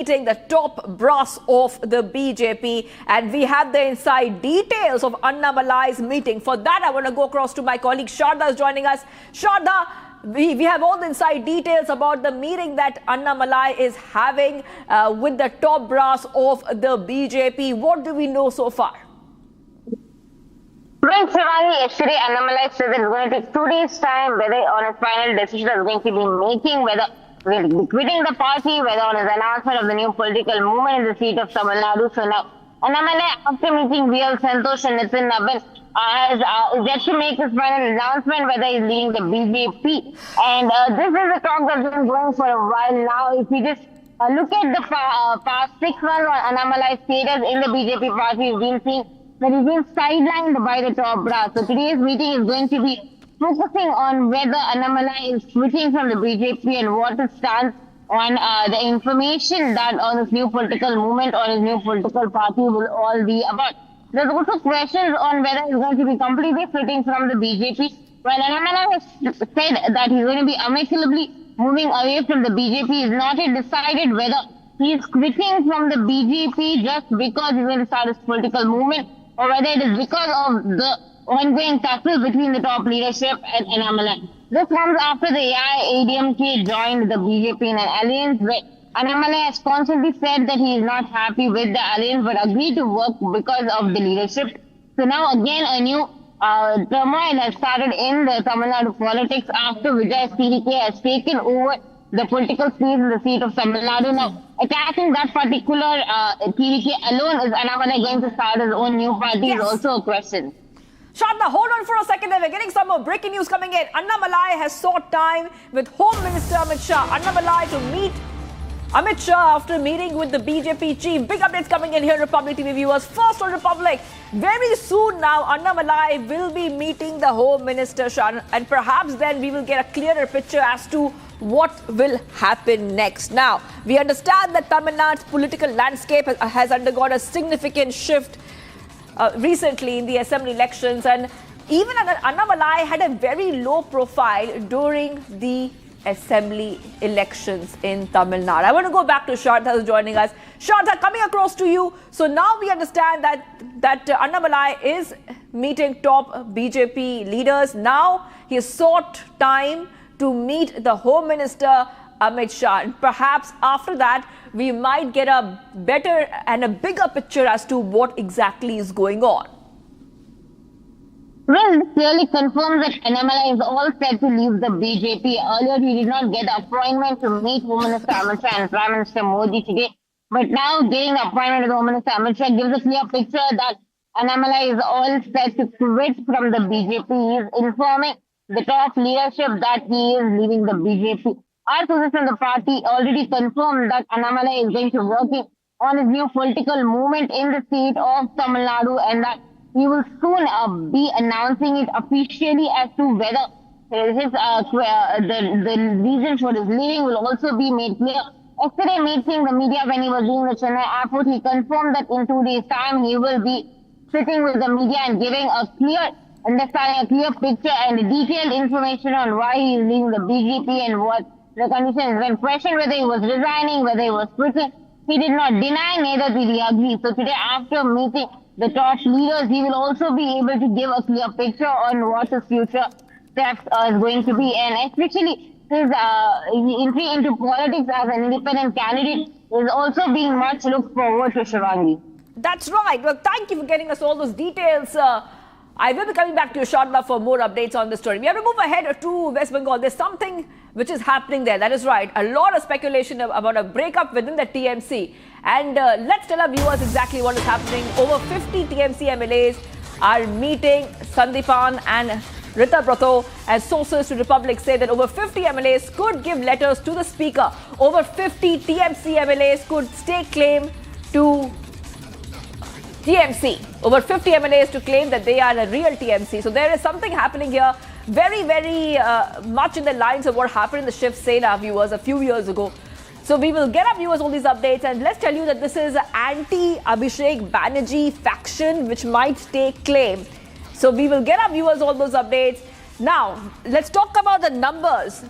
meeting the top brass of the BJP, and we have the inside details of Annamalai's meeting. For that, I want to go across to my colleague Sharda is joining us. Sharda, we have all the inside details about the meeting that Annamalai is having with the top brass of the BJP. What do we know so far? Prince yesterday, Annamalai said that it's going to take 2 days' time whether on his final decision is going to be making, whether we'll be quitting the party, whether on his announcement of the new political movement in the seat of Tamil Nadu. So now, Annamalai, after meeting real Santosh and Nitin Nabin, has yet to make his final announcement whether he's leading the BJP. And this is a talk that's been going for a while now. If you just look at the past 6 months on Annamalai's status in the BJP party, we've been seeing that he's been sidelined by the top brass. So today's meeting is going to be focusing on whether Annamalai is switching from the BJP and what his stance on the information that on his new political movement or his new political party will all be about. There's also questions on whether he's going to be completely switching from the BJP. While Annamalai has said that he's going to be amicably moving away from the BJP, is not yet decided whether he's quitting from the BJP just because he's going to start his political movement, or whether it is because of the ongoing tussle between the top leadership and Annamalai. This comes after the AIADMK joined the BJP in an alliance where Annamalai has constantly said that he is not happy with the alliance but agreed to work because of the leadership. So now again a new turmoil has started in the Tamil Nadu politics after Vijay's TDK has taken over the political space in the seat of Tamil Nadu. Now, attacking that particular TDK alone, is Annamalai going to start his own new party? Yes. Is also a question. Sharda, hold on for a second there. We're getting some more breaking news coming in. Annamalai has sought time with Home Minister Amit Shah. Annamalai to meet Amit Shah after meeting with the BJP chief. Big updates coming in here, Republic TV viewers. First on Republic, very soon now, Annamalai will be meeting the Home Minister Shah, and perhaps then we will get a clearer picture as to what will happen next. Now, we understand that Tamil Nadu's political landscape has undergone a significant shift recently in the assembly elections, and even Annamalai had a very low profile during the assembly elections in Tamil Nadu. I want to go back to Sharda who's joining us. Sharda, coming across to you. So now we understand that Annamalai is meeting top BJP leaders. Now he has sought time to meet the Home Minister Amit Shah. And perhaps after that, we might get a better and a bigger picture as to what exactly is going on. Well, this clearly confirms that Annamalai is all set to leave the BJP. Earlier, he did not get the appointment to meet Home Minister Amit Shah and Prime Minister Modi today. But now, getting the appointment with Home Minister Amit Shah gives a clear picture that Annamalai is all set to quit from the BJP. He is informing the top leadership that he is leaving the BJP. Our sources from the party already confirmed that Annamalai is going to working on his new political movement in the state of Tamil Nadu, and that he will soon be announcing it officially as to whether his the reason for his leaving will also be made clear. Yesterday, meeting the media when he was doing the Chennai airport, he confirmed that in 2 days' time he will be sitting with the media and giving a clear understanding, a clear picture and detailed information on why he is leaving the BJP and what the conditions. When questioned whether he was resigning, whether he was quitting, he did not deny, neither did he agree. So today, after meeting the top leaders, he will also be able to give a clear picture on what his future steps is going to be. And especially his entry into politics as an independent candidate is also being much looked forward to, Shivangi. That's right. Well, thank you for getting us all those details. I will be coming back to you, Sharda, for more updates on this story. We have to move ahead to West Bengal. There's something which is happening there. That is right. A lot of speculation about a breakup within the TMC. And let's tell our viewers exactly what is happening. Over 50 TMC MLAs are meeting Sandipan and Rita Brato, as sources to Republic say that over 50 MLAs could give letters to the Speaker. Over 50 TMC MLAs could stake claim to TMC. Over 50 MLAs to claim that they are a real TMC. So there is something happening here very, very much in the lines of what happened in the Shiv Sena, viewers, a few years ago. So we will get our viewers all these updates, and let's tell you that this is an anti-Abhishek Banerjee faction which might take claim. So we will get our viewers all those updates. Now, let's talk about the numbers.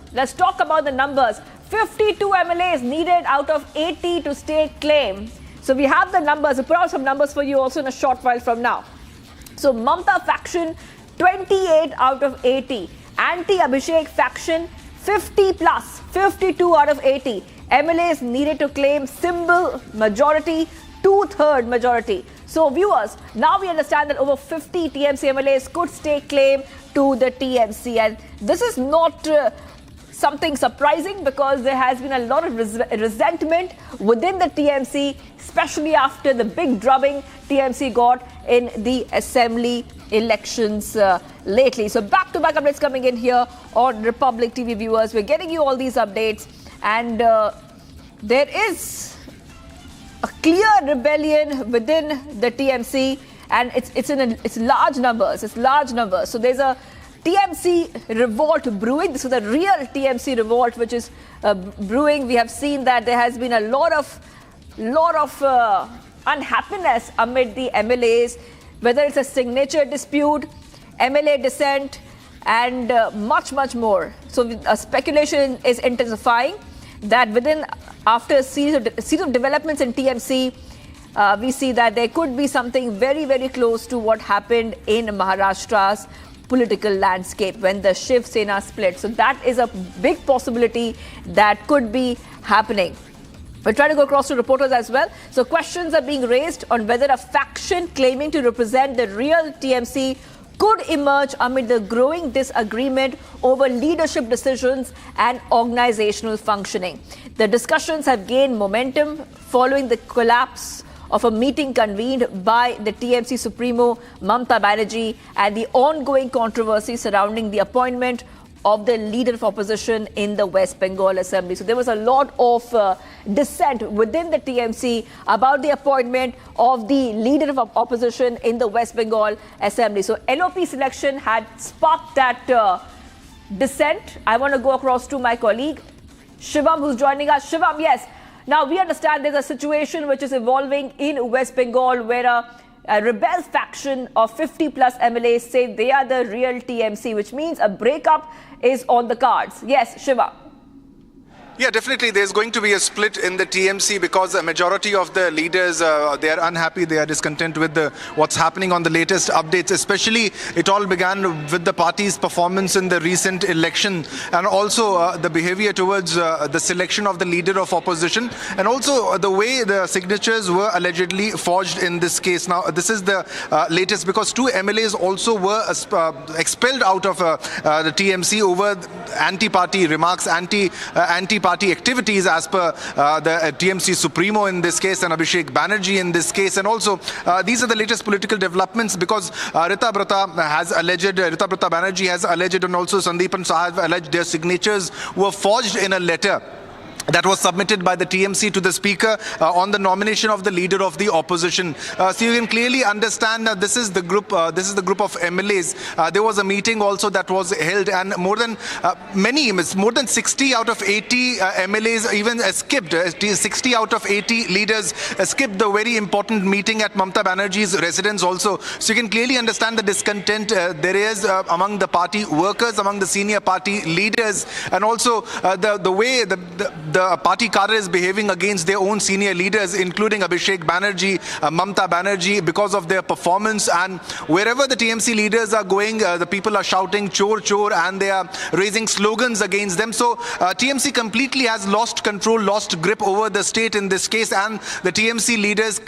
52 MLAs needed out of 80 to stake claim. So we have the numbers. We'll put out some numbers for you also in a short while from now. So Mamta faction, 28 out of 80. Anti-Abhishek faction, 50 plus, 52 out of 80. MLAs needed to claim simple majority, two-third majority. So viewers, now we understand that over 50 TMC MLAs could stake claim to the TMC. And this is not something surprising because there has been a lot of resentment within the TMC, especially after the big drubbing TMC got in the assembly elections lately. So back-to-back updates coming in here on Republic TV viewers. We're getting you all these updates, and there is a clear rebellion within the TMC, and it's large numbers. It's large numbers. So there's a TMC revolt brewing. This is the real TMC revolt which is brewing. We have seen that there has been a lot of unhappiness amid the MLAs, whether it's a signature dispute, MLA dissent, and much more. So speculation is intensifying that after a series of developments in TMC, we see that there could be something very close to what happened in Maharashtra's political landscape when the Shiv Sena split. So that is a big possibility that could be happening. We're trying to go across to reporters as well. So questions are being raised on whether a faction claiming to represent the real TMC could emerge amid the growing disagreement over leadership decisions and organizational functioning. The discussions have gained momentum following the collapse of a meeting convened by the TMC Supremo Mamta Banerjee and the ongoing controversy surrounding the appointment of the leader of opposition in the West Bengal Assembly. So there was a lot of dissent within the TMC about the appointment of the leader of opposition in the West Bengal Assembly. So LOP selection had sparked that dissent. I want to go across to my colleague Shivam, who's joining us. Shivam, yes. Now, we understand there's a situation which is evolving in West Bengal where a rebel faction of 50 plus MLAs say they are the real TMC, which means a breakup is on the cards. Yes, Shiva. Yeah, definitely. There's going to be a split in the TMC because a majority of the leaders, they are unhappy, they are discontent with what's happening on the latest updates. Especially, it all began with the party's performance in the recent election and also the behavior towards the selection of the leader of opposition and also the way the signatures were allegedly forged in this case. Now, this is the latest because two MLAs also were expelled out of the TMC over anti-party remarks, anti-party activities as per the TMC Supremo in this case and Abhishek Banerjee in this case. And also, these are the latest political developments because Rita Banerjee has alleged and also Sandeepan Saha have alleged their signatures were forged in a letter that was submitted by the TMC to the Speaker on the nomination of the leader of the opposition. So you can clearly understand that this is the group of MLAs. There was a meeting also that was held, and more than 60 out of 80 MLAs even skipped. 60 out of 80 leaders skipped the very important meeting at Mamta Banerjee's residence also. So you can clearly understand the discontent there is among the party workers, among the senior party leaders, and also the way the party cadre is behaving against their own senior leaders, including Abhishek Banerjee, Mamta Banerjee, because of their performance. And wherever the TMC leaders are going, the people are shouting chor chor and they are raising slogans against them. So TMC completely has lost control, lost grip over the state in this case, and the TMC leaders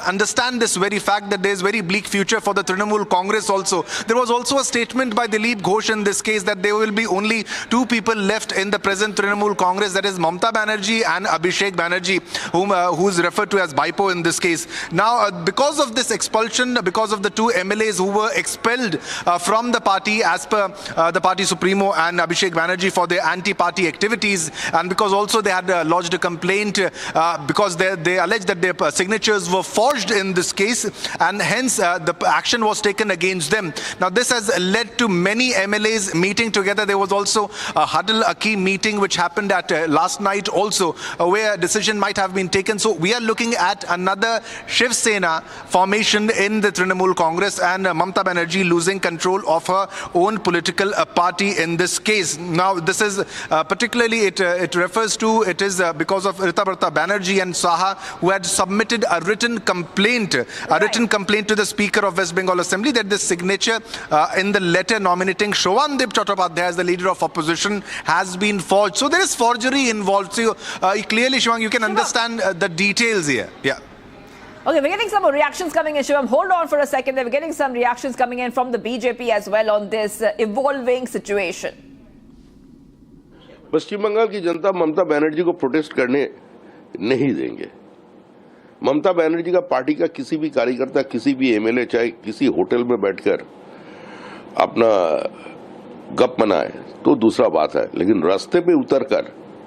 understand this very fact that there is very bleak future for the Trinamool Congress also. There was also a statement by Dilip Ghosh in this case that there will be only two people left in the present Trinamool Congress, that is Mamta Banerjee and Abhishek Banerjee, who's referred to as BIPO in this case. Now, because of this expulsion, because of the two MLAs who were expelled from the party as per the party Supremo and Abhishek Banerjee for their anti-party activities, and because also they had lodged a complaint because they alleged that their signatures were forged in this case, and hence the action was taken against them. Now, this has led to many MLAs meeting together. There was also a huddle, a key meeting which happened at last night seat also, where a decision might have been taken. So we are looking at another Shiv Sena formation in the Trinamool Congress, and Mamata Banerjee losing control of her own political party in this case. Now, this is particularly, it refers to, it is because of Ritabrata Banerjee and Saha, who had submitted a written complaint to the Speaker of West Bengal Assembly that the signature in the letter nominating Shobandip Chattopadhyay as the leader of opposition has been forged. So there is forgery involved. So clearly, Shivang, you can understand the details here. Yeah. Okay, we're getting some more reactions coming in, Shivam. Hold on for a second. We're getting some reactions coming in from the BJP as well on this evolving situation. पश्चिम बंगाल की जनता ममता बनर्जी को protest करने नहीं देंगे। ममता बनर्जी का party का किसी भी कार्यकर्ता, किसी भी एमएलए चाहे किसी होटल में बैठकर अपना गप मनाए तो दूसरा बात है, लेकिन रास्ते पे उतरकर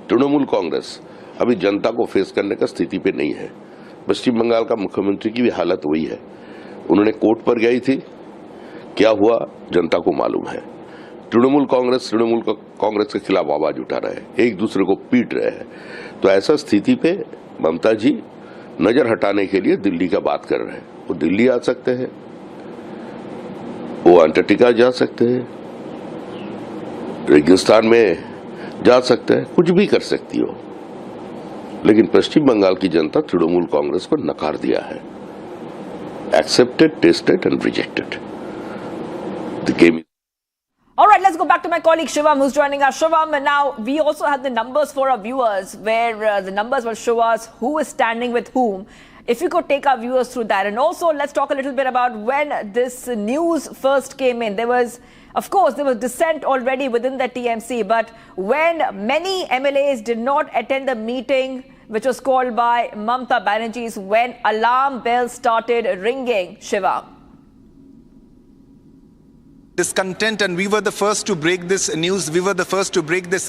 तृणमूल कांग्रेस अभी जनता को फेस करने का स्थिति पे नहीं है। पश्चिम बंगाल का मुख्यमंत्री की भी हालत वही है। उन्होंने कोर्ट पर गई थी, क्या हुआ जनता को मालूम है। तृणमूल कांग्रेस के खिलाफ आवाज उठा रहे हैं, एक दूसरे को पीट रहे हैं। तो ऐसा स्थिति पे ममता जी नजर हटाने के लिए दिल्ली का बात कर रहे हैं। वो दिल्ली आ सकते हैं, वो अंटार्कटिका जा सकते हैं, रेगिस्तान में जा सकते हैं, कुछ भी कर सकती हो, लेकिन पश्चिम बंगाल की जनता तृणमूल कांग्रेस को नकार दिया है। Accepted, tested and rejected. The game. All right, let's go back to my colleague Shivam, who's joining us. Shivam, and now we also have the numbers for our viewers, where the numbers will show us who is standing with whom. If you could take our viewers through that. And also, let's talk a little bit about when this news first came in. There was, of course, there was dissent already within the TMC, but when many MLAs did not attend the meeting, which was called by Mamata Banerjee's, when alarm bells started ringing, Shivam. Discontent, and we were the first to break this news. We were the first to break this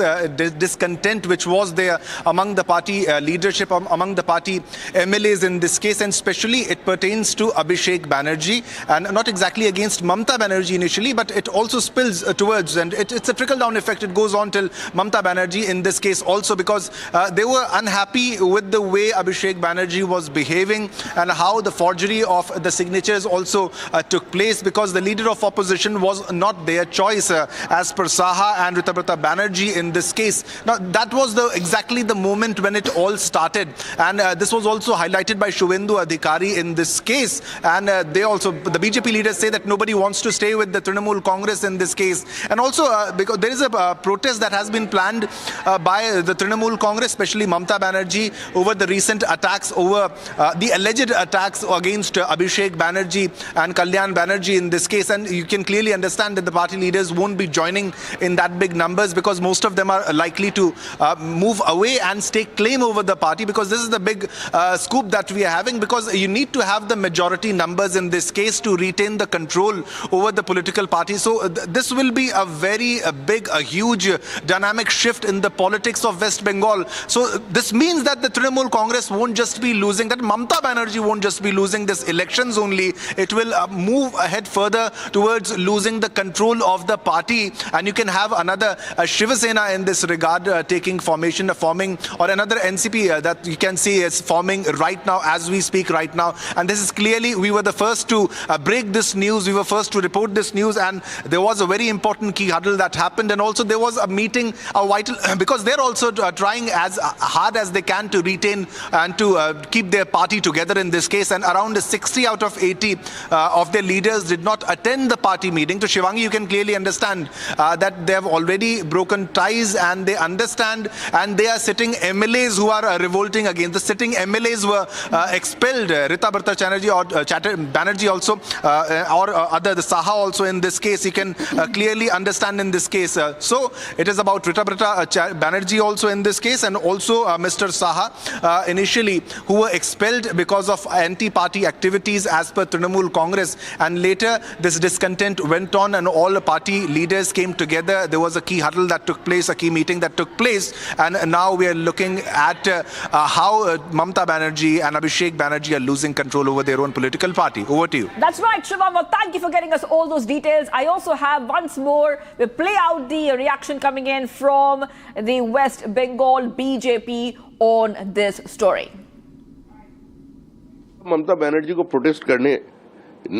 discontent which was there among the party leadership, among the party MLAs in this case, and especially it pertains to Abhishek Banerjee, and not exactly against Mamata Banerjee initially, but it also spills towards, and it's a trickle-down effect. It goes on till Mamata Banerjee in this case also, because they were unhappy with the way Abhishek Banerjee was behaving and how the forgery of the signatures also took place, because the leader of opposition was not their choice as per Saha and Ritabrata Banerjee in this case. Now that was exactly the moment when it all started, and this was also highlighted by Shuvendu Adhikari in this case, and they also, the BJP leaders say that nobody wants to stay with the Trinamool Congress in this case, and also because there is a protest that has been planned by the Trinamool Congress, especially Mamata Banerjee, over the recent attacks, over the alleged attacks against Abhishek Banerjee and Kalyan Banerjee in this case, and you can clearly understand that the party leaders won't be joining in that big numbers, because most of them are likely to move away and stake claim over the party, because this is the big scoop that we are having, because you need to have the majority numbers in this case to retain the control over the political party. So this will be a very big, a huge dynamic shift in the politics of West Bengal. So this means that the Trinamool Congress won't just be losing, that Mamata Banerjee won't just be losing this elections only, it will move ahead further towards losing the control of the party, and you can have another Shiv Sena in this regard forming, or another NCP that you can see is forming right now as we speak right now. And this is clearly, we were the first to break this news, we were first to report this news, and there was a very important key huddle that happened, and also there was a meeting, a vital, because they're also trying as hard as they can to retain and to keep their party together in this case, and around 60 out of 80 of their leaders did not attend the party meeting. So Shivangi, you can clearly understand that they have already broken ties, and they understand, and they are sitting MLAs who are revolting against. The sitting MLAs were expelled. Ritabrata Banerjee also, or other, the Saha also in this case, you can clearly understand in this case. So it is about Ritabrata Banerjee also in this case, and also Mr. Saha initially, who were expelled because of anti-party activities as per Trinamool Congress, and later this discontent went went on and all the party leaders came together. There was a key huddle that took place, a key meeting that took place, and now we are looking at how Mamata Banerjee and Abhishek Banerjee are losing control over their own political party. Over to you. That's right, Shivam. Well, thank you for getting us all those details. I also have once more, we'll play out the reaction coming in from the West Bengal BJP on this story. Mamata Banerjee को protest करने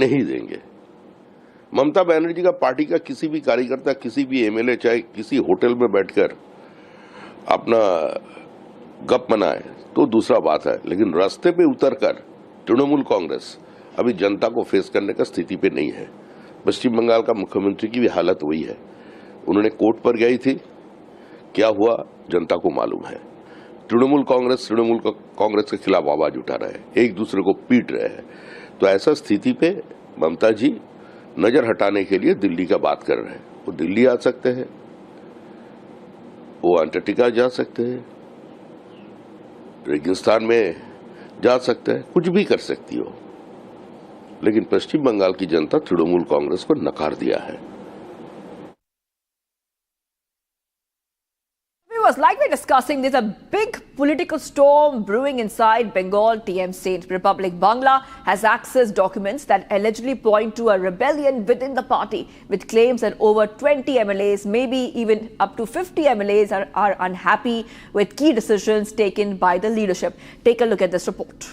नहीं देंगे। ममता बनर्जी का party का किसी भी कार्यकर्ता, किसी भी एमएलए चाहे किसी होटल में बैठकर अपना गप मनाए तो दूसरा बात है, लेकिन रास्ते पे उतरकर तृणमूल कांग्रेस अभी जनता को फेस करने का स्थिति पे नहीं है। पश्चिम बंगाल का मुख्यमंत्री की भी हालत वही है। उन्होंने कोर्ट पर गई थी, क्या हुआ जनता को मालूम है। तृणमूल कांग्रेस के खिलाफ आवाज उठा रहे हैं, एक दूसरे को पीट रहे हैं। तो ऐसा स्थिति पे ममता जी नजर हटाने के लिए दिल्ली का बात कर रहे हैं। वो दिल्ली आ सकते हैं, वो अंटार्कटिका जा सकते हैं, रेगिस्तान में जा सकते हैं, कुछ भी कर सकती हो, लेकिन पश्चिम बंगाल की जनता तृणमूल कांग्रेस को नकार दिया है। Like we're discussing, there's a big political storm brewing inside Bengal. TMC Republic Bangla has accessed documents that allegedly point to a rebellion within the party, with claims that over 20 MLAs, maybe even up to 50 MLAs are unhappy with key decisions taken by the leadership. Take a look at this report.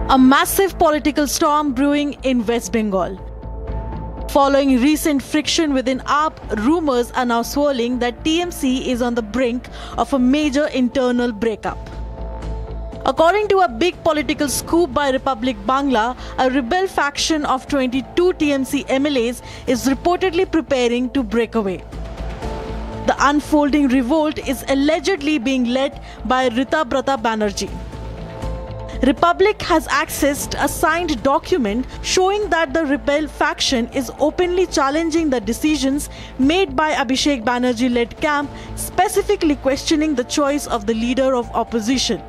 A massive political storm brewing in West Bengal. Following recent friction within AAP, rumors are now swirling that TMC is on the brink of a major internal breakup. According to a big political scoop by Republic Bangla, a rebel faction of 22 TMC MLAs is reportedly preparing to break away. The unfolding revolt is allegedly being led by Rita Brata Banerjee. Republic has accessed a signed document showing that the rebel faction is openly challenging the decisions made by Abhishek Banerjee-led camp, specifically questioning the choice of the leader of opposition.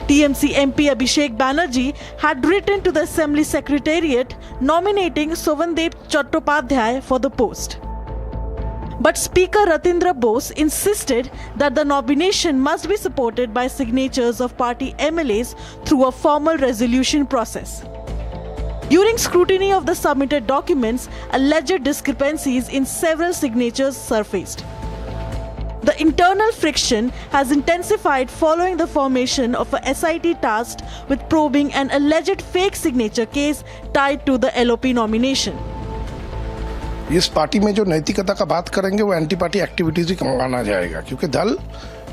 TMC MP Abhishek Banerjee had written to the Assembly Secretariat nominating Sovandeep Chattopadhyay for the post. But Speaker Ratindra Bose insisted that the nomination must be supported by signatures of party MLAs through a formal resolution process. During scrutiny of the submitted documents, alleged discrepancies in several signatures surfaced. The internal friction has intensified following the formation of a SIT tasked with probing an alleged fake signature case tied to the LOP nomination. इस party में जो नैतिकता का बात करेंगे वो anti party activities ही माना जाएगा, क्योंकि दल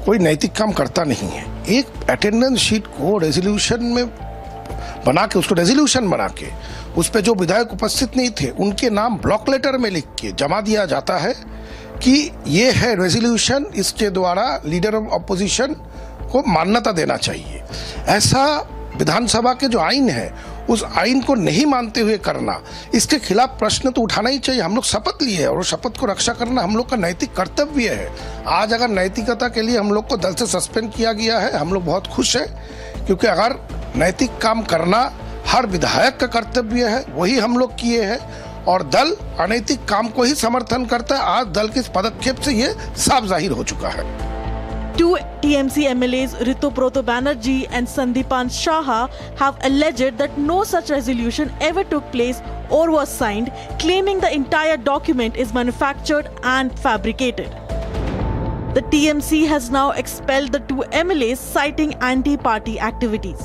कोई नैतिक काम करता नहीं है। एक अटेंडेंस शीट को रेजोल्यूशन में बना के, उसको रेजोल्यूशन बना के उस पे जो विधायक उपस्थित नहीं थे उनके नाम ब्लॉक लेटर में लिख के जमा दिया जाता है कि ये है रेजोल्यूशन, इसके द्वारा लीडर ऑफ अपोजिशन को मान्यता देना चाहिए। ऐसा विधानसभा के जो आइन है उस आइन को नहीं मानते हुए करना, इसके खिलाफ प्रश्न तो उठाना ही चाहिए। हम लोग शपथ लिए हैं और शपथ को रक्षा करना हम लोग का नैतिक कर्तव्य है। आज अगर नैतिकता के लिए हम लोग को दल से सस्पेंड किया गया है, हम लोग बहुत खुश हैं, क्योंकि अगर नैतिक काम करना हर विधायक का कर्तव्य है, वही हम लोग किए हैं और दल अनैतिक काम को ही समर्थन करता है। आज दल के इस पदक्षेप से ये साफ जाहिर हो चुका है। Two TMC MLAs, Ritu Proto Banerjee and Sandipan Shaha, have alleged that no such resolution ever took place or was signed, claiming the entire document is manufactured and fabricated. The TMC has now expelled the two MLAs, citing anti-party activities.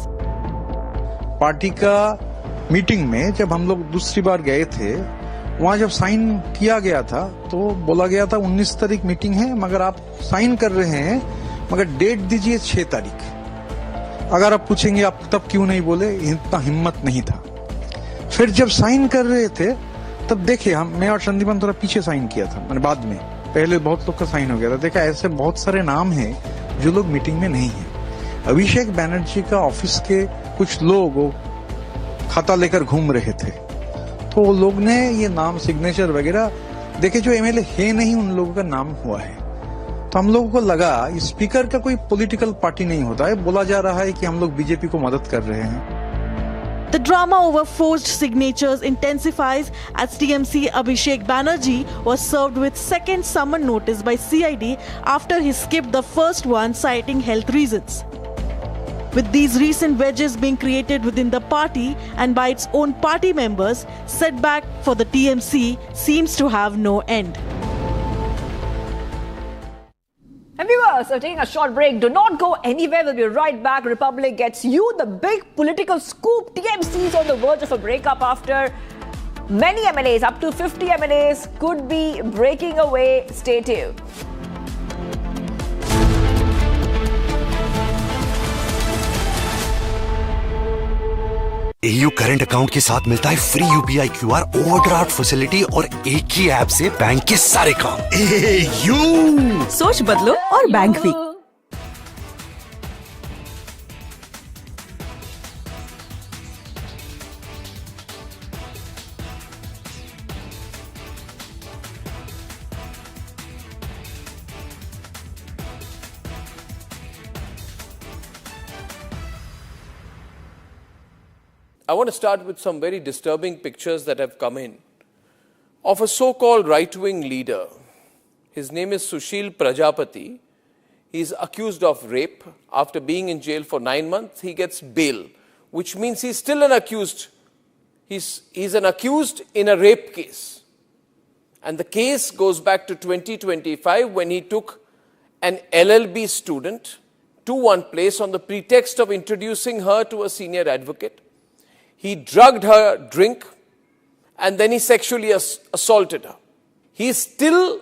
Party का meeting में जब हम लोग दूसरी बार गए थे, वहाँ जब साइन किया गया था तो बोला गया था 19 तारीख मीटिंग है, मगर आप साइन कर रहे हैं, मगर डेट दीजिए 6 तारीख। अगर आप पूछेंगे आप तब क्यों नहीं बोले, इतना हिम्मत नहीं था। फिर जब साइन कर रहे थे तब देखे मैं और संदीपन थोड़ा पीछे साइन किया था, मैंने बाद में, पहले बहुत लोग का साइन हो गया था। देखा ऐसे बहुत सारे नाम हैं जो लोग मीटिंग में नहीं है। अभिषेक बैनर्जी का ऑफिस के कुछ लोग खाता लेकर घूम रहे थे, तो वो लोग ने ये नाम सिग्नेचर वगैरह देखे, जो एमएलए है नहीं उन लोगों का नाम हुआ है। तो हम लोगों को लगा स्पीकर का कोई पॉलिटिकल पार्टी नहीं होता है, बोला जा रहा है कि हम लोग बीजेपी को मदद कर रहे हैं। The drama over forged signatures intensifies as TMC Abhishek Banerjee was served with second summon notice by CID after he skipped the first one citing health reasons. With these recent wedges being created within the party and by its own party members, setback for the TMC seems to have no end. And viewers are taking a short break. Do not go anywhere. We'll be right back. Republic gets you the big political scoop. TMC is on the verge of a breakup after many MLAs, up to 50 MLAs, could be breaking away. Stay tuned. AU current account के साथ मिलता है free UPI QR overdraft facility और एक ही app से bank के सारे काम। AU सोच बदलो और बैंक भी। I want to start with some very disturbing pictures that have come in of a so-called right-wing leader. His name is Sushil Prajapati. He is accused of rape. After being in jail for 9 months, he gets bail, which means he's still an accused. He's an accused in a rape case. And the case goes back to 2025 when he took an LLB student to one place on the pretext of introducing her to a senior advocate. He drugged her drink and then he sexually assaulted her. He is still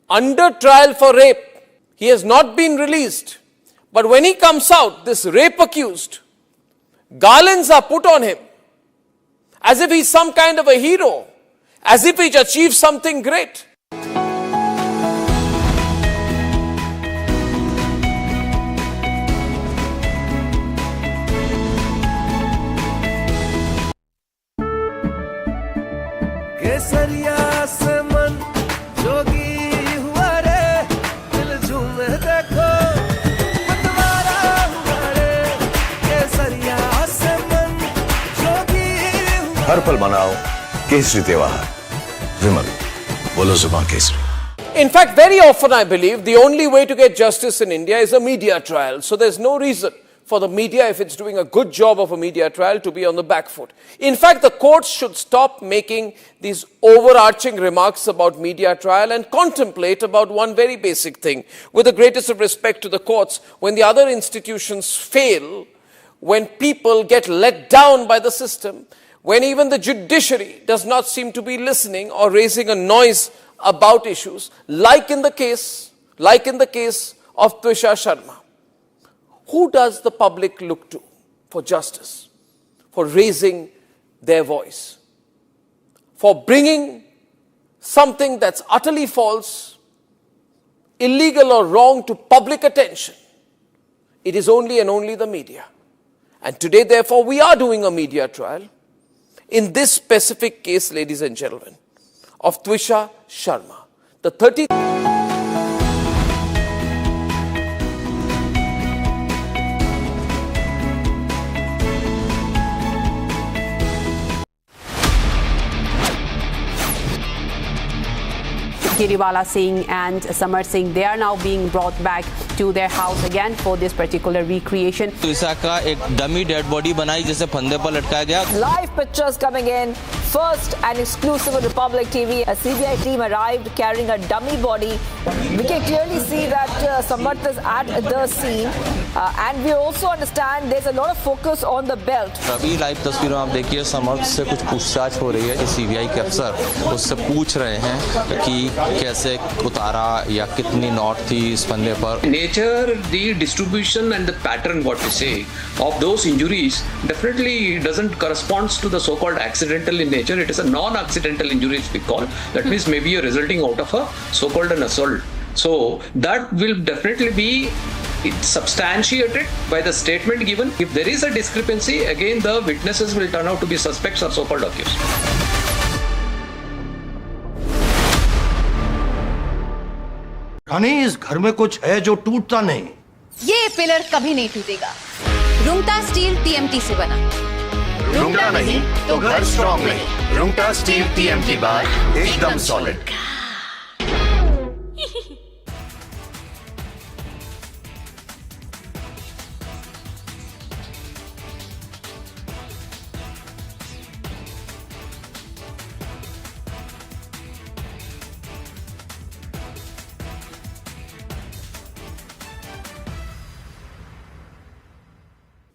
under trial for rape. He has not been released. But when he comes out, this rape accused, garlands are put on him as if he's some kind of a hero, as if he's achieved something great. हर पल मनाओ केसरी त्योहार। विमल बोलो जुबान Kesari. In fact, very often I believe the only way to get justice in India is a media trial. So there's no reason for the media, if it's doing a good job of a media trial, to be on the back foot. In fact, the courts should stop making these overarching remarks about media trial and contemplate about one very basic thing. With the greatest of respect to the courts, when the other institutions fail, when people get let down by the system, when even the judiciary does not seem to be listening or raising a noise about issues, like in the case of Twisha Sharma, who does the public look to for justice, for raising their voice, for bringing something that's utterly false, illegal or wrong to public attention? It is only and only the media. And today, therefore, we are doing a media trial in this specific case, ladies and gentlemen, of Twisha Sharma, the 30th. Kiriwala Singh and Samar Singh, they are now being brought back to their house again for this particular recreation. Twisha का एक dummy dead body बनाई जिसे फंदे पर लटकाया गया. Live pictures coming in. First and exclusive on Republic TV. A CBI team arrived carrying a dummy body. We can clearly see that Samarth is at the scene. And we also understand there's a lot of focus on the belt. अभी live तस्वीरों आप देखिए समर्थ से कुछ पूछताछ हो रही है. सीबीआई के अफसर उससे पूछ रहे हैं कि कैसे उतारा या कितनी नोट थी इस फंदे पर. Nature, the distribution and the pattern, what we say, of those injuries definitely doesn't correspond to the so-called accidental in nature. It is a non-accidental injury we call. That means maybe you're resulting out of a so-called an assault. So that will definitely be substantiated by the statement given. If there is a discrepancy, again the witnesses will turn out to be suspects or so-called accused. रानी, इस घर में कुछ है जो टूटता नहीं. ये pillar कभी नहीं टूटेगा. रुंगटा स्टील TMT से बना. रुकना नहीं तो घर स्ट्रॉन्ग नहीं। रुंगटा स्टील टीएम की बात एकदम solid.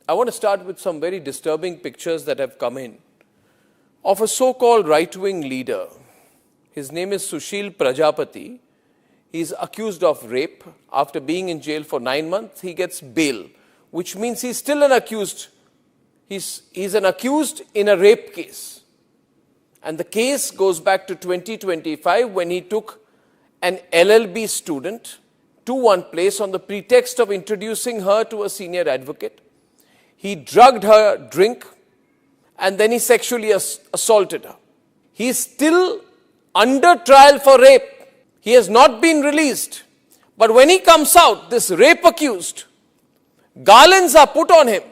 I want to start with some very disturbing pictures that have come in of a so-called right-wing leader. His name is Sushil Prajapati. He is accused of rape. After being in jail for 9 months, he gets bail, which means he's still an accused. He's an accused in a rape case. And the case goes back to 2025 when he took an LLB student to one place on the pretext of introducing her to a senior advocate. He drugged her drink and then he sexually assaulted her. He is still under trial for rape. He has not been released. But when he comes out, this rape accused, garlands are put on him.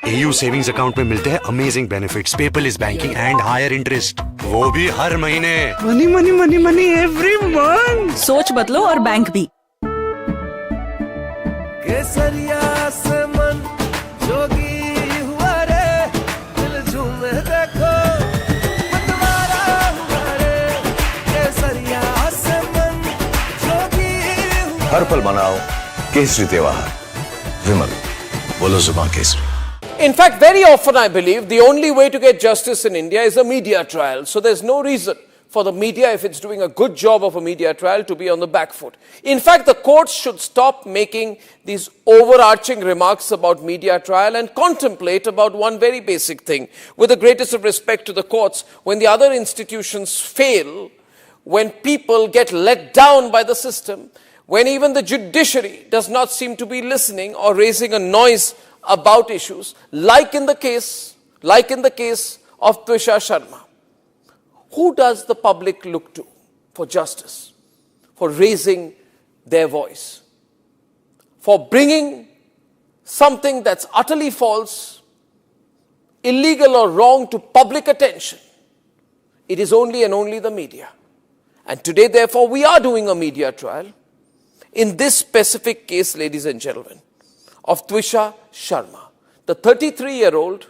AU savings account में मिलते हैं amazing benefits, paperless banking and higher interest, वो भी हर महीने। Money money money money every month. सोच बदलो और बैंक भी। केसरिया से मन जोगी हुआ रे, दिल झूमे देखो मतवारा हुआ रे। केसरिया से मन जोगी हुआ। हर पल मनाओ केसरी त्योहार। विमल, बोलो जुबान Kesari. In fact, very often I believe the only way to get justice in India is a media trial. So there's no reason for the media, if it's doing a good job of a media trial, to be on the back foot. In fact, the courts should stop making these overarching remarks about media trial and contemplate about one very basic thing. With the greatest of respect to the courts, when the other institutions fail, when people get let down by the system, when even the judiciary does not seem to be listening or raising a noise about issues, like in the case of Twisha Sharma. Who does the public look to for justice, for raising their voice, for bringing something that's utterly false, illegal or wrong to public attention? It is only and only the media. And today, therefore, we are doing a media trial in this specific case, ladies and gentlemen, of Twisha Sharma, the 33-year-old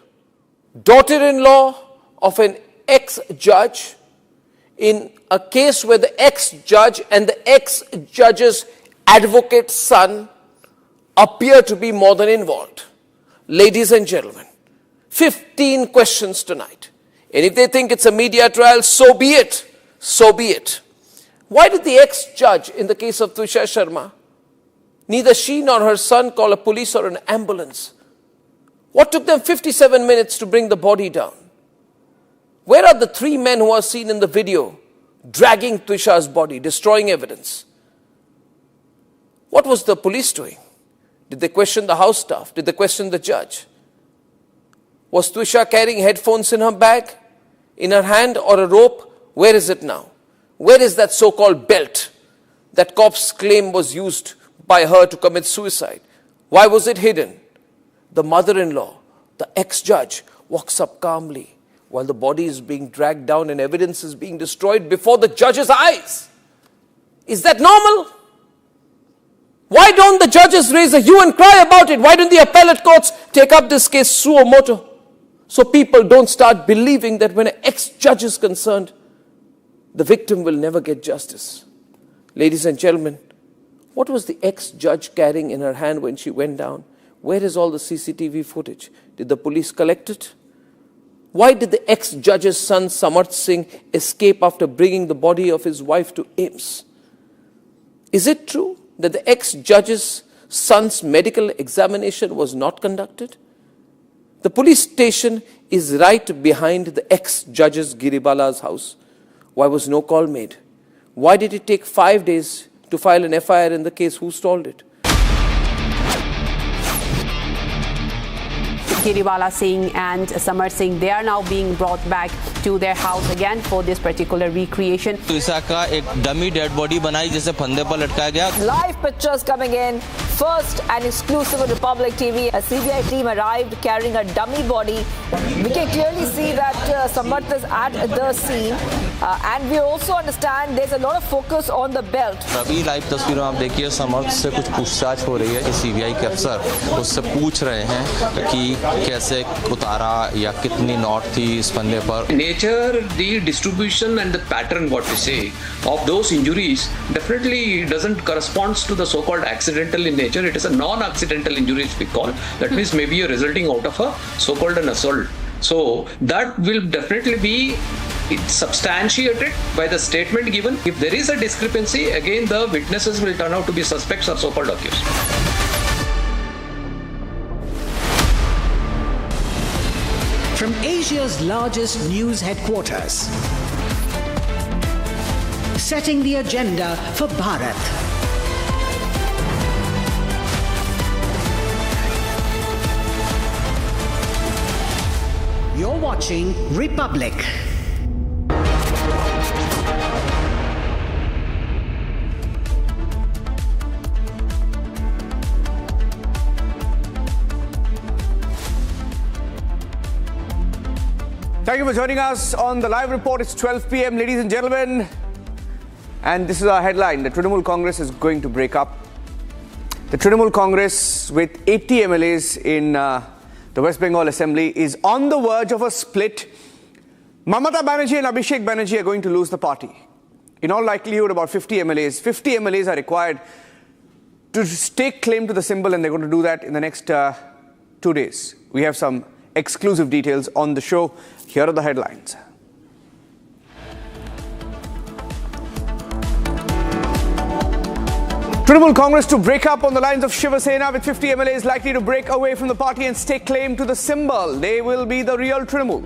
daughter-in-law of an ex-judge, in a case where the ex-judge and the ex-judge's advocate's son appear to be more than involved. Ladies and gentlemen, 15 questions tonight. And if they think it's a media trial, so be it. So be it. Why did the ex-judge in the case of Twisha Sharma, neither she nor her son call a police or an ambulance? What took them 57 minutes to bring the body down? Where are the 3 men who are seen in the video dragging Twisha's body, destroying evidence? What was the police doing? Did they question the house staff? Did they question the judge? Was Twisha carrying headphones in her bag, in her hand, or a rope? Where is it now? Where is that so-called belt that cops claim was used by her to commit suicide? Why was it hidden? The mother-in-law, the ex-judge, walks up calmly while the body is being dragged down and evidence is being destroyed before the judge's eyes. Is that normal? Why don't the judges raise a hue and cry about it? Why don't the appellate courts take up this case suo motu? So people don't start believing that when an ex-judge is concerned, the victim will never get justice. Ladies and gentlemen, what was the ex-judge carrying in her hand when she went down? Where is all the CCTV footage? Did the police collect it? Why did the ex-judge's son Samarth Singh escape after bringing the body of his wife to AIIMS? Is it true that the ex-judge's son's medical examination was not conducted? The police station is right behind the ex-judge's Giribala's house. Why was no call made? Why did it take 5 days to file an FIR in the case? Who stalled it? Kiribala Singh and Samar Singh, they are now being brought back to their house again for this particular recreation. ईसा का एक dummy dead body बनाई जिसे फंदे पर लटकाया गया. Live pictures coming in. First and exclusive on Republic TV. A CBI team arrived carrying a dummy body. We can clearly see that Samarth is at the scene. And we also understand there's a lot of focus on the belt. अभी live तस्वीरों में आप देखिए समर्थ से कुछ पूछताछ हो रही है. सीबीआई के अफसर उससे पूछ रहे हैं कि कैसे उतारा या कितनी नोट थी इस फंदे पर. Nature, the distribution and the pattern, what we say, of those injuries definitely doesn't correspond to the so-called accidental in nature. It is a non-accidental injury we call. That means maybe a resulting out of a so-called an assault. So that will definitely be substantiated by the statement given. If there is a discrepancy, again the witnesses will turn out to be suspects or so-called accused. From Asia's largest news headquarters, setting the agenda for Bharat. You're watching Republic. Thank you for joining us on the live report. It's 12 p.m., ladies and gentlemen. And this is our headline. The Trinamool Congress is going to break up. The Trinamool Congress, with 80 MLAs in the West Bengal Assembly, is on the verge of a split. Mamata Banerjee and Abhishek Banerjee are going to lose the party. In all likelihood, about 50 MLAs. 50 MLAs are required to stake claim to the symbol, and they're going to do that in the next 2 days. We have some exclusive details on the show. Here are the headlines. Trinamool Congress to break up on the lines of Shiva Sena, with 50 MLAs likely to break away from the party and stake claim to the symbol. They will be the real Trinamool.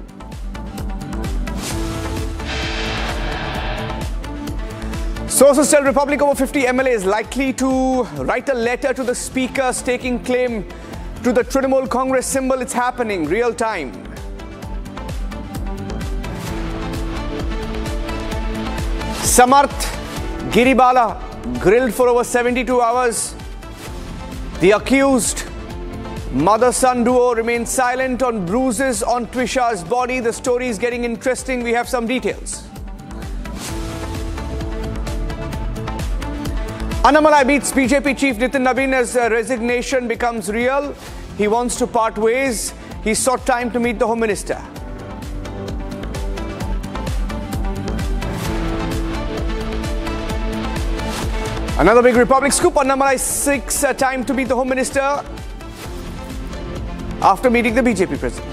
Sources tell Republic over 50 MLAs likely to write a letter to the Speaker staking claim to the Trinamool Congress symbol. It's happening real time. Samarth Giribala grilled for over 72 hours. The accused mother-son duo remains silent on bruises on Twisha's body. The story is getting interesting. We have some details. Annamalai beats BJP Chief Nitin Nabin as resignation becomes real. He wants to part ways. He sought time to meet the Home Minister. Another big Republic scoop. Annamalai seeks time to meet the Home Minister after meeting the BJP President.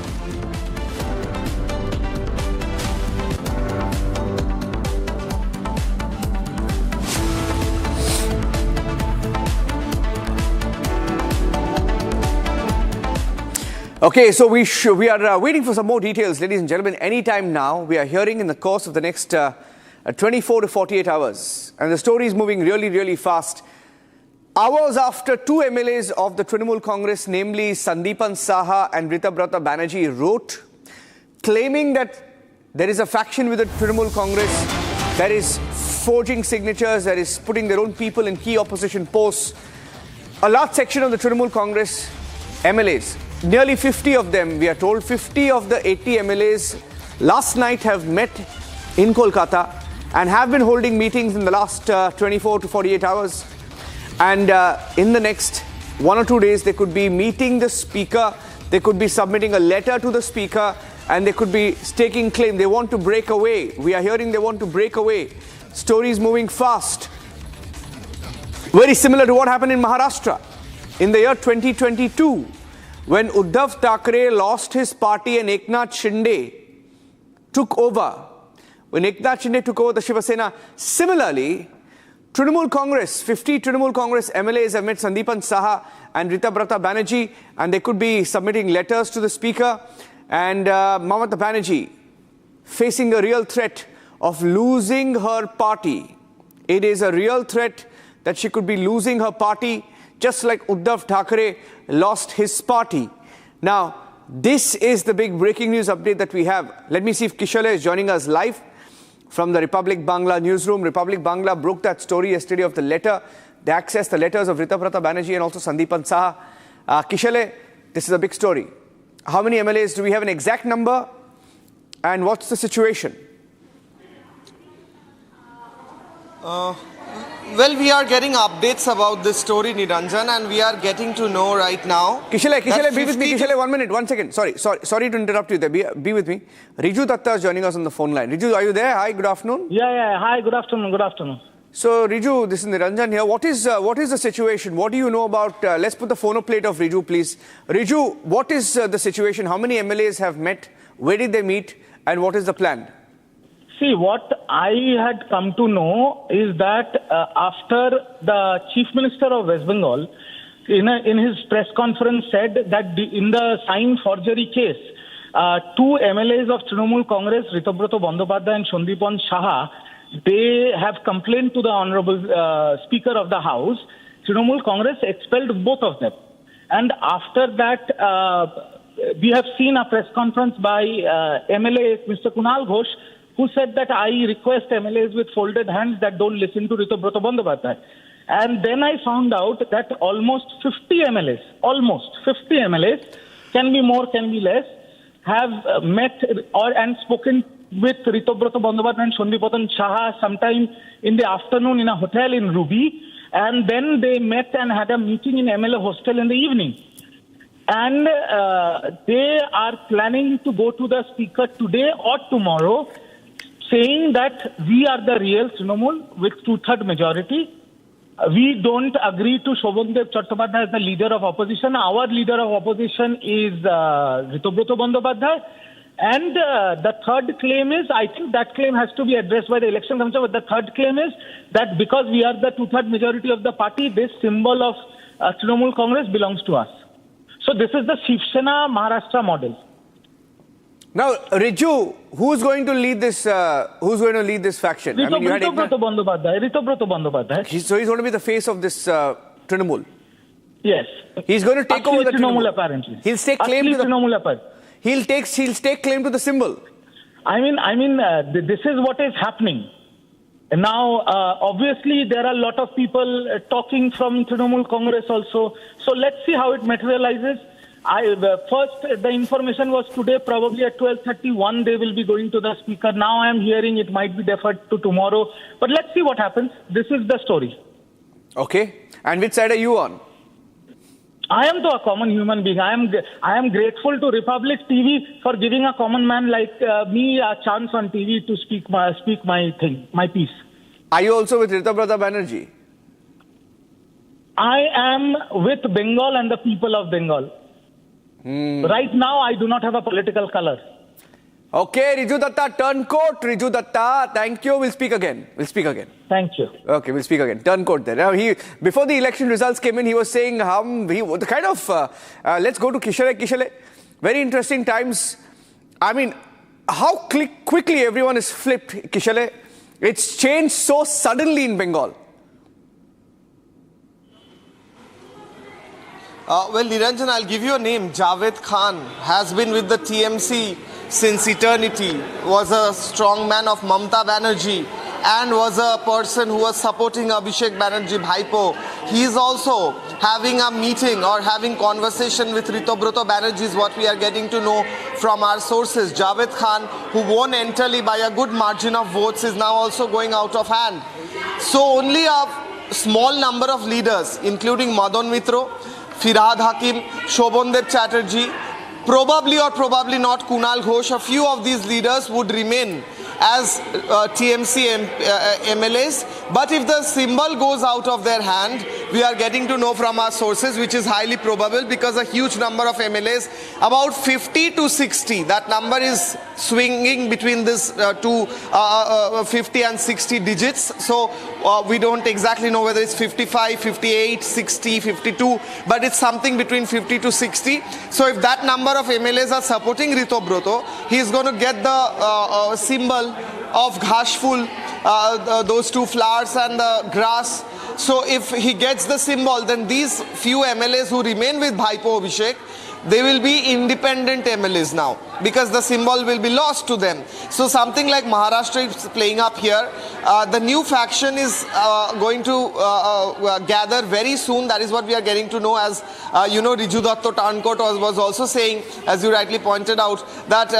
Okay, so we are waiting for some more details, ladies and gentlemen. Anytime now, we are hearing in the course of the next 24 to 48 hours. And the story is moving really, really fast. Hours after 2 MLAs of the Trinamool Congress, namely Sandeepan Saha and Ritabrata Banerjee, wrote claiming that there is a faction with the Trinamool Congress that is forging signatures, that is putting their own people in key opposition posts. A large section of the Trinamool Congress MLAs, nearly 50 of them, we are told, 50 of the 80 MLAs last night have met in Kolkata and have been holding meetings in the last 24 to 48 hours. And in the next 1 or 2 days, they could be meeting the Speaker, they could be submitting a letter to the Speaker, and they could be staking claim. They want to break away. We are hearing they want to break away. Stories moving fast. Very similar to what happened in Maharashtra in the year 2022, when Uddhav Thackeray lost his party and Eknath Shinde took over. When Eknath Shinde took over the Shiva Sena, similarly, Trinamool Congress, 50 Trinamool Congress MLAs have met Sandeepan Saha and Ritabrata Banerjee, and they could be submitting letters to the Speaker. And Mamata Banerjee facing a real threat of losing her party. It is a real threat that she could be losing her party, just like Uddhav Thackeray lost his party. Now, this is the big breaking news update that we have. Let me see if Kishore is joining us live from the Republic Bangla newsroom. Republic Bangla broke that story yesterday of the letter. They accessed the letters of Ritabrata Banerjee and also Sandeepan Saha. Kishore, this is a big story. How many MLAs? Do we have an exact number? And what's the situation? Well, we are getting updates about this story, Niranjan, and we are getting to know right now. Kishore, be with me. Kishore, 1 minute, 1 second. Sorry to interrupt you there. Be with me. Riju Datta is joining us on the phone line. Riju, are you there? Hi, good afternoon. Yeah. Hi, good afternoon. So, Riju, this is Niranjan here. What is the situation? What do you know about... let's put the phonoplate of Riju, please. Riju, what is the situation? How many MLAs have met? Where did they meet? And what is the plan? See, what I had come to know is that after the Chief Minister of West Bengal, in his press conference, said that in the sign forgery case, 2 MLAs of Trinamool Congress, Ritabrata Bandopadhyay and Sandeepan Saha, they have complained to the Honorable Speaker of the House. Trinamool Congress expelled both of them. And after that, we have seen a press conference by MLA Mr. Kunal Ghosh, who said that I request MLAs with folded hands that don't listen to Ritabrata Bandopadhyay. And then I found out that almost 50 MLAs, can be more, can be less, have met and spoken with Ritabrata Bandopadhyay and Sandeepan Saha sometime in the afternoon in a hotel in Ruby. And then they met and had a meeting in MLA hostel in the evening. And they are planning to go to the speaker today or tomorrow, saying that we are the real Trinamool with 2/3 majority. We don't agree to Shobhandev Chattopadhyay as the leader of opposition. Our leader of opposition is Ritabrata Bandopadhyay. And the third claim is, I think that claim has to be addressed by the election commission, but the third claim is that because we are the 2/3 majority of the party, this symbol of Trinamool Congress belongs to us. So this is the Shiv Sena Maharashtra model. Now, Riju, who's going to lead this? Faction? Ritabrata Bandopadhyay. So he's going to be the face of this Trinamool. Yes. He's going to take over the Trinamool. Apparently, he'll take claim to the. He'll take claim to the symbol. I mean, this is what is happening. Now, obviously, there are a lot of people talking from Trinamool Congress also. So let's see how it materializes. First, the information was today, probably at 12:31, they will be going to the speaker. Now I am hearing it might be deferred to tomorrow. But let's see what happens. This is the story. Okay. And which side are you on? I am a common human being. I am grateful to Republic TV for giving a common man like me a chance on TV to speak my piece. Are you also with Ritabrata Banerjee? I am with Bengal and the people of Bengal. Right now, I do not have a political color. Okay, Riju Datta, turncoat. Riju Datta, thank you. We'll speak again. Thank you. Okay, we'll speak again. Turncoat there. Now, before the election results came in, he was saying, let's go to Kishore. Very interesting times. I mean, how quickly everyone is flipped, Kishore. It's changed so suddenly in Bengal. Well, Niranjan, I'll give you a name. Javed Khan has been with the TMC since eternity, was a strong man of Mamta Banerjee and was a person who was supporting Abhishek Banerjee Bhaipo. He is also having a meeting or having conversation with Ritabrata Banerjee is what we are getting to know from our sources. Javed Khan, who won entirely by a good margin of votes, is now also going out of hand. So only a small number of leaders, including Madan Mitro, Firhad Hakim, Shobhandev Chatterjee, probably or probably not Kunal Ghosh, a few of these leaders would remain as TMC MLAs. But if the symbol goes out of their hand, we are getting to know from our sources, which is highly probable because a huge number of MLAs, about 50 to 60, that number is swinging between this 50 and 60 digits. So we don't exactly know whether it's 55, 58, 60, 52, but it's something between 50 to 60. So if that number of MLAs are supporting Ritabrata, he is going to get the symbol of Ghashful, those two flowers and the grass. So if he gets the symbol, then these few MLAs who remain with Bhaipo Abhishek, they will be independent MLAs now because the symbol will be lost to them. So something like Maharashtra is playing up here. The new faction is going to gather very soon. That is what we are getting to know. As you know, Riju Datto Tarnkot was also saying, as you rightly pointed out, that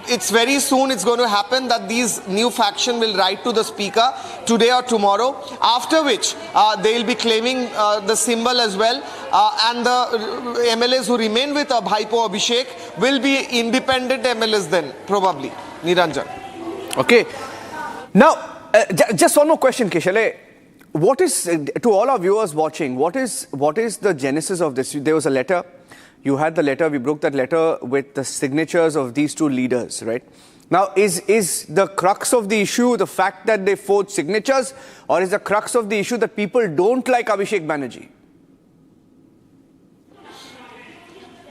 it's very soon it's going to happen that these new faction will write to the speaker today or tomorrow, after which they will be claiming the symbol as well, and the MLAs who remain with Bhaipo Abhishek will be independent MLAs then, probably. Niranjan. Okay. Now, just one more question, Kishale. What is, to all our viewers watching, what is the genesis of this? There was a letter. You had the letter. We broke that letter with the signatures of these two leaders, right? Now, is the crux of the issue the fact that they forged signatures, or is the crux of the issue that people don't like Abhishek Banerjee?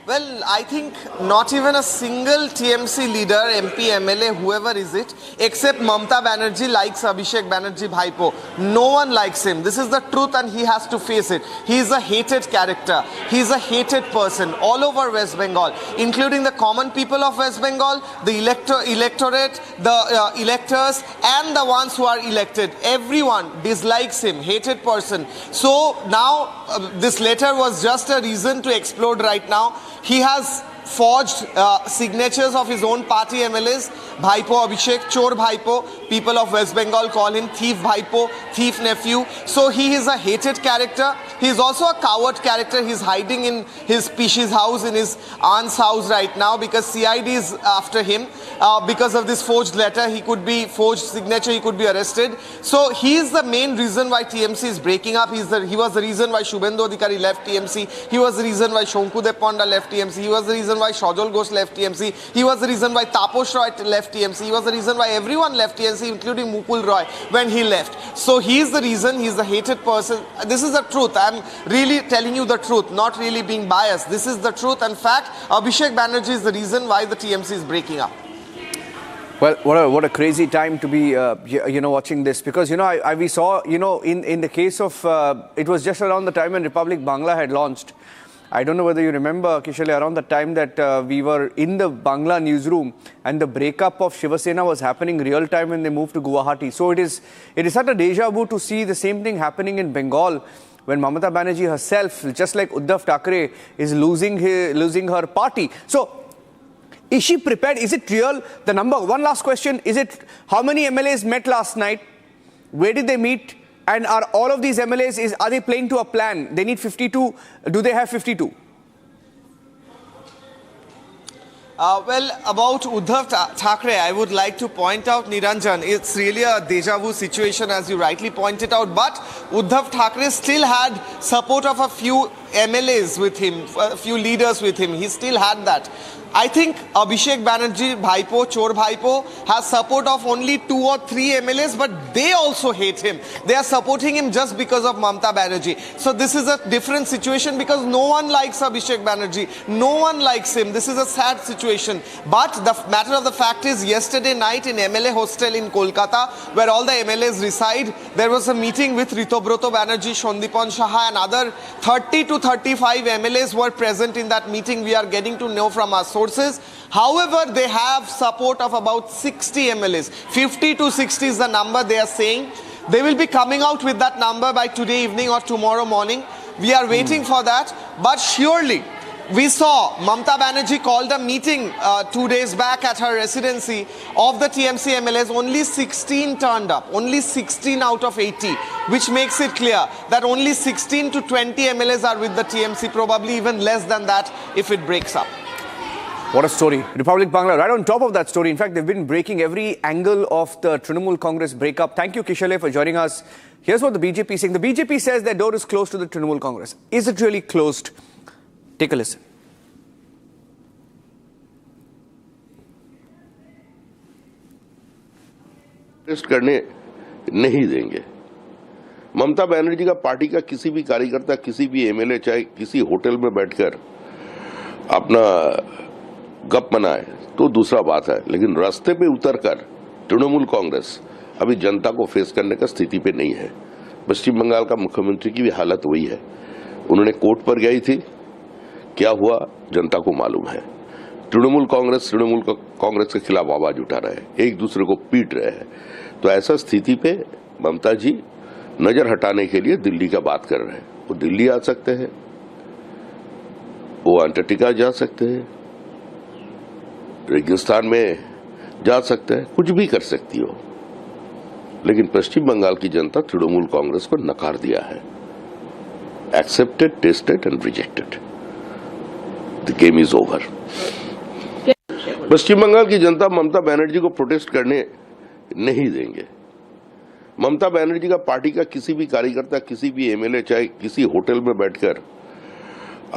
Well, I think not even a single TMC leader, MP, MLA, whoever is it, except Mamta Banerjee likes Abhishek Banerjee Bhaipo. No one likes him. This is the truth and he has to face it. He is a hated character. He is a hated person all over West Bengal, including the common people of West Bengal, the electorate, the electors and the ones who are elected. Everyone dislikes him, hated person. So now this letter was just a reason to explode right now. He has forged signatures of his own party MLAs, Bhaipo Abhishek, Chor Bhaipo. People of West Bengal call him Thief Bhaipo, Thief Nephew. So he is a hated character. He is also a coward character. He is hiding in his Pishi's house, in his aunt's house right now because CID is after him. Because of this forged letter, he could be forged signature, he could be arrested. So he is the main reason why TMC is breaking up. He was the reason why Shubhendu Adhikari left TMC. He was the reason why Shankudev Panda left TMC. He was the reason why Shajol Ghosh left TMC. He was the reason why Taposh Roy left TMC. He was the reason why everyone left TMC, including Mukul Roy, when he left. So he is the reason, he is the hated person. This is the truth. I am really telling you the truth, not really being biased. This is the truth. In fact, Abhishek Banerjee is the reason why the TMC is breaking up. Well, what a crazy time to be, watching this, because, we saw, in the case of, it was just around the time when Republic Bangla had launched. I don't know whether you remember, Kishale, around the time that we were in the Bangla newsroom and the breakup of Shiva Sena was happening real time when they moved to Guwahati. So it is such a deja vu to see the same thing happening in Bengal when Mamata Banerjee herself, just like Uddhav Thackeray, is losing her party. So, is she prepared? Is it real? The number, one last question, is it how many MLAs met last night? Where did they meet? And are all of these MLAs, are they playing to a plan? They need 52. Do they have 52? Well, about Uddhav Thackeray, I would like to point out, Niranjan, it's really a deja vu situation as you rightly pointed out, but Uddhav Thackeray still had support of a few MLAs with him, a few leaders with him. He still had that. I think Abhishek Banerjee Bhaipo, Chor Bhaipo, has support of only 2 or 3 MLAs, but they also hate him. They are supporting him just because of Mamta Banerjee. So this is a different situation because no one likes Abhishek Banerjee. No one likes him. This is a sad situation. But the matter of the fact is, yesterday night in MLA hostel in Kolkata, where all the MLAs reside, there was a meeting with Ritobroto Banerjee, Sandipan Saha and other 30 to 35 MLAs were present in that meeting. We are getting to know from our sources. However, they have support of about 60 MLAs. 50 to 60 is the number they are saying. They will be coming out with that number by today evening or tomorrow morning. We are waiting for that. But surely, we saw Mamta Banerjee called a meeting 2 days back at her residency of the TMC MLAs. Only 16 turned up. Only 16 out of 80. Which makes it clear that only 16 to 20 MLAs are with the TMC. Probably even less than that if it breaks up. What a story. Republic Bangla, right on top of that story. In fact, they've been breaking every angle of the Trinamool Congress breakup. Thank you, Kishale, for joining us. Here's what the BJP is saying. The BJP says their door is closed to the Trinamool Congress. Is it really closed? Take a listen. Test करने नहीं देंगे। ममता बनर्जी का party का किसी भी कार्यकर्ता, किसी भी एमएलए चाहे किसी होटल में बैठकर अपना गप मनाए तो दूसरा बात है, लेकिन रास्ते पे उतरकर तृणमूल कांग्रेस अभी जनता को फेस करने का स्थिति पे नहीं है। पश्चिम बंगाल का मुख्यमंत्री की भी हालत वही है। उन्होंने कोर्ट पर गई थी, क्या हुआ जनता को मालूम है। तृणमूल कांग्रेस के खिलाफ आवाज उठा रहे हैं, एक दूसरे को पीट रहे हैं। तो ऐसा स्थिति पे ममता जी नजर हटाने के लिए दिल्ली का बात कर रहे हैं। वो दिल्ली आ सकते हैं, वो अंटार्कटिका जा सकते हैं, रेगिस्तान में जा सकते हैं, कुछ भी कर सकती हो, लेकिन पश्चिम बंगाल की जनता तृणमूल कांग्रेस को नकार दिया है। Accepted, tested and rejected. The game is over. Paschim Bangal की जनता ममता बनर्जी को प्रोटेस्ट करने नहीं देंगे। ममता बनर्जी का पार्टी का किसी भी कार्यकर्ता, किसी भी एमएलए चाहे किसी होटल में बैठकर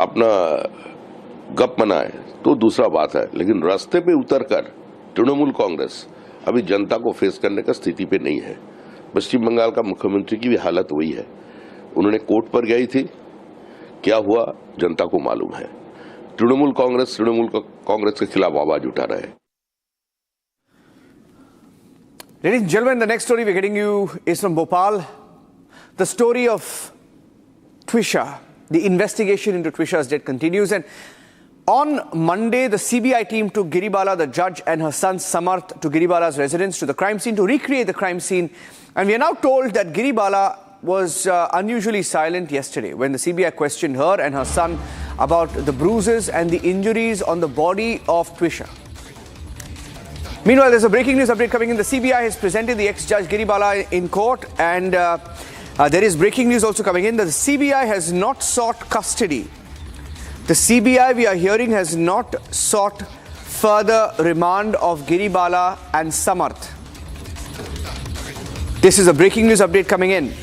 अपना गप मनाए तो दूसरा बात है, लेकिन रास्ते पे उतरकर तृणमूल कांग्रेस अभी जनता को फेस करने का स्थिति पे नहीं है। पश्चिम बंगाल का मुख्यमंत्री की भी हालत वही है। उन्होंने कोर्ट पर गई थी, क्या हुआ जनता को मालूम है। तृणमूल कांग्रेस के खिलाफ आवाज उठा रहे हैं। Ladies and gentlemen, the next story we're getting you is from Bhopal. The story of Twisha, the investigation into Twisha's death continues. And on Monday, the CBI team took Giribala, the judge, and her son Samarth to Giribala's residence to the crime scene to recreate the crime scene. And we are now told that Giribala was unusually silent yesterday when the CBI questioned her and her son about the bruises and the injuries on the body of Twisha. Meanwhile, there's a breaking news update coming in. The CBI has presented the ex-judge Giribala in court, and there is breaking news also coming in that the CBI has not sought custody. The CBI, we are hearing, has not sought further remand of Giribala and Samarth. This is a breaking news update coming in.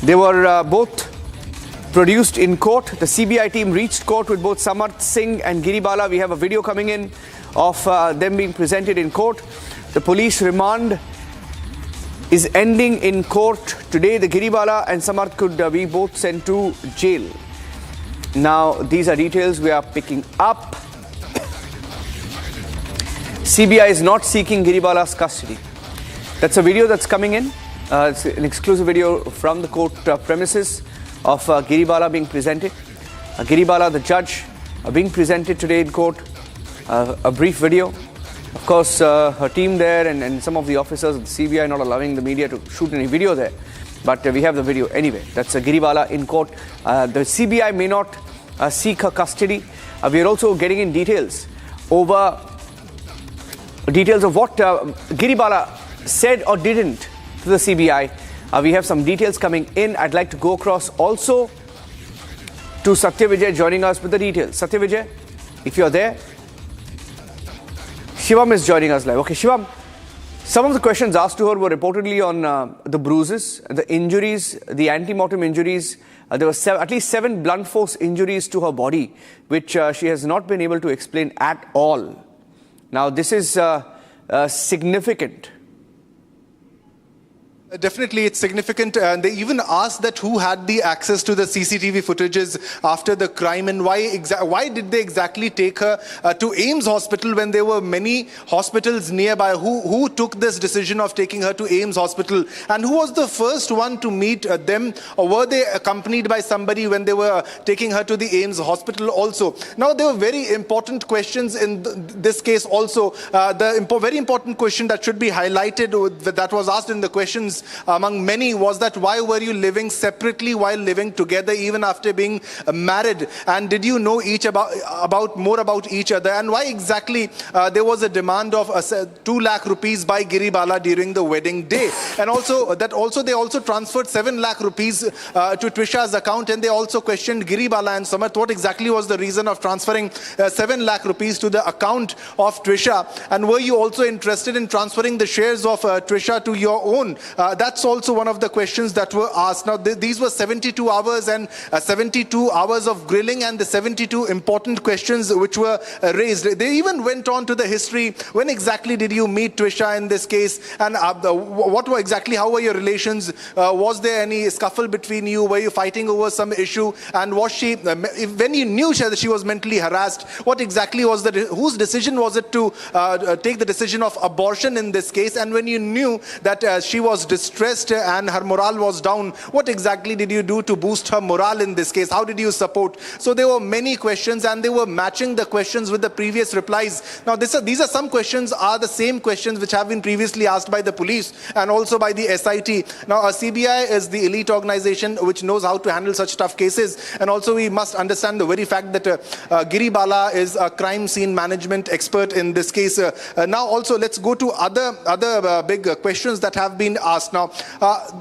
They were both produced in court. The CBI team reached court with both Samarth Singh and Giribala. We have a video coming in of them being presented in court. The police remand is ending in court today. The Giribala and Samarth could be both sent to jail. Now, these are details we are picking up. CBI is not seeking Giribala's custody. That's a video that's coming in. It's an exclusive video from the court premises of Giribala being presented. Giribala, the judge, being presented today in court. A brief video. Of course, her team there and some of the officers of the CBI not allowing the media to shoot any video there. But we have the video anyway. That's Giribala in court. The CBI may not seek her custody. We are also getting in details of what Giribala said or didn't to the CBI. We have some details coming in. I'd like to go across also to Satya Vijay joining us with the details. Satya Vijay, if you're there. Shivam is joining us live. Okay, Shivam, some of the questions asked to her were reportedly on the bruises, the injuries, the anti-mortem injuries. There were at least 7 blunt force injuries to her body, which she has not been able to explain at all. Now, this is significant. Definitely, it's significant. They even asked that who had the access to the CCTV footages after the crime, and why did they exactly take her to AIIMS hospital when there were many hospitals nearby? Who took this decision of taking her to AIIMS hospital, and who was the first one to meet them, or were they accompanied by somebody when they were taking her to the AIIMS hospital also? Now, there were very important questions in this case also. The very important question that should be highlighted that was asked in the questions among many was that why were you living separately while living together even after being married, and did you know more about each other, and why exactly there was a demand of 2 lakh rupees by Giribala during the wedding day, and they also transferred 7 lakh rupees to Twisha's account, and they also questioned Giribala and Samarth what exactly was the reason of transferring 7 lakh rupees to the account of Twisha, and were you also interested in transferring the shares of Twisha to your own? That's also one of the questions that were asked. Now, these were 72 hours and 72 hours of grilling, and the 72 important questions which were raised. They even went on to the history. When exactly did you meet Twisha in this case, and how were your relations? Was there any scuffle between you? Were you fighting over some issue? And was she, when you knew that she was mentally harassed, what exactly was whose decision was it to take the decision of abortion in this case? And when you knew that she was distressed and her morale was down. What exactly did you do to boost her morale in this case? How did you support? So there were many questions, and they were matching the questions with the previous replies. Now these are some questions are the same questions which have been previously asked by the police and also by the SIT. Now CBI is the elite organization which knows how to handle such tough cases, and also we must understand the very fact that Giri Bala is a crime scene management expert in this case. Now also let's go to other big questions that have been asked now,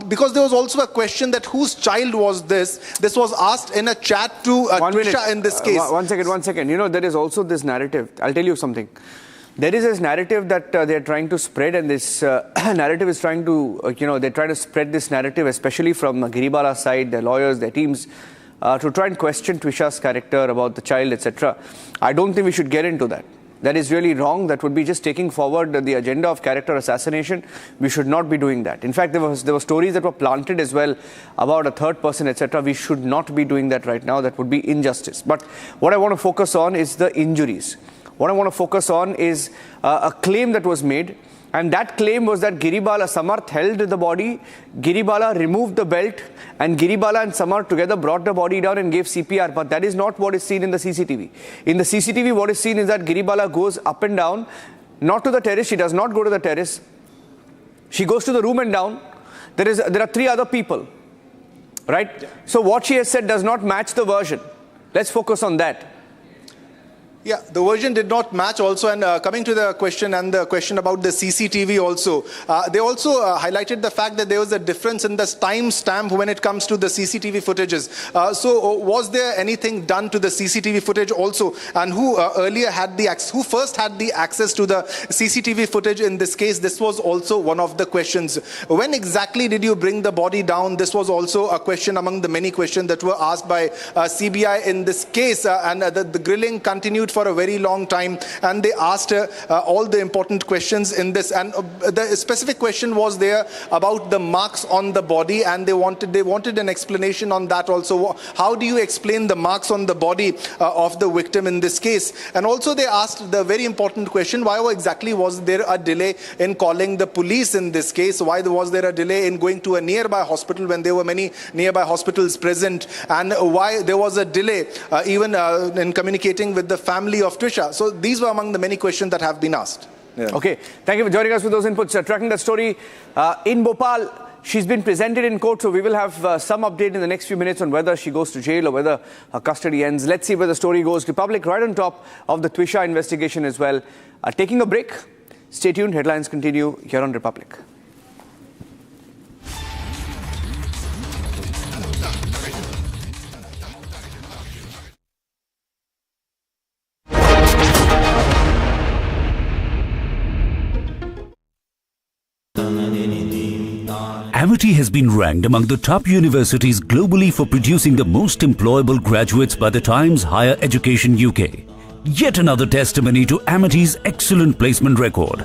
because there was also a question that whose child was this. This was asked in a chat to Trisha in this case. One second. You know, there is also this narrative. I'll tell you something. There is this narrative that they're trying to spread, and this narrative is trying to, they're trying to spread this narrative, especially from Giribala's side, their lawyers, their teams, to try and question Trisha's character about the child, etc. I don't think we should get into that. That is really wrong. That would be just taking forward the agenda of character assassination. We should not be doing that. In fact, there were stories that were planted as well about a third person, etc. We should not be doing that right now. That would be injustice. But what I want to focus on is the injuries. What I want to focus on is a claim that was made, and that claim was that Giribala Samarth held the body, Giribala removed the belt, and Giribala and Samarth together brought the body down and gave CPR. But that is not what is seen in the CCTV. In the CCTV, what is seen is that Giribala goes up and down, not to the terrace. She does not go to the terrace. She goes to the room and down. There are three other people, right? Yeah. So what she has said does not match the version. Let's focus on that. Yeah, the version did not match also, and coming to the question and the question about the CCTV also, they also highlighted the fact that there was a difference in the time stamp when it comes to the CCTV footages. So was there anything done to the CCTV footage also, and who who first had the access to the CCTV footage in this case? This was also one of the questions. When exactly did you bring the body down? This was also a question among the many questions that were asked by CBI in this case, and the grilling continued for a very long time, and they asked all the important questions in this, and the specific question was there about the marks on the body, and they wanted an explanation on that also. How do you explain the marks on the body of the victim in this case? And also they asked the very important question, why exactly was there a delay in calling the police in this case? Why was there a delay in going to a nearby hospital when there were many nearby hospitals present, and why there was a delay even in communicating with the family of Trisha? So these were among the many questions that have been asked. Yeah. Okay, thank you for joining us with those inputs. Tracking that story in Bhopal, she's been presented in court, so we will have some update in the next few minutes on whether she goes to jail or whether her custody ends. Let's see where the story goes. Republic right on top of the Trisha investigation as well. Taking a break. Stay tuned. Headlines continue here on Republic. Amity has been ranked among the top universities globally for producing the most employable graduates by the Times Higher Education UK. Yet another testimony to Amity's excellent placement record.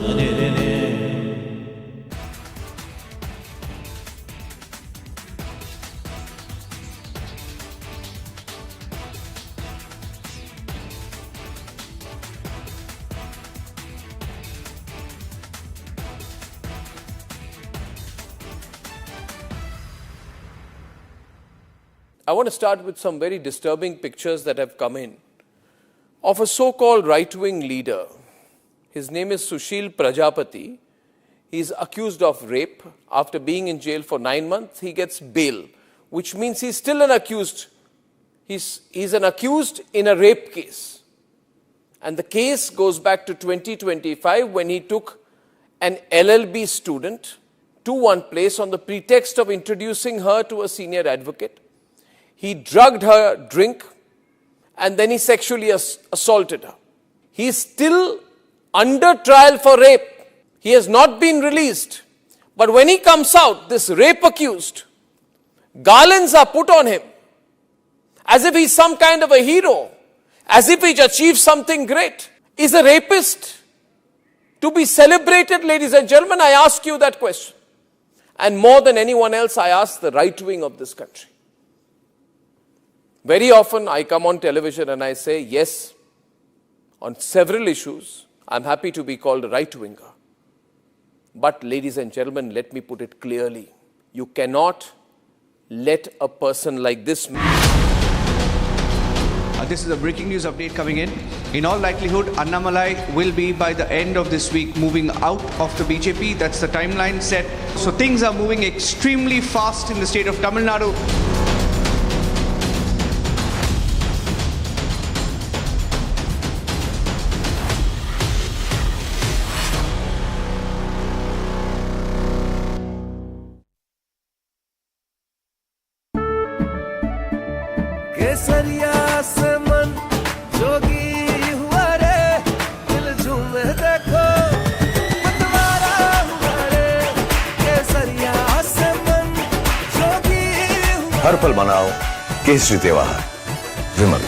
I want to start with some very disturbing pictures that have come in of a so-called right-wing leader. His name is Sushil Prajapati. He's accused of rape. After being in jail for 9 months, he gets bail, which means he's still an accused. He's an accused in a rape case. And the case goes back to 2025 when he took an LLB student to one place on the pretext of introducing her to a senior advocate. He drugged her drink and then he sexually assaulted her. He is still under trial for rape. He has not been released. But when he comes out, this rape accused, garlands are put on him as if he's some kind of a hero, as if he's achieved something great. Is a rapist to be celebrated, ladies and gentlemen? I ask you that question. And more than anyone else, I ask the right wing of this country. Very often I come on television and I say, yes, on several issues, I'm happy to be called a right-winger. But ladies and gentlemen, let me put it clearly. You cannot let a person like this... This is a breaking news update coming in. In all likelihood, Annamalai will be by the end of this week moving out of the BJP. That's the timeline set. So things are moving extremely fast in the state of Tamil Nadu. केसरिया से मन जोगी हुआ रे दिल झूमे देखो मतवारा हुआ रे केसरिया से मन जोगी हुआ हर पल मनाओ केसरी त्योहार विमल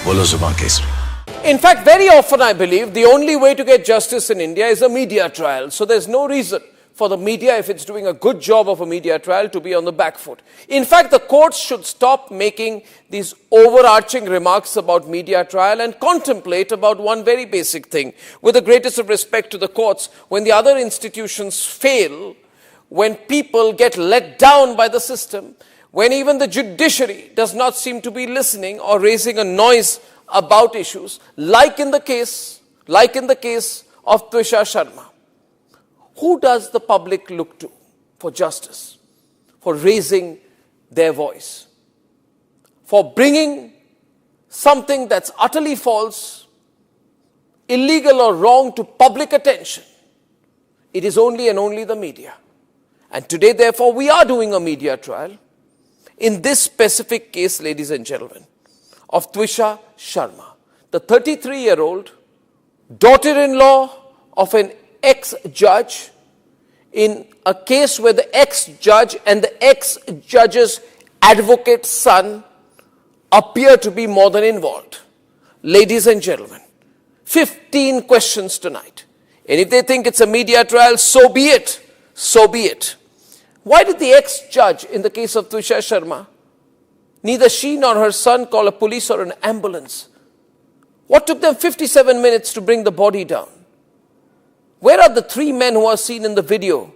बोलो जुबान Kesari. In fact, very often I believe the only way to get justice in India is a media trial. So there's no reason for the media, if it's doing a good job of a media trial, to be on the back foot. In fact, the courts should stop making these overarching remarks about media trial and contemplate about one very basic thing. With the greatest of respect to the courts, when the other institutions fail, when people get let down by the system, when even the judiciary does not seem to be listening or raising a noise about issues, like in the case of Twisha Sharma. Who does the public look to for justice, for raising their voice, for bringing something that's utterly false, illegal or wrong to public attention? It is only and only the media. And today, therefore, we are doing a media trial in this specific case, ladies and gentlemen, of Twisha Sharma, the 33-year-old daughter-in-law of an ex-judge, in a case where the ex-judge and the ex-judge's advocate son appear to be more than involved. Ladies and gentlemen, 15 questions tonight. And if they think it's a media trial, so be it. So be it. Why did the ex-judge in the case of Twisha Sharma, neither she nor her son call a police or an ambulance? What took them 57 minutes to bring the body down? Where are the 3 men who are seen in the video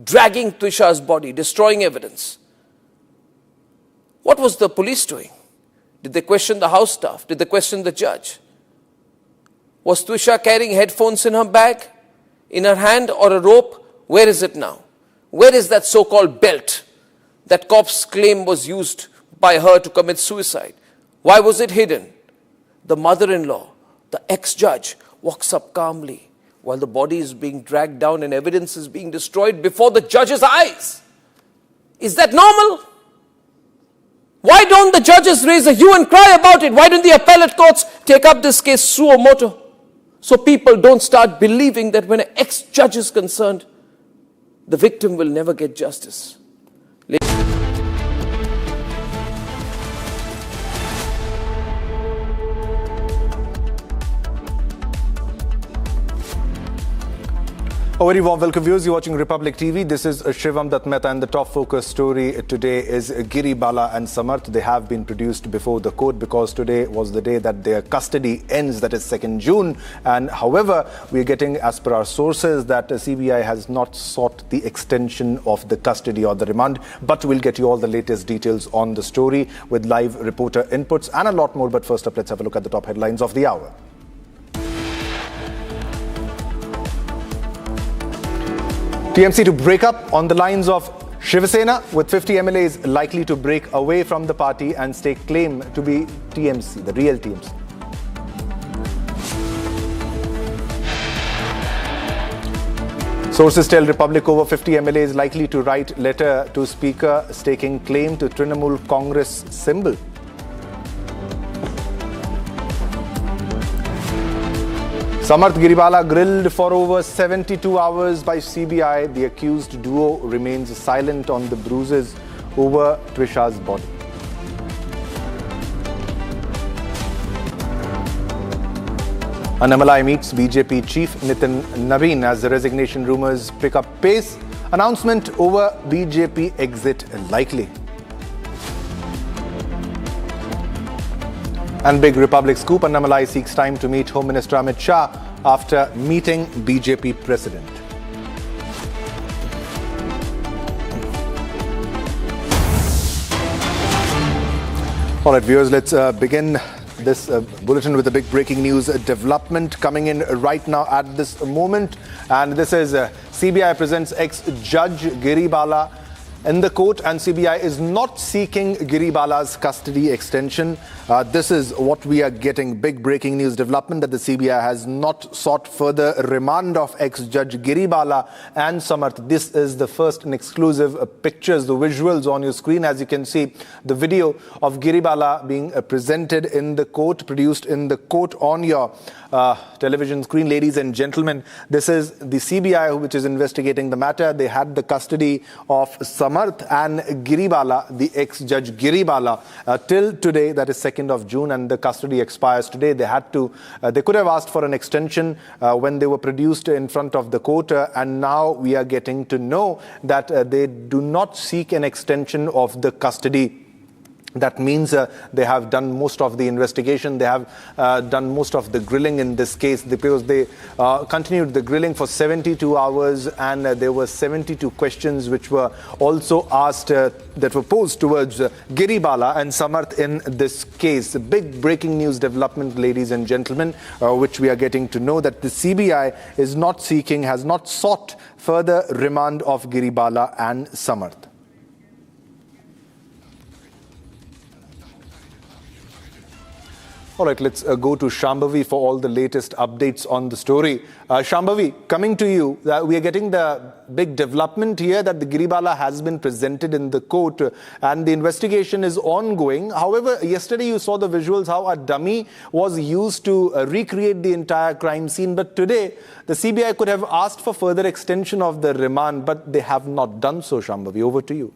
dragging Twisha's body, destroying evidence? What was the police doing? Did they question the house staff? Did they question the judge? Was Twisha carrying headphones in her bag, in her hand, or a rope? Where is it now? Where is that so-called belt that cops claim was used by her to commit suicide? Why was it hidden? The mother-in-law, the ex-judge, walks up calmly while the body is being dragged down and evidence is being destroyed before the judge's eyes. Is that normal? Why don't the judges raise a hue and cry about it? Why don't the appellate courts take up this case suo motu? So people don't start believing that when an ex-judge is concerned, the victim will never get justice. A very warm welcome, viewers. You're watching Republic TV. This is Shivam Dutt Mehta, and the top focus story today is Giri, Bala and Samarth. They have been produced before the court because today was the day that their custody ends, that is 2nd June. And however, we're getting, as per our sources, that CBI has not sought the extension of the custody or the remand. But we'll get you all the latest details on the story with live reporter inputs and a lot more. But first up, let's have a look at the top headlines of the hour. TMC to break up on the lines of Shiv Sena, with 50 MLAs likely to break away from the party and stake claim to be TMC, the real TMC. Sources tell Republic over 50 MLAs likely to write letter to Speaker staking claim to Trinamool Congress symbol. Samarth Giribala grilled for over 72 hours by CBI. The accused duo remains silent on the bruises over Twisha's body. Annamalai meets BJP Chief Nitin Nabin as the resignation rumours pick up pace. Announcement over BJP exit likely. And big Republic scoop, Annamalai seeks time to meet Home Minister Amit Shah after meeting BJP President. All right, viewers, let's begin this bulletin with a big breaking news development coming in right now at this moment. And this is CBI presents ex-judge Giribala in the court, and CBI is not seeking Giribala's custody extension. This is what we are getting. Big breaking news development that the CBI has not sought further remand of ex-judge Giribala and Samarth. This is the first and exclusive pictures, the visuals on your screen. As you can see, the video of Giribala being presented in the court, produced in the court on your television screen. Ladies and gentlemen, this is the CBI which is investigating the matter. They had the custody of Samarth and Giribala, the ex-judge Giribala, till today, that is 2nd of June, and the custody expires today. They could have asked for an extension when they were produced in front of the court, and now we are getting to know that they do not seek an extension of the custody. That means they have done most of the investigation. They have done most of the grilling in this case, because they continued the grilling for 72 hours, and there were 72 questions which were also asked that were posed towards Giribala and Samarth in this case. A big breaking news development, ladies and gentlemen, which we are getting to know that the CBI is not seeking, has not sought further remand of Giribala and Samarth. All right, let's go to Shambhavi for all the latest updates on the story. Shambhavi, coming to you, we are getting the big development here that the Giribala has been presented in the court and the investigation is ongoing. However, yesterday you saw the visuals how a dummy was used to recreate the entire crime scene. But today, the CBI could have asked for further extension of the remand, but they have not done so. Shambhavi, over to you.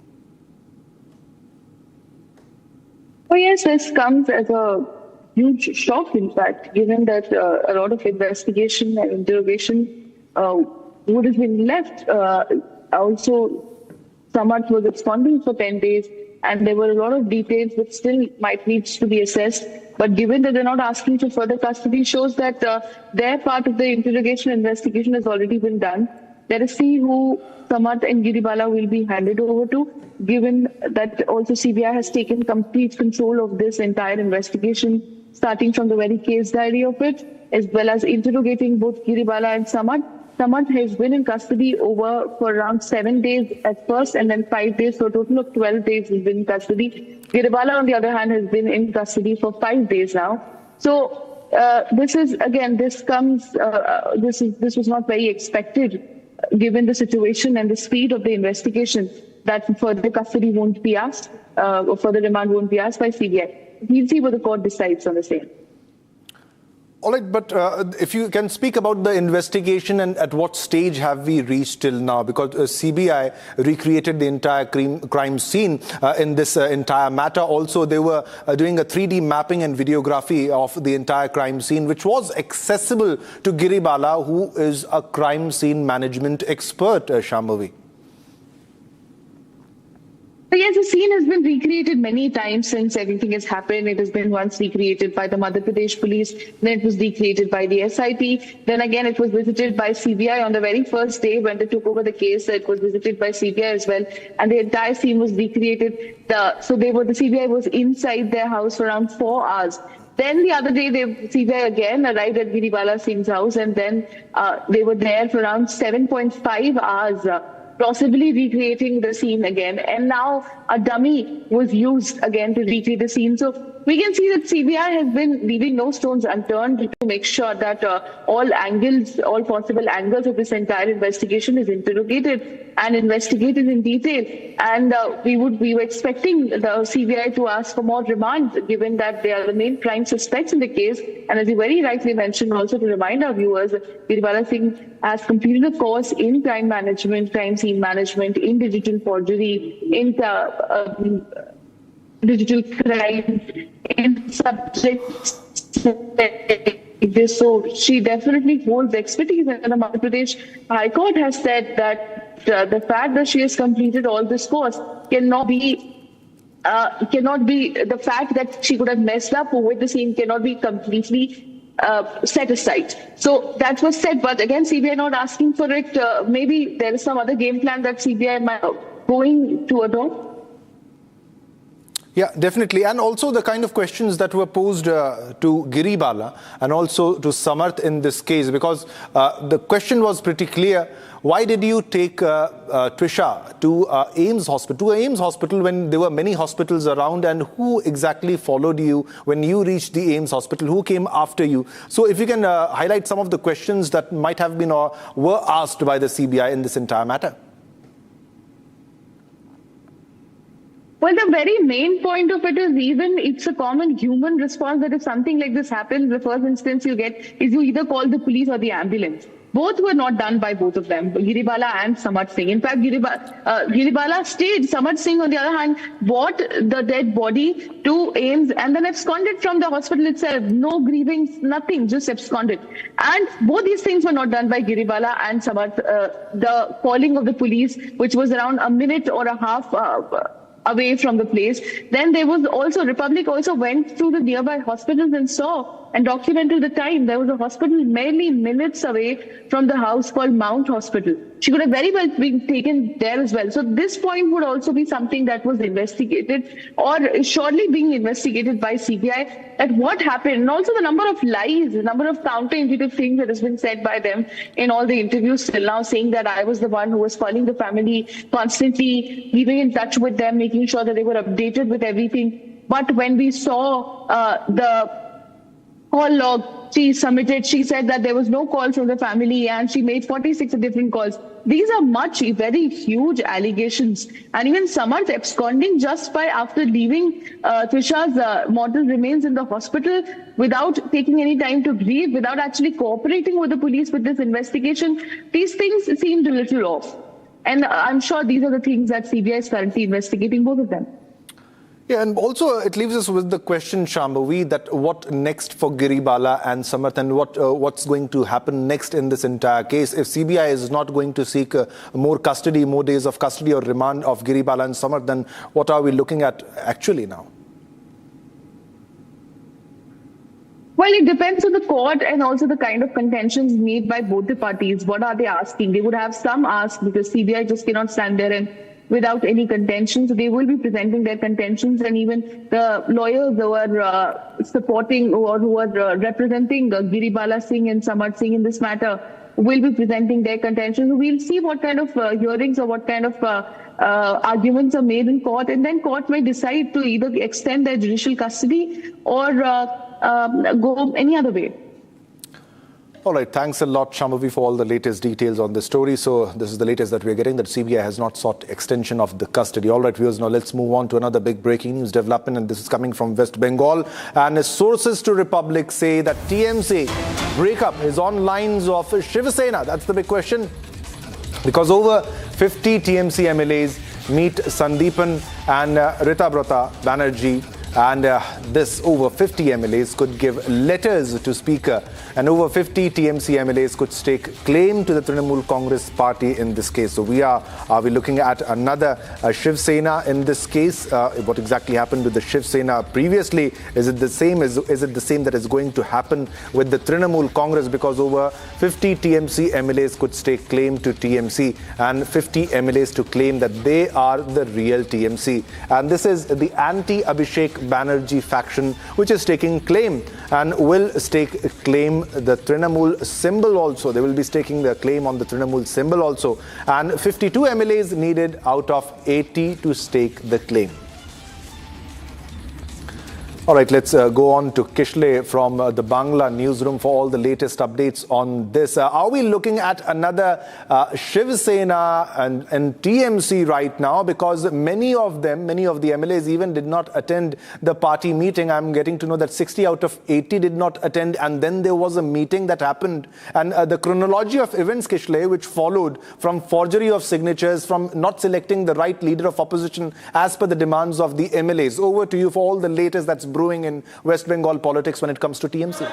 Oh yes, this comes as a huge shock, in fact, given that a lot of investigation and interrogation would have been left. Also, Samarth was absconding for 10 days, and there were a lot of details which still might need to be assessed. But given that they're not asking for further custody, shows that their part of the interrogation investigation has already been done. Let us see who Samarth and Giribala will be handed over to, given that also CBI has taken complete control of this entire investigation, starting from the very case diary of it, as well as interrogating both Giribala and Samarth. Samarth has been in custody for around 7 days at first, and then 5 days, so a total of 12 days he's been in custody. Giribala, on the other hand, has been in custody for 5 days now. So this is, again, this was not very expected, given the situation and the speed of the investigation, that further custody won't be asked, or further remand won't be asked by CBI. We'll see what the court decides on the same. All right, but if you can speak about the investigation and at what stage have we reached till now? Because CBI recreated the entire crime scene in this entire matter. Also, they were doing a 3D mapping and videography of the entire crime scene, which was accessible to Giribala, who is a crime scene management expert, Shambhavi. So yes, the scene has been recreated many times since everything has happened. It has been once recreated by the Madhya Pradesh police, then it was recreated by the SIP, then again it was visited by CBI on the very first day when they took over the case. It was visited by CBI as well, and the entire scene was recreated. The CBI was inside their house for around 4 hours. Then the other day, CBI again arrived at Giribala Singh's house, and then they were there for around 7.5 hours. Possibly recreating the scene again. And now a dummy was used again to recreate the scene. So we can see that CBI has been leaving no stones unturned to make sure that all possible angles of this entire investigation is interrogated and investigated in detail. And we were expecting the CBI to ask for more remand, given that they are the main prime suspects in the case. And as you very rightly mentioned, also to remind our viewers, Giribala Singh has completed a course in crime management, crime scene management, in digital forgery, in digital crime, in subjects like this. So she definitely holds expertise, and the Madhya Pradesh High Court has said that the fact that she has completed all this course cannot be the fact that she could have messed up with the scene cannot be completely set aside. So that was said, but again, CBI not asking for it. Maybe there is some other game plan that CBI might going to adopt. Yeah, definitely. And also the kind of questions that were posed to Giribala and also to Samarth in this case, because the question was pretty clear. Why did you take Trisha to AIMS hospital when there were many hospitals around, and who exactly followed you when you reached the AIMS hospital? Who came after you? So if you can highlight some of the questions that might have been or were asked by the CBI in this entire matter. Well, the very main point of it is it's a common human response that if something like this happens, the first instance you get is you either call the police or the ambulance. Both were not done by both of them, Giribala and Samarth Singh. In fact, Giribala stayed. Samarth Singh, on the other hand, brought the dead body to AIMS and then absconded from the hospital itself. No grieving, nothing, just absconded. And both these things were not done by Giribala and Samarth. The calling of the police, which was around a minute or a half away from the place. Then there was also, Republic also went through the nearby hospitals and saw and documented the time. There was a hospital merely minutes away from the house called Mount Hospital. She could have very well been taken there as well. So this point would also be something that was investigated or surely being investigated by CBI at what happened. And also the number of lies, the number of counterintuitive things that has been said by them in all the interviews till now, saying that I was the one who was calling the family constantly, keeping in touch with them, making sure that they were updated with everything. But when we saw the call log she submitted, she said that there was no call from the family and she made 46 different calls. These are very huge allegations. And even Samarth absconding just by after leaving Trisha's mortal remains in the hospital without taking any time to grieve, without actually cooperating with the police with this investigation. These things seemed a little off. And I'm sure these are the things that CBI is currently investigating, both of them. Yeah, and also it leaves us with the question, Shambhavi, that what next for Giribala and Samarth, and what's going to happen next in this entire case? If CBI is not going to seek more days of custody or remand of Giribala and Samarth, then what are we looking at actually now? Well, it depends on the court and also the kind of contentions made by both the parties. What are they asking? They would have some ask because CBI just cannot stand there and without any contentions. So they will be presenting their contentions, and even the lawyers who are supporting or who are representing Giribala Singh and Samarth Singh in this matter will be presenting their contentions. We'll see what kind of hearings or what kind of arguments are made in court, and then court may decide to either extend their judicial custody or go any other way. All right, thanks a lot, Shambhavi, for all the latest details on this story. So this is the latest that we're getting, that CBI has not sought extension of the custody. All right, viewers, now let's move on to another big breaking news development, and this is coming from West Bengal. And sources to Republic say that TMC breakup is on lines of Shiv Sena. That's the big question, because over 50 TMC MLAs meet Sandeepan and Ritabrata Banerjee. And this over 50 MLAs could give letters to Speaker, and over 50 TMC MLAs could stake claim to the Trinamool Congress party in this case. So are we looking at another Shiv Sena in this case? What exactly happened with the Shiv Sena previously? Is it the same that is going to happen with the Trinamool Congress? Because over 50 TMC MLAs could stake claim to TMC, and 50 MLAs to claim that they are the real TMC. And this is the anti-Abhishek Banerjee faction which is taking claim and will stake claim the Trinamool symbol also. They will be staking their claim on the Trinamool symbol also. And 52 MLAs needed out of 80 to stake the claim. All right, let's go on to Kishle from the Bangla newsroom for all the latest updates on this. Are we looking at another Shiv Sena and TMC right now? Because many of the MLAs even did not attend the party meeting. I'm getting to know that 60 out of 80 did not attend, and then there was a meeting that happened. And the chronology of events, Kishle, which followed from forgery of signatures, from not selecting the right leader of opposition as per the demands of the MLAs. Over to you for all the latest that's brewing in West Bengal politics when it comes to TMC.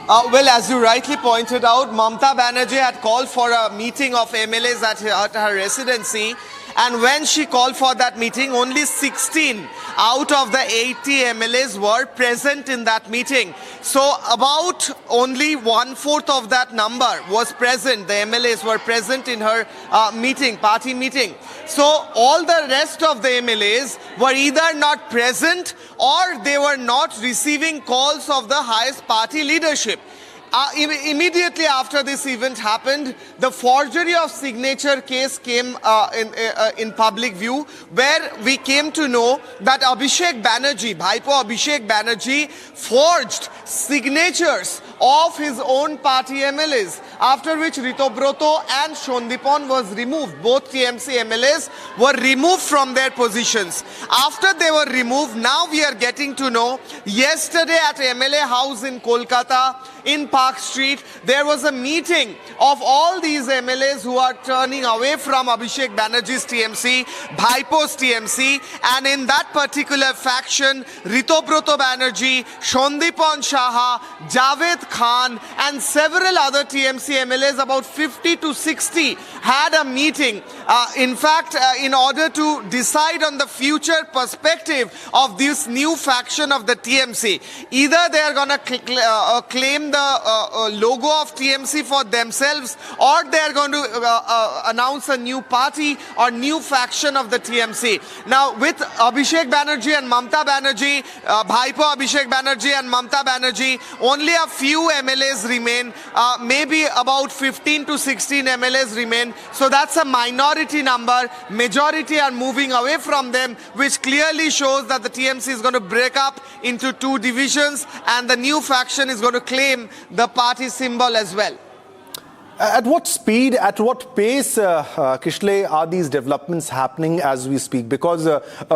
Well, as you rightly pointed out, Mamta Banerjee had called for a meeting of MLAs at her residency, And when she called for that meeting, only 16 out of the 80 MLAs were present in that meeting. So about only 1/4 of that number was present. The MLAs were present in her party meeting. So all the rest of the MLAs were either not present or they were not receiving calls of the highest party leadership. Immediately after this event happened, the forgery of signature case came in public view, where we came to know that Abhishek Banerjee, Bhaipo Abhishek Banerjee, forged signatures of his own party MLAs, after which Ritobroto and Shondipon was removed. Both TMC MLAs were removed from their positions. After they were removed, now we are getting to know, yesterday at MLA House in Kolkata, in Park Street, there was a meeting of all these MLAs who are turning away from Abhishek Banerjee's TMC, Bhaipo's TMC, and in that particular faction, Ritobroto Banerjee, Shondipon Saha, Javed Khan, and several other TMC MLAs, about 50 to 60, had a meeting. In fact, in order to decide on the future perspective of this new faction of the TMC. Either they are going to claim the logo of TMC for themselves, or they are going to announce a new party or new faction of the TMC. Now, with Abhishek Banerjee and Mamta Banerjee, Bhaipo Abhishek Banerjee and Mamta Banerjee, only a few MLAs remain, maybe about 15 to 16 MLAs remain. So that's a minority number. Majority are moving away from them, which clearly shows that the TMC is going to break up into two divisions, and the new faction is going to claim the party symbol as well. At what speed, at what pace, Kishle, are these developments happening as we speak? Because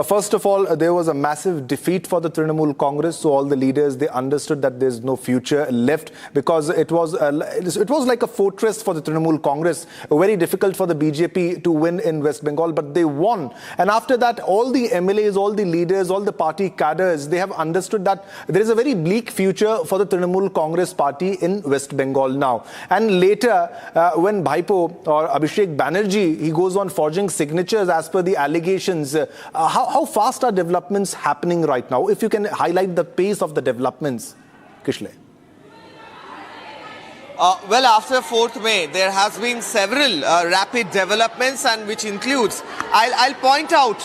first of all, there was a massive defeat for the Trinamool Congress. So all the leaders, they understood that there's no future left, because it was like a fortress for the Trinamool Congress. Very difficult for the BJP to win in West Bengal, but they won. And after that, all the MLAs, all the leaders, all the party cadres, they have understood that there is a very bleak future for the Trinamool Congress party in West Bengal now. And later, when Bhaipo or Abhishek Banerjee, he goes on forging signatures as per the allegations. How fast are developments happening right now? If you can highlight the pace of the developments, Kishle. Well, after 4th May, there has been several rapid developments, and which includes, I'll point out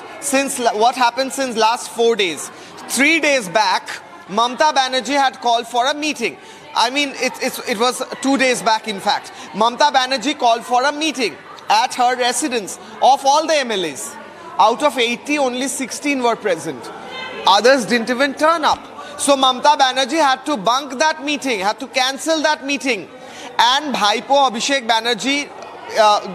what happened since last 4 days. 3 days back, Mamta Banerjee had called for a meeting. I mean, it was 2 days back, in fact. Mamta Banerjee called for a meeting at her residence of all the MLAs. Out of 80, only 16 were present. Others didn't even turn up. So Mamta Banerjee had to bunk that meeting, had to cancel that meeting. And Bhaipo Abhishek Banerjee,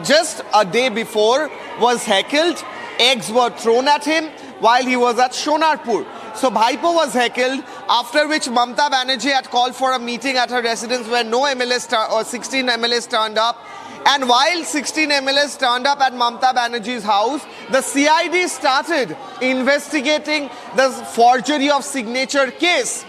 just a day before, was heckled. Eggs were thrown at him while he was at Shonarpur. So Bhaipo was heckled, after which Mamta Banerjee had called for a meeting at her residence where no MLAs or 16 MLAs turned up. And while 16 MLAs turned up at Mamta Banerjee's house, the CID started investigating the forgery of signature case.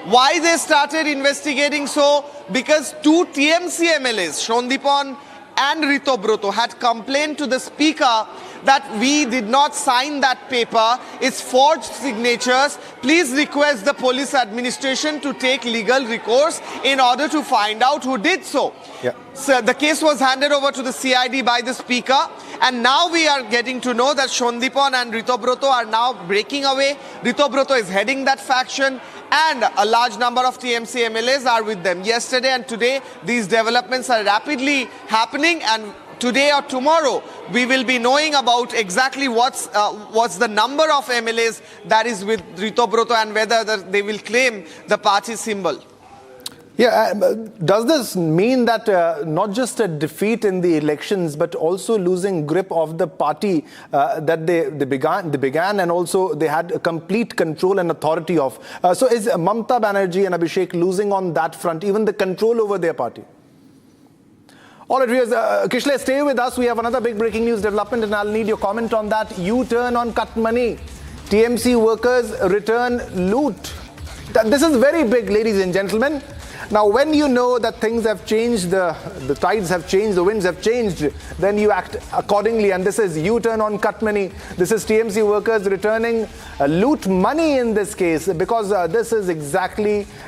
Why they started investigating so? Because two TMC MLAs, Shondipon and Ritobroto, had complained to the speaker that we did not sign that paper, it's forged signatures. Please request the police administration to take legal recourse in order to find out who did so. Yeah. So the case was handed over to the CID by the speaker, and now we are getting to know that Shondipon and Ritobroto are now breaking away. Ritobroto is heading that faction, and a large number of TMC MLAs are with them. Yesterday and today, these developments are rapidly happening, and today or tomorrow, we will be knowing about exactly what's the number of MLAs that is with Ritobroto and whether they will claim the party symbol. Yeah, does this mean that not just a defeat in the elections, but also losing grip of the party that they began, and also they had complete control and authority of? So is Mamta Banerjee and Abhishek losing on that front, even the control over their party? All right, viewers, Kishle, stay with us. We have another big breaking news development, and I'll need your comment on that. U-turn on cut money. TMC workers return loot. This is very big, ladies and gentlemen. Now, when you know that things have changed, the tides have changed, the winds have changed, then you act accordingly. And this is U-turn on cut money. This is TMC workers returning loot money in this case, because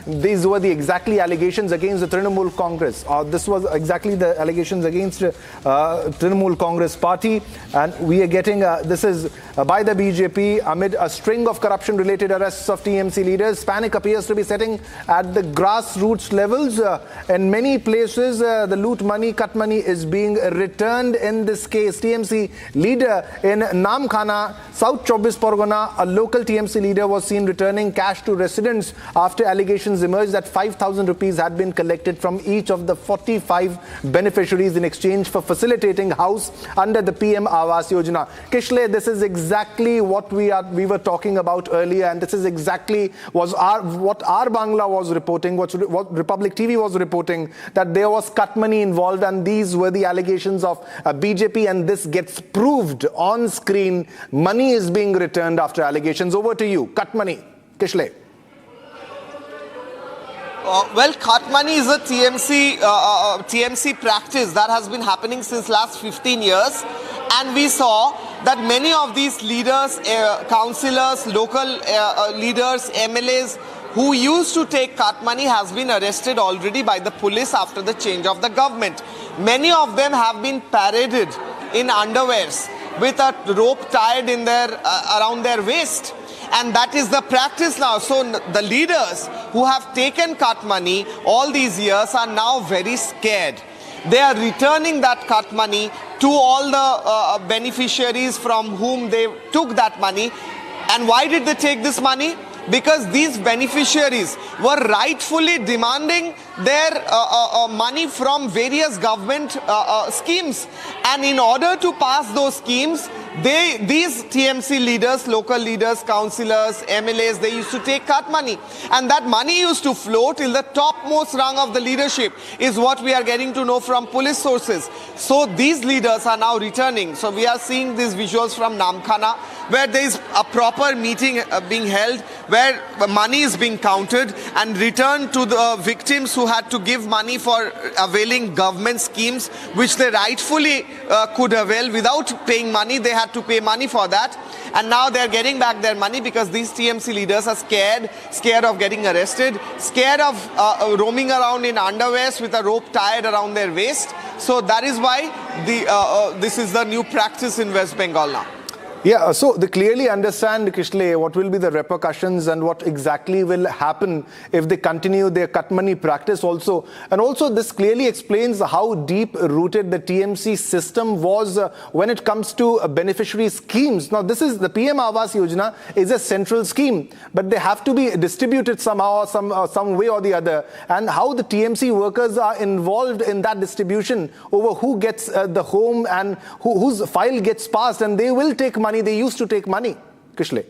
these were the exactly allegations against the Trinamool Congress. This was exactly the allegations against Trinamool Congress party. And we are getting, this is by the BJP amid a string of corruption-related arrests of TMC leaders. Panic appears to be setting at the grassroots levels. In many places, the loot money, cut money is being returned in this case. TMC leader in Namkhana, South Chobis Pargana, a local TMC leader was seen returning cash to residents after allegations emerged that 5,000 rupees had been collected from each of the 45 beneficiaries in exchange for facilitating house under the PM Awas Yojana. Kishle, this is exactly what we were talking about earlier, and this is exactly what our Bangla was reporting, what Republic TV was reporting, that there was cut money involved, and these were the allegations of BJP, and this gets proved on screen. Money is being returned after allegations. Over to you. Cut money. Kishle. Well, cut money is a TMC practice that has been happening since last 15 years. And we saw that many of these leaders, councillors, local leaders, MLAs who used to take cut money has been arrested already by the police after the change of the government. Many of them have been paraded in underwears with a rope tied in around their waist. And that is the practice now. So the leaders who have taken cut money all these years are now very scared. They are returning that cut money to all the beneficiaries from whom they took that money. And why did they take this money? Because these beneficiaries were rightfully demanding their money from various government schemes. And in order to pass those schemes, these TMC leaders, local leaders, councillors, MLAs, they used to take cut money. And that money used to flow till the topmost rung of the leadership, is what we are getting to know from police sources. So these leaders are now returning. So we are seeing these visuals from Namkhana, where there is a proper meeting being held, where money is being counted and returned to the victims who had to give money for availing government schemes, which they rightfully could avail without paying money. They had to pay money for that. And now they're getting back their money because these TMC leaders are scared of getting arrested, scared of roaming around in underwears with a rope tied around their waist. So that is why this is the new practice in West Bengal now. Yeah, so they clearly understand, Kishle, what will be the repercussions and what exactly will happen if they continue their cut money practice also. And also this clearly explains how deep-rooted the TMC system was when it comes to beneficiary schemes. Now, this is the PM Awas Yojana is a central scheme, but they have to be distributed somehow, some way or the other. And how the TMC workers are involved in that distribution over who gets the home and whose file gets passed, and they will take money. They used to take money. Kishle.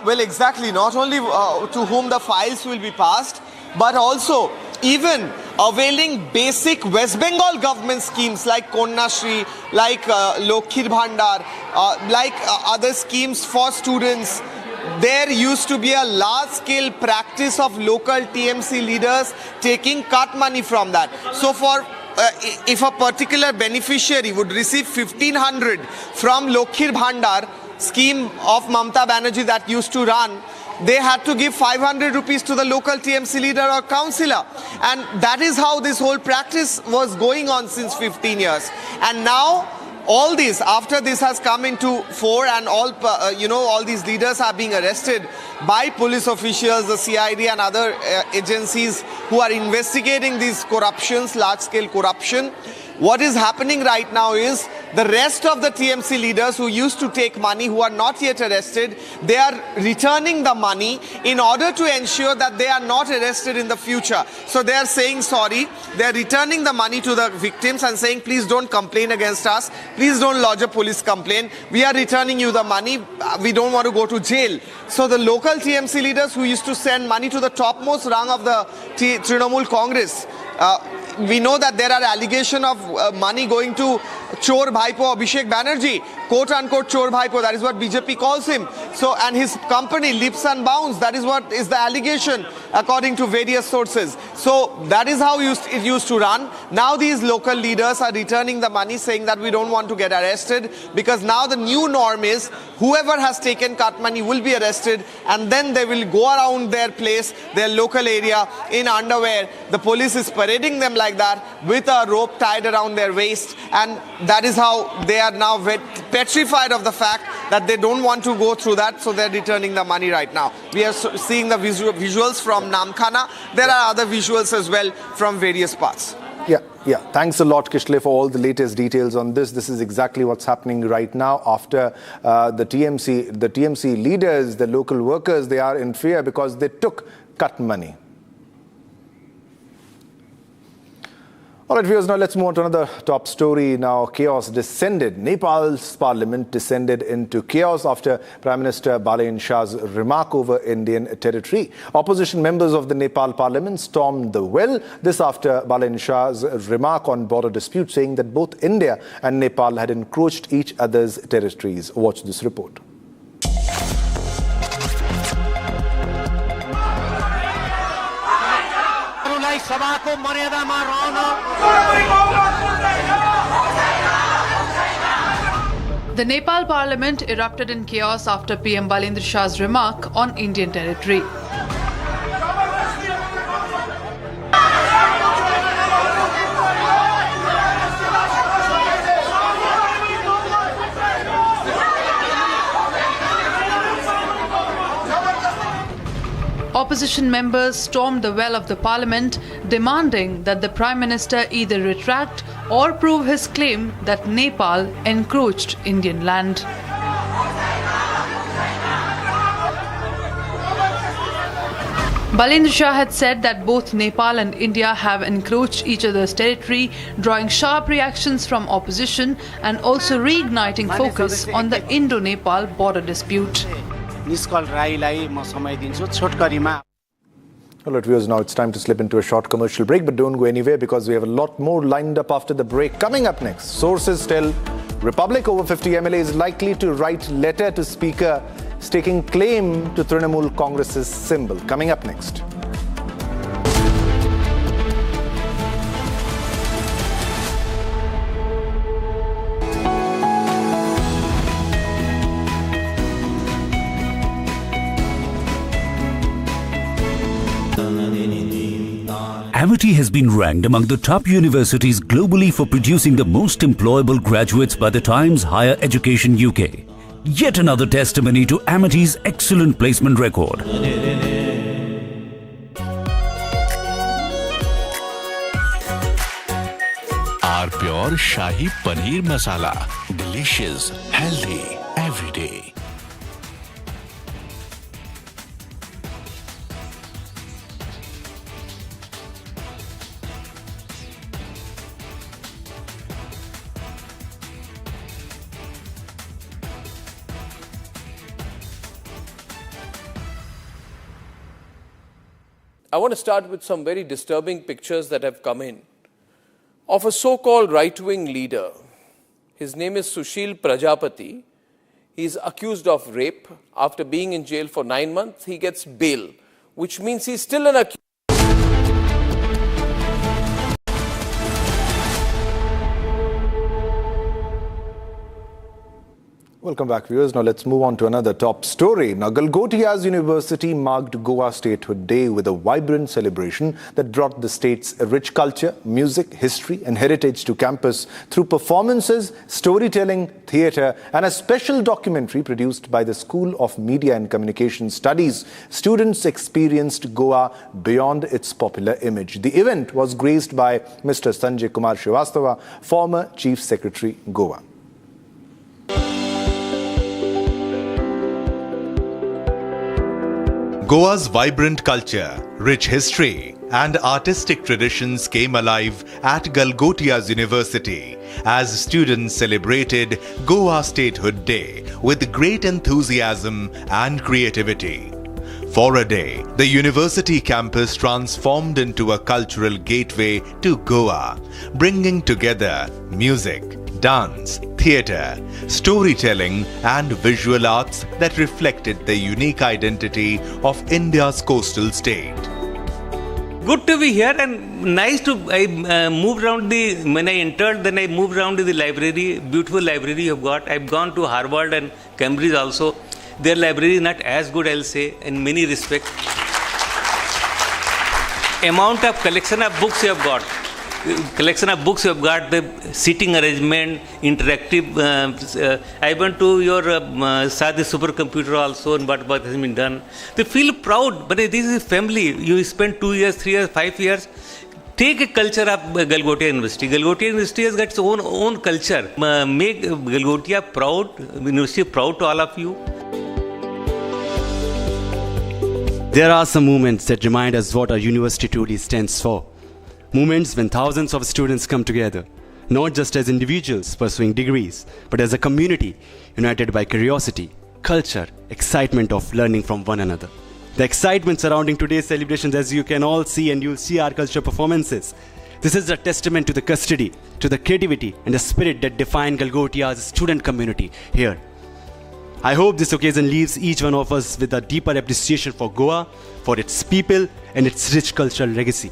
Well, exactly. Not only to whom the files will be passed, but also even availing basic West Bengal government schemes like Konyashri, like Lokhir Bhandar, like other schemes for students. There used to be a large-scale practice of local TMC leaders taking cut money from that. So if a particular beneficiary would receive 1,500 from Lokhir Bhandar scheme of Mamta Banerjee that used to run, they had to give 500 rupees to the local TMC leader or councillor. And that is how this whole practice was going on since 15 years. And now, all this, after this has come into fore and all these leaders are being arrested by police officials, the CID and other agencies who are investigating these corruptions, large-scale corruption. What is happening right now is the rest of the TMC leaders who used to take money, who are not yet arrested, they are returning the money in order to ensure that they are not arrested in the future. So they are saying sorry. They are returning the money to the victims and saying, please don't complain against us. Please don't lodge a police complaint. We are returning you the money. We don't want to go to jail. So the local TMC leaders who used to send money to the topmost rung of the Trinamool Congress, we know that there are allegations of money going to Chor Bhaipo Abhishek Banerjee, quote-unquote Chor Bhaipo, that is what BJP calls him. So, and his company, Leaps and Bounds, that is what is the allegation according to various sources. So that is how it used to run. Now these local leaders are returning the money, saying that we don't want to get arrested, because now the new norm is whoever has taken cut money will be arrested, and then they will go around their place, their local area in underwear. The police is parading them like that with a rope tied around their waist, and that is how they are now petrified of the fact that they don't want to go through that, so they're returning the money right now. We are seeing the visuals from Namkhana. There are other visuals as well from various parts. Yeah. Thanks a lot, Kishle, for all the latest details on this. This is exactly what's happening right now after the TMC leaders, the local workers, they are in fear because they took cut money. All right, viewers, now let's move on to another top story. Now, chaos descended. Nepal's parliament descended into chaos after Prime Minister Balain Shah's remark over Indian territory. Opposition members of the Nepal parliament stormed the well. This after Balain Shah's remark on border dispute, saying that both India and Nepal had encroached each other's territories. Watch this report. The Nepal parliament erupted in chaos after PM Balendra Shah's remark on Indian territory. Opposition members stormed the well of the parliament, demanding that the Prime Minister either retract or prove his claim that Nepal encroached Indian land. Balendra Shah had said that both Nepal and India have encroached each other's territory, drawing sharp reactions from opposition and also reigniting focus on the Indo-Nepal border dispute. All right, viewers, now it's time to slip into a short commercial break, but don't go anywhere because we have a lot more lined up after the break. Coming up next, sources tell Republic over 50 MLAs likely to write letter to Speaker staking claim to Trinamool Congress's symbol. Coming up next. Amity has been ranked among the top universities globally for producing the most employable graduates by the Times Higher Education UK. Yet another testimony to Amity's excellent placement record. Our pure Shahi Paneer Masala. Delicious, healthy, every day. I want to start with some very disturbing pictures that have come in of a so-called right-wing leader. His name is Sushil Prajapati. He is accused of rape. After being in jail for 9 months, he gets bail, which means he's still an accused. Welcome back, viewers. Now let's move on to another top story. Now, Galgotia's University marked Goa Statehood Day with a vibrant celebration that brought the state's rich culture, music, history and heritage to campus through performances, storytelling, theatre and a special documentary produced by the School of Media and Communication Studies. Students experienced Goa beyond its popular image. The event was graced by Mr. Sanjay Kumar Srivastava, former Chief Secretary, Goa. Goa's vibrant culture, rich history and artistic traditions came alive at Galgotia's University as students celebrated Goa Statehood Day with great enthusiasm and creativity. For a day, the university campus transformed into a cultural gateway to Goa, bringing together music, dance, theatre, storytelling and visual arts that reflected the unique identity of India's coastal state. Good to be here and nice to, I moved around when I entered, then I moved around to the library, beautiful library you've got. I've gone to Harvard and Cambridge also. Their library is not as good, I'll say, in many respects. Amount of collection of books you have got. The seating arrangement, interactive. I went to your Sadi supercomputer also and what has been done. They feel proud, but this is a family. You spend 2 years, 3 years, 5 years. Take a culture of Galgotia University. Galgotia University has got its own culture. Make Galgotia proud, university proud to all of you. There are some moments that remind us what our university truly stands for. Moments when thousands of students come together, not just as individuals pursuing degrees, but as a community united by curiosity, culture, excitement of learning from one another. The excitement surrounding today's celebrations, as you can all see, and you'll see our culture performances. This is a testament to the custody, to the creativity and the spirit that define Galgotia's student community here. I hope this occasion leaves each one of us with a deeper appreciation for Goa, for its people and its rich cultural legacy.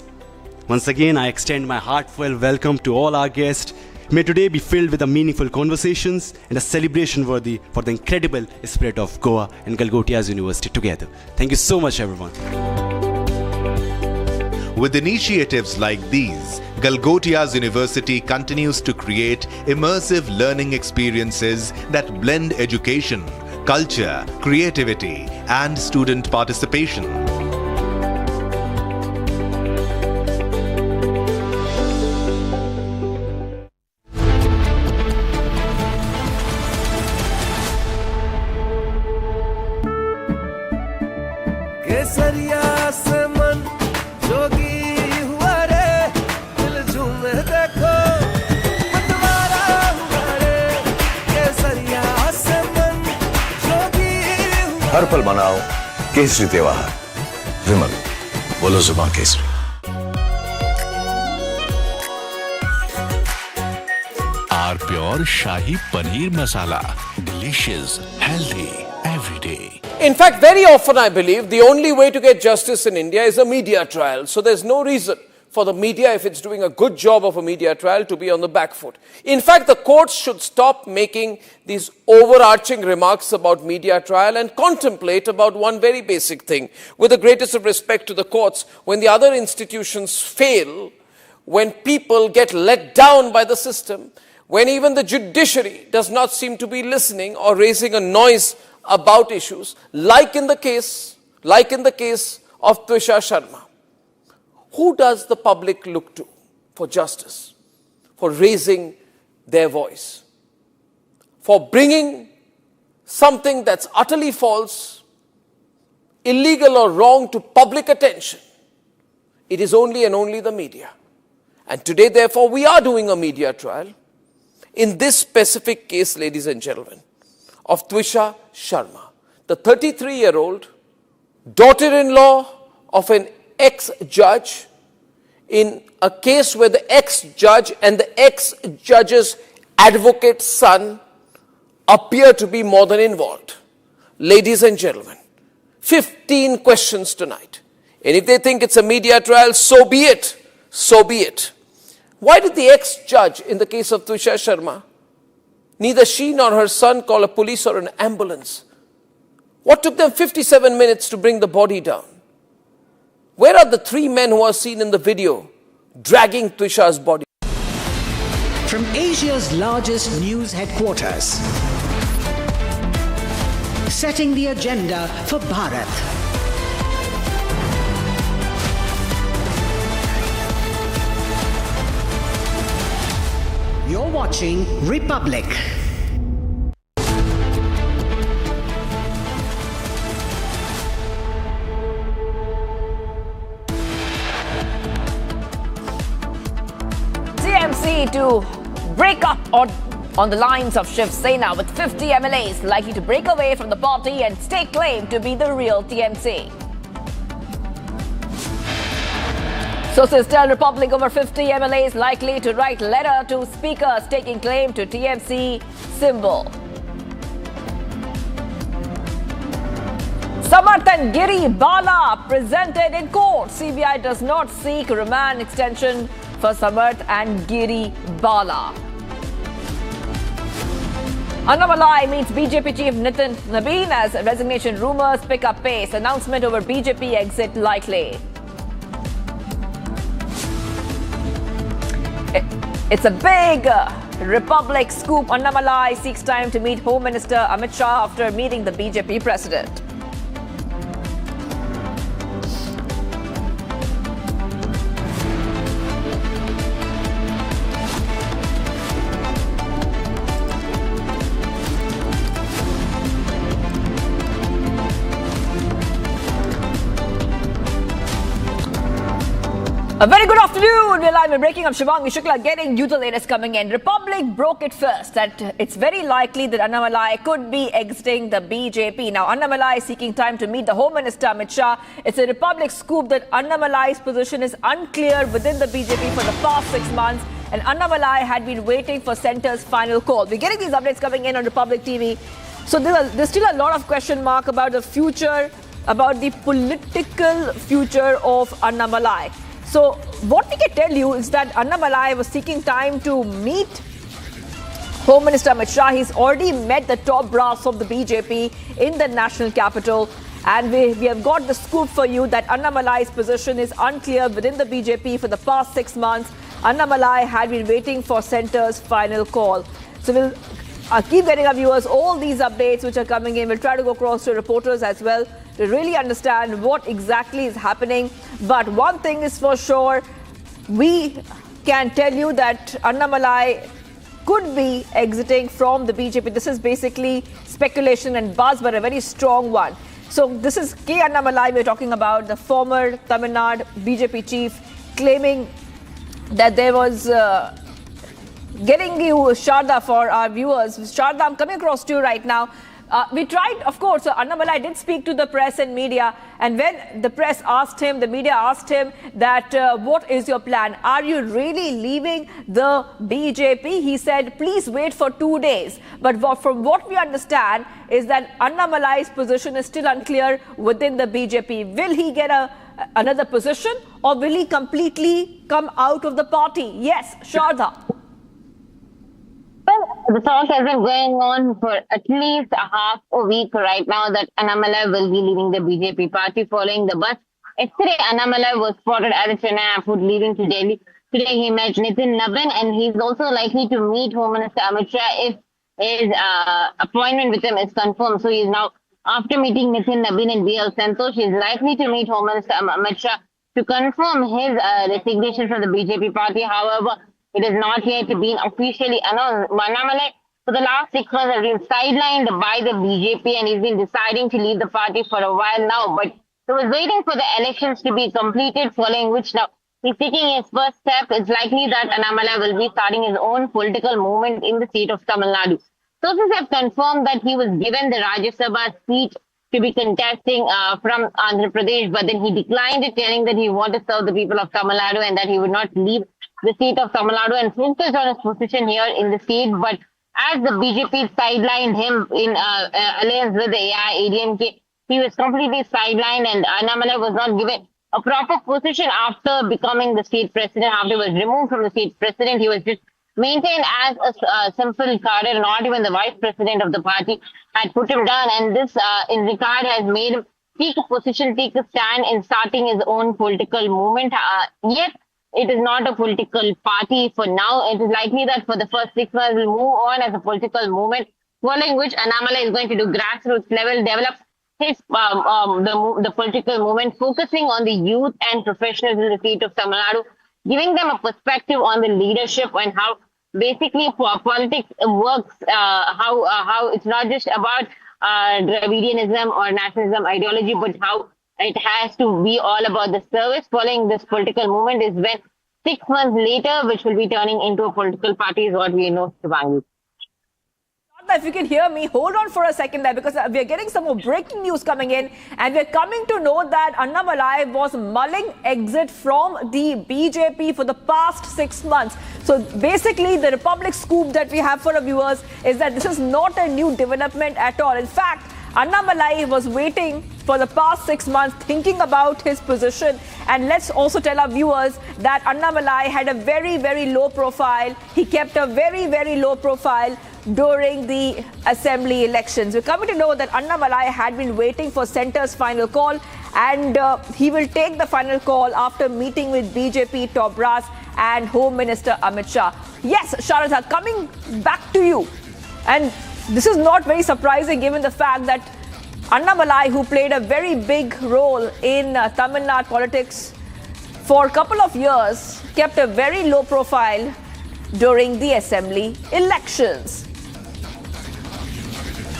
Once again, I extend my heartfelt welcome to all our guests. May today be filled with meaningful conversations and a celebration worthy for the incredible spirit of Goa and Galgotia's University together. Thank you so much, everyone. With initiatives like these, Galgotia's University continues to create immersive learning experiences that blend education, culture, creativity, and student participation. हर पल मनाओ केसरी त्योहार। विमल, बोलो जुबान Kesari. Our pure Shahi Paneer Masala. Delicious, healthy, every day. In fact, very often I believe the only way to get justice in India is a media trial. So there's no reason for the media, if it's doing a good job of a media trial, to be on the back foot. In fact, the courts should stop making these overarching remarks about media trial and contemplate about one very basic thing. With the greatest of respect to the courts, when the other institutions fail, when people get let down by the system, when even the judiciary does not seem to be listening or raising a noise about issues, like in the case of Twisha Sharma, who does the public look to for justice, for raising their voice, for bringing something that's utterly false, illegal or wrong to public attention? It is only and only the media. And today, therefore, we are doing a media trial in this specific case, ladies and gentlemen, of Twisha Sharma, the 33-year-old daughter-in-law of an ex-judge, in a case where the ex-judge and the ex-judge's advocate's son appear to be more than involved. Ladies and gentlemen, 15 questions tonight. And if they think it's a media trial, so be it. So be it. Why did the ex-judge in the case of Twisha Sharma, neither she nor her son call a police or an ambulance? What took them 57 minutes to bring the body down? Where are the 3 men who are seen in the video dragging Twisha's body? From Asia's largest news headquarters, setting the agenda for Bharat. You're watching Republic. TMC to break up on the lines of Shiv Sena, with 50 MLAs likely to break away from the party and stake claim to be the real TMC. Sources tell Republic over 50 MLAs likely to write letter to Speaker staking claim to TMC symbol. Samarth and Giri Bala presented in court. CBI does not seek remand extension for Samarth and Giri Bala. Annamalai meets BJP Chief Nitin Nabin as resignation rumors pick up pace. Announcement over BJP exit likely. It's a big Republic scoop. Annamalai seeks time to meet Home Minister Amit Shah after meeting the BJP president. A very good afternoon. We're live and breaking. I'm Shivangi Shukla getting you the latest coming in. Republic broke it first that it's very likely that Annamalai could be exiting the BJP. Now, Annamalai is seeking time to meet the Home Minister Amit Shah. It's a Republic scoop that Annamalai's position is unclear within the BJP for the past 6 months. And Annamalai had been waiting for Centre's final call. We're getting these updates coming in on Republic TV. So there's still a lot of question mark about the future, about the political future of Annamalai. So what we can tell you is that Annamalai was seeking time to meet Home Minister Amit Shah. He's already met the top brass of the BJP in the national capital. And we have got the scoop for you that Annamalai's position is unclear within the BJP for the past 6 months. Annamalai had been waiting for Centre's final call. So we'll keep getting our viewers all these updates which are coming in. We'll try to go across to reporters as well to really understand what exactly is happening. But one thing is for sure, we can tell you that Annamalai could be exiting from the BJP. This is basically speculation and buzz, but a very strong one. So this is K. Annamalai we're talking about, the former Tamil Nadu BJP chief, claiming that there was getting you Sharda for our viewers. Sharda, I'm coming across to you right now. We tried, of course, Annamalai did speak to the press and media, and when the press asked him, the media asked him that what is your plan? Are you really leaving the BJP? He said, please wait for 2 days. But from what we understand is that Annamalai's position is still unclear within the BJP. Will he get another position, or will he completely come out of the party? Yes, Sharda. Well, the talk has been going on for at least half a week right now that Annamalai will be leaving the BJP party following the bus. Yesterday, Annamalai was spotted at the Chennai airport leaving to Delhi. Today, he met Nitin Nabin, and he's also likely to meet Home Minister Amit Shah if his appointment with him is confirmed. So he's now, after meeting Nitin Nabin and VL Santosh, he's likely to meet Home Minister Amit Shah to confirm his resignation from the BJP party. However, it is not yet been officially announced. Annamalai, for the last 6 months, has been sidelined by the BJP, and he's been deciding to leave the party for a while now. But he was waiting for the elections to be completed, following which now he's taking his first step. It's likely that Annamalai will be starting his own political movement in the state of Tamil Nadu. Sources have confirmed that he was given the Rajya Sabha seat to be contesting from Andhra Pradesh, but then he declined it, telling that he wanted to serve the people of Tamil Nadu and that he would not leave the state of Tamil Nadu and focus on his position here in the state. But as the BJP sidelined him in alliance with the AIADMK, he was completely sidelined, and Annamalai was not given a proper position after becoming the state president. After he was removed from the state president, he was just maintained as a simple cadre. Not even the vice president of the party had put him down, and this in regard has made him take a position, take a stand in starting his own political movement. Yet it is not a political party for now. It is likely that for the first 6 months we'll move on as a political movement, following which Annamalai is going to do grassroots level, develop his the political movement, focusing on the youth and professionals in the state of Tamil Nadu, giving them a perspective on the leadership and how basically politics works, how it's not just about Dravidianism or nationalism ideology, but how it has to be all about the service. Following this political movement is when 6 months later, which will be turning into a political party, is what we know, Shivangi. If you can hear me, hold on for a second there, because we are getting some more breaking news coming in, and we're coming to know that Annamalai was mulling exit from the BJP for the past 6 months. So basically, the Republic scoop that we have for our viewers is that this is not a new development at all. In fact, Annamalai was waiting for the past 6 months, thinking about his position. And let's also tell our viewers that Annamalai had a very, very low profile. He kept a very, very low profile during the assembly elections. We're coming to know that Annamalai had been waiting for centre's final call, and he will take the final call after meeting with BJP top brass and Home Minister Amit Shah. Yes, Sharada, coming back to you. And this is not very surprising given the fact that Annamalai, who played a very big role in Tamil Nadu politics for a couple of years, kept a very low profile during the assembly elections.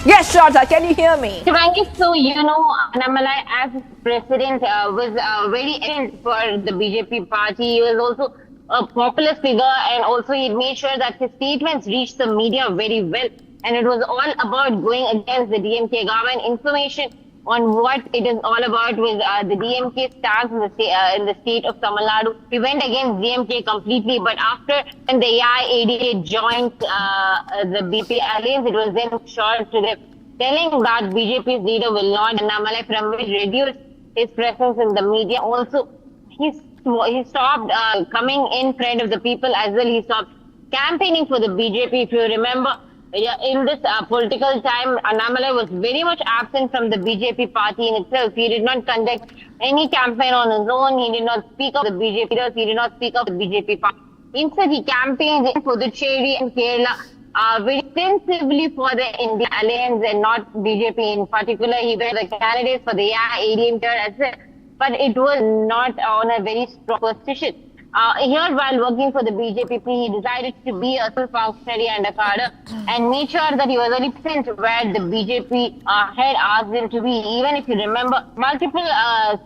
Yes, Sharda, can you hear me? So, Annamalai as president was very in for the BJP party. He was also a popular figure, and also he made sure that his statements reached the media very well. And it was all about going against the DMK government. Information on what it is all about was the DMK stance in the state of Tamil Nadu. He went against DMK completely, but after when the AIADA joined the BP alliance, it was then short to them, telling that BJP's leader will not, Annamalai, from which reduced his presence in the media. Also, he stopped coming in front of the people as well. He stopped campaigning for the BJP. If you remember, in this political time, Annamalai was very much absent from the BJP party in itself. He did not conduct any campaign on his own. He did not speak of the BJP leaders. He did not speak of the BJP party. Instead, he campaigned in Puducherry and Kerala very extensively for the India Alliance and not BJP in particular. He were the candidates for the AIADM as well, but it was not on a very strong position. Here, while working for the BJP, he decided to be a functionary and a cadre, and made sure that he was only present where the BJP had asked him to be. Even if you remember, multiple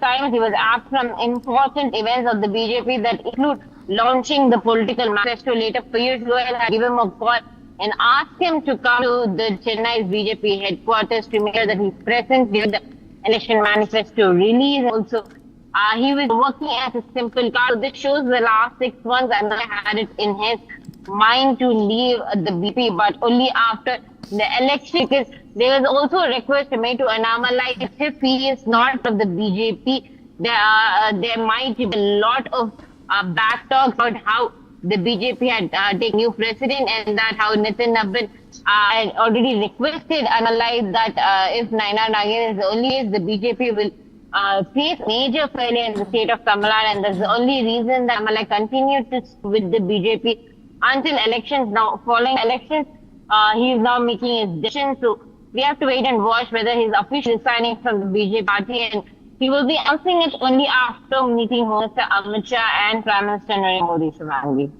times he was asked from important events of the BJP that include launching the political manifesto. Later, Piyush Goyal had given him a call and asked him to come to the Chennai's BJP headquarters to make sure that he's present during the election manifesto release. Also, he was working as a simple card. So this shows the last 6 months and I had it in his mind to leave the BP, but only after the election, because there was also a request made to Annamalai, if he is not of the BJP, there might be a lot of back talk about how the BJP had taken new president, and that how Nitin Nabin had already requested Annamalai that if Naina Nagin is only the BJP will face major failure in the state of Tamil Nadu, and that's the only reason that Annamalai continued to with the BJP until elections. Now, following elections, he is now making his decision. So we have to wait and watch whether he's officially resigning from the BJP party, and he will be announcing it only after meeting Home Minister Amit Shah and Prime Minister Narendra Modi. Shivangi.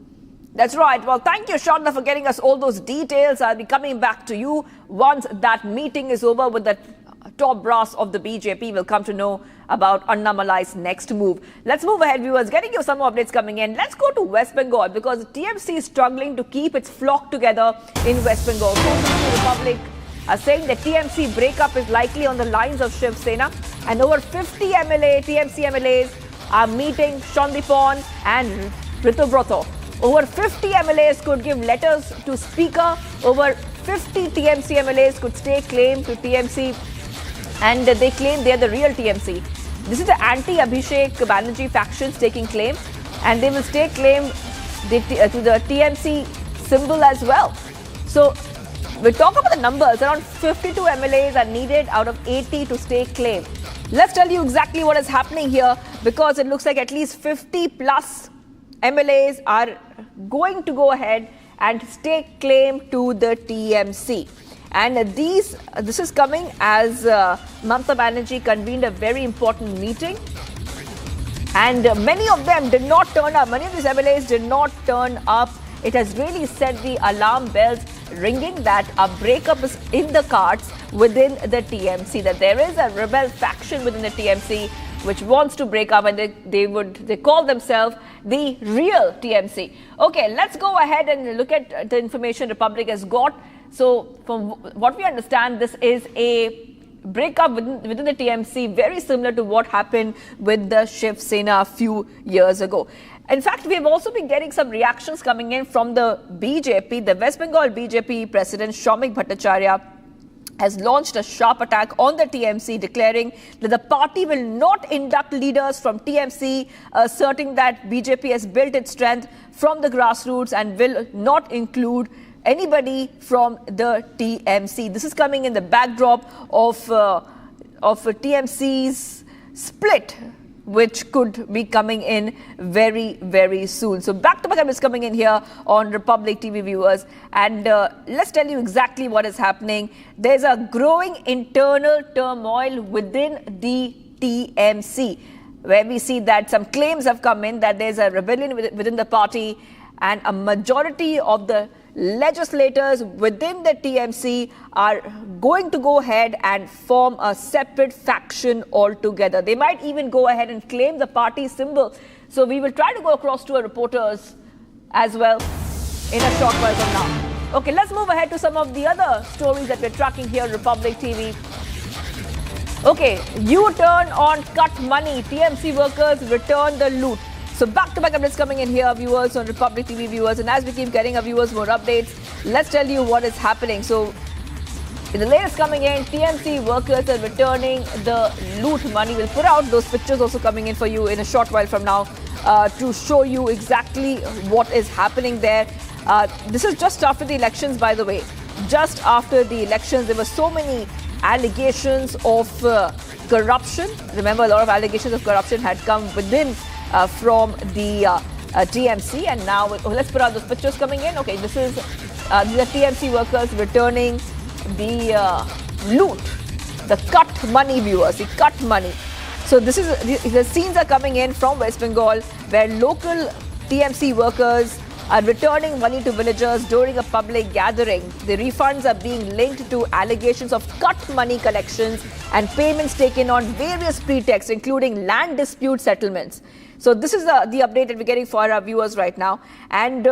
That's right. Well, thank you, Shonda, for getting us all those details. I'll be coming back to you once that meeting is over with the top brass of the BJP. We'll come to know about Annamalai's next move. Let's move ahead, viewers. Getting you some more updates coming in. Let's go to West Bengal, because TMC is struggling to keep its flock together in West Bengal. Sources in the Republic are saying that TMC breakup is likely on the lines of Shiv Sena, and over 50 TMC MLAs are meeting Shandipon and Ritubrato. Over 50 MLAs could give letters to Speaker. Over 50 TMC MLAs could stake claim to TMC, and they claim they're the real TMC. This is the anti-Abhishek Banerjee faction taking claim, and they will stake claim to the TMC symbol as well. So we talk about the numbers. Around 52 MLAs are needed out of 80 to stake claim. Let's tell you exactly what is happening here, because it looks like at least 50 plus MLAs are going to go ahead and stake claim to the TMC. And this is coming as Mamata Banerjee convened a very important meeting, and many of them did not turn up. Many of these MLAs did not turn up. It has really set the alarm bells ringing that a breakup is in the cards within the TMC, that there is a rebel faction within the TMC which wants to break up, and they call themselves the real TMC. Okay, let's go ahead and look at the information Republic has got. So from what we understand, this is a breakup within the TMC, very similar to what happened with the Shiv Sena a few years ago. In fact, we have also been getting some reactions coming in from the BJP. The West Bengal BJP President Shamik Bhattacharya has launched a sharp attack on the TMC, declaring that the party will not induct leaders from TMC, asserting that BJP has built its strength from the grassroots and will not include anybody from the TMC. This is coming in the backdrop of a TMC's split, which could be coming in very, very soon. So back-to-back is coming in here on Republic TV, viewers, and let's tell you exactly what is happening. There's a growing internal turmoil within the TMC, where we see that some claims have come in that there's a rebellion within the party, and a majority of the legislators within the TMC are going to go ahead and form a separate faction altogether. They might even go ahead and claim the party symbol. So we will try to go across to our reporters as well in a short while from now. Okay, let's move ahead to some of the other stories that we're tracking here on Republic TV. Okay, U-turn on cut money. TMC workers return the loot. So back-to-back updates coming in here, viewers, on Republic TV, viewers. And as we keep getting our viewers more updates, let's tell you what is happening. So in the latest coming in, TMC workers are returning the loot money. We'll put out those pictures also coming in for you in a short while from now to show you exactly what is happening there. This is just after the elections, by the way. Just after the elections, there were so many allegations of corruption. Remember, a lot of allegations of corruption had come within from the TMC, and now let's put out those pictures coming in. Okay, these are TMC workers returning the loot, the cut money, viewers, the cut money. So this is the scenes are coming in from West Bengal, where local TMC workers are returning money to villagers during a public gathering. The refunds are being linked to allegations of cut money collections and payments taken on various pretexts, including land dispute settlements. So this is the update that we're getting for our viewers right now. And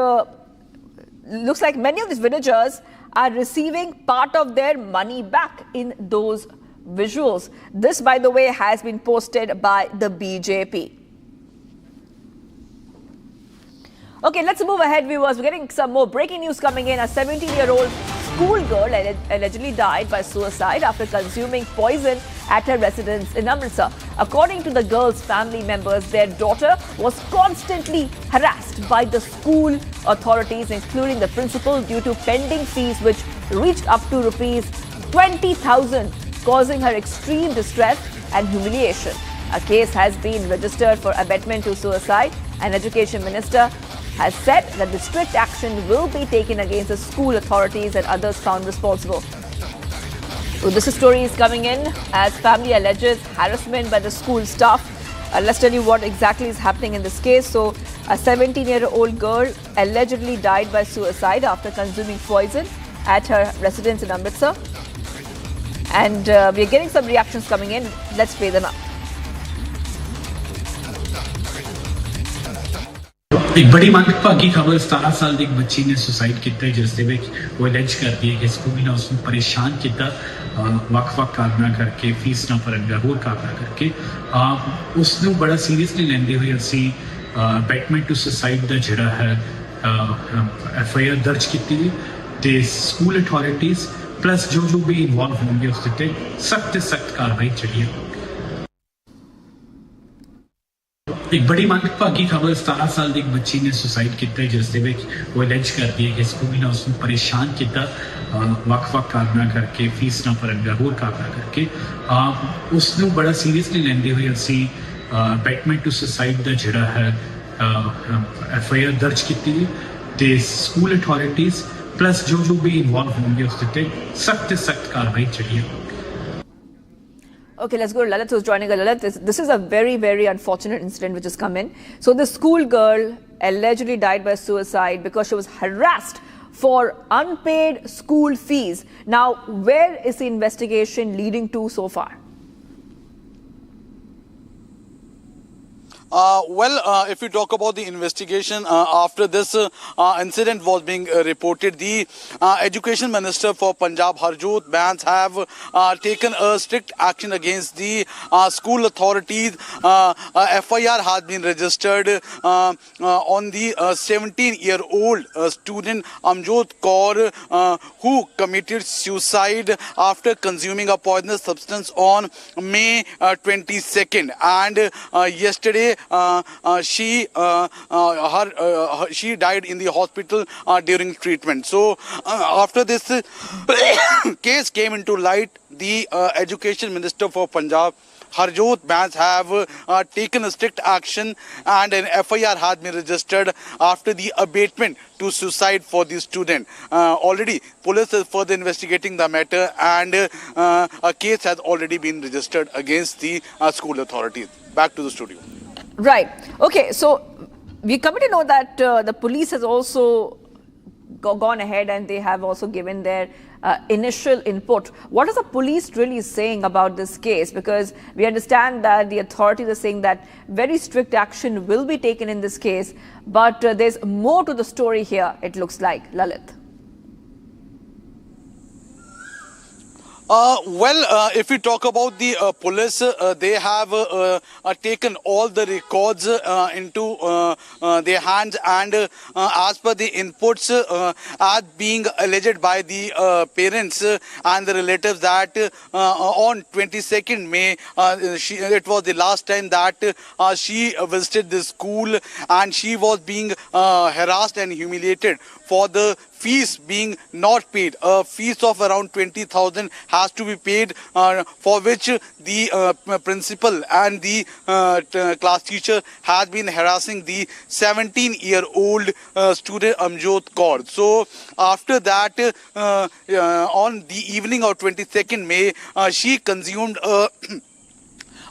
looks like many of these villagers are receiving part of their money back in those visuals. This, by the way, has been posted by the BJP. Okay, let's move ahead, viewers. We're getting some more breaking news coming in. A 17-year-old schoolgirl allegedly died by suicide after consuming poison at her residence in Amritsar. According to the girl's family members, their daughter was constantly harassed by the school authorities, including the principal, due to pending fees which reached up to rupees 20,000, causing her extreme distress and humiliation. A case has been registered for abetment to suicide. An education minister has said that the strict action will be taken against the school authorities and others found responsible. So this story is coming in as family alleges harassment by the school staff. Let's tell you what exactly is happening in this case. So a 17-year-old girl allegedly died by suicide after consuming poison at her residence in Amritsar. And we're getting some reactions coming in. Let's play them up. एक बड़ी मंदभागी खबर 17 साल ਦੀ ਇੱਕ ਬੱਚੀ ਨੇ suicide ਕੀਤਾ ਜਿਸ ਦੇ ਵਿੱਚ ਉਹ ਅਲੈਜ ਕਰਦੀ ਹੈ ਕਿ ਸਕੂਲ ਨੇ ਉਸ ਨੂੰ ਪਰੇਸ਼ਾਨ ਕੀਤਾ ਵੱਖ-ਵੱਖ ਕਾਰਨਾਂ ਕਰਕੇ ਫੀਸ ਨਾ ਭਰਨ ਦਾ ਹੋਰ ਕਾਰਨਾਂ ਕਰਕੇ ਉਸ ਨੂੰ ਬੜਾ ਸੀਰੀਅਸਲੀ ਲੈਂਦੇ ਹੋਏ ਅਸੀਂ ਅਬੈਟਮੈਂਟ ਟੂ ਸੁਸਾਈਡ ਦਾ ਜਿਹੜਾ ਹੈ ਐਫਆਈਆਰ ਦਰਜ ਕੀਤੀ ਤੇ ਸਕੂਲ ਅਥਾਰਟੀਜ਼ ਪਲੱਸ ਜੋ ਵੀ ਇਨਵੋਲਵ ਹੋਣਗੇ ਉਸ ਤੇ ਸਖਤ ਕਾਰਵਾਈ ਚੱਲੀ ਹੈ। एक बड़ी मंदभागी खबर 17 साल ਦੀ ਇੱਕ ਬੱਚੀ ਨੇ ਸੁਸਾਈਡ ਕੀਤਾ ਜਿਸ ਦੇ ਵਿੱਚ ਉਹ ਅਲੈਜ ਕਰਦੀ ਹੈ ਕਿ ਸਕੂਲ ਨੇ ਉਸ ਨੂੰ ਪਰੇਸ਼ਾਨ ਕੀਤਾ ਵੱਖ-ਵੱਖ ਕਾਰਨਾਂ ਕਰਕੇ ਫੀਸ ਨਾ ਭਰਨ ਦਾ ਹੋਰ ਕਾਰਨਾਂ ਕਰਕੇ ਉਸ ਨੂੰ ਬੜਾ ਸੀਰੀਅਸਲੀ ਲੈਂਦੇ ਹੋਏ ਅਸੀਂ ਅਬੈਟਮੈਂਟ ਟੂ ਸੁਸਾਈਡ ਦਾ ਜਿਹੜਾ ਹੈ ਐਫਆਈਆਰ ਦਰਜ ਕੀਤੀ ਤੇ ਸਕੂਲ ਅਥਾਰਟੀਜ਼ ਪਲੱਸ ਜੋ ਵੀ ਇਨਵੋਲਵ ਹੋਣਗੇ ਉਸ ਤੇ ਸਖਤ ਕਾਰਵਾਈ ਚੱਲੀ ਹੈ। Okay, let's go to Lalit, who's joining us. Lalit, this is a very, very unfortunate incident which has come in. So the school girl allegedly died by suicide because she was harassed for unpaid school fees. Now, where is the investigation leading to so far? If you talk about the investigation after this incident was being reported, the Education Minister for Punjab, Harjot Bans, have taken a strict action against the school authorities. FIR has been registered on the 17-year-old student Amjot Kaur, who committed suicide after consuming a poisonous substance on May 22nd. And yesterday, she died in the hospital during treatment. So after this case came into light, the Education Minister for Punjab, Harjot Bans, have taken a strict action, and an FIR has been registered after the abatement to suicide for the student. Already police is further investigating the matter, and a case has already been registered against the school authorities. Back to the studio. Right. Okay. So we come to know that the police has also gone ahead and they have also given their initial input. What is the police really saying about this case? Because we understand that the authorities are saying that very strict action will be taken in this case, but there's more to the story here, it looks like. Lalit. If we talk about the police, they have taken all the records into their hands, and as per the inputs as being alleged by the parents and the relatives, that on 22nd May, it was the last time that she visited the school, and she was being harassed and humiliated for the fees being not paid. A fees of around 20,000 has to be paid, for which the principal and the class teacher has been harassing the 17-year-old student Amjot Kaur. So after that, on the evening of 22nd May, she consumed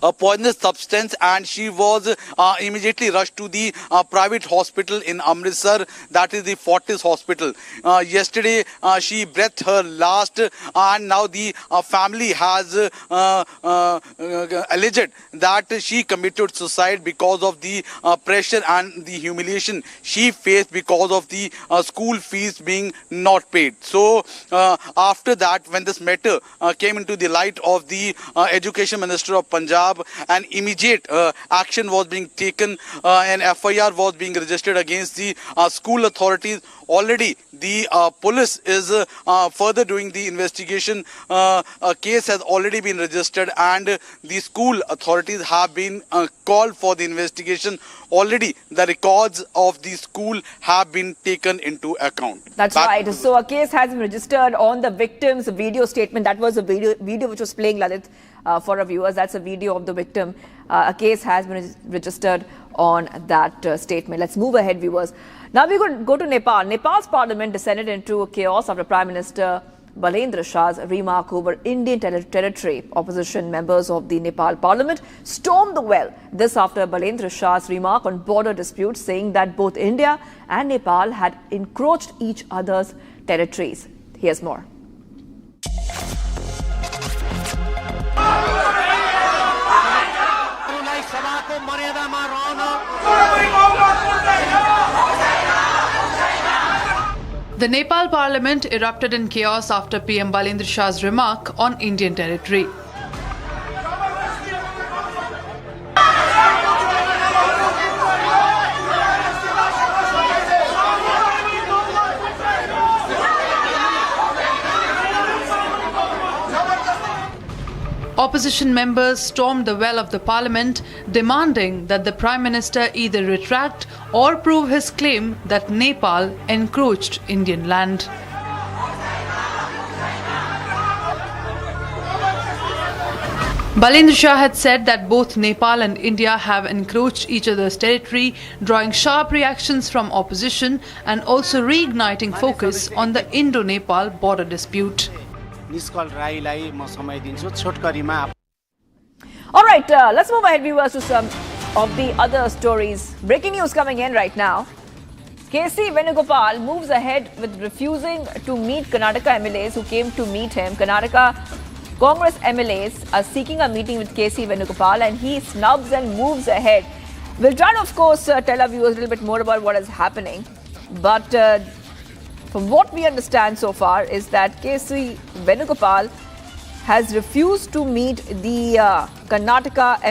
a poisonous substance, and she was immediately rushed to the private hospital in Amritsar, that is the Fortis Hospital. Yesterday, she breathed her last, and now the family has alleged that she committed suicide because of the pressure and the humiliation she faced because of the school fees being not paid. So after that, when this matter came into the light of the Education Minister of Punjab, an immediate action was being taken, and FIR was being registered against the school authorities. Already the police is further doing the investigation. A case has already been registered, and the school authorities have been called for the investigation. Already the records of the school have been taken into account. That's right. So a case has been registered on the victim's video statement. That was a video which was playing, Lalit, for our viewers. That's a video of the victim. A case has been registered on that statement. Let's move ahead, viewers. Now we go to Nepal. Nepal's parliament descended into chaos after Prime Minister Balendra Shah's remark over Indian territory. Opposition members of the Nepal parliament stormed the well. This after Balendra Shah's remark on border disputes, saying that both India and Nepal had encroached each other's territories. Here's more. The Nepal parliament erupted in chaos after PM Balendra Shah's remark on Indian territory. Opposition members stormed the well of the parliament, demanding that the Prime Minister either retract or prove his claim that Nepal encroached Indian land. Balendra Shah had said that both Nepal and India have encroached each other's territory, drawing sharp reactions from opposition and also reigniting focus on the Indo-Nepal border dispute. All right, let's move ahead, viewers, to some of the other stories. Breaking news coming in right now. KC Venugopal moves ahead with refusing to meet Karnataka MLAs who came to meet him. Karnataka Congress MLAs are seeking a meeting with KC Venugopal, and he snubs and moves ahead We'll try to, of course, tell our viewers a little bit more about what is happening. But from what we understand so far is that KC Venugopal has refused to meet the Karnataka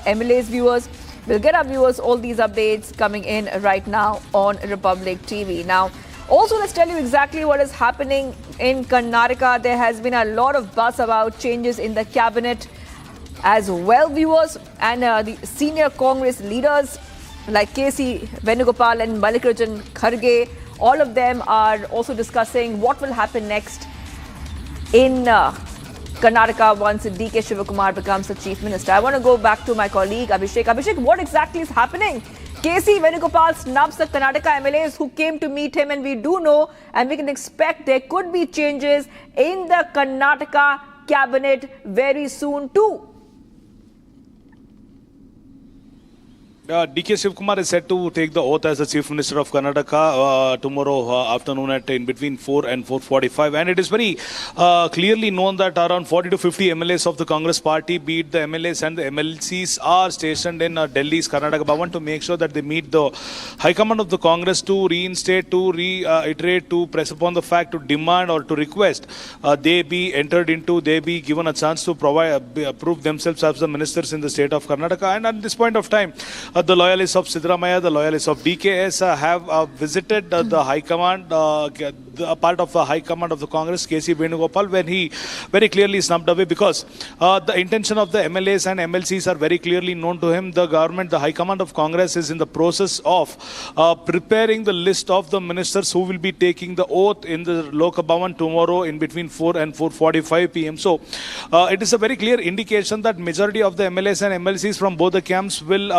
MLAs, viewers. We'll get our viewers all these updates coming in right now on Republic TV. Now, also let's tell you exactly what is happening in Karnataka. There has been a lot of buzz about changes in the cabinet as well, viewers, and the senior Congress leaders like KC Venugopal and Mallikarjun Kharge, all of them are also discussing what will happen next in Karnataka once DK Shivakumar becomes the Chief Minister. I want to go back to my colleague Abhishek. Abhishek, what exactly is happening? KC Venugopal snubs the Karnataka MLAs who came to meet him, and we do know and we can expect there could be changes in the Karnataka cabinet very soon too. DK Shivakumar is set to take the oath as the Chief Minister of Karnataka tomorrow afternoon at in between 4 and 4:45. And it is very clearly known that around 40 to 50 MLAs of the Congress party, be it the MLAs and the MLCs, are stationed in Delhi's Karnataka Bhavan to make sure that they meet the High Command of the Congress to reinstate, to reiterate, to press upon the fact, to demand or to request they be entered into, they be given a chance to prove themselves as the ministers in the state of Karnataka. And at this point of time, the loyalists of Siddaramaiah, the loyalists of DKS have visited the High Command, a part of the High Command of the Congress, KC Venugopal, when he very clearly snubbed away, because the intention of the MLAs and MLCs are very clearly known to him. The government, the High Command of Congress, is in the process of preparing the list of the ministers who will be taking the oath in the Lok Bhavan tomorrow in between 4 and 4:45 p.m. So it is a very clear indication that majority of the MLAs and MLCs from both the camps will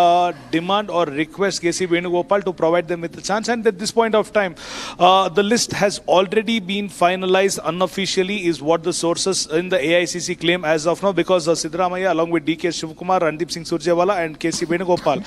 demand or request KC Venugopal to provide them with a chance. And at this point of time, the list has already been finalized unofficially, is what the sources in the AICC claim as of now, because Siddaramaiah along with DK Shivakumar, Randeep Singh Surjewala and KC Venugopal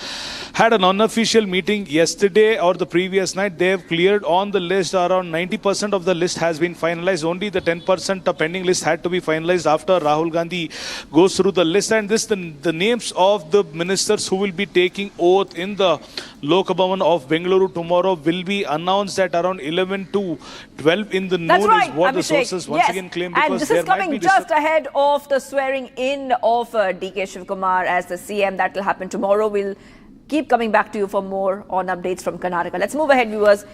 had an unofficial meeting yesterday or the previous night. They have cleared on the list. Around 90% of the list has been finalized. Only the 10% pending list had to be finalized after Rahul Gandhi goes through the list. And this, the names of the ministers who will be taking oath in the Lok Bhavan of Bengaluru tomorrow will be announced at around 11 to 12 in the noon. That's right, is what Abhishek. the sources once again claim. Because and this is coming just ahead of the swearing in of DK Shivakumar as the CM. That will happen tomorrow. We'll keep coming back to you for more on updates from Karnataka. Let's move ahead, viewers,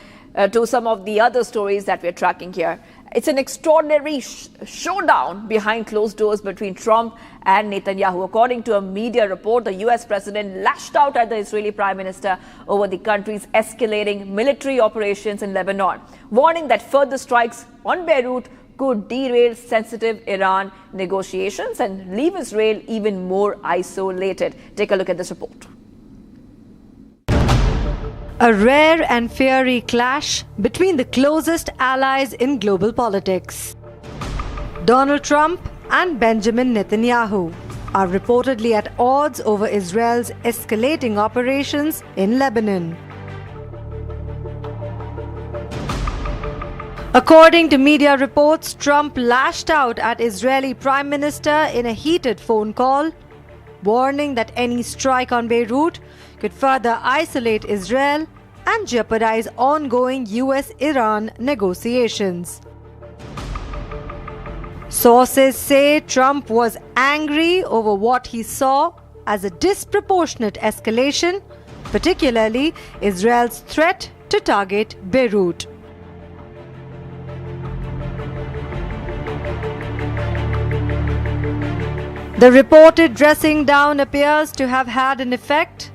to some of the other stories that we're tracking here. It's an extraordinary showdown behind closed doors between Trump and Netanyahu. According to a media report, the US president lashed out at the Israeli prime minister over the country's escalating military operations in Lebanon, warning that further strikes on Beirut could derail sensitive Iran negotiations and leave Israel even more isolated. Take a look at this report. A rare and fiery clash between the closest allies in global politics. Donald Trump and Benjamin Netanyahu are reportedly at odds over Israel's escalating operations in Lebanon. According to media reports, Trump lashed out at Israeli Prime Minister in a heated phone call, warning that any strike on Beirut could further isolate Israel and jeopardize ongoing US-Iran negotiations. Sources say Trump was angry over what he saw as a disproportionate escalation, particularly Israel's threat to target Beirut. The reported dressing down appears to have had an effect.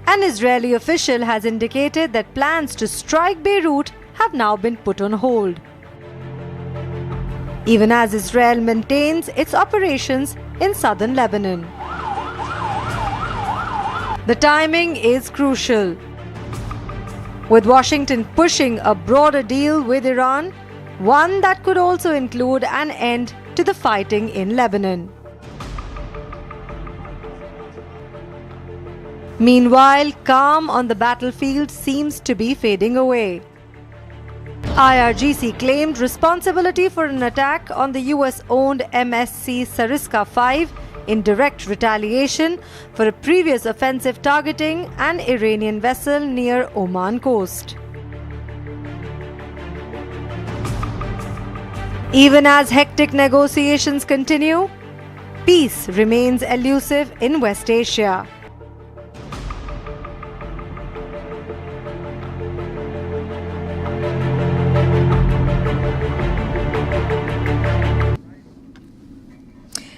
An Israeli official has indicated that plans to strike Beirut have now been put on hold, even as Israel maintains its operations in southern Lebanon. The timing is crucial, with Washington pushing a broader deal with Iran, one that could also include an end to the fighting in Lebanon. Meanwhile, calm on the battlefield seems to be fading away. IRGC claimed responsibility for an attack on the US-owned MSC Sariska 5 in direct retaliation for a previous offensive targeting an Iranian vessel near Oman coast. Even as hectic negotiations continue, peace remains elusive in West Asia.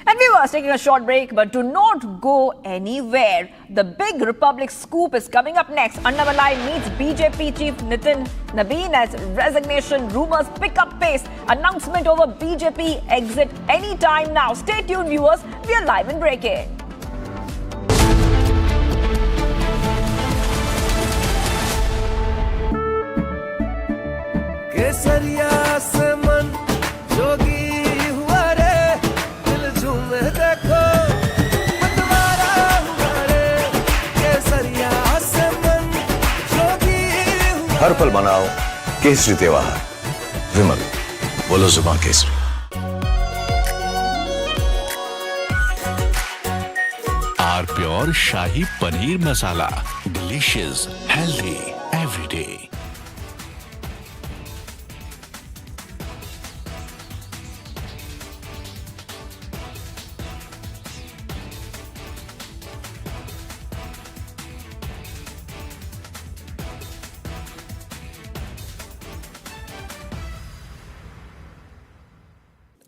And viewers, taking a short break, but do not go anywhere. The big Republic scoop is coming up next. Annamalai meets BJP Chief Nitin Nabin as resignation rumors pick up pace. Announcement over BJP exit anytime now. Stay tuned, viewers. We are live and breaking. केसरिया से मन जोगी हुआ रे दिल झूमे देखो मतवारा हुआ रे केसरिया से मन जोगी हुआ हर पल मनाओ केसरी त्योहार विमल बोलो जुबान Kesari are pure shahi paneer masala delicious healthy everyday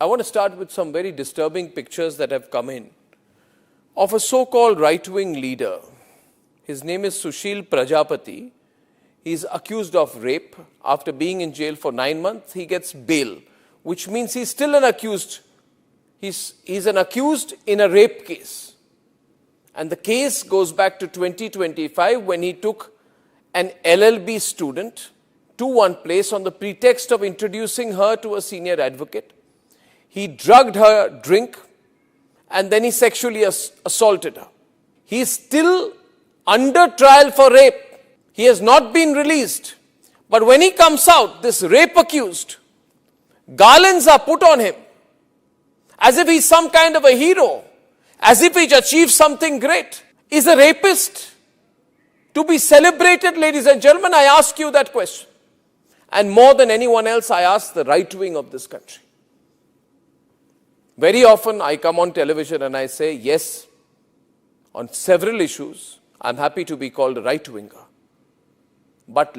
I want to start with some very disturbing pictures that have come in of a so-called right-wing leader. His name is Sushil Prajapati. He's accused of rape. After being in jail for 9 months, he gets bail, which means he's still an accused. He's an accused in a rape case. And the case goes back to 2025 when he took an LLB student to one place on the pretext of introducing her to a senior advocate. He drugged her drink and then he sexually assaulted her. He is still under trial for rape. He has not been released. But when he comes out, this rape accused, garlands are put on him as if he's some kind of a hero, as if he's achieved something great. Is a rapist to be celebrated, ladies and gentlemen? I ask you that question. And more than anyone else, I ask the right wing of this country. Very often I come on television and I say, yes, on several issues, I'm happy to be called a right-winger. But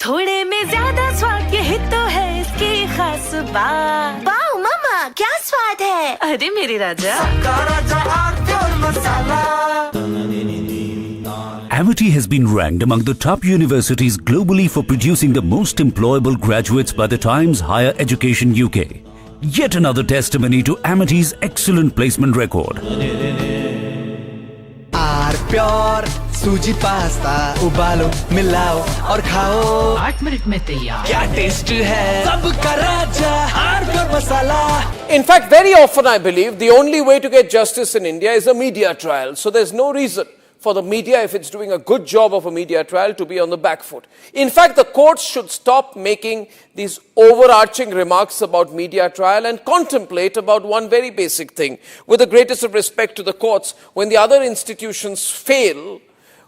थोड़े में ज्यादा स्वाद यही तो है इसकी खास बात। वाओ मामा, क्या स्वाद है? अरे मेरे राजा, Amity has been ranked among the top universities globally for producing the most employable graduates by the Times Higher Education UK. Yet another testimony to Amity's excellent placement record. R pure सूजी pasta उबालो मिलाओ और खाओ 8 minute में तैयार क्या taste है सबका राजा R pure masala. In fact, very often I believe the only way to get justice in India is a media trial. So there's no reason for the media, if it's doing a good job of a media trial, to be on the back foot. In fact, the courts should stop making these overarching remarks about media trial and contemplate about one very basic thing. With the greatest of respect to the courts, when the other institutions fail,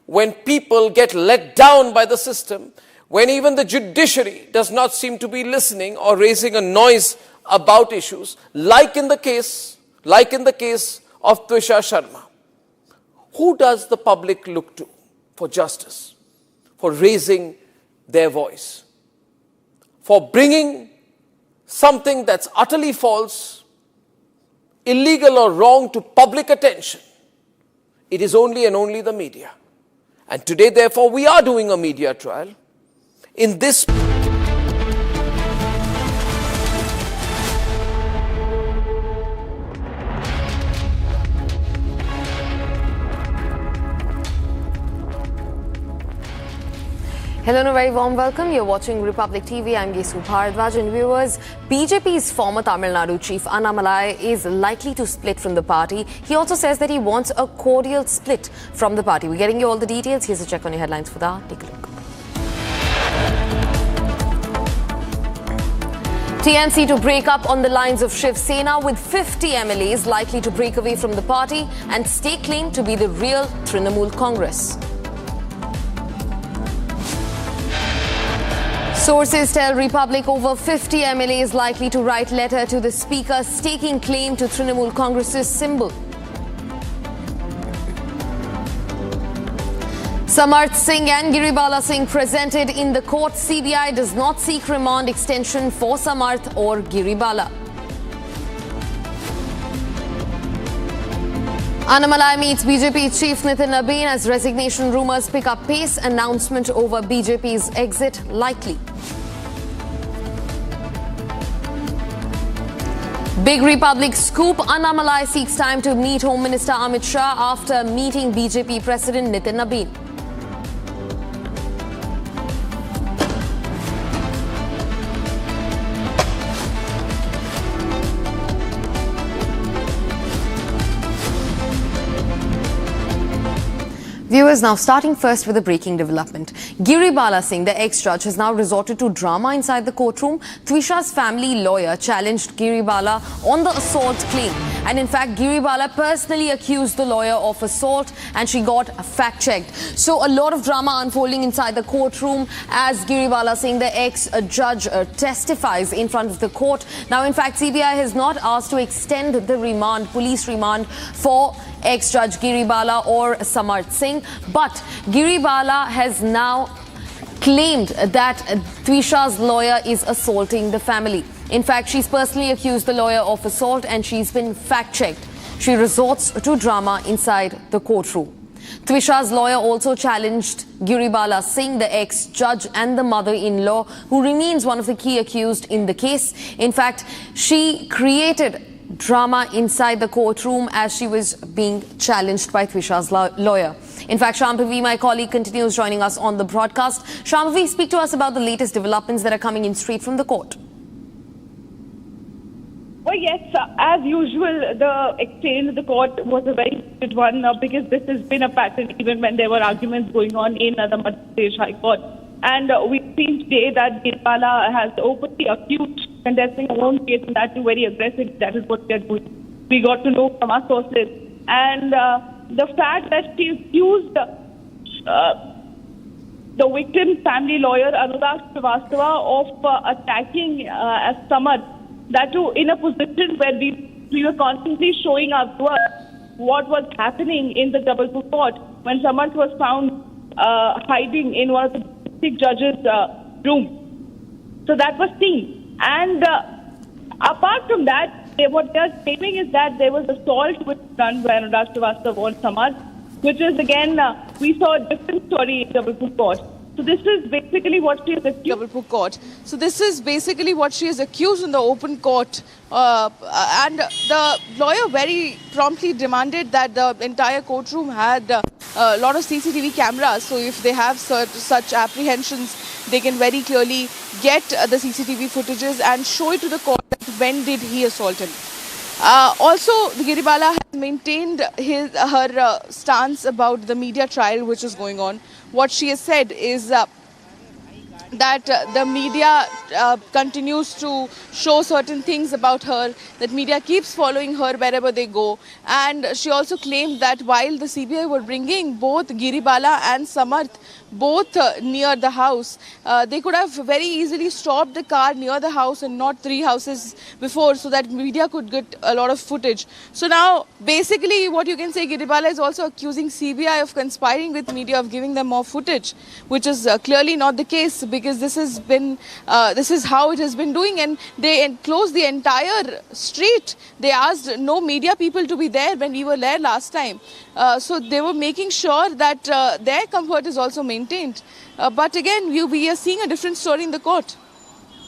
when people get let down by the system, when even the judiciary does not seem to be listening or raising a noise about issues, like in the case of Twisha Sharma, who does the public look to for justice, for raising their voice, for bringing something that's utterly false, illegal or wrong to public attention? It is only and only the media. And today, therefore, we are doing a media trial. In this Hello and a very warm welcome. You're watching Republic TV. I'm Gesu Bharadwaj. And viewers, BJP's former Tamil Nadu chief Annamalai is likely to split from the party. He also says that he wants a cordial split from the party. We're getting you all the details. Here's a check on your headlines for that. Take a look. TNC to break up on the lines of Shiv Sena, with 50 MLAs likely to break away from the party and stake claim to be the real Trinamool Congress. Sources tell Republic over 50 MLAs likely to write letter to the Speaker staking claim to Trinamool Congress's symbol. Samarth Singh and Giribala Singh presented in the court. CBI does not seek remand extension for Samarth or Giribala. Annamalai meets BJP Chief Nitin Nabin as resignation rumours pick up pace. Announcement over BJP's exit likely. Big Republic scoop. Annamalai seeks time to meet Home Minister Amit Shah after meeting BJP President Nitin Nabin. Viewers, now starting first with a breaking development. Giribala Singh, the ex-judge, has now resorted to drama inside the courtroom. Twisha's family lawyer challenged Giribala on the assault claim. And in fact, Giribala personally accused the lawyer of assault and she got fact-checked. So a lot of drama unfolding inside the courtroom as Giribala Singh, the ex-judge, testifies in front of the court. Now, in fact, CBI has not asked to extend the remand, police remand, for ex-judge Giribala or Samarth Singh. But Giribala has now claimed that Twisha's lawyer is assaulting the family. In fact, she's personally accused the lawyer of assault and she's been fact-checked. She resorts to drama inside the courtroom. Twisha's lawyer also challenged Giribala Singh, the ex-judge and the mother-in-law, who remains one of the key accused in the case. In fact, she created drama inside the courtroom as she was being challenged by Twisha's lawyer. In fact, Shambhavi, my colleague, continues joining us on the broadcast. Shambhavi, speak to us about the latest developments that are coming in straight from the court. Well, yes, as usual, the exchange in the court was a very good one because this has been a pattern even when there were arguments going on in the Madhya Pradesh High Court. And we've seen today that Giribala has openly accused contesting her own case, and that too very aggressive. That is what we are doing. We got to know from our sources. And the fact that she accused the victim's family lawyer, Anurag Srivastava, of attacking as Samarth, that too in a position where we were constantly showing our viewers what was happening in the Jabalpur court when Samarth was found hiding in one of the district judge's room. So that was seen. And apart from that, what they are claiming is that there was assault which was done by Anurag Srivastava on Samarth, which is again, we saw a different story in Jabalpur court. So this is basically what she is accused. Jabalpur court. So this is basically what she is accused in the open court. And the lawyer very promptly demanded that the entire courtroom had a lot of CCTV cameras. So if they have such apprehensions, they can very clearly get the CCTV footages and show it to the court that when did he assault him. Also, Giribala has maintained her stance about the media trial which is going on. What she has said is that the media continues to show certain things about her, that media keeps following her wherever they go. And she also claimed that while the CBI were bringing both Giribala and Samarth both near the house, they could have very easily stopped the car near the house and not 3 houses before, so that media could get a lot of footage. So now basically what you can say, Giribala is also accusing CBI of conspiring with media, of giving them more footage, which is clearly not the case, because this is how it has been doing. And they enclosed the entire street. They asked no media people to be there when we were there last time. So they were making sure that their comfort is also maintained. But again, we are seeing a different story in the court.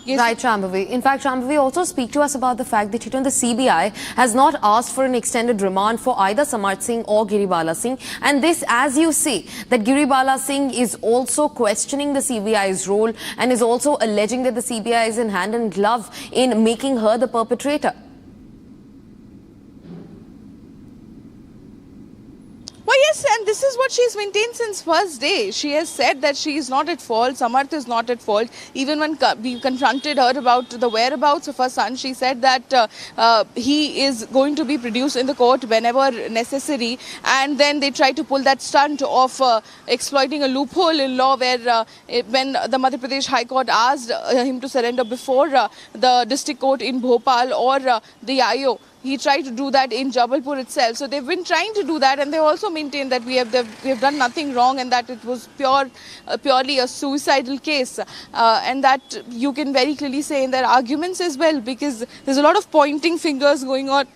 Yes. Right, Shambhavi. In fact, Shambhavi, also speak to us about the fact that, the CBI has not asked for an extended remand for either Samarth Singh or Giribala Singh. And this, as you say, that Giribala Singh is also questioning the CBI's role and is also alleging that the CBI is in hand and glove in making her the perpetrator. Well, yes, and this is what she's maintained since first day. She has said that she is not at fault, Samarth is not at fault. Even when we confronted her about the whereabouts of her son, she said that he is going to be produced in the court whenever necessary. And then they tried to pull that stunt of exploiting a loophole in law where when the Madhya Pradesh High Court asked him to surrender before the district court in Bhopal or the IO, he tried to do that in Jabalpur itself. So they've been trying to do that, and they also maintain that we have done nothing wrong and that it was purely a suicidal case. And that you can very clearly say in their arguments as well, because there's a lot of pointing fingers going on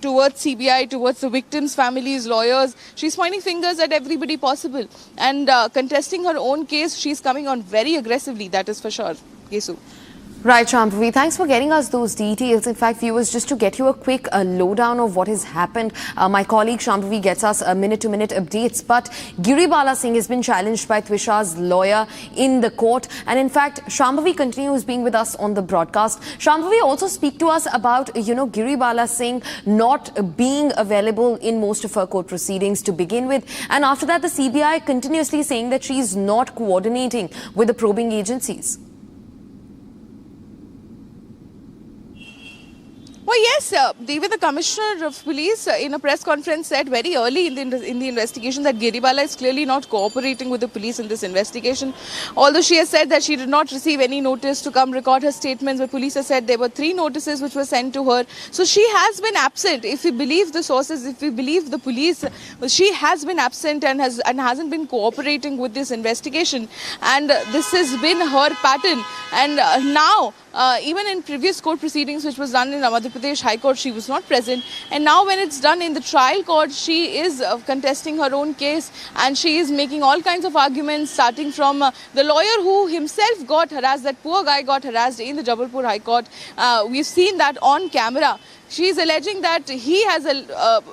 towards CBI, towards the victims' families, lawyers. She's pointing fingers at everybody possible. And contesting her own case, she's coming on very aggressively, that is for sure. Yesu. Right, Shambhavi. Thanks for getting us those details. In fact, viewers, just to get you a quick lowdown of what has happened, my colleague Shambhavi gets us minute-to-minute updates. But Giribala Singh has been challenged by Twisha's lawyer in the court. And in fact, Shambhavi continues being with us on the broadcast. Shambhavi, also speak to us about, Giribala Singh not being available in most of her court proceedings to begin with. And after that, the CBI continuously saying that she is not coordinating with the probing agencies. Well, yes, even the Commissioner of Police in a press conference said very early in the investigation that Giribala is clearly not cooperating with the police in this investigation. Although she has said that she did not receive any notice to come record her statements, but police have said there were 3 notices which were sent to her. So she has been absent. If we believe the sources, if we believe the police, she has been absent and hasn't been cooperating with this investigation. And this has been her pattern. And now, even in previous court proceedings which was done in Madhya Pradesh High Court, she was not present, and now when it's done in the trial court, she is contesting her own case, and she is making all kinds of arguments, starting from the lawyer who himself got harassed. That poor guy got harassed in the Jabalpur High Court. We've seen that on camera. She is alleging that he has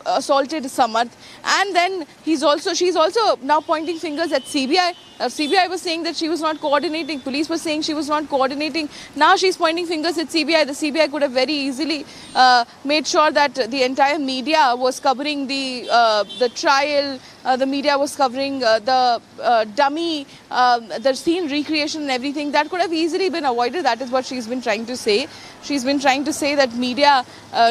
assaulted Samarth, and then she's also now pointing fingers at CBI. CBI was saying that she was not coordinating. Police was saying she was not coordinating. Now she's pointing fingers at CBI. The CBI could have very easily made sure that the entire media was covering the trial. The media was covering the dummy, the scene recreation and everything. That could have easily been avoided. That is what she's been trying to say. She's been trying to say that media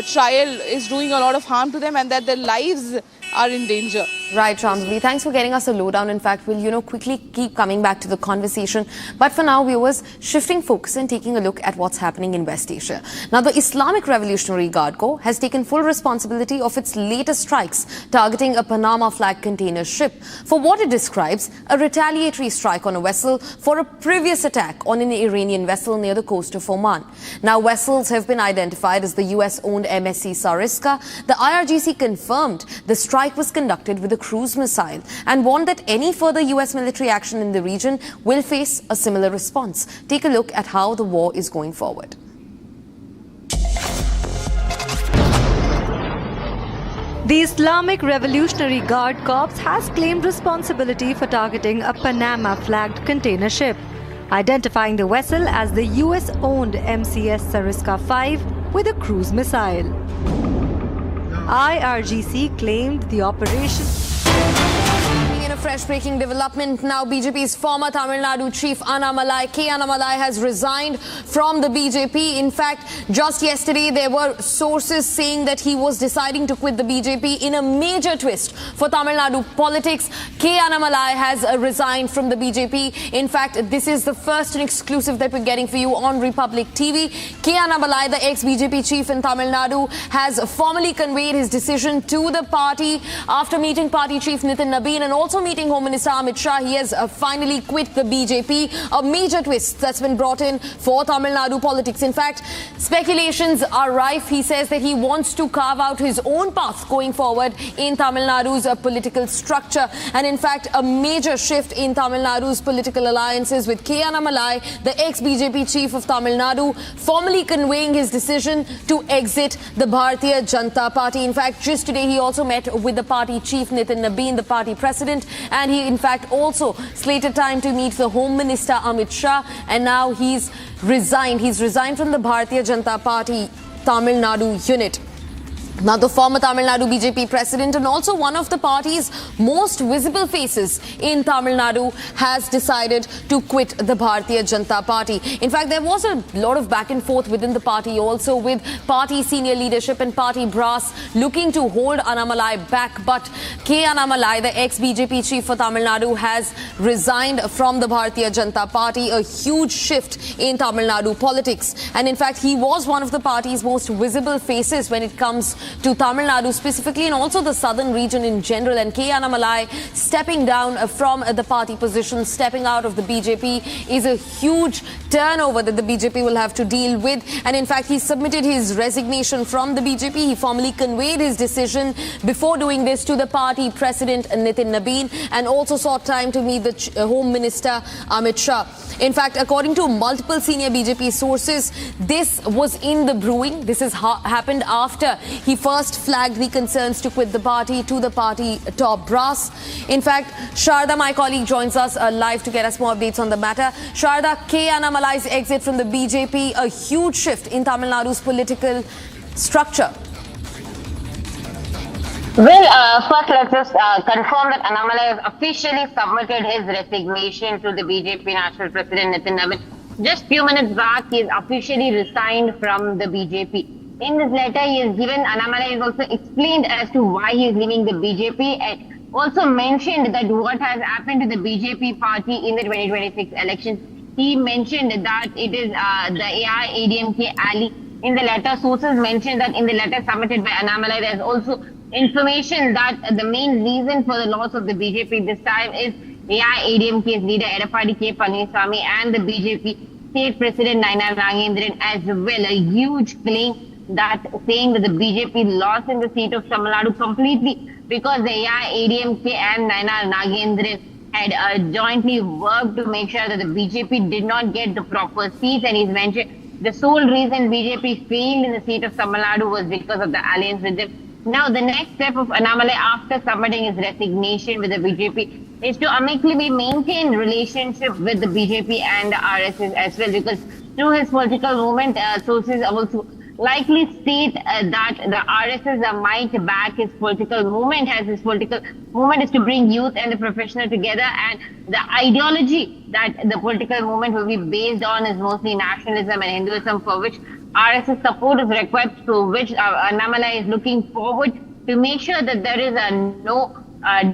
trial is doing a lot of harm to them and that their lives are in danger. Right, Shambhavi. Thanks for getting us a lowdown. In fact, we'll, quickly keep coming back to the conversation. But for now, viewers, shifting focus and taking a look at what's happening in West Asia. Now, the Islamic Revolutionary Guard Corps has taken full responsibility of its latest strikes targeting a Panama flag container ship for what it describes a retaliatory strike on a vessel for a previous attack on an Iranian vessel near the coast of Oman. Now, vessels have been identified as the US-owned MSC Sariska. The IRGC confirmed the strike was conducted with a cruise missile and warned that any further US military action in the region will face a similar response. Take a look at how the war is going forward. The Islamic Revolutionary Guard Corps has claimed responsibility for targeting a Panama-flagged container ship, identifying the vessel as the US-owned MCS Sariska 5 with a cruise missile. IRGC claimed the operation. In a fresh breaking development now, BJP's former Tamil Nadu chief Annamalai, Annamalai has resigned from the BJP. In fact, just yesterday there were sources saying that he was deciding to quit the BJP in a major twist for Tamil Nadu politics. Annamalai has resigned from the BJP. In fact, this is the first and exclusive that we're getting for you on Republic TV. Annamalai, the ex-BJP chief in Tamil Nadu, has formally conveyed his decision to the party after meeting party chief Nitin Nabin and also meeting Home Minister Amit Shah, he has finally quit the BJP. A major twist that's been brought in for Tamil Nadu politics. In fact, speculations are rife. He says that he wants to carve out his own path going forward in Tamil Nadu's political structure. And in fact, a major shift in Tamil Nadu's political alliances with K. Annamalai, the ex-BJP chief of Tamil Nadu, formally conveying his decision to exit the Bharatiya Janata Party. In fact, just today he also met with the party chief Nitin Nabin, the party president, and he in fact also slated time to meet the Home Minister Amit Shah, and now he's resigned. He's resigned from the Bharatiya Janata Party Tamil Nadu unit. Now, the former Tamil Nadu BJP president and also one of the party's most visible faces in Tamil Nadu has decided to quit the Bharatiya Janata Party. In fact, there was a lot of back and forth within the party also, with party senior leadership and party brass looking to hold Annamalai back. But K. Annamalai, the ex-BJP chief for Tamil Nadu, has resigned from the Bharatiya Janata Party, a huge shift in Tamil Nadu politics. And in fact, he was one of the party's most visible faces when it comes to Tamil Nadu specifically, and also the southern region in general. And K. Annamalai stepping down from the party position, stepping out of the BJP, is a huge turnover that the BJP will have to deal with. And in fact, he submitted his resignation from the BJP. He formally conveyed his decision before doing this to the party president Nitin Nabin, and also sought time to meet the Home Minister Amit Shah. In fact, according to multiple senior BJP sources, this was in the brewing. This has happened after he first flagged the concerns to quit the party to the party top brass. In fact, Sharda, my colleague, joins us live to get us more updates on the matter. Sharda, K. Annamalai's exit from the BJP, a huge shift in Tamil Nadu's political structure. Well, first let's just confirm that Annamalai has officially submitted his resignation to the BJP National President Nitin Nabin. Just few minutes back, he has officially resigned from the BJP. In this letter, he has given, Annamalai has also explained as to why he is leaving the BJP, and also mentioned that what has happened to the BJP party in the 2026 elections. He mentioned that it is the AIADMK ally. In the letter, sources mentioned that in the letter submitted by Annamalai, there is also information that the main reason for the loss of the BJP this time is AIADMK's leader Edappadi K. Palaniswamy and the BJP state president Nainar Nagendran as well. A huge claim that saying that the BJP lost in the seat of Tamil Nadu completely because the AIADMK and Nainar Nagendran had jointly worked to make sure that the BJP did not get the proper seats, and he's mentioned the sole reason BJP failed in the seat of Tamil Nadu was because of the alliance with them. Now, the next step of Annamalai after submitting his resignation with the BJP is to amicably maintain relationship with the BJP and the RSS as well, because through his political movement, sources also likely state that the RSS might back his political movement, as his political movement is to bring youth and the professional together, and the ideology that the political movement will be based on is mostly nationalism and Hinduism, for which RSS support is required, to which Annamalai is looking forward to make sure that there is no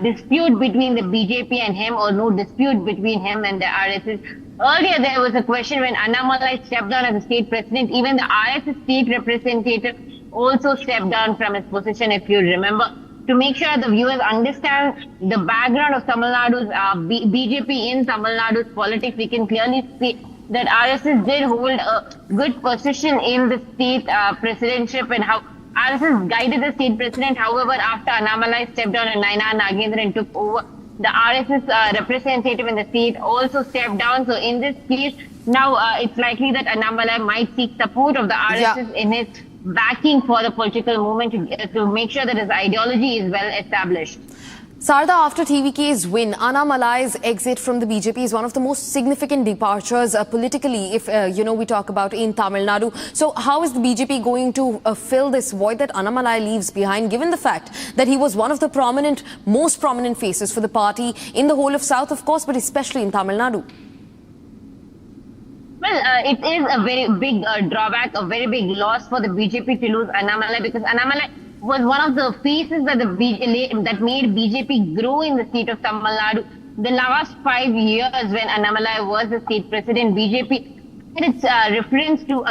dispute between the BJP and him, or no dispute between him and the RSS. Earlier, there was a question when Annamalai stepped down as a state president, even the RSS state representative also stepped down from his position, if you remember. To make sure the viewers understand the background of Tamil Nadu's BJP in Tamil Nadu's politics, we can clearly see that RSS did hold a good position in the state presidentship, and how RSS guided the state president. However, after Annamalai stepped down and Nainar Nagendran took over, the RSS representative in the state also stepped down. So in this case, now it's likely that Annamalai might seek support of the RSS in his backing for the political movement to make sure that his ideology is well established. Sarda, after TVK's win, Annamalai's exit from the BJP is one of the most significant departures politically, if we talk about in Tamil Nadu. So how is the BJP going to fill this void that Annamalai leaves behind, given the fact that he was one of the most prominent faces for the party in the whole of South, of course, but especially in Tamil Nadu? Well, it is a very big drawback, a very big loss for the BJP to lose Annamalai, because Annamalai was one of the faces that that made BJP grow in the state of Tamil Nadu. The last 5 years when Annamalai was the state president, BJP had its reference to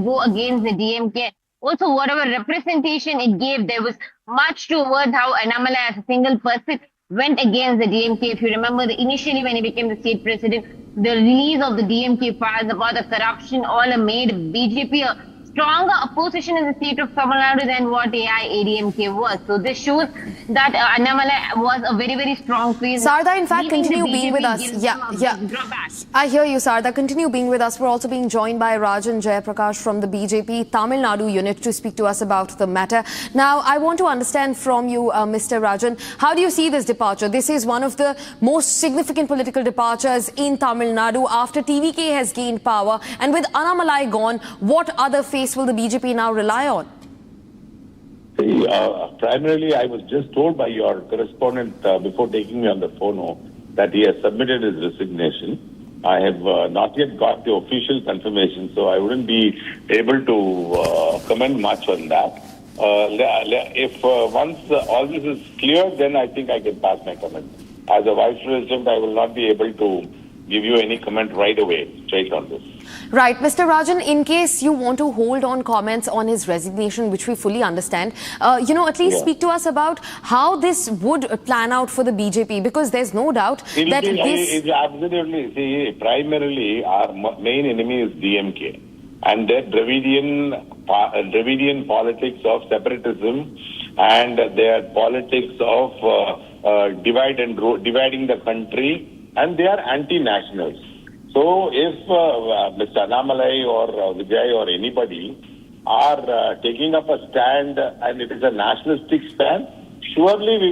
go against the DMK. Also, whatever representation it gave, there was much towards how Annamalai as a single person went against the DMK. If you remember, initially when he became the state president, the release of the DMK files about the corruption all made BJP a stronger opposition in the state of Tamil Nadu than what AIADMK was. So this shows that Annamalai was a very, very strong face. Sarda, in fact, continue being with us. I hear you, Sarda. Continue being with us. We're also being joined by Rajan Jayaprakash from the BJP Tamil Nadu unit to speak to us about the matter. Now, I want to understand from you, Mr. Rajan, how do you see this departure? This is one of the most significant political departures in Tamil Nadu after TVK has gained power. And with Annamalai gone, what other face will the BJP now rely on? See, primarily, I was just told by your correspondent before taking me on the phone that he has submitted his resignation. I have not yet got the official confirmation, so I wouldn't be able to comment much on that. If once all this is clear, then I think I can pass my comment. As a vice president, I will not be able to give you any comment right away, straight on this. Right. Mr. Rajan, in case you want to hold on comments on his resignation, which we fully understand, at least speak to us about how this would plan out for the BJP, because there's no doubt that this... Absolutely. See, primarily, our main enemy is DMK and their Dravidian politics of separatism and their politics of dividing the country, and they are anti-nationals. So if Mr. Annamalai or Vijay or anybody are taking up a stand and it is a nationalistic stand, surely they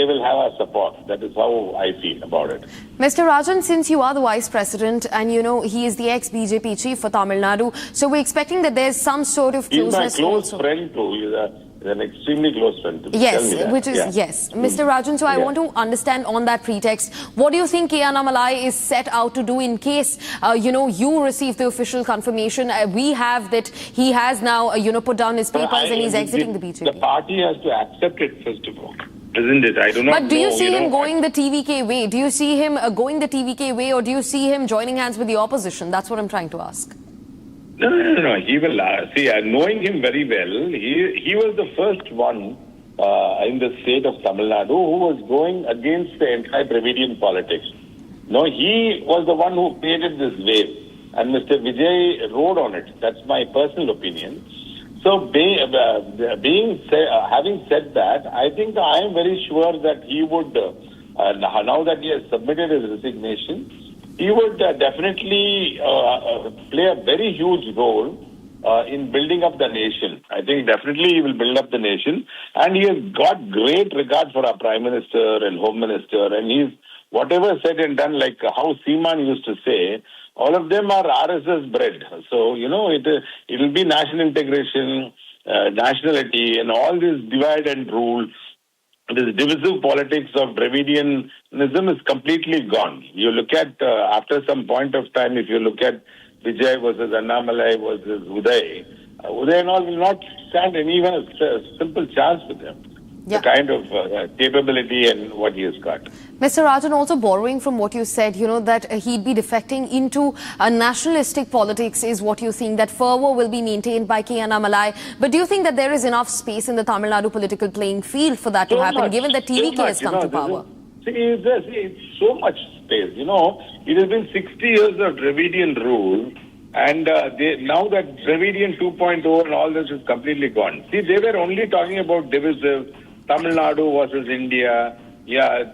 will have our support. That is how I feel about it. Mr. Rajan, since you are the Vice President and he is the ex-BJP chief for Tamil Nadu, so we're expecting that there's some sort of closeness. He's my close friend too. He's an extremely close friend to me. Yes, which is, yes. Mr. Rajan, so I want to understand on that pretext, what do you think Annamalai is set out to do in case, you receive the official confirmation? We have that he has now, put down his papers and he's exiting the BJP. The party has to accept it, first of all. Isn't it? I do not know. But do you see him going the TVK way? Do you see him going the TVK way, or do you see him joining hands with the opposition? That's what I'm trying to ask. No. He will see. Knowing him very well, he was the first one in the state of Tamil Nadu who was going against the entire Dravidian politics. No, he was the one who created this wave, and Mr. Vijay rode on it. That's my personal opinion. So, having said that, I think I am very sure that he would, now that he has submitted his resignation, he would definitely play a very huge role in building up the nation. I think definitely he will build up the nation. And he has got great regard for our Prime Minister and Home Minister. And he's, whatever said and done, like how Seaman used to say, all of them are RSS bred. So, it will be national integration, nationality, and all this divide and rule. This divisive politics of Dravidianism is completely gone. You look at, after some point of time, if you look at Vijay versus Annamalai versus Uday and all will not stand even a simple chance with him. The kind of capability and what he has got. Mr. Rajan, also borrowing from what you said, that he'd be defecting into nationalistic politics is what you think, that fervour will be maintained by Annamalai. But do you think that there is enough space in the Tamil Nadu political playing field for that to happen, given that TVK has come to power? It's so much space. It has been 60 years of Dravidian rule. And now that Dravidian 2.0 and all this is completely gone. See, they were only talking about divisive, Tamil Nadu versus India,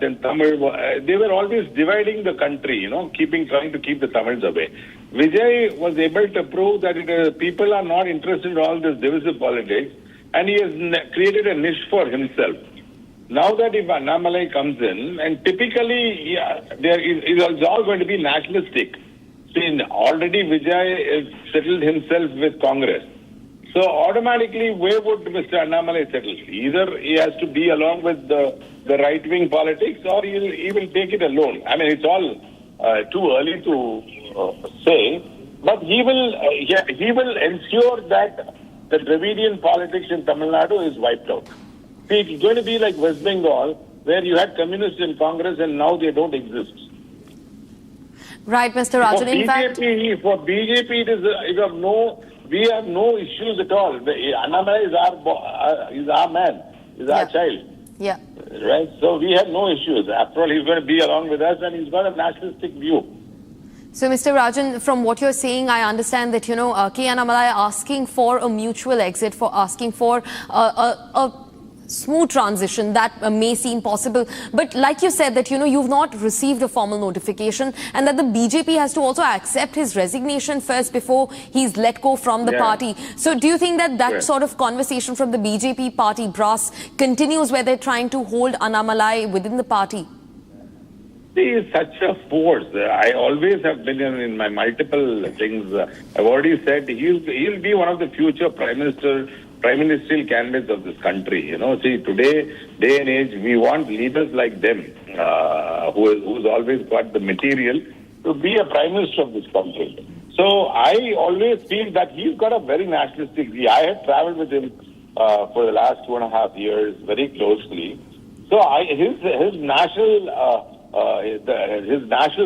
then Tamil. They were always dividing the country, trying to keep the Tamils away. Vijay was able to prove that people are not interested in all this divisive politics, and he has created a niche for himself. Now that if Annamalai comes in, and typically, it's all going to be nationalistic. See, already Vijay has settled himself with Congress. So automatically, where would Mr. Annamalai settle? Either he has to be along with the right-wing politics, or he will take it alone. I mean, it's all too early to say, but he will ensure that the Dravidian politics in Tamil Nadu is wiped out. See, it's going to be like West Bengal, where you had communists in Congress and now they don't exist. Right, Mr. Rajan. For BJP, we have no issues at all. Annamalai is our man, is our child. Yeah. Right? So we have no issues. After all, he's going to be along with us and he's got a nationalistic view. So, Mr. Rajan, from what you're saying, I understand that, you know, K. Annamalai asking for a mutual exit, for asking for a smooth transition, that may seem possible. But like you said, that, you know, you've not received a formal notification and that the BJP has to also accept his resignation first before he's let go from the party. So do you think that that sort of conversation from the BJP party brass continues where they're trying to hold Annamalai within the party? He is such a force. I always have been in my multiple things. I've already said he'll be one of the future prime ministerial candidates of this country. You know, see, today, day and age, we want leaders like them, who's always got the material to be a prime minister of this country. So I always feel that he's got a very nationalistic view. I have traveled with him for the last 2.5 years very closely. So his national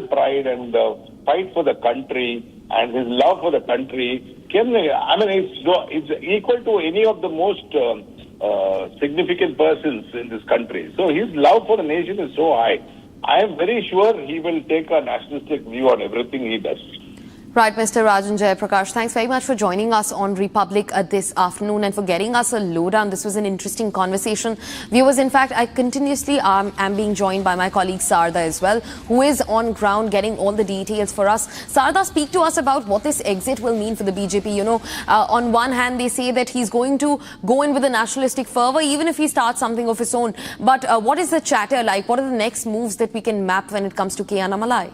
pride and fight for the country and his love for the country it's equal to any of the most significant persons in this country. So his love for the nation is so high. I am very sure he will take a nationalistic view on everything he does. Right, Mr. Rajan Jayaprakash, thanks very much for joining us on Republic this afternoon and for getting us a lowdown. This was an interesting conversation. Viewers, in fact, I continuously am being joined by my colleague Sarda as well, who is on ground getting all the details for us. Sarda, speak to us about what this exit will mean for the BJP. You know, on one hand, they say that he's going to go in with a nationalistic fervour, even if he starts something of his own. But what is the chatter like? What are the next moves that we can map when it comes to K. Annamalai?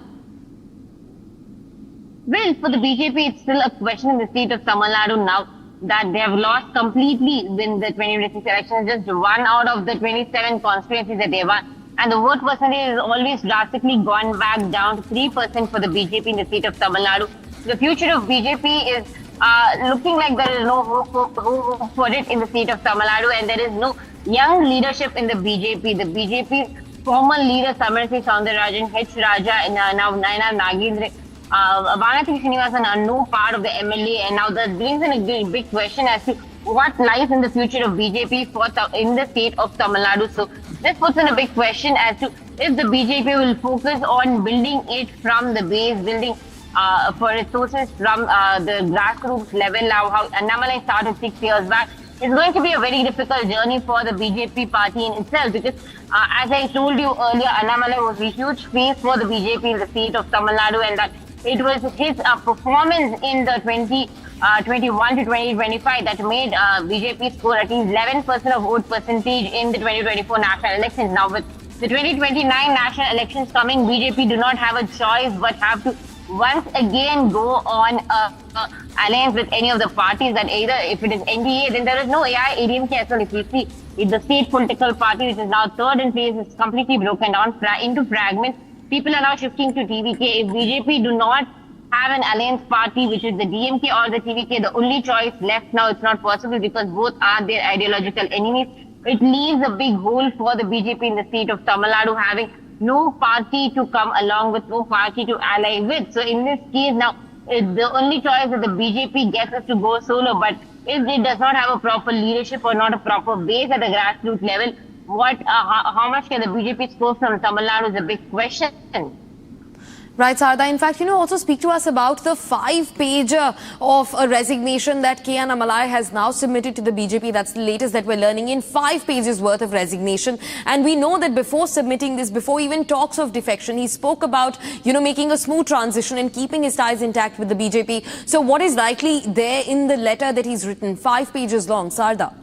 Well, for the BJP, it's still a question in the state of Tamil Nadu now that they have lost completely in the 2026 elections, just one out of the 27 constituencies that they won. And the vote percentage has always drastically gone back down to 3% for the BJP in the state of Tamil Nadu. The future of BJP is looking like there is no hope for it in the state of Tamil Nadu, and there is no young leadership in the BJP. The BJP's former leader, Samarthi Soundararajan, H. Raja, and now Nainar Nagendra, Vanatri Srinivasan are no part of the MLA, and now that brings in a big question as to what lies in the future of BJP in the state of Tamil Nadu. So this puts in a big question as to if the BJP will focus on building it from the base, building for resources from the grassroots level, how Annamalai started 6 years back. It's going to be a very difficult journey for the BJP party in itself because, as I told you earlier, Annamalai was a huge face for the BJP in the state of Tamil Nadu, and that it was his performance in the 2021 to 2025 that made BJP score at least 11% of vote percentage in the 2024 national elections. Now, with the 2029 national elections coming, BJP do not have a choice but have to once again go on alliance with any of the parties. That either if it is NDA, then there is no AI, ADMK as well. If you see, if the state political party, which is now third in place, is completely broken down into fragments. People are now shifting to TVK. If BJP do not have an alliance party, which is the DMK or the TVK, the only choice left now, it's not possible because both are their ideological enemies. It leaves a big hole for the BJP in the state of Tamil Nadu, having no party to come along with, no party to ally with. So in this case now, the only choice that the BJP gets is to go solo. But if it does not have a proper leadership or not a proper base at the grassroots level, how much can the BJP score from Tamil Nadu is a big question. Right, Sarda. In fact, also speak to us about the 5-pager of a resignation that K. Annamalai has now submitted to the BJP. That's the latest that we're learning in 5 pages worth of resignation. And we know that before submitting this, before even talks of defection, he spoke about, making a smooth transition and keeping his ties intact with the BJP. So what is likely there in the letter that he's written? 5 pages long, Sarda.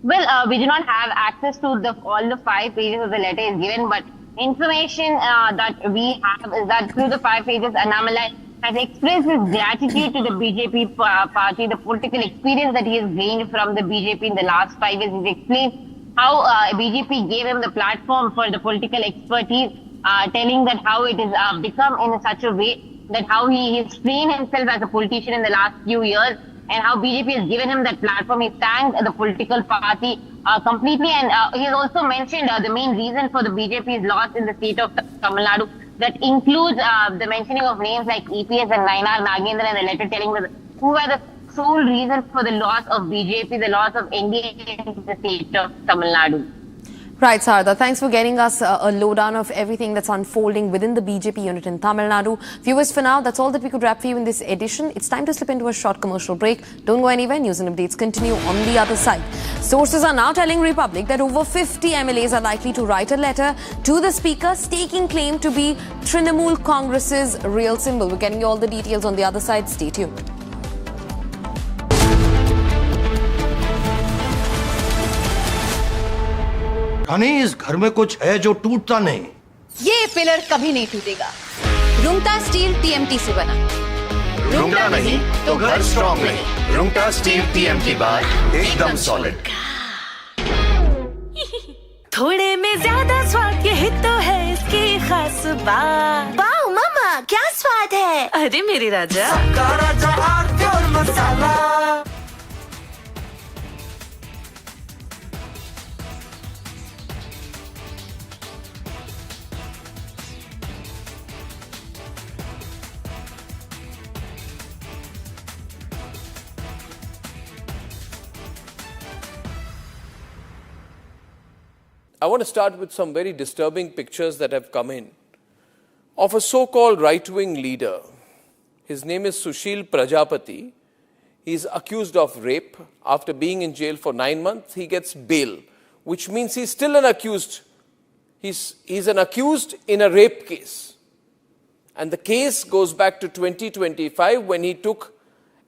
Well, we do not have access to all the 5 pages of the letter is given, but information that we have is that through the 5 pages, Annamalai has expressed his gratitude to the BJP party, the political experience that he has gained from the BJP in the last 5 years. He's explained how BJP gave him the platform for the political expertise, telling that how it has become in such a way that how he has trained himself as a politician in the last few years, and how BJP has given him that platform. He thanked the political party completely, and he has also mentioned the main reason for the BJP's loss in the state of Tamil Nadu. That includes the mentioning of names like EPS and Nainar Nagendra in the letter, telling who were the sole reason for the loss of BJP, the loss of NDA in the state of Tamil Nadu. Right, Sarada. Thanks for getting us a lowdown of everything that's unfolding within the BJP unit in Tamil Nadu. Viewers, for now, that's all that we could wrap for you in this edition. It's time to slip into a short commercial break. Don't go anywhere. News and updates continue on the other side. Sources are now telling Republic that over 50 MLAs are likely to write a letter to the Speaker staking claim to be Trinamool Congress's real symbol. We're getting you all the details on the other side. Stay tuned. रानी, इस घर में कुछ है जो टूटता नहीं। ये pillar कभी नहीं टूटेगा। रुंगटा स्टील TMT से बना। रुंगटा नहीं तो घर स्ट्रॉन्ग नहीं। रुंगटा स्टील TMT बार एकदम सॉलिड। थोड़े में ज्यादा स्वाद, यही तो है इसकी खास बात। वाओ मामा, क्या स्वाद है? अरे मेरे राजा, राजा आरती और मसाला। I want to start with some very disturbing pictures that have come in of a so-called right-wing leader. His name is Sushil Prajapati. He's accused of rape. After being in jail for 9 months, he gets bail, which means he's still an accused. He's an accused in a rape case. And the case goes back to 2025 when he took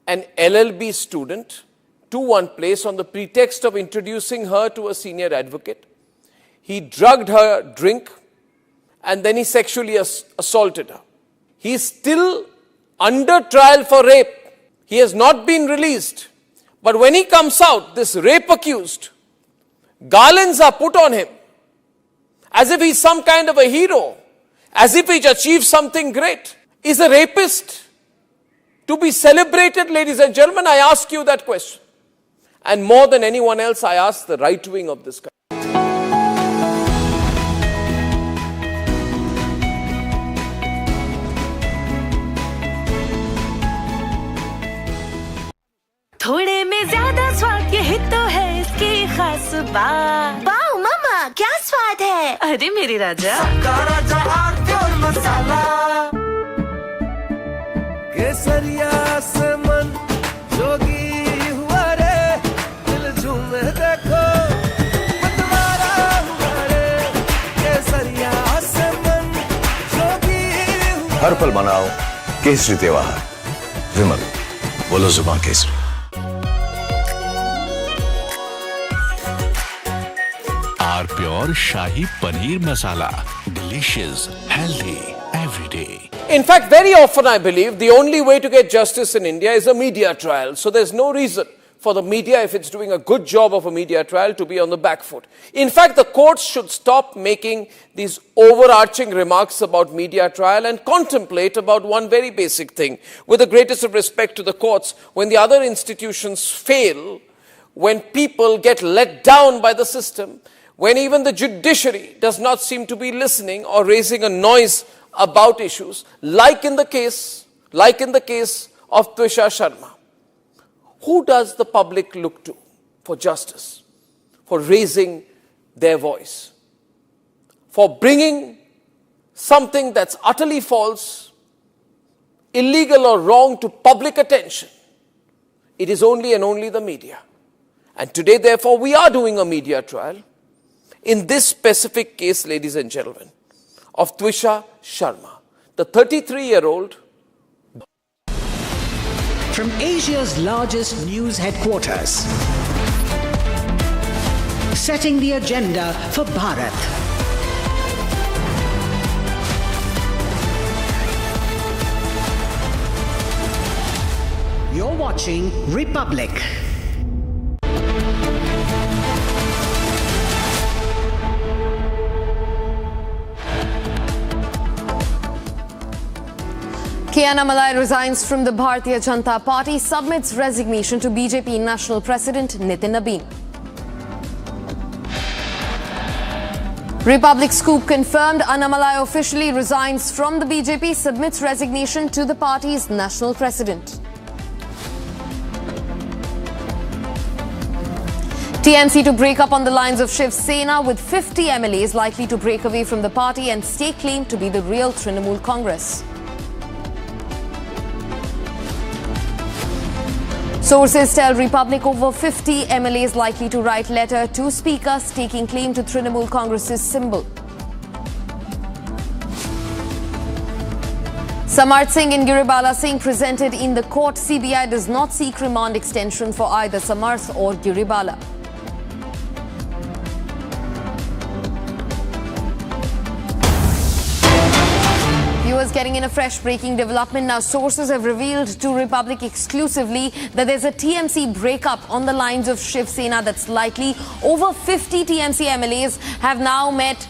an LLB student to one place on the pretext of introducing her to a senior advocate. He drugged her drink and then he sexually assaulted her. He is still under trial for rape. He has not been released. But when he comes out, this rape accused, garlands are put on him as if he's some kind of a hero, as if he's achieved something great. Is a rapist to be celebrated, ladies and gentlemen? I ask you that question. And more than anyone else, I ask the right wing of this country. थोड़े में ज्यादा स्वाद, यही तो है इसकी खास बात। वाओ मामा, क्या स्वाद है? अरे मेरे राजा, राजा आरती और मसाला। केसरिया से मन जोगी हुआ रे, दिल झूमे देखो मतवारा हुआ रे। केसरिया से मन जोगी हुआ। हर पल मनाओ केसरी त्योहार। विमल, बोलो जुबान Kesari. Our pure Shahi Paneer Masala. Delicious, healthy, every day. In fact, very often I believe the only way to get justice in India is a media trial. So there's no reason for the media, if it's doing a good job of a media trial, to be on the back foot. In fact, the courts should stop making these overarching remarks about media trial and contemplate about one very basic thing. With the greatest of respect to the courts, when the other institutions fail, when people get let down by the system, when even the judiciary does not seem to be listening or raising a noise about issues, like in the case of Twisha Sharma. Who does the public look to for justice, for raising their voice, for bringing something that's utterly false, illegal or wrong to public attention? It is only and only the media. And today, therefore, we are doing a media trial in this specific case, ladies and gentlemen, of Twisha Sharma, the 33-year-old. From Asia's largest news headquarters, setting the agenda for Bharat. You're watching Republic. Annamalai resigns from the Bharatiya Janata Party, submits resignation to BJP National President Nitin Nabin. Republic Scoop confirmed Annamalai officially resigns from the BJP, submits resignation to the party's National President. TMC to break up on the lines of Shiv Sena, with 50 MLAs likely to break away from the party and stake claim to be the real Trinamool Congress. Sources tell Republic over 50 MLAs likely to write letter to Speaker staking claim to Trinamool Congress's symbol. Samarth Singh and Giribala Singh presented in the court. CBI does not seek remand extension for either Samarth or Giribala. Viewers, getting in a fresh breaking development now. Sources have revealed to Republic exclusively that there's a TMC breakup on the lines of Shiv Sena that's likely. Over 50 TMC MLAs have now met.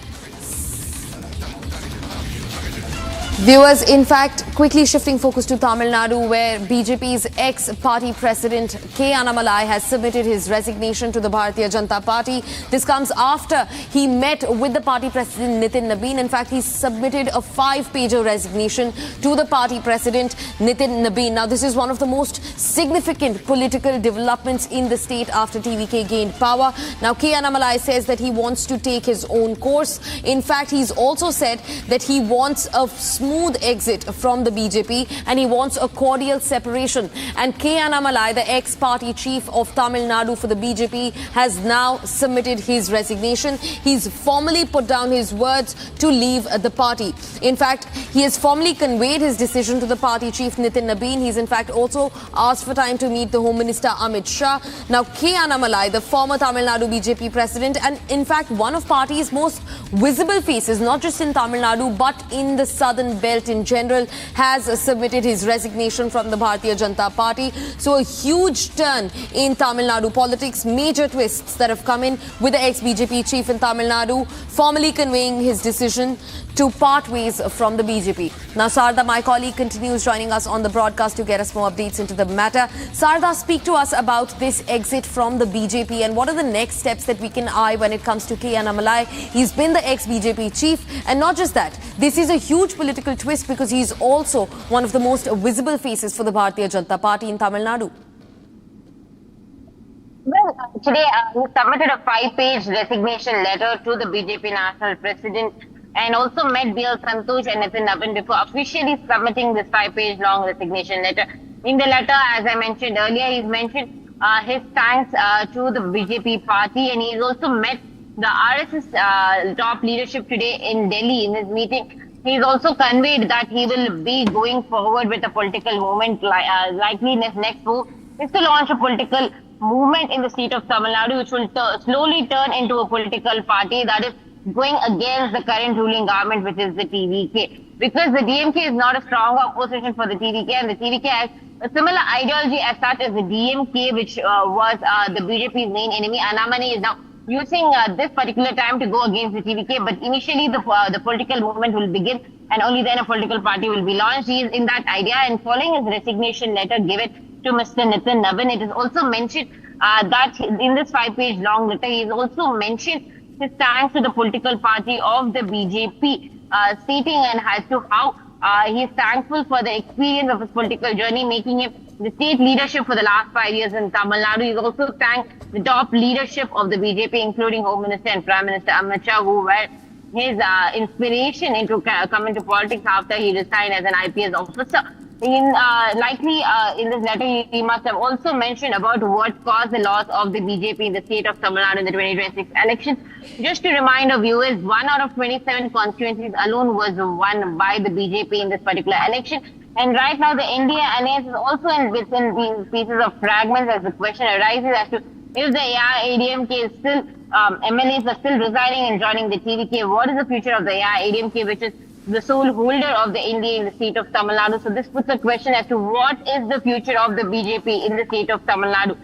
Viewers, in fact, quickly shifting focus to Tamil Nadu, where BJP's ex-party president K. Annamalai has submitted his resignation to the Bharatiya Janata Party. This comes after he met with the party president Nitin Nabin. In fact, he submitted a 5-pager resignation to the party president Nitin Nabin. Now, this is one of the most significant political developments in the state after TVK gained power. Now, K. Annamalai says that he wants to take his own course. In fact, he's also said that he wants a smooth exit from the BJP and he wants a cordial separation. And K. Annamalai, the ex-party chief of Tamil Nadu for the BJP, has now submitted his resignation. He's formally put down his words to leave the party. In fact, he has formally conveyed his decision to the party chief Nitin Nabin. He's in fact also asked for time to meet the Home Minister Amit Shah. Now, K. Annamalai, the former Tamil Nadu BJP president and in fact one of party's most visible faces, not just in Tamil Nadu but in the southern belt in general, has submitted his resignation from the Bharatiya Janata Party. So a huge turn in Tamil Nadu politics, major twists that have come in with the ex-BJP chief in Tamil Nadu formally conveying his decision to part ways from the BJP. Now, Sarda, my colleague, continues joining us on the broadcast to get us more updates into the matter. Sarda, speak to us about this exit from the BJP and what are the next steps that we can eye when it comes to K. Annamalai. He's been the ex-BJP chief, and not just that, this is a huge political twist because he's also one of the most visible faces for the Bharatiya Janata Party in Tamil Nadu. Well, today he submitted a 5-page resignation letter to the BJP national president and also met BL Santosh and Nitin Nabin before officially submitting this 5-page long resignation letter. In the letter, as I mentioned earlier, he's mentioned his thanks to the BJP party, and he's also met the RSS top leadership today in Delhi in his meeting. He's also conveyed that he will be going forward with a political movement. Likely next move is to launch a political movement in the state of Tamil Nadu, which will slowly turn into a political party that is going against the current ruling government, which is the TVK. Because the DMK is not a strong opposition for the TVK, and the TVK has a similar ideology as such as the DMK, which was the BJP's main enemy. Annamalai is now using this particular time to go against the TVK, but initially the political movement will begin and only then a political party will be launched. He is in that idea, and following his resignation letter given to Mr. Nitin Nabin, it is also mentioned that in this 5-page long letter, he has also mentioned his thanks to the political party of the BJP, stating and as to how he is thankful for the experience of his political journey, making him the state leadership for the last 5 years in Tamil Nadu. He's also thanked the top leadership of the BJP, including Home Minister and Prime Minister Amit Shah, who were his inspiration into coming to politics after he resigned as an IPS officer. In this letter, he must have also mentioned about what caused the loss of the BJP in the state of Tamil Nadu in the 2026 elections. Just to remind our viewers, 1 out of 27 constituencies alone was won by the BJP in this particular election. And right now, the NDA alliance is also within these pieces of fragments as the question arises as to if the AIADMK is still, MLAs are still resigning and joining the TVK. What is the future of the AIADMK, which is the sole holder of the NDA in the state of Tamil Nadu? So this puts a question as to what is the future of the BJP in the state of Tamil Nadu.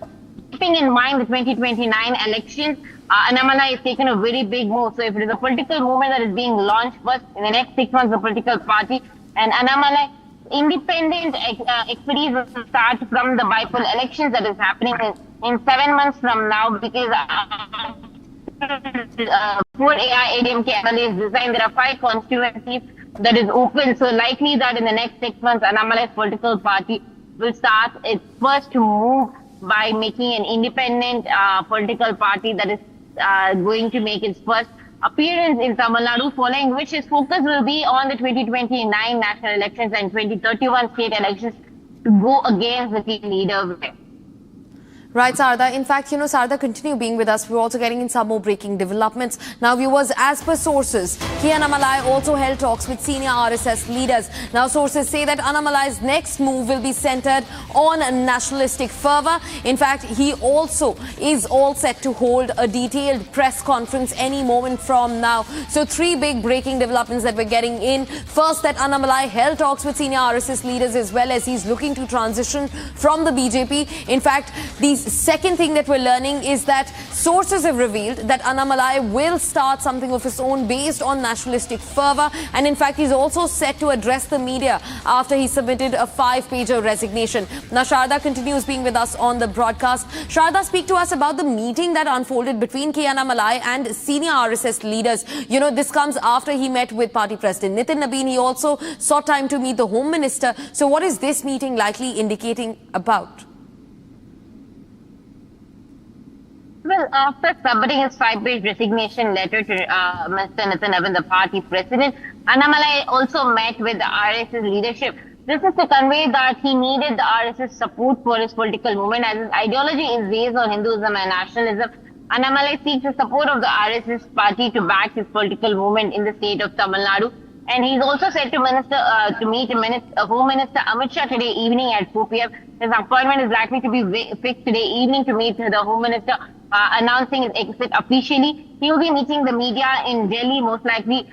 Keeping in mind the 2029 elections, Annamalai has taken a very big move. So if it is a political movement that is being launched first in the next 6 months, a political party, and Annamalai independent expertise will start from the bipolar elections that is happening in 7 months from now, because 4 AIADMK MLAs resigned. There are 5 constituencies that is open. So likely that in the next 6 months, Annamalai's political party will start its first move by making an independent political party that is going to make its first appearance in Tamil Nadu, following which his focus will be on the 2029 national elections and 2031 state elections to go against the team leader. Right, Sarda. In fact, Sarda, continue being with us. We're also getting in some more breaking developments. Now, viewers, as per sources, Annamalai also held talks with senior RSS leaders. Now, sources say that Annamalai's next move will be centered on nationalistic fervor. In fact, he also is all set to hold a detailed press conference any moment from now. So, three big breaking developments that we're getting in. First, that Annamalai held talks with senior RSS leaders as well as he's looking to transition from the BJP. In fact, these second thing that we're learning is that sources have revealed that Annamalai will start something of his own based on nationalistic fervor, and in fact he's also set to address the media after he submitted a 5-pager resignation. Now Sharda continues being with us on the broadcast. Sharda, speak to us about the meeting that unfolded between Annamalai and senior RSS leaders. This comes after he met with Party President Nitin Nabin. He also sought time to meet the Home Minister. So what is this meeting likely indicating about? Well, after submitting his 5-page resignation letter to Mr. Nitin Nabin, the party president, Annamalai also met with the RSS leadership. This is to convey that he needed the RSS support for his political movement, as his ideology is based on Hinduism and nationalism. Annamalai seeks the support of the RSS party to back his political movement in the state of Tamil Nadu. And he's also said to meet Home Minister Amit Shah today evening at 4 p.m. His appointment is likely to be fixed today evening to meet the Home Minister, announcing his exit officially. He will be meeting the media in Delhi, most likely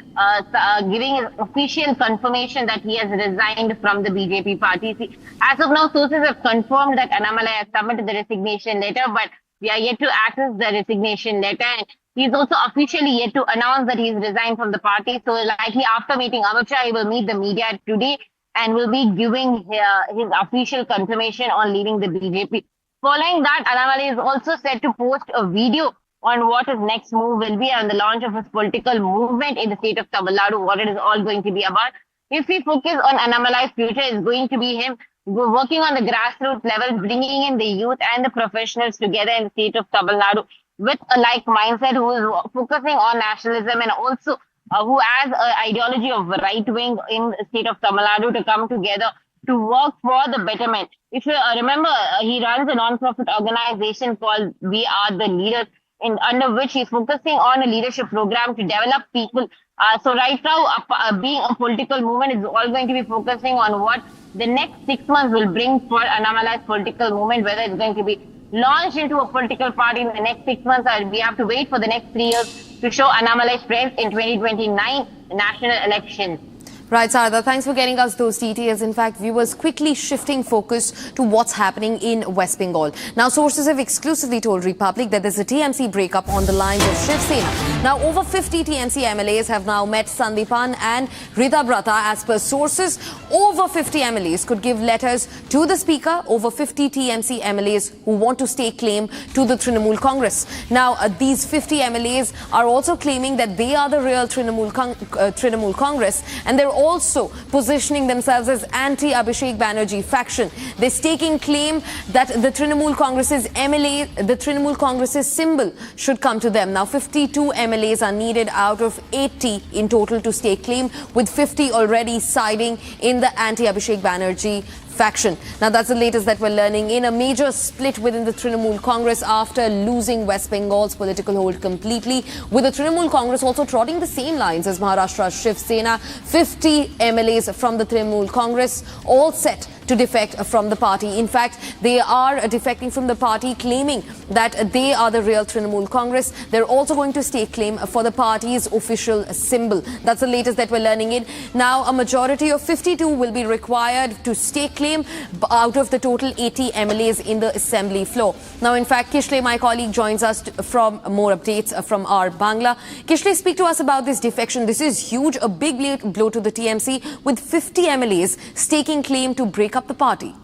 giving his official confirmation that he has resigned from the BJP party. See, as of now, sources have confirmed that Annamalai has submitted the resignation letter, but we are yet to access the resignation letter. And he's also officially yet to announce that he's resigned from the party. So likely after meeting Amit Shah, he will meet the media today and will be giving his official confirmation on leaving the BJP. Following that, Annamalai is also set to post a video on what his next move will be and the launch of his political movement in the state of Tamil Nadu, what it is all going to be about. If we focus on Annamalai's future, it's going to be him working on the grassroots level, bringing in the youth and the professionals together in the state of Tamil Nadu with a like mindset, who is focusing on nationalism and also who has an ideology of right wing in the state of Tamil Nadu to come together to work for the betterment. If you remember, he runs a non-profit organization called We Are the Leaders, under which he's focusing on a leadership program to develop people. So right now, being a political movement is all going to be focusing on what the next 6 months will bring for Annamalai's political movement, whether it's going to be launched into a political party in the next 6 months, or we have to wait for the next 3 years to show Annamalai's strength in 2029 national elections. Right, Sarda, thanks for getting us those details. In fact, viewers quickly shifting focus to what's happening in West Bengal. Now, sources have exclusively told Republic that there's a TMC breakup on the lines of Shiv Sena. Now, over 50 TMC MLAs have now met Sandipan and Rita Brata. As per sources, over 50 MLAs could give letters to the Speaker. Over 50 TMC MLAs who want to stake claim to the Trinamool Congress. Now, these 50 MLAs are also claiming that they are the real Trinamool Congress, and they're also positioning themselves as anti-Abhishek Banerjee faction. They're staking claim that the Trinamool Congress's the Trinamool Congress's symbol should come to them. Now, 52 MLAs are needed out of 80 in total to stake claim, with 50 already siding in the anti-Abhishek Banerjee faction. Now, that's the latest that we're learning in a major split within the Trinamool Congress after losing West Bengal's political hold completely, with the Trinamool Congress also trotting the same lines as Maharashtra's Shiv Sena. 50 MLAs from the Trinamool Congress all set to defect from the party. In fact, they are defecting from the party, claiming that they are the real Trinamool Congress. They're also going to stake claim for the party's official symbol. That's the latest that we're learning in. Now, a majority of 52 will be required to stake claim out of the total 80 MLAs in the assembly floor. Now, in fact, Kishle, my colleague, joins us from more updates from our Bangla. Kishle, speak to us about this defection. This is huge, a big blow to the TMC, with 50 MLAs staking claim to break up the party.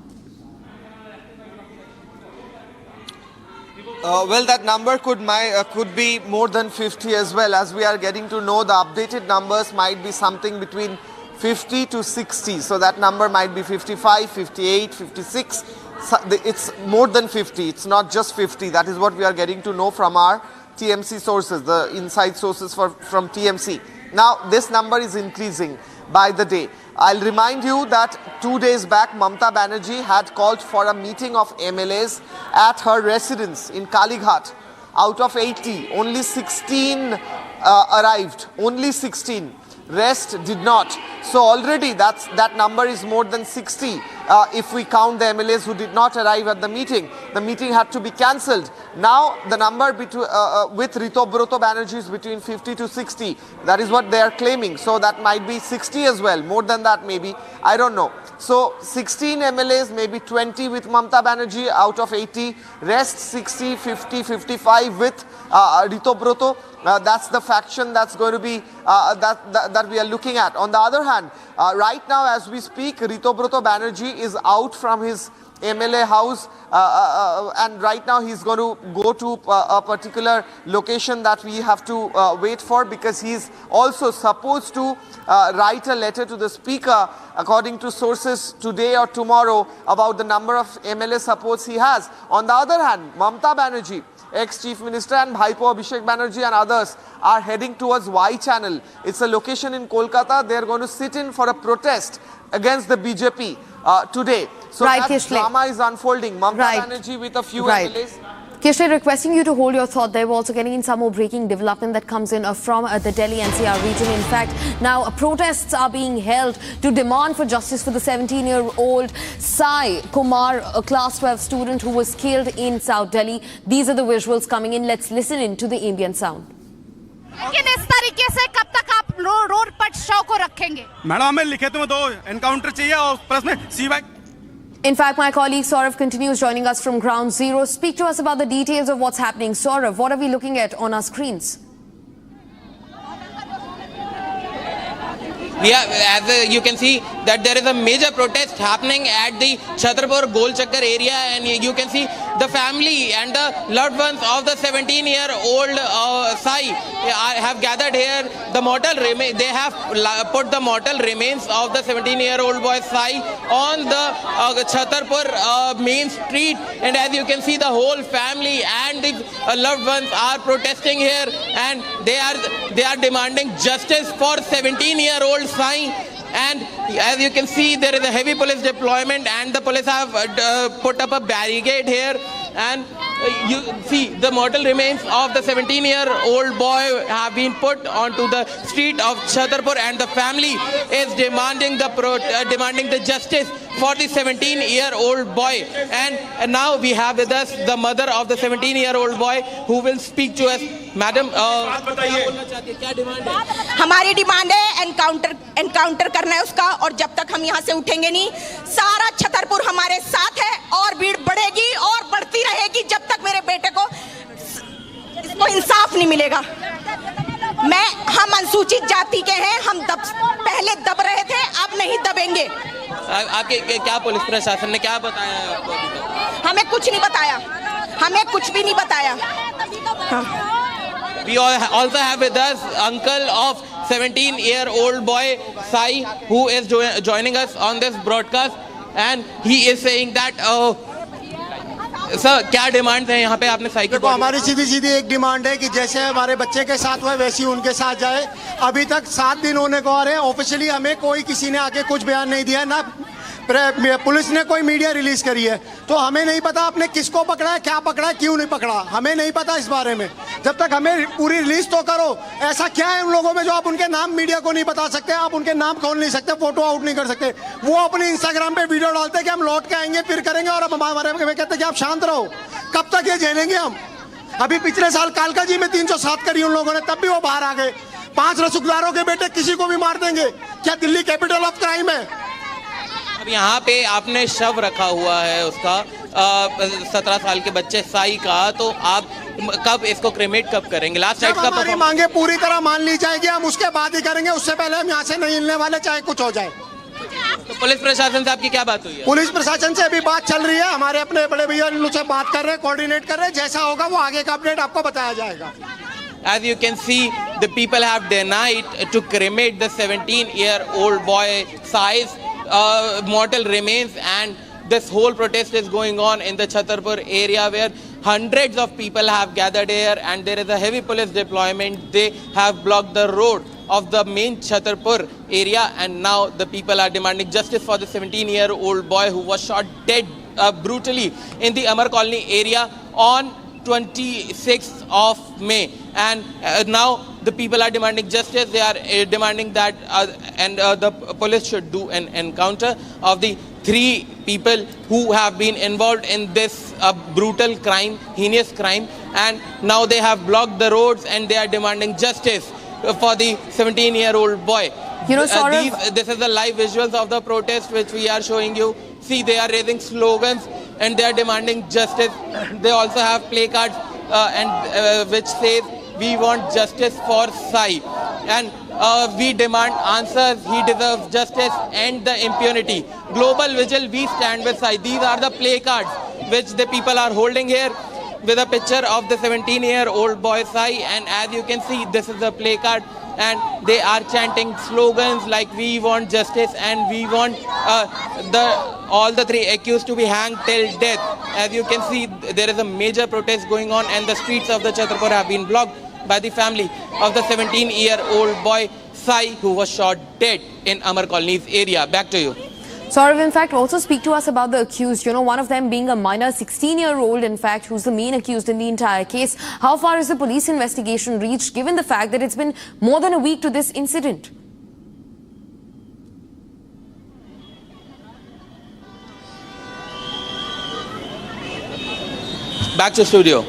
Well, that number could be more than 50 as well. As we are getting to know, the updated numbers might be something between 50 to 60. So that number might be 55, 58, 56, it's more than 50. It's not just 50. That is what we are getting to know from our TMC sources, the inside sources from TMC. Now, this number is increasing by the day. I'll remind you that 2 days back, Mamata Banerjee had called for a meeting of MLAs at her residence in Kalighat. Out of 80, only 16 arrived. Only 16. Rest did not. So already that number is more than 60 if we count the MLAs who did not arrive at the meeting. The meeting had to be cancelled. Now the number with Ritobroto Banerjee is between 50 to 60. That is what they are claiming. So that might be 60 as well. More than that maybe. I don't know. So 16 MLAs, maybe 20 with Mamata Banerjee out of 80. Rest 60, 50, 55 with Ritobroto. That's the faction that's going to be that we are looking at. On the other hand, right now as we speak, Ritobroto Banerjee is out from his MLA house and right now he's going to go to a particular location that we have to wait for, because he's also supposed to write a letter to the speaker according to sources today or tomorrow about the number of MLA supports he has. On the other hand, Mamata Banerjee, ex-Chief Minister, and Bhaipo Abhishek Banerjee and others are heading towards Y Channel. It's a location in Kolkata. They're going to sit in for a protest against the BJP today. So that drama is unfolding. Mamata Banerjee with a few MLAs. Kishle, requesting you to hold your thought there. We're also getting in some more breaking development that comes in from the Delhi NCR region. In fact, now protests are being held to demand for justice for the 17-year-old Sai Kumar, a class 12 student who was killed in South Delhi. These are the visuals coming in. Let's listen in to the ambient sound. लेकिन इस तरीके से कब तक आप road पर शव को रखेंगे? मैडम हमें लिखित में दो एनकाउंटर चाहिए और प्लस में सीबैक. In fact, my colleague Saurav continues joining us from Ground Zero. Speak to us about the details of what's happening. Saurav, what are we looking at on our screens? As you can see that there is a major protest happening at the Chhatarpur Gol Chakkar area, and you can see the family and the loved ones of the 17-year-old Sai have gathered here. They have put the mortal remains of the 17-year-old boy Sai on the Chhatarpur main street, and as you can see, the whole family and the loved ones are protesting here, and they are demanding justice for 17-year-old Sai. And as you can see, there is a heavy police deployment, and the police have put up a barricade here, and you see the mortal remains of the 17-year-old boy have been put onto the street of Chhatarpur, and the family is demanding the justice for the 17-year-old boy. And now we have with us the mother of the 17-year-old boy who will speak to us. Madam, क्या demand है? हमारी demand है encounter करना है उसका, और जब तक हम यहाँ से उठेंगे नहीं, सारा छतरपुर हमारे साथ है और भीड़ बढ़ेगी और बढ़ती रहेगी जब तक मेरे बेटे को इसको इंसाफ नहीं मिलेगा. हम अनुसूचित जाति के हैं, हम पहले दब रहे थे, अब नहीं दबेंगे. आपके क्या पुलिस प्रशासन ने क्या बताया आपको अभी तक? हमें कुछ नहीं बताया, हमें कुछ भी नहीं बताया. We also have with us uncle of 17-year-old boy Sai, who is joining us on this broadcast, and he is saying that sir क्या डिमांड है यहाँ पे आपने साई की? देखो हमारी सीधी एक डिमांड है कि जैसे हमारे बच्चे के साथ हुआ वैसे ही उनके साथ जाए. अभी तक 7 दिन होने को आ रहे हैं, ऑफिशियली हमें कोई किसी ने आके कुछ बयान नहीं दिया, ना पुलिस ने कोई मीडिया रिलीज करी है. तो हमें नहीं पता आपने किसको पकड़ा है, क्या पकड़ा है, क्यों नहीं पकड़ा, हमें नहीं पता इस बारे में. जब तक हमें पूरी रिलीज तो करो. ऐसा क्या है उन लोगों में जो आप उनके नाम मीडिया को नहीं बता सकते, आप उनके नाम खोल नहीं सकते, फोटो आउट नहीं कर सकते. वो अपने इंस्टाग्राम पे वीडियो डालते कि हम लौट के आएंगे फिर करेंगे, और अब हमारे में कहते हैं कि आप शांत रहो. कब तक ये झेलेंगे हम? अभी पिछले साल कालका जी में 307 करी उन लोगों ने, तब भी वो बाहर आ गए. 5 रसूखदारों के बेटे किसी को भी मार देंगे. क्या दिल्ली कैपिटल ऑफ क्राइम है? अब यहाँ पे आपने शव रखा हुआ है उसका 17 साल के बच्चे साई का, तो आप कब इसको क्रेमेट कब करेंगे? लास्ट नाइट का हमारी मांगे पूरी तरह मान ली जाएगी, हम उसके बाद ही करेंगे. उससे पहले हम यहाँ से नहीं हिलने वाले, चाहे कुछ हो जाए. तो पुलिस प्रशासन से आपकी क्या बात हुई है? पुलिस प्रशासन से अभी बात चल रही है, हमारे अपने बड़े भैया से बात कर रहे हैं, कोऑर्डिनेट कर रहे हैं. जैसा होगा वो आगे का अपडेट आपको बताया जाएगा. As you can see, the people have denied to cremate the 17-year-old boy Sai's mortal remains, and this whole protest is going on in the Chhatarpur area, where hundreds of people have gathered here and there is a heavy police deployment. They have blocked the road of the main Chhatarpur area, and now the people are demanding justice for the 17-year-old boy who was shot dead brutally in the Amar Colony area on 26th of May. And now the people are demanding justice. They are demanding that the police should do an encounter of the 3 people who have been involved in this brutal crime, heinous crime, and now they have blocked the roads and they are demanding justice for the 17-year-old boy. You know, Saurav, this is the live visuals of the protest which we are showing you. See, they are raising slogans and they are demanding justice. They also have placards which says, "We want justice for Sai," and we demand answers. He deserves justice and the impunity. Global vigil, we stand with Sai. These are the placards which the people are holding here, with a picture of the 17-year-old boy Sai, and as you can see, this is the placard, and they are chanting slogans like "We want justice" and "We want all the 3 accused to be hanged till death." As you can see, there is a major protest going on, and the streets of the Chhatarpur have been blocked by the family of the 17-year-old boy Sai, who was shot dead in Amar Colony's area. Back to you. Saurav, in fact, also speak to us about the accused, you know, one of them being a minor 16-year-old, in fact, who's the main accused in the entire case. How far has the police investigation reached, given the fact that it's been more than a week to this incident? Back to studio.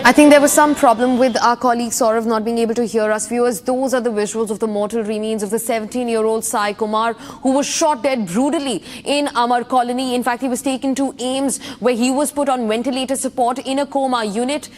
I think there was some problem with our colleague Saurav not being able to hear us. Viewers, those are the visuals of the mortal remains of the 17-year-old Sai Kumar, who was shot dead brutally in Amar Colony. In fact, he was taken to AIMS, where he was put on ventilator support in a coma unit.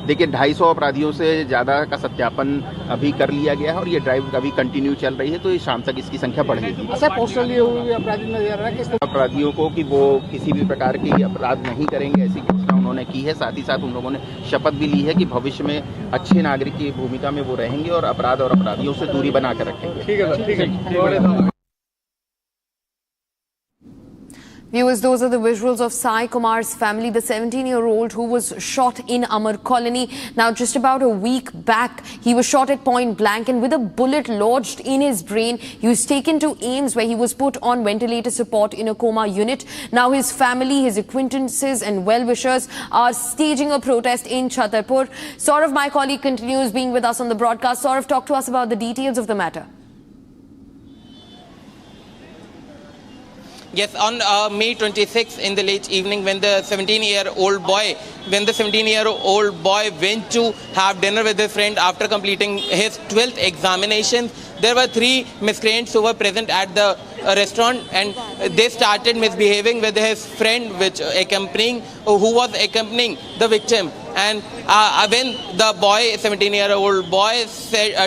देखिए 250 अपराधियों से ज़्यादा का सत्यापन अभी कर लिया गया है और ये ड्राइव अभी कंटिन्यू चल रही है, तो ये शाम तक इसकी संख्या बढ़ेगी। अच्छा, पोस्टर लिए हुए अपराधी नजर आ रहा है अपराधियों को कि वो किसी भी प्रकार की अपराध नहीं करेंगे, ऐसी घोषणा उन्होंने की है। साथ ही साथ उन लोगों ने शपथ भी ली है कि भविष्य में अच्छे नागरिक की भूमिका में वो रहेंगे और अपराध और अपराधियों से दूरी बनाकर रखेंगे। ठीक है। Viewers, those are the visuals of Sai Kumar's family, the 17-year-old who was shot in Amar Colony. Now, just about a week back, he was shot at point blank, and with a bullet lodged in his brain, he was taken to AIMS, where he was put on ventilator support in a coma unit. Now, his family, his acquaintances and well-wishers are staging a protest in Chhatarpur. Saurav, my colleague, continues being with us on the broadcast. Saurav, talk to us about the details of the matter. Yes, on May 26th in the late evening, when the 17-year-old boy went to have dinner with his friend after completing his 12th examination, there were 3 miscreants who were present at the restaurant, and they started misbehaving with his friend, who was accompanying the victim. And when the 17-year-old boy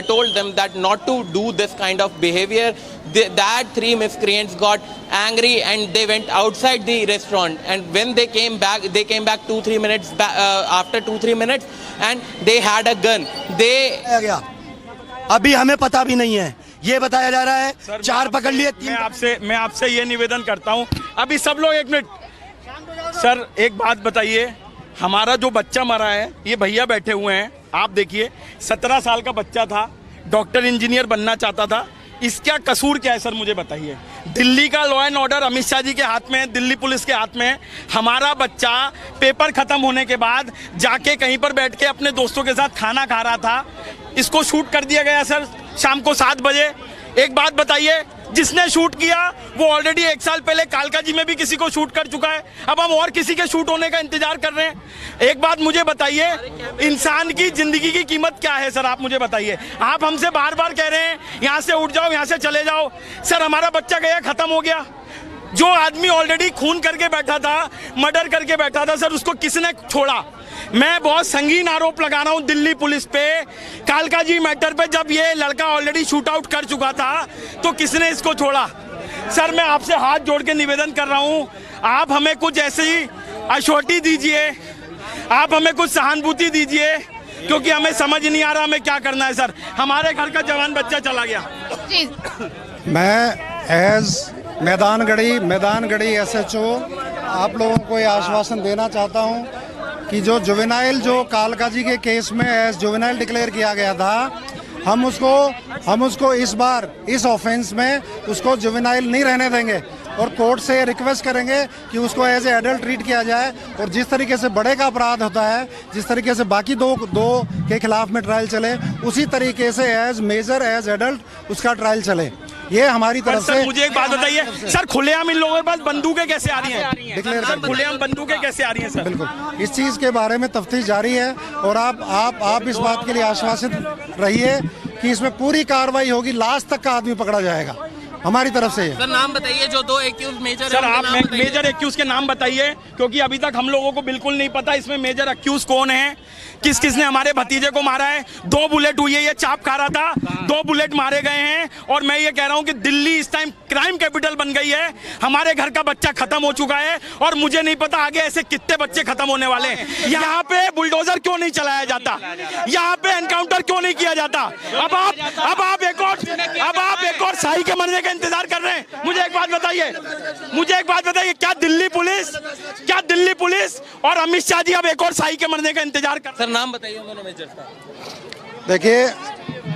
told them that not to do this kind of behavior, that 3 miscreants got angry and they went outside the restaurant. And when they came back 2-3 minutes after 2-3 minutes, and they had a gun. अभी हमें पता भी नहीं है, ये बताया जा रहा है। 4 पकड़ लिए। मैं आपसे ये निवेदन करता हूँ, अभी सब लोग 1 मिनट सर, एक बात बताइए, हमारा जो बच्चा मरा है, ये भैया बैठे हुए हैं, आप देखिए, 17 साल का बच्चा था, डॉक्टर इंजीनियर बनना चाहता था, इसका कसूर क्या है सर, मुझे बताइए। दिल्ली का law and order Amit Shah ji के हाथ में है, दिल्ली पुलिस के हाथ में है। हमारा बच्चा पेपर खत्म होने के बाद जाके कहीं पर बैठ के अपने दोस्तों के साथ खाना खा रहा था, इसको शूट कर दिया गया सर शाम को 7 बजे। एक बात बताइए, जिसने शूट किया वो ऑलरेडी 1 साल पहले कालका जी में भी किसी को शूट कर चुका है, अब हम और किसी के शूट होने का इंतजार कर रहे हैं। एक बात मुझे बताइए, इंसान की जिंदगी की कीमत क्या है सर, आप मुझे बताइए। आप हमसे बार बार कह रहे हैं यहाँ से उठ जाओ, यहाँ से चले जाओ। सर, हमारा बच्चा गया, खत्म हो गया। जो आदमी ऑलरेडी खून करके बैठा था, मर्डर करके बैठा था सर, उसको किसने छोड़ा? मैं बहुत संगीन आरोप लगा रहा हूं दिल्ली पुलिस पे, कालका जी मैटर पे। जब ये लड़का ऑलरेडी शूट आउट कर चुका था तो किसने इसको छोड़ा? सर, मैं आपसे हाथ जोड़ के निवेदन कर रहा हूं, आप हमें कुछ ऐसी अश्योरिटी दीजिए, आप हमें कुछ सहानुभूति दीजिए, क्योंकि हमें समझ नहीं आ रहा हमें क्या करना है सर। हमारे घर का जवान बच्चा चला गया। मैं एज मैदानगढ़ी SHO आप लोगों को ये आश्वासन देना चाहता हूँ कि जो जुवेनाइल जो कालका जी के केस में एज जुवेनाइल डिक्लेयर किया गया था, हम उसको इस बार इस ऑफेंस में उसको जुवेनाइल नहीं रहने देंगे और कोर्ट से रिक्वेस्ट करेंगे कि उसको एज ए एडल्ट ट्रीट किया जाए और जिस तरीके से बड़े का अपराध होता है, जिस तरीके से बाकी दो के खिलाफ में ट्रायल चले, उसी तरीके से एज मेजर एज एडल्ट उसका ट्रायल चले। ये हमारी तरफ से। मुझे एक बात बताइए सर, खुलेआम इन लोगों के पास बंदूकें कैसे आ रही हैं? डिक्लेयर सर, खुलेआम बंदूकें कैसे आ रही हैं सर? बिल्कुल, इस चीज़ के बारे में तफ्तीश जारी है और आप इस बात के लिए आश्वासित रहिए कि इसमें पूरी कार्रवाई होगी, लास्ट तक का आदमी पकड़ा जाएगा हमारी तरफ से। सर नाम बताइए जो 2 एक्यूज मेजर सर, आप मेजर एक्यूज के नाम बताइए, क्योंकि अभी तक हम लोगों को बिल्कुल नहीं पता इसमें मेजर एक्यूज कौन है, किसने हमारे भतीजे को मारा है। 2 बुलेट हुई है, ये चाप खा रहा था, 2 बुलेट मारे गए हैं। और मैं ये कह रहा हूँ कि दिल्ली इस टाइम क्राइम कैपिटल बन गई है, हमारे घर का बच्चा खत्म हो चुका है और मुझे नहीं पता आगे ऐसे कितने बच्चे खत्म होने वाले हैं। यहाँ पे बुलडोजर क्यों नहीं चलाया जाता, यहाँ पे एनकाउंटर क्यों नहीं किया जाता? अब आप एक और शाही के मरने का इंतजार कर रहे हैं। मुझे एक बात बताइए, क्या दिल्ली पुलिस और अमित शाह जी अब एक और शाही के मरने का इंतजार कर? सर नाम बताइए उन दोनों मेजर का। देखिए,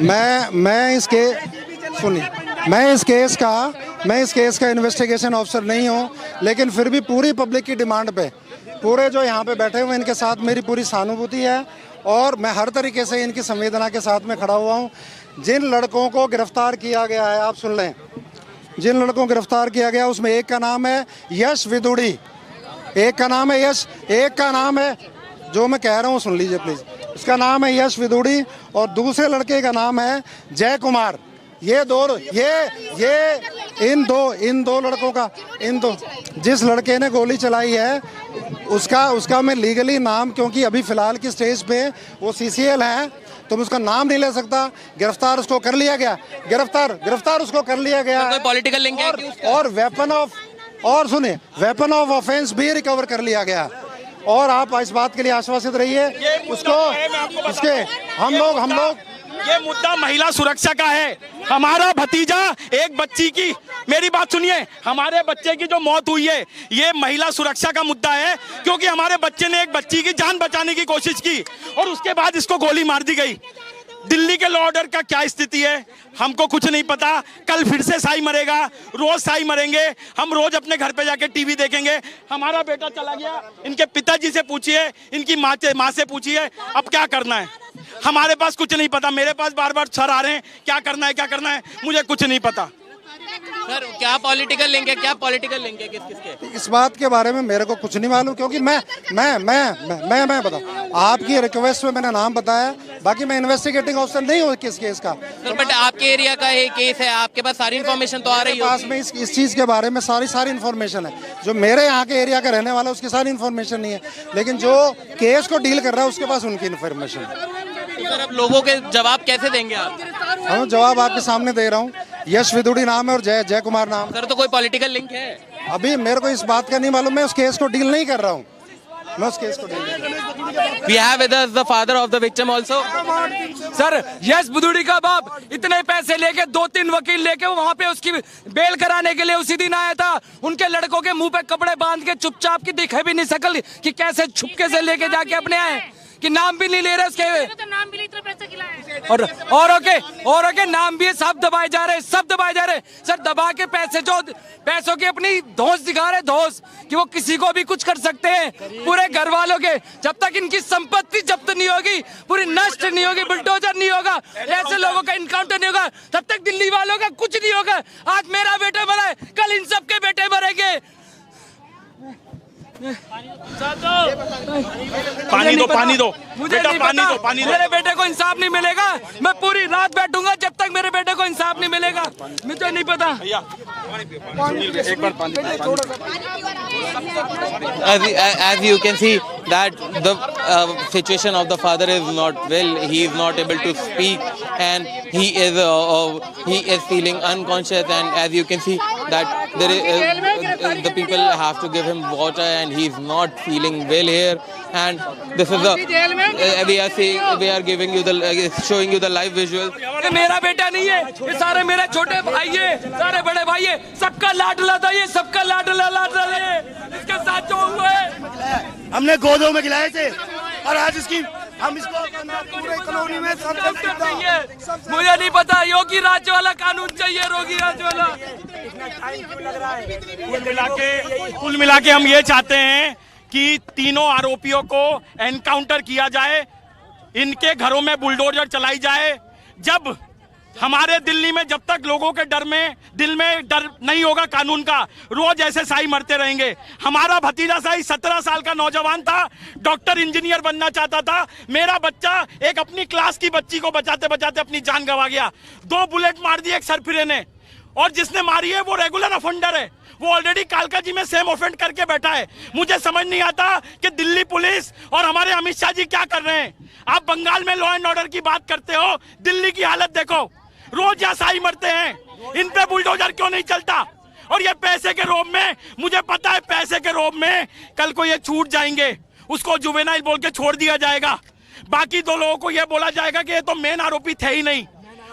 मैं इस केस का इन्वेस्टिगेशन ऑफिसर नहीं हूँ, लेकिन फिर भी पूरी पब्लिक की डिमांड पे पूरे जो यहाँ पे बैठे हुए इनके साथ मेरी पूरी सहानुभूति है और मैं हर तरीके से इनकी संवेदना के साथ में खड़ा हुआ हूँ। जिन लड़कों को गिरफ्तार किया गया है, आप सुन लें, जिन लड़कों को गिरफ्तार किया गया उसमें एक का नाम है यश विदुड़ी, एक का नाम है यश, एक का नाम है, जो मैं कह रहा हूँ सुन लीजिए प्लीज, उसका नाम है यश विदुड़ी और दूसरे लड़के का नाम है जय कुमार। इन दो लड़कों का, जिस लड़के ने गोली चलाई है उसका मैं लीगली नाम, क्योंकि अभी फिलहाल की स्टेज पे वो CCL है तो मैं उसका नाम नहीं ले सकता। गिरफ्तार उसको कर लिया गया, गिरफ्तार उसको कर लिया गया, कोई पॉलिटिकल लिंक है और वेपन ऑफ ऑफेंस भी रिकवर कर लिया गया। और आप इस बात के लिए आश्वासित रहिए हम लोग ये मुद्दा महिला सुरक्षा का है। हमारा भतीजा, एक बच्ची की, मेरी बात सुनिए, हमारे बच्चे की जो मौत हुई है ये महिला सुरक्षा का मुद्दा है, क्योंकि हमारे बच्चे ने एक बच्ची की जान बचाने की कोशिश की और उसके बाद इसको गोली मार दी गई। दिल्ली के लॉ ऑर्डर का क्या स्थिति है हमको कुछ नहीं पता। कल फिर से साई मरेगा, रोज साई मरेंगे, हम रोज अपने घर पे जाके टीवी देखेंगे। हमारा बेटा चला गया, इनके पिताजी से पूछिए, इनकी माँ से पूछिए अब क्या करना है। हमारे पास कुछ नहीं पता, मेरे पास बार बार सर आ रहे हैं क्या करना है, मुझे कुछ नहीं पता। सर क्या पॉलिटिकल लिंक है किसके? इस बात के बारे में मेरे को कुछ नहीं मालूम, क्योंकि मैं बताऊं, आपकी रिक्वेस्ट में मैंने नाम बताया, बाकी मैं इन्वेस्टिगेटिंग ऑफिसर नहीं हूँ किस केस का। सर बट आपके एरिया का एक केस है, आपके पास सारी इन्फॉर्मेशन तो आ रही है। पास में इस चीज के बारे में सारी इन्फॉर्मेशन है। जो मेरे यहाँ के एरिया का रहने वाला है उसकी सारी इन्फॉर्मेशन नहीं है, लेकिन जो केस को डील कर रहा है उसके पास उनकी इन्फॉर्मेशन है। तो सर अब लोगों के जवाब कैसे देंगे आप? हम जवाब आपके सामने दे रहा हूँ। यश विदुड़ी नाम है और जय कुमार नाम। सर तो कोई पॉलिटिकल लिंक है? अभी मेरे को इस बात का नहीं मालूम, मैं उस केस को डील नहीं कर रहा हूँ, मैं उस केस को डील नहीं कर रहा हूँ। We have with us the father of the victim also. Sir yes विदुड़ी का बाप इतने पैसे लेके 2-3 वकील लेके वहाँ पे उसकी बेल कराने के लिए उसी दिन आया था। उनके लड़कों के मुंह पे कपड़े बांध के चुपचाप की दिखे भी नहीं सकल कि कैसे छुपके से लेके जाके अपने आए, कि नाम भी नहीं ले रहे उसके, तो नाम भी इतना पैसा खिलाया और ओके नाम भी सब दबाए जा रहे सर, दबा के पैसों की अपनी धौंस दिखा रहे, धौंस कि वो किसी को भी कुछ कर सकते हैं। पूरे घर वालों के, जब तक इनकी संपत्ति जब्त नहीं होगी, पूरी नष्ट नहीं होगी, बुलडोजर नहीं होगा, ऐसे लोगों का इनकाउंटर नहीं होगा, तब तक दिल्ली वालों का कुछ नहीं होगा। आज मेरा बेटा मरा है, कल इन सबके बेटे मरेंगे। पानी दो मुझे नहीं पता, मेरे बेटे को इंसाफ नहीं मिलेगा। मैं पूरी रात बैठूंगा जब तक मेरे बेटे को इंसाफ नहीं मिलेगा, मुझे नहीं पता। एक बार पानी। As you can see that the situation of the father is not well. He is not able to speak. and he is feeling unconscious, and as you can see that there is the people have to give him water, and he's not feeling well here. And this is the we are giving you the showing you the live visuals. ये मेरा बेटा नहीं है, ये सारे मेरे छोटे भाई है, सारे बड़े भाई है, सबका लाडला था ये, सबका लाडला है, इसके साथ जो हुआ है हमने गोदों में खिलाए थे और आज इसकी हम इसको पूरे कॉलोनी में मुझे नहीं पता, योगी राज्य वाला कानून चाहिए, योगी राज्य वाला। कुल मिला के हम ये चाहते हैं कि तीनों आरोपियों को एनकाउंटर किया जाए, इनके घरों में बुलडोजर चलाई जाए। जब हमारे दिल्ली में जब तक लोगों के दिल में डर नहीं होगा कानून का, रोज ऐसे साई मरते रहेंगे। हमारा भतीजा साई 17 साल का नौजवान था, डॉक्टर इंजीनियर बनना चाहता था। मेरा बच्चा एक अपनी क्लास की बच्ची को बचाते बचाते अपनी जान गंवा गया। 2 बुलेट मार दी एक सरफिरे ने, और जिसने मारी है वो रेगुलर ऑफेंडर है, वो ऑलरेडी कालका जी में सेम ऑफेंड करके बैठा है। मुझे समझ नहीं आता कि दिल्ली पुलिस और हमारे अमित शाह जी क्या कर रहे हैं। आप बंगाल में लॉ एंड ऑर्डर की बात करते हो, दिल्ली की हालत देखो, रोज यहाँ साई मरते हैं, इन पे बुलडोजर क्यों नहीं चलता? और ये पैसे के रोब में, मुझे पता है पैसे के रोब में कल को ये छूट जाएंगे, उसको जुवेनाइल बोल के छोड़ दिया जाएगा। बाकी 2 लोगों को ये बोला जाएगा कि ये तो मेन आरोपी थे ही नहीं,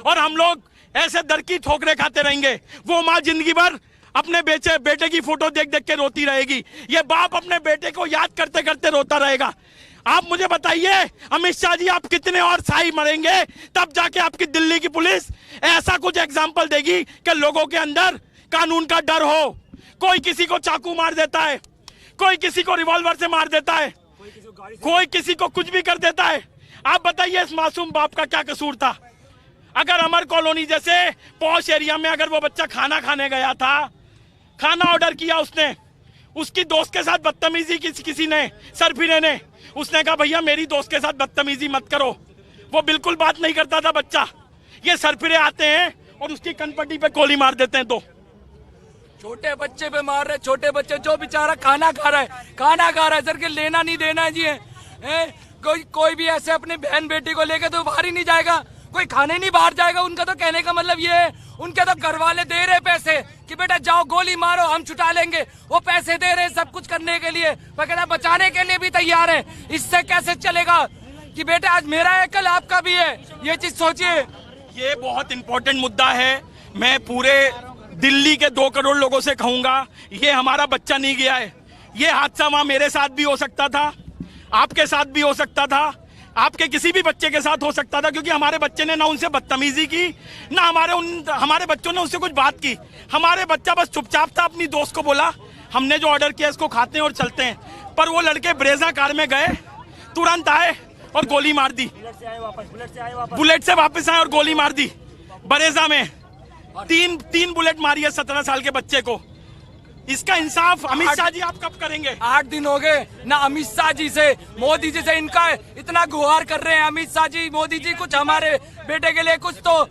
और हम लोग ऐसे दर की ठोकरे खाते रहेंगे। वो माँ जिंदगी भर अपने बेटे की फोटो देख देख के रोती रहेगी, ये बाप अपने बेटे को याद करते करते रोता रहेगा। आप मुझे बताइए अमित शाह जी, आप कितने और साई मरेंगे तब जाके आपकी दिल्ली की पुलिस ऐसा कुछ एग्जाम्पल देगी कि लोगों के अंदर कानून का डर हो। कोई किसी को चाकू मार देता है, कोई किसी को रिवॉल्वर से मार देता है, कोई किसी को कुछ भी कर देता है। आप बताइए इस मासूम बाप का क्या कसूर था? अगर अमर कॉलोनी जैसे पॉश एरिया में अगर वो बच्चा खाना खाने गया था, खाना ऑर्डर किया उसने, उसकी दोस्त के साथ बदतमीजी किसी ने, सरफिरे ने, उसने कहा भैया मेरी दोस्त के साथ बदतमीजी मत करो, वो बिल्कुल बात नहीं करता था बच्चा। ये सरफिरे आते हैं और उसकी कनपट्टी पे गोली मार देते हैं। तो छोटे बच्चे पे मार रहे, छोटे बच्चे जो बेचारा खाना खा रहा है सर के लेना नहीं देना है जी। कोई भी ऐसे अपनी बहन बेटी को लेकर तो बाहर ही नहीं जाएगा, कोई खाने नहीं बाहर जाएगा। उनका तो कहने का मतलब ये है, उनके तो घर वाले दे रहे पैसे कि बेटा जाओ गोली मारो हम छुटा लेंगे, वो पैसे दे रहे सब कुछ करने के लिए, वगैरह बचाने के लिए भी तैयार है। इससे कैसे चलेगा कि बेटा आज मेरा है कल आपका भी है? ये चीज सोचिए। ये बहुत इंपॉर्टेंट मुद्दा है। मैं पूरे दिल्ली के 2 करोड़ लोगों से कहूंगा, ये हमारा बच्चा नहीं गया है। ये हादसा वहां मेरे साथ भी हो सकता था, आपके साथ भी हो सकता था, आपके किसी भी बच्चे के साथ हो सकता था, क्योंकि हमारे बच्चे ने ना उनसे बदतमीजी की, ना हमारे बच्चों ने उससे कुछ बात की। हमारे बच्चा बस चुपचाप था, अपनी दोस्त को बोला हमने जो ऑर्डर किया इसको खाते हैं और चलते हैं। पर वो लड़के ब्रेजा कार में गए, तुरंत आए और गोली मार दी, बुलेट से वापस आए और गोली मार दी। बरेजा में 3 बुलेट मारी है 17 साल के बच्चे को। इसका इंसाफ अमित शाह जी आप कब करेंगे? 8 दिन हो गए ना अमित शाह जी से, मोदी जी से इनका इतना गुहार कर रहे हैं। अमित शाह जी, मोदी जी कुछ हमारे बेटे के लिए कुछ तो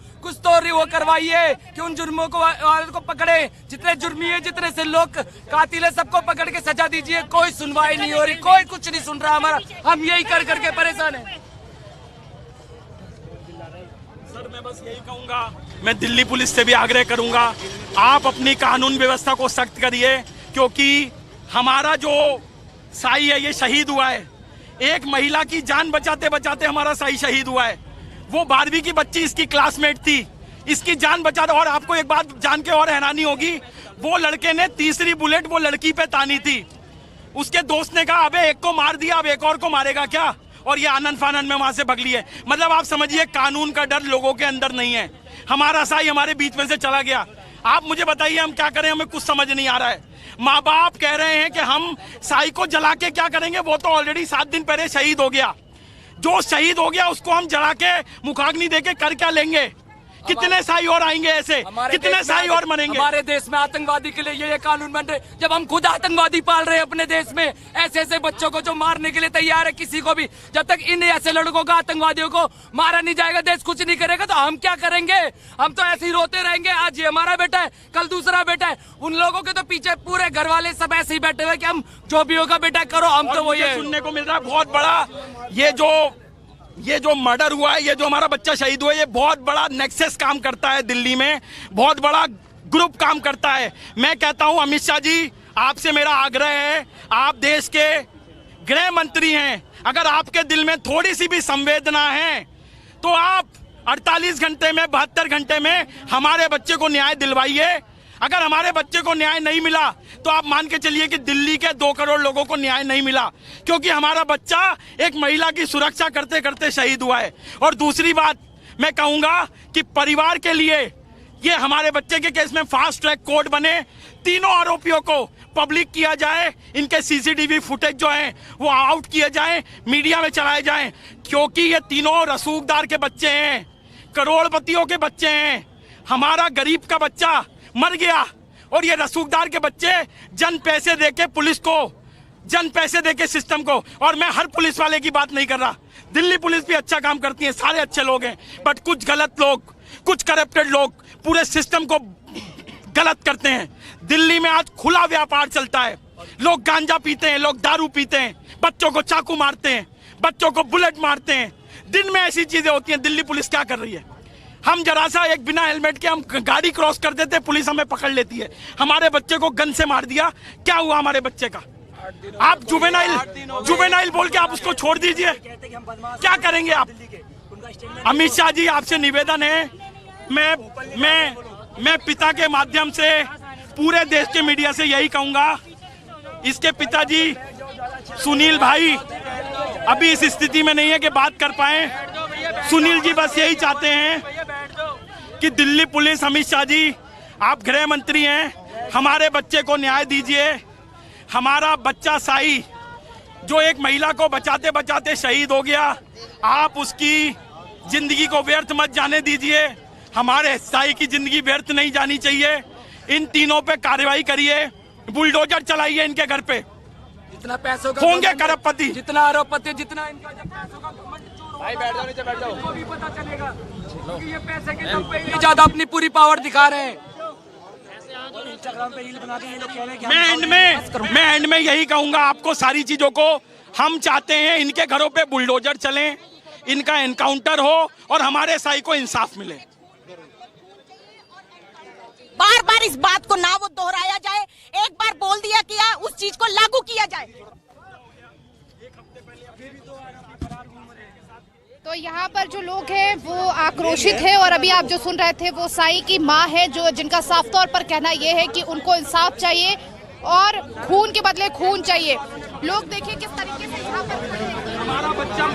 वो करवाइए कि उन जुर्मों को पकड़े, जितने जुर्मी है, जितने से लोग कातिल है, सबको पकड़ के सजा दीजिए। कोई सुनवाई नहीं हो रही, कोई कुछ नहीं सुन रहा हमारा, हम यही कर करके परेशान है। सर मैं बस यही कहूंगा, मैं दिल्ली पुलिस से भी आग्रह करूंगा, आप अपनी कानून व्यवस्था को सख्त करिए, क्योंकि हमारा जो साई है ये शहीद हुआ है। एक महिला की जान बचाते बचाते हमारा साई शहीद हुआ है। वो 12वीं की बच्ची इसकी क्लासमेट थी, इसकी जान बचाते। और आपको एक बात जान के और हैरानी होगी, वो लड़के ने तीसरी बुलेट वो लड़की पे तानी थी। उसके दोस्त ने कहा अबे एक को मार दिया, अब एक और को मारेगा क्या? और ये आनंद फानंद में वहां से भग ली है। मतलब आप समझिए कानून का डर लोगों के अंदर नहीं है। हमारा साई हमारे बीच में से चला गया। आप मुझे बताइए हम क्या करें, हमें कुछ समझ नहीं आ रहा है। माँ बाप कह रहे हैं कि हम साई को जला के क्या करेंगे, वो तो ऑलरेडी 7 दिन पहले शहीद हो गया। जो शहीद हो गया उसको हम जला के मुखाग्नि देके कर क्या लेंगे? कितने साई और आएंगे ऐसे, कितने साई और मरेंगे? हमारे देश में आतंकवादी के लिए ये कानून बन रहे, जब हम खुद आतंकवादी पाल रहे हैं अपने देश में, ऐसे ऐसे बच्चों को जो मारने के लिए तैयार है किसी को भी। जब तक इन ऐसे लड़कों को, आतंकवादियों को मारा नहीं जाएगा, देश कुछ नहीं करेगा, तो हम क्या करेंगे? हम तो ऐसे ही रोते रहेंगे। आज ये हमारा बेटा है, कल दूसरा बेटा है। उन लोगों के तो पीछे पूरे घर वाले सब ऐसे ही बैठे हुए कि हम जो भी होगा बेटा करो, हम तो वो ये सुनने को मिल रहा है बहुत बड़ा। ये जो ये जो मर्डर हुआ है, ये जो हमारा बच्चा शहीद हुआ है, ये बहुत बड़ा नेक्सस काम करता है दिल्ली में, बहुत बड़ा ग्रुप काम करता है। मैं कहता हूं अमित शाह जी, आपसे मेरा आग्रह है, आप देश के गृह मंत्री हैं, अगर आपके दिल में थोड़ी सी भी संवेदना है तो आप 48 घंटे में 72 घंटे में हमारे बच्चे को न्याय दिलवाइए। अगर हमारे बच्चे को न्याय नहीं मिला तो आप मान के चलिए कि दिल्ली के 2 करोड़ लोगों को न्याय नहीं मिला, क्योंकि हमारा बच्चा एक महिला की सुरक्षा करते करते शहीद हुआ है। और दूसरी बात मैं कहूंगा कि परिवार के लिए ये हमारे बच्चे के केस में फास्ट ट्रैक कोर्ट बने, तीनों आरोपियों को पब्लिक किया जाए, इनके सीसीटीवी फुटेज जो है वो आउट किए जाएं, मीडिया में चलाए जाएं, क्योंकि ये तीनों रसूखदार के बच्चे हैं, करोड़पतियों के बच्चे हैं। हमारा गरीब का बच्चा मर गया और ये रसूखदार के बच्चे जन पैसे देके पुलिस को, जन पैसे देके सिस्टम को, और मैं हर पुलिस वाले की बात नहीं कर रहा, दिल्ली पुलिस भी अच्छा काम करती है, सारे अच्छे लोग हैं, बट कुछ गलत लोग, कुछ करप्टेड लोग पूरे सिस्टम को गलत करते हैं। दिल्ली में आज खुला व्यापार चलता है, लोग गांजा पीते हैं, लोग दारू पीते हैं, बच्चों को चाकू मारते हैं, बच्चों को बुलेट मारते हैं, दिन में ऐसी चीजें होती हैं। दिल्ली पुलिस क्या कर रही है? हम जरा सा एक बिना हेलमेट के हम गाड़ी क्रॉस कर देते, पुलिस हमें पकड़ लेती है। हमारे बच्चे को गन से मार दिया, क्या हुआ हमारे बच्चे का? आप जुवेनाइल बोल के आप उसको छोड़ दीजिए, क्या करेंगे आप? अमित शाह जी, आपसे निवेदन है, मैं पिता के माध्यम से पूरे देश के मीडिया से यही कहूंगा, इसके पिताजी सुनील भाई अभी इस स्थिति में नहीं है कि बात कर पाए। सुनील जी बस यही चाहते हैं कि दिल्ली पुलिस, अमित शाह जी आप गृह मंत्री हैं, हमारे बच्चे को न्याय दीजिए। हमारा बच्चा साई जो एक महिला को बचाते बचाते शहीद हो गया, आप उसकी जिंदगी को व्यर्थ मत जाने दीजिए। हमारे साई की जिंदगी व्यर्थ नहीं जानी चाहिए। इन तीनों पे कार्रवाई करिए, बुलडोजर चलाइए इनके घर पे, जितना पैसों का होंगे करोड़पति, जितना आरोपति, जितना इनका पैसों का भाई बैठ जाओ, नीचे बैठ जाओ, तो भी पता चलेगा क्योंकि ये पैसे के दम पे ये ज्यादा अपनी पूरी पावर दिखा रहे हैं। इंस्टाग्राम पे रील बनाते हैं ये लोग, कह रहे हैं मैं एंड में यही कहूंगा आपको, सारी चीजों को हम चाहते हैं इनके घरों पे बुलडोजर चलें, इनका एनकाउंटर हो और हमारे साई को इंसाफ मिले। बार बार इस बात को ना वो दोहराया जाए, एक बार बोल दिया किया, उस चीज को लागू किया जाए। तो यहाँ पर जो लोग हैं वो आक्रोशित है, और अभी आप जो सुन रहे थे वो साई की मां है, जो जिनका साफ तौर पर कहना ये है कि उनको इंसाफ चाहिए और खून के बदले खून चाहिए। लोग देखिए किस तरीके से यहाँ पर हमारा बच्चा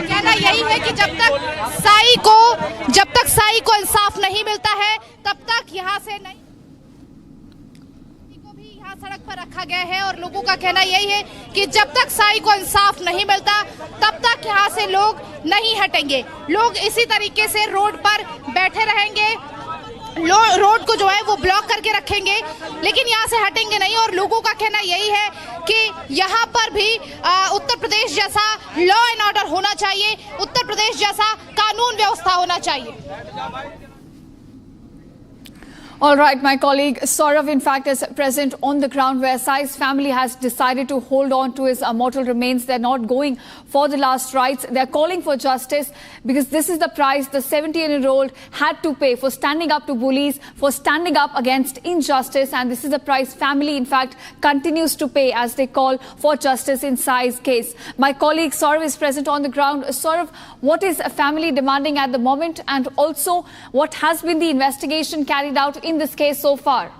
कहना यही है कि जब तक साई को इंसाफ नहीं मिलता है तब तक यहाँ से नहीं को भी यहाँ सड़क पर रखा गया है। और लोगों का कहना यही है कि जब तक साई को इंसाफ नहीं मिलता तब तक यहाँ से लोग नहीं हटेंगे। लोग इसी तरीके से रोड पर बैठे रहेंगे, रोड को जो है वो ब्लॉक करके रखेंगे, लेकिन यहाँ से हटेंगे नहीं। और लोगों का कहना यही है कि यहाँ पर भी उत्तर प्रदेश जैसा लॉ एंड ऑर्डर होना चाहिए, उत्तर प्रदेश जैसा कानून व्यवस्था होना चाहिए। All right, my colleague Saurav, in fact, is present on the ground where Sai's family has decided to hold on to his mortal remains. They're not going for the last rites. They're calling for justice because this is the price the 17-year-old had to pay for standing up to bullies, for standing up against injustice. And this is the price family, in fact, continues to pay as they call for justice in Sai's case. My colleague Saurav is present on the ground. Saurav, what is a family demanding at the moment? And also, what has been the investigation carried out in this case so far?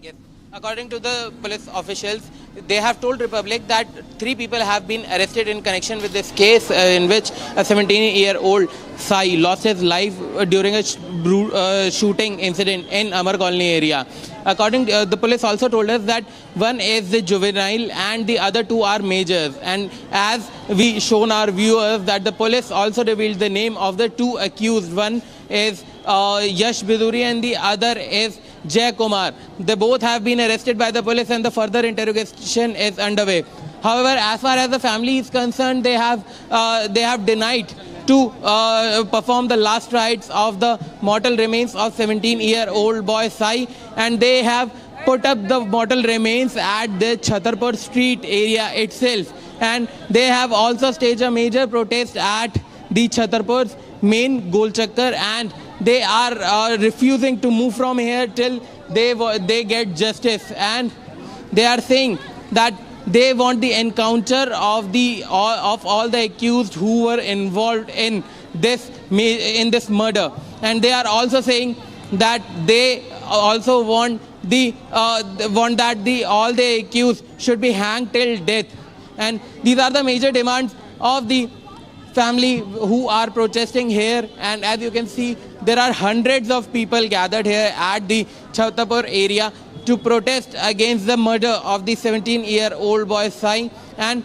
Yes. According to the police officials, they have told Republic that 3 people have been arrested in connection with this case in which a 17-year-old Sai lost his life during a shooting incident in Amar Colony area. According to the police also told us that one is the juvenile and the other 2 are majors. And as we shown our viewers that the police also revealed the name of the 2 accused. One is Yash Biduri and the other is Jay Kumar. They both have been arrested by the police and the further interrogation is underway. However, as far as the family is concerned, they have denied to perform the last rites of the mortal remains of 17-year-old boy Sai, and they have put up the mortal remains at the Chhatarpur street area itself, and they have also staged a major protest at the Chhatarpur's main Gol Chakkar, and they are refusing to move from here till they get justice, and they are saying that they want the encounter of all the accused who were involved in this murder, and they are also saying that they also want that all the accused should be hanged till death. And these are the major demands of the family who are protesting here. And as you can see, there are hundreds of people gathered here at the Chhatarpur area to protest against the murder of the 17-year-old boy Sai. And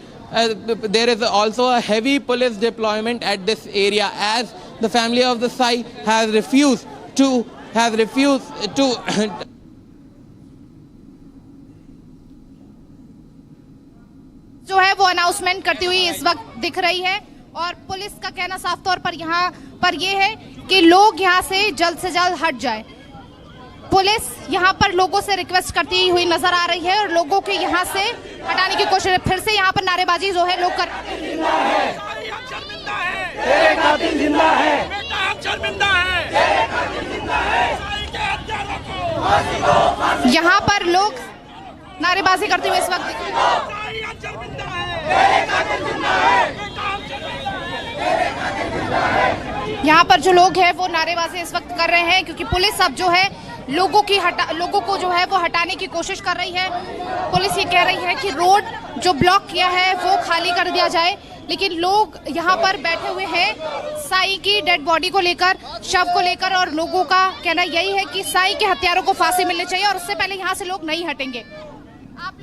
there is also a heavy police deployment at this area, as the family of the Sai has refused to जो है वो announcement करती हुई इस वक्त दिख रही है, और पुलिस का कहना साफ तौर पर यहाँ पर ये है कि लोग यहाँ से जल्द हट जाएं। पुलिस यहाँ पर लोगों से रिक्वेस्ट करती हुई नजर आ रही है और लोगों के यहाँ से हटाने की कोशिश है। फिर से यहाँ पर नारेबाजी जो है लोग कर यहाँ पर लोग नारेबाजी करते हुए इस वक्त दिख रहे हैं। यहाँ पर जो लोग हैं वो नारेबाजी इस वक्त कर रहे हैं, क्योंकि पुलिस अब जो है लोगों को जो है वो हटाने की कोशिश कर रही है। पुलिस ये कह रही है कि रोड जो ब्लॉक किया है वो खाली कर दिया जाए, लेकिन लोग यहाँ पर बैठे हुए हैं साई की डेड बॉडी को लेकर, शव को लेकर, और लोगों का कहना यही है कि साई के हत्यारों को फांसी मिलनी चाहिए और उससे पहले यहाँ से लोग नहीं हटेंगे। आप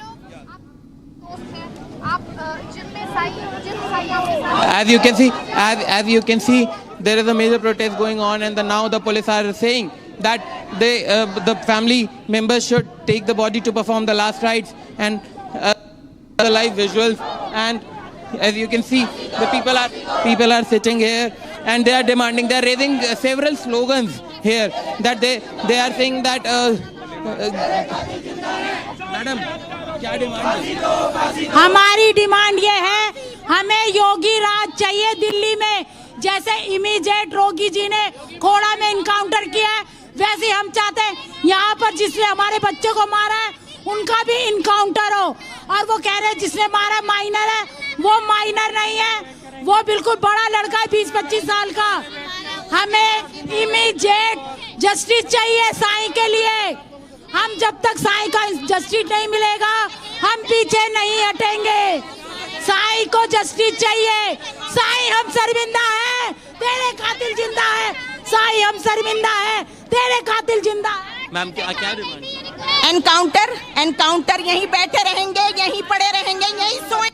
जिम में Sai as you can see, there is a major protest going on, and now the police are saying that the family members should take the body to perform the last rites, and the live visuals. And as you can see, the people are sitting here and they are demanding, they are raising several slogans here, that they are saying that madam क्या demand है? हमारी demand ये है, हमें योगी राज चाहिए दिल्ली में। जैसे immediate रोगी जी ने खोड़ा में इनकाउंटर किया है, वैसे हम चाहते हैं यहाँ पर जिसने हमारे बच्चे को मारा है उनका भी इनकाउंटर हो। और वो कह रहे हैं जिसने मारा माइनर है, वो माइनर नहीं है, वो बिल्कुल बड़ा लड़का है 20-25 साल का। हमें इमीडिएट जस्टिस चाहिए साईं के लिए। हम जब तक साईं का जस्टिस नहीं मिलेगा हम पीछे नहीं हटेंगे। साईं को जस्टिस चाहिए। साईं हम शर्मिंदा है, तेरे कातिल जिंदा है। साईं हम शर्मिंदा है, तेरे कातिल जिंदा है। मैम क्या डिमांड? एनकाउंटर यहीं बैठे रहेंगे, यहीं पड़े रहेंगे, यहीं सोए।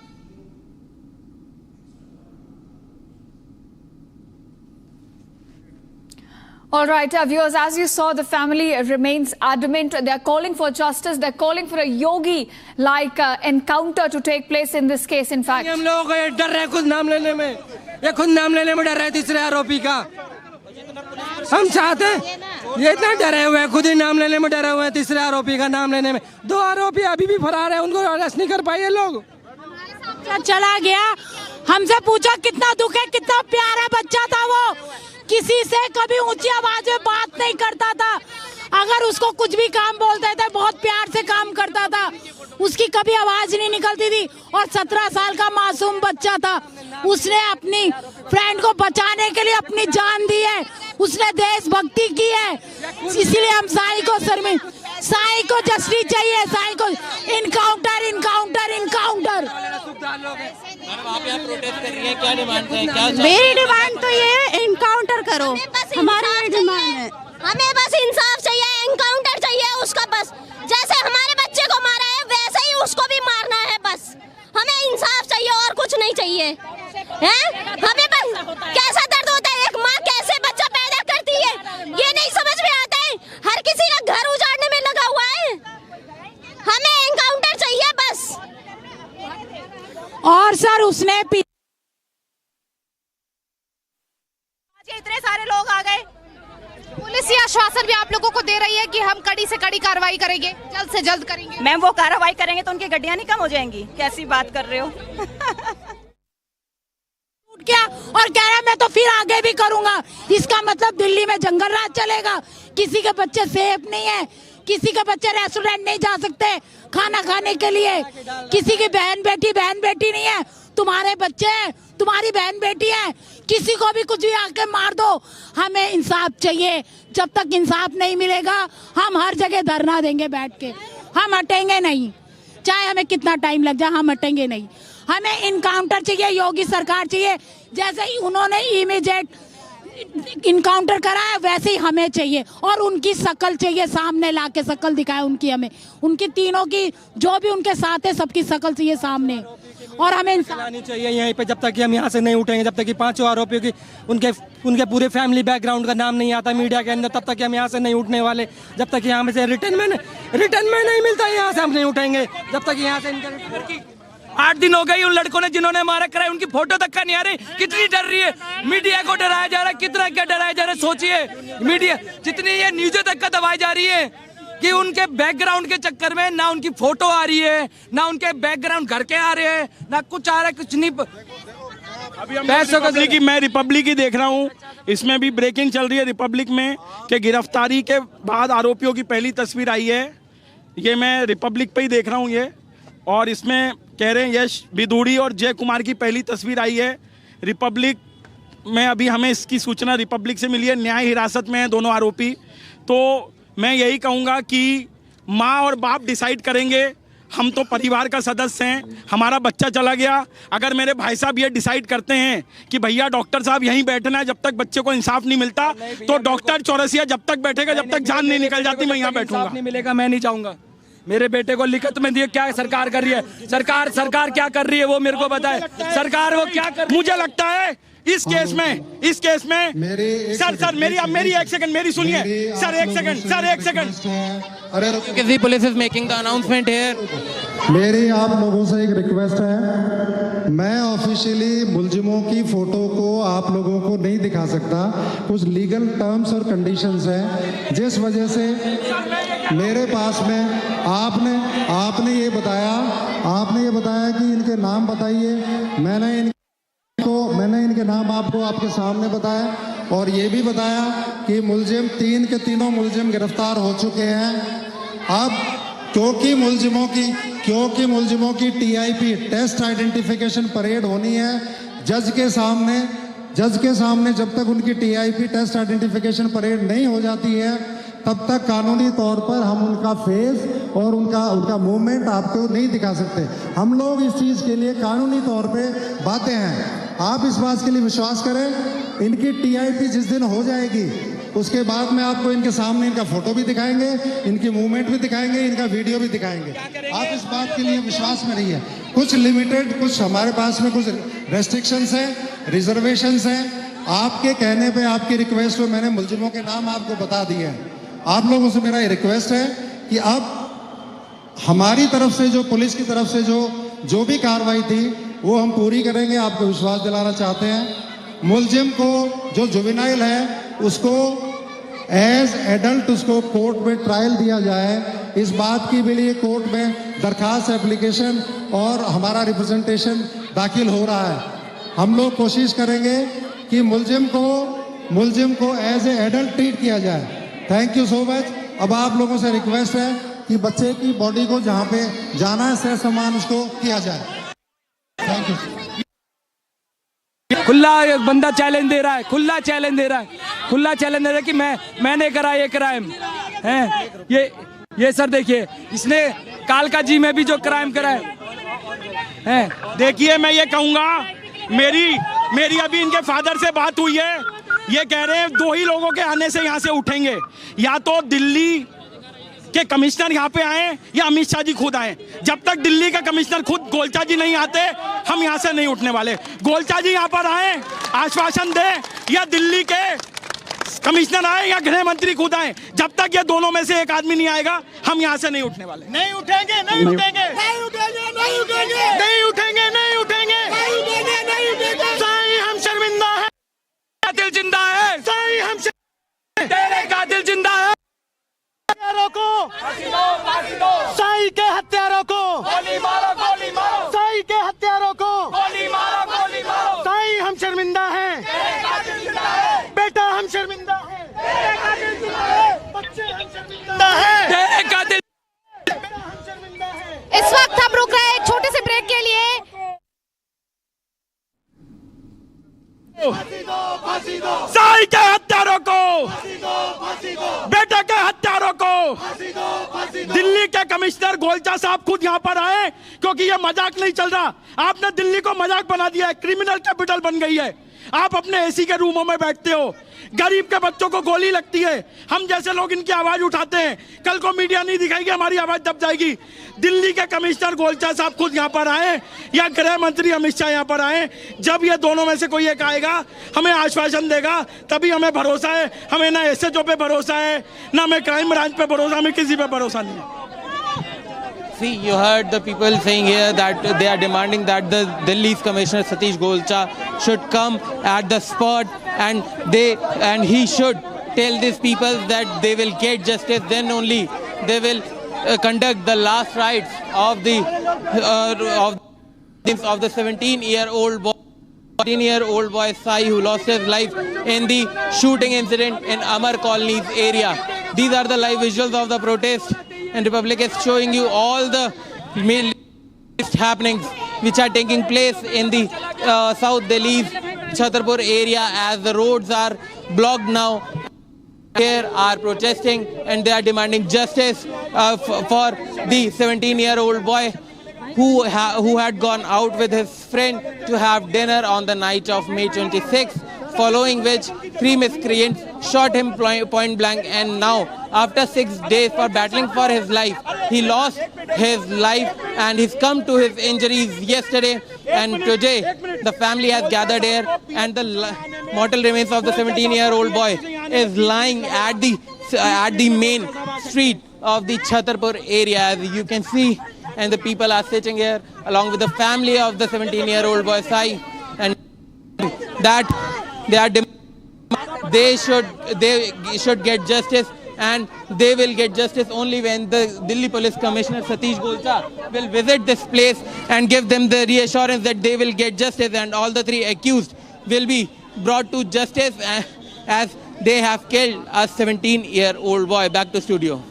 All right, viewers, as you saw, the family remains adamant. They're calling for justice. They're calling for a yogi-like encounter to take place in this case, in fact. हम लोगों को ये डर है खुद नाम लेने में, ये खुद नाम लेने में डर है तीसरे आरोपी का। हम चाहते हैं, ये इतना डरे हुए हैं, खुद ही नाम लेने में डरे हुए हैं, तीसरे आरोपी का नाम लेने में। 2 आरोपी अभी भी फरार है, उनको अरेस्ट नहीं कर पाए लोग। चला गया, हमसे पूछो कितना दुख है, कितना प्यारा बच्चा था वो। किसी से कभी ऊंची आवाज में बात नहीं करता था। अगर उसको कुछ भी काम बोलते थे बहुत प्यार से काम करता था, उसकी कभी आवाज नहीं निकलती थी। और 17 साल का मासूम बच्चा था, उसने अपनी फ्रेंड को बचाने के लिए अपनी जान दी है, उसने देशभक्ति की है। इसीलिए हम साईं को साईं को जस्टिस चाहिए, साईं को इनकाउंटर। मेरी डिमांड तो ये है, इनकाउंटर करो। हमारी डिमांड है, हमें बस इंसाफ चाहिए, एनकाउंटर चाहिए उसका। बस जैसे हमारे बच्चे को मारा है वैसे ही उसको भी मारना है। बस हमें इंसाफ चाहिए और कुछ नहीं चाहिए। हैं? हमें बस कैसा दर्द होता है, एक माँ कैसे बच्चा पैदा करती है ये नहीं समझ में आता है। हर किसी का घर उजाड़ने में लगा हुआ है। हमें एनकाउंटर चाहिए बस। और सर उसने आश्वासन भी आप लोगों को दे रही है कि हम कड़ी से कड़ी कार्रवाई करेंगे, जल्द से जल्द करेंगे। मैम वो कार्रवाई करेंगे तो उनकी गड्डियां नहीं कम हो जाएंगी? कैसी बात कर रहे हो? क्या और कह रहा मैं तो फिर आगे भी करूंगा। इसका मतलब दिल्ली में जंगल राज चलेगा। किसी के बच्चे सेफ नहीं है, किसी के बच्चे रेस्टोरेंट नहीं जा सकते खाना खाने के लिए, किसी की बहन बेटी नहीं है। तुम्हारे बच्चे हैं, तुम्हारी बहन बेटी है, किसी को भी कुछ भी आके मार दो। हमें इंसाफ चाहिए। जब तक इंसाफ नहीं मिलेगा हम हर जगह धरना देंगे बैठ के, हम हटेंगे नहीं। चाहे हमें कितना टाइम लग जाए, हम हटेंगे नहीं। हमें इनकाउंटर चाहिए, योगी सरकार चाहिए। जैसे ही उन्होंने इमीडिएट इनकाउंटर कराया वैसे ही हमें चाहिए, और उनकी शकल चाहिए, सामने लाके शकल दिखाए उनकी। हमें उनकी तीनों की, जो भी उनके साथ है, सबकी शकल चाहिए सामने। और हमें इंसाफ चाहिए यहीं पे। जब तक कि हम यहाँ से नहीं उठेंगे, जब तक कि 5 आरोपियों की उनके पूरे फैमिली बैकग्राउंड का नाम नहीं आता मीडिया के अंदर, तब तक कि हम यहाँ से नहीं उठने वाले। जब तक यहाँ से रिटर्न में नहीं मिलता, यहाँ से हम नहीं उठेंगे। जब तक यहाँ से 8 दिन हो गए उन लड़कों ने जिन्होंने हमारा कराया, उनकी फोटो तक का नहीं आ रही। कितनी डर रही है, मीडिया को डराया जा रहा है, कितना क्या डराया जा रहा है। सोचिए मीडिया जितनी ये न्यूज़ों तक का दबाई जा रही है कि उनके बैकग्राउंड के चक्कर में ना उनकी फोटो आ रही है, ना उनके बैकग्राउंड घर के आ रहे हैं, ना कुछ आ रहा है, कुछ नहीं। अभी हम मैं रिपब्लिक ही देख रहा हूँ, इसमें भी ब्रेकिंग चल रही है रिपब्लिक में कि गिरफ्तारी के बाद आरोपियों की पहली तस्वीर आई है। ये मैं रिपब्लिक पे ही देख रहा हूँ ये, और इसमें कह रहे हैं यश बिदूड़ी और जय कुमार की पहली तस्वीर आई है रिपब्लिक में। अभी हमें इसकी सूचना रिपब्लिक से मिली है, न्याय हिरासत में है दोनों आरोपी। तो मैं यही कहूँगा कि माँ और बाप डिसाइड करेंगे। हम तो परिवार का सदस्य हैं, हमारा बच्चा चला गया। अगर मेरे भाई साहब ये डिसाइड करते हैं कि भैया डॉक्टर साहब यहीं बैठना है जब तक बच्चे को इंसाफ नहीं मिलता, तो डॉक्टर चौरसिया जब तक बैठेगा, जब तक जान नहीं निकल जाती, मैं यहाँ बैठूंगा। नहीं मिलेगा, मैं नहीं चाहूँगा। मेरे बेटे को लिखत में दिए, क्या सरकार कर रही है? सरकार क्या कर रही है वो मेरे को बताए। सरकार वो क्या कर, मुझे लगता है इस केस में सर मेरी एक सेकंड मेरी सुनिए सर, एक सेकंड। किसी police is making the announcement here. मेरी आप लोगों से एक रिक्वेस्ट है, मैं ऑफिशियली मुलजिमों की फोटो को आप लोगों को नहीं दिखा सकता। कुछ लीगल टर्म्स और कंडीशंस हैं, जिस वजह से मेरे पास में आपने ये बताया कि इनके नाम बताइए। मैंने इनके नाम आपको आपके सामने बताया, और ये भी बताया कि मुलजिम 3 के तीनों मुलजिम गिरफ्तार हो चुके हैं। अब क्योंकि मुलजिमों की टीआईपी टेस्ट आइडेंटिफिकेशन परेड होनी है जज के सामने, जब तक उनकी टीआईपी टेस्ट आइडेंटिफिकेशन परेड नहीं हो जाती है, तब तक कानूनी तौर पर हम उनका फेस और उनका मूवमेंट आपको नहीं दिखा सकते। हम लोग इस चीज़ के लिए कानूनी तौर पे बातें हैं। आप इस बात के लिए विश्वास करें, इनकी टीआईपी जिस दिन हो जाएगी उसके बाद में आपको इनके सामने इनका फोटो भी दिखाएंगे, इनकी मूवमेंट भी दिखाएंगे, इनका वीडियो भी दिखाएंगे। आप इस बात के लिए विश्वास में रहिए। कुछ लिमिटेड, कुछ हमारे पास में कुछ रेस्ट्रिक्शंस हैं, रिजर्वेशंस हैं। आपके कहने पे, आपकी रिक्वेस्ट पे मैंने मुलजिमों के नाम आपको बता दिए हैं। आप लोगों से मेरा ये रिक्वेस्ट है कि अब हमारी तरफ से, जो पुलिस की तरफ से जो भी कार्रवाई थी वो हम पूरी करेंगे। आपको विश्वास दिलाना चाहते हैं, मुलजिम को जो जुवेनाइल है उसको एज एडल्ट उसको कोर्ट में ट्रायल दिया जाए। इस बात की भी लिए कोर्ट में दरखास्त, एप्लीकेशन और हमारा रिप्रेजेंटेशन दाखिल हो रहा है। हम लोग कोशिश करेंगे कि मुलजिम को एज ए एडल्ट ट्रीट किया जाए। Thank you so much. अब आप लोगों से रिक्वेस्ट है कि बच्चे की बॉडी को जहाँ पे जाना है सह सम्मान उसको किया जाए। Thank you. खुला बंदा चैलेंज दे रहा है, खुला चैलेंज दे रहा है कि मैंने करा ये क्राइम है। ये सर देखिए, इसने कालका जी में भी जो क्राइम करा है। देखिए मैं ये कहूँगा, मेरी अभी इनके फादर से बात हुई है। ये कह रहे हैं 2 ही लोगों के आने से यहाँ से उठेंगे, या तो दिल्ली के कमिश्नर यहाँ पे आए या अमित शाह जी खुद आए। जब तक दिल्ली का कमिश्नर खुद गोलचा जी नहीं आते, हम यहाँ से नहीं उठने वाले। गोलचा जी यहाँ पर आए, आश्वासन दे, या दिल्ली के कमिश्नर आए या गृह मंत्री खुद आए, जब तक ये दोनों में से एक आदमी नहीं आएगा, हम यहाँ से नहीं उठने वाले। नहीं उठेंगे। साईं हम शर्मिंदा है, दिल जिंदा है। साईं हम तेरे कातिल जिंदा है। हत्यारों को साई के हत्यारों को गोली मारो, गोली मारो। साई के हत्यारों को गोली मारो, गोली मारो। साई हम शर्मिंदा हैं, बेटा हम शर्मिंदा हैं, बच्चे हम शर्मिंदा हैं। इस वक्त हम रुक रहे हैं एक छोटे से ब्रेक के लिए। साई के हत्यारों को, बेटा के हत्यारों को, दिल्ली के कमिश्नर गोलचा साहब खुद यहाँ पर आए, क्योंकि ये मजाक नहीं चल रहा। आपने दिल्ली को मजाक बना दिया है, क्रिमिनल कैपिटल बन गई है। आप अपने एसी के रूमों में बैठते हो, गरीब के बच्चों को गोली लगती है, हम जैसे लोग इनकी आवाज उठाते हैं। कल को मीडिया नहीं दिखाएगी, हमारी आवाज दब जाएगी। दिल्ली के कमिश्नर गोलचा साहब खुद यहाँ पर आए या गृह मंत्री अमित शाह यहाँ पर आए। जब ये दोनों में से कोई एक आएगा, हमें आश्वासन देगा, तभी हमें भरोसा है। हमें ना एसएचओ पे भरोसा है, ना हमें क्राइम ब्रांच पे भरोसा, हमें किसी पे भरोसा नहीं है। See, you heard the people saying here that they are demanding that the Delhi's Commissioner Satish Golcha should come at the spot and he should tell these people that they will get justice. Then only they will conduct the last rites of the 17-year-old boy. 17-year-old boy Sai, who lost his life in the shooting incident in Amar Colony's area. These are the live visuals of the protest, and Republic is showing you all the happenings which are taking place in the South Delhi's Chhatarpur area, as the roads are blocked now. Here are protesting and they are demanding justice for the 17-year-old boy who had gone out with his friend to have dinner on the night of May 26th, following which 3 miscreants shot him point blank, and now after 6 days for battling for his life, he lost his life and he's come to his injuries yesterday, and today the family has gathered here and the mortal remains of the 17-year-old boy is lying at the main street of the Chhatarpur area, as you can see, and the people are sitting here along with the family of the 17-year-old boy Sai, and that they should get justice, and they will get justice only when the Delhi Police Commissioner Satish Golcha will visit this place and give them the reassurance that they will get justice, and all the 3 accused will be brought to justice as they have killed a 17-year-old boy. Back to studio.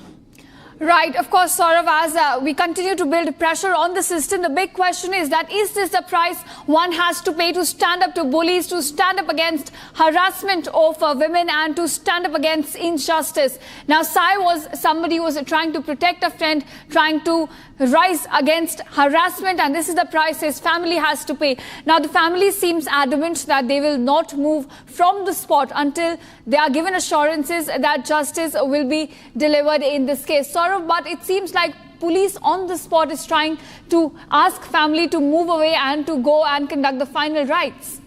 Right, of course, Saurav, as we continue to build pressure on the system, the big question is that is this the price one has to pay to stand up to bullies, to stand up against harassment of women, and to stand up against injustice? Now, Sai was somebody who was trying to protect a friend, trying to rise against harassment, and this is the price his family has to pay. Now, the family seems adamant that they will not move from the spot until they are given assurances that justice will be delivered in this case. But it seems like police on the spot is trying to ask family to move away and to go and conduct the final rites.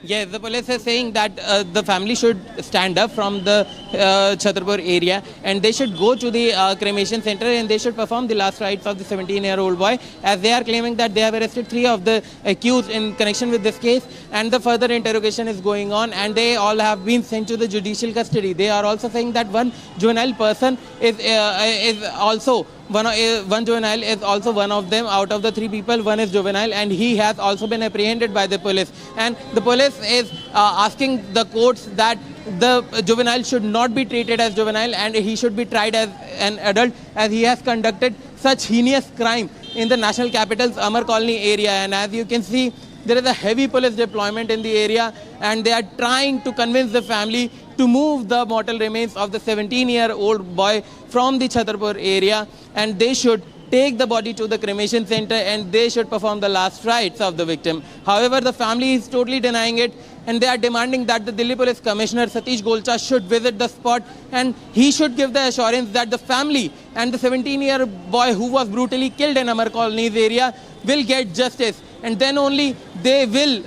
Yes, the police is saying that the family should stand up from the Chhatarpur area and they should go to the cremation center and they should perform the last rites of the 17-year-old boy, as they are claiming that they have arrested 3 of the accused in connection with this case, and the further interrogation is going on and they all have been sent to the judicial custody. They are also saying that one juvenile person is also one juvenile is also one of them. Out of the 3 people, one is juvenile, and he has also been apprehended by the police. And the police is asking the courts that the juvenile should not be treated as juvenile and he should be tried as an adult, as he has conducted such heinous crime in the national capital's Amar Colony area. And as you can see, there is a heavy police deployment in the area, and they are trying to convince the family to move the mortal remains of the 17-year-old boy from the Chhatarpur area, and they should take the body to the cremation center and they should perform the last rites of the victim. However, the family is totally denying it, and they are demanding that the Delhi Police Commissioner Satish Golcha should visit the spot and he should give the assurance that the family and the 17-year-old boy who was brutally killed in Amar Colony's area will get justice, and then only they will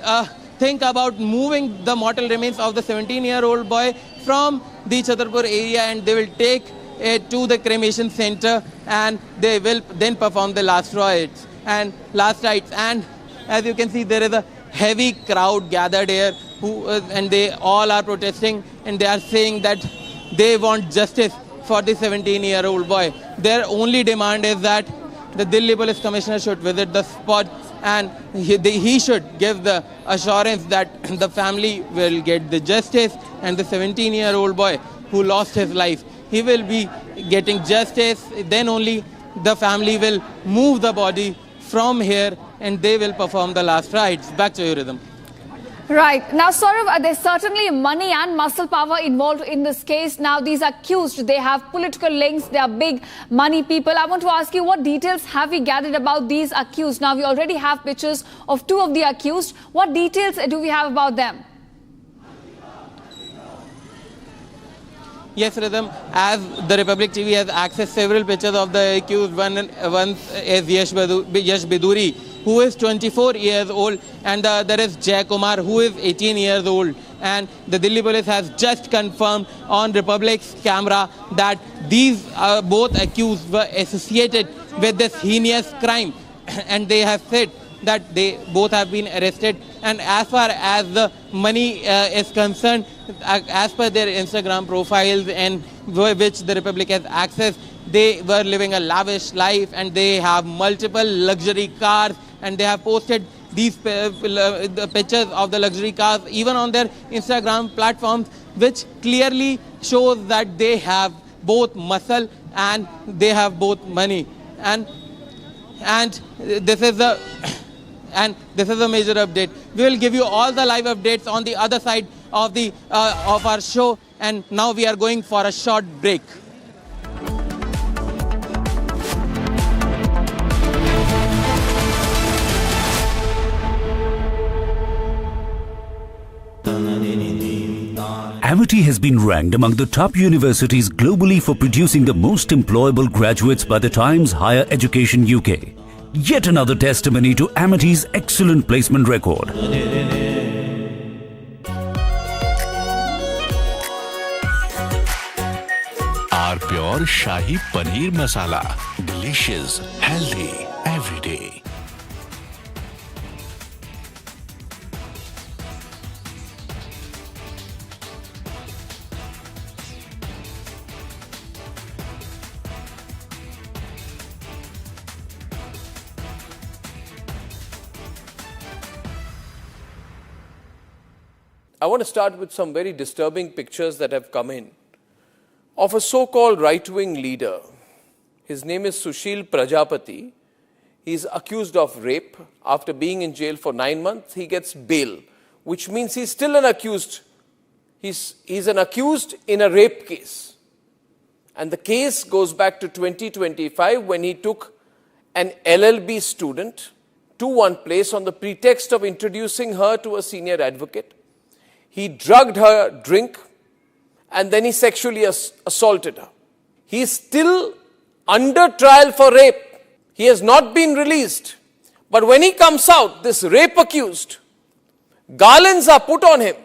think about moving the mortal remains of the 17-year-old boy from the Chhatarpur area, and they will take it to the cremation center and they will then perform the last rites. And as you can see, there is a heavy crowd gathered here and they all are protesting, and they are saying that they want justice for the 17-year-old boy. Their only demand is that the Delhi Police Commissioner should visit the spot, and he should give the assurance that the family will get the justice, and the 17-year-old boy who lost his life, he will be getting justice. Then only the family will move the body from here and they will perform the last rites. Back to you, Rhythm. Right. Now, Saurav, there's certainly money and muscle power involved in this case. Now, these accused, they have political links. They are big money people. I want to ask you, what details have we gathered about these accused? Now, we already have pictures of two of the accused. What details do we have about them? Yes, Rhythm, as the Republic TV has accessed several pictures of the accused, one is Yash Biduri, who is 24 years old, and the other is Jay Kumar, who is 18 years old. And the Delhi Police has just confirmed on Republic's camera that these both accused were associated with this heinous crime, and they have said that they both have been arrested. And as far as the money is concerned, as per their Instagram profiles and which the Republic has access, they were living a lavish life and they have multiple luxury cars, and they have posted these the pictures of the luxury cars even on their Instagram platforms, which clearly shows that they have both muscle and they have both money. And this is the major update. We will give you all the live updates on the other side of the of our show, and now we are going for a short break. Amity has been ranked among the top universities globally for producing the most employable graduates by the Times Higher Education UK. Yet another testimony to Amity's excellent placement record. Our pure Shahi Paneer Masala. Delicious, healthy, every day. I want to start with some very disturbing pictures that have come in of a so-called right-wing leader. His name is Sushil Prajapati. He's accused of rape. After being in jail for 9 months, he gets bail, which means he's still an accused. He's an accused in a rape case. And the case goes back to 2025 when he took an LLB student to one place on the pretext of introducing her to a senior advocate. He drugged her drink and then he sexually assaulted her. He is still under trial for rape. He has not been released. But when he comes out, this rape accused, garlands are put on him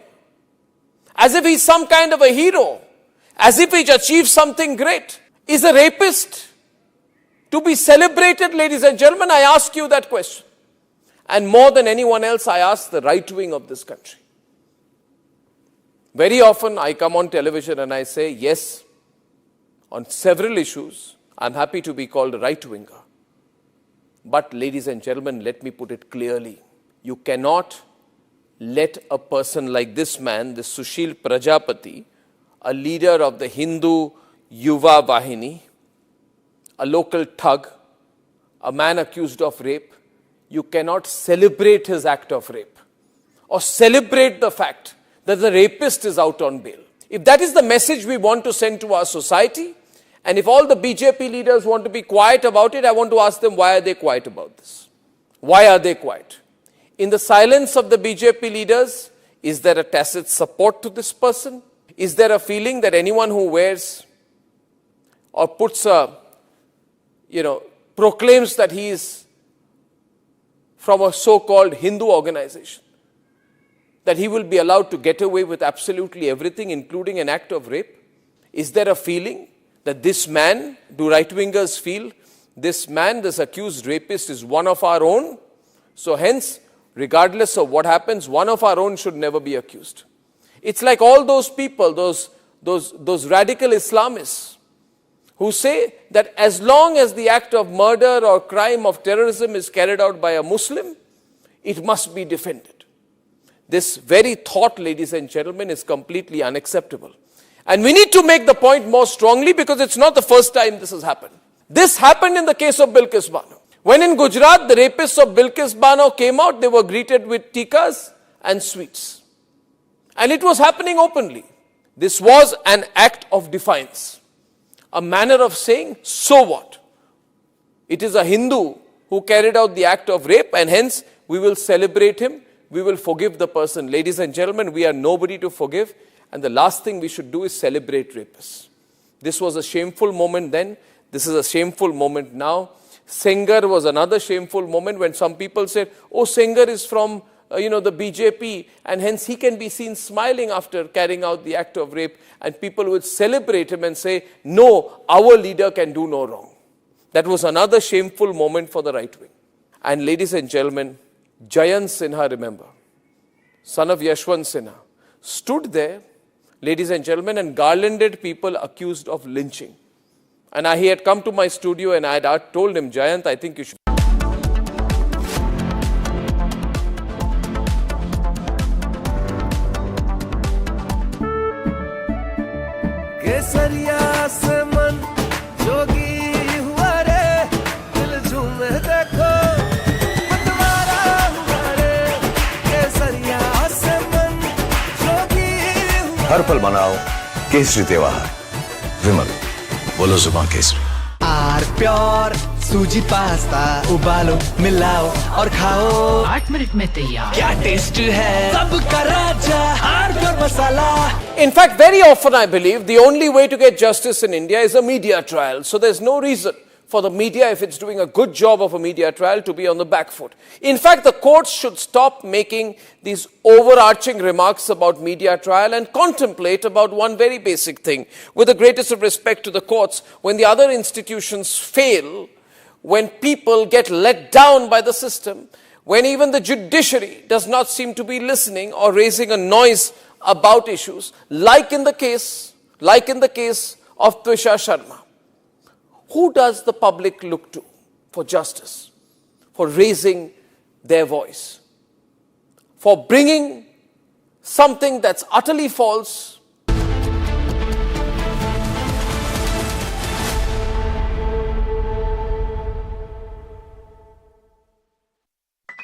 as if he's some kind of a hero, as if he's achieved something great. Is a rapist to be celebrated, ladies and gentlemen? I ask you that question. And more than anyone else, I ask the right wing of this country. Very often I come on television and I say, yes, on several issues, I'm happy to be called a right-winger. But ladies and gentlemen, let me put it clearly. You cannot let a person like this man, this Sushil Prajapati, a leader of the Hindu Yuva Vahini, a local thug, a man accused of rape, you cannot celebrate his act of rape or celebrate the fact that the rapist is out on bail. If that is the message we want to send to our society, and if all the BJP leaders want to be quiet about it, I want to ask them, why are they quiet about this? Why are they quiet? In the silence of the BJP leaders, is there a tacit support to this person? Is there a feeling that anyone who wears or puts a, proclaims that he is from a so-called Hindu organization, that he will be allowed to get away with absolutely everything, including an act of rape? Is there a feeling that this man, do right-wingers feel, this man, this accused rapist is one of our own? So hence, regardless of what happens, one of our own should never be accused. It's like all those people, those radical Islamists who say that as long as the act of murder or crime of terrorism is carried out by a Muslim, it must be defended. This very thought, ladies and gentlemen, is completely unacceptable. And we need to make the point more strongly because it's not the first time this has happened. This happened in the case of Bilkis Bano. When in Gujarat, the rapists of Bilkis Bano came out, they were greeted with tikas and sweets. And it was happening openly. This was an act of defiance. A manner of saying, so what? It is a Hindu who carried out the act of rape and hence we will celebrate him. We will forgive the person. Ladies and gentlemen, we are nobody to forgive. And the last thing we should do is celebrate rapists. This was a shameful moment then. This is a shameful moment now. Sengar was another shameful moment when some people said, oh, Sengar is from the BJP and hence he can be seen smiling after carrying out the act of rape. And people would celebrate him and say, no, our leader can do no wrong. That was another shameful moment for the right wing. And ladies and gentlemen, Jayant Sinha, remember, son of Yashwant Sinha, stood there, ladies and gentlemen, and garlanded people accused of lynching. And he had come to my studio and I had told him, Jayant, I think you should. हर पल मनाओ केसरी त्योहार विमल बोलो जुबान Kesari are pure सूजी pasta उबालो मिलाओ और खाओ 8 मिनट में तैयार क्या टेस्ट है सबका राजा R pure masala. In fact, very often I believe the only way to get justice in India is a media trial. So there's no reason for the media, if it's doing a good job of a media trial, to be on the back foot. In fact, the courts should stop making these overarching remarks about media trial and contemplate about one very basic thing. With the greatest of respect to the courts, when the other institutions fail, when people get let down by the system, when even the judiciary does not seem to be listening or raising a noise about issues, like in the case of Twisha Sharma, who does the public look to for justice, for raising their voice, for bringing something that's utterly false?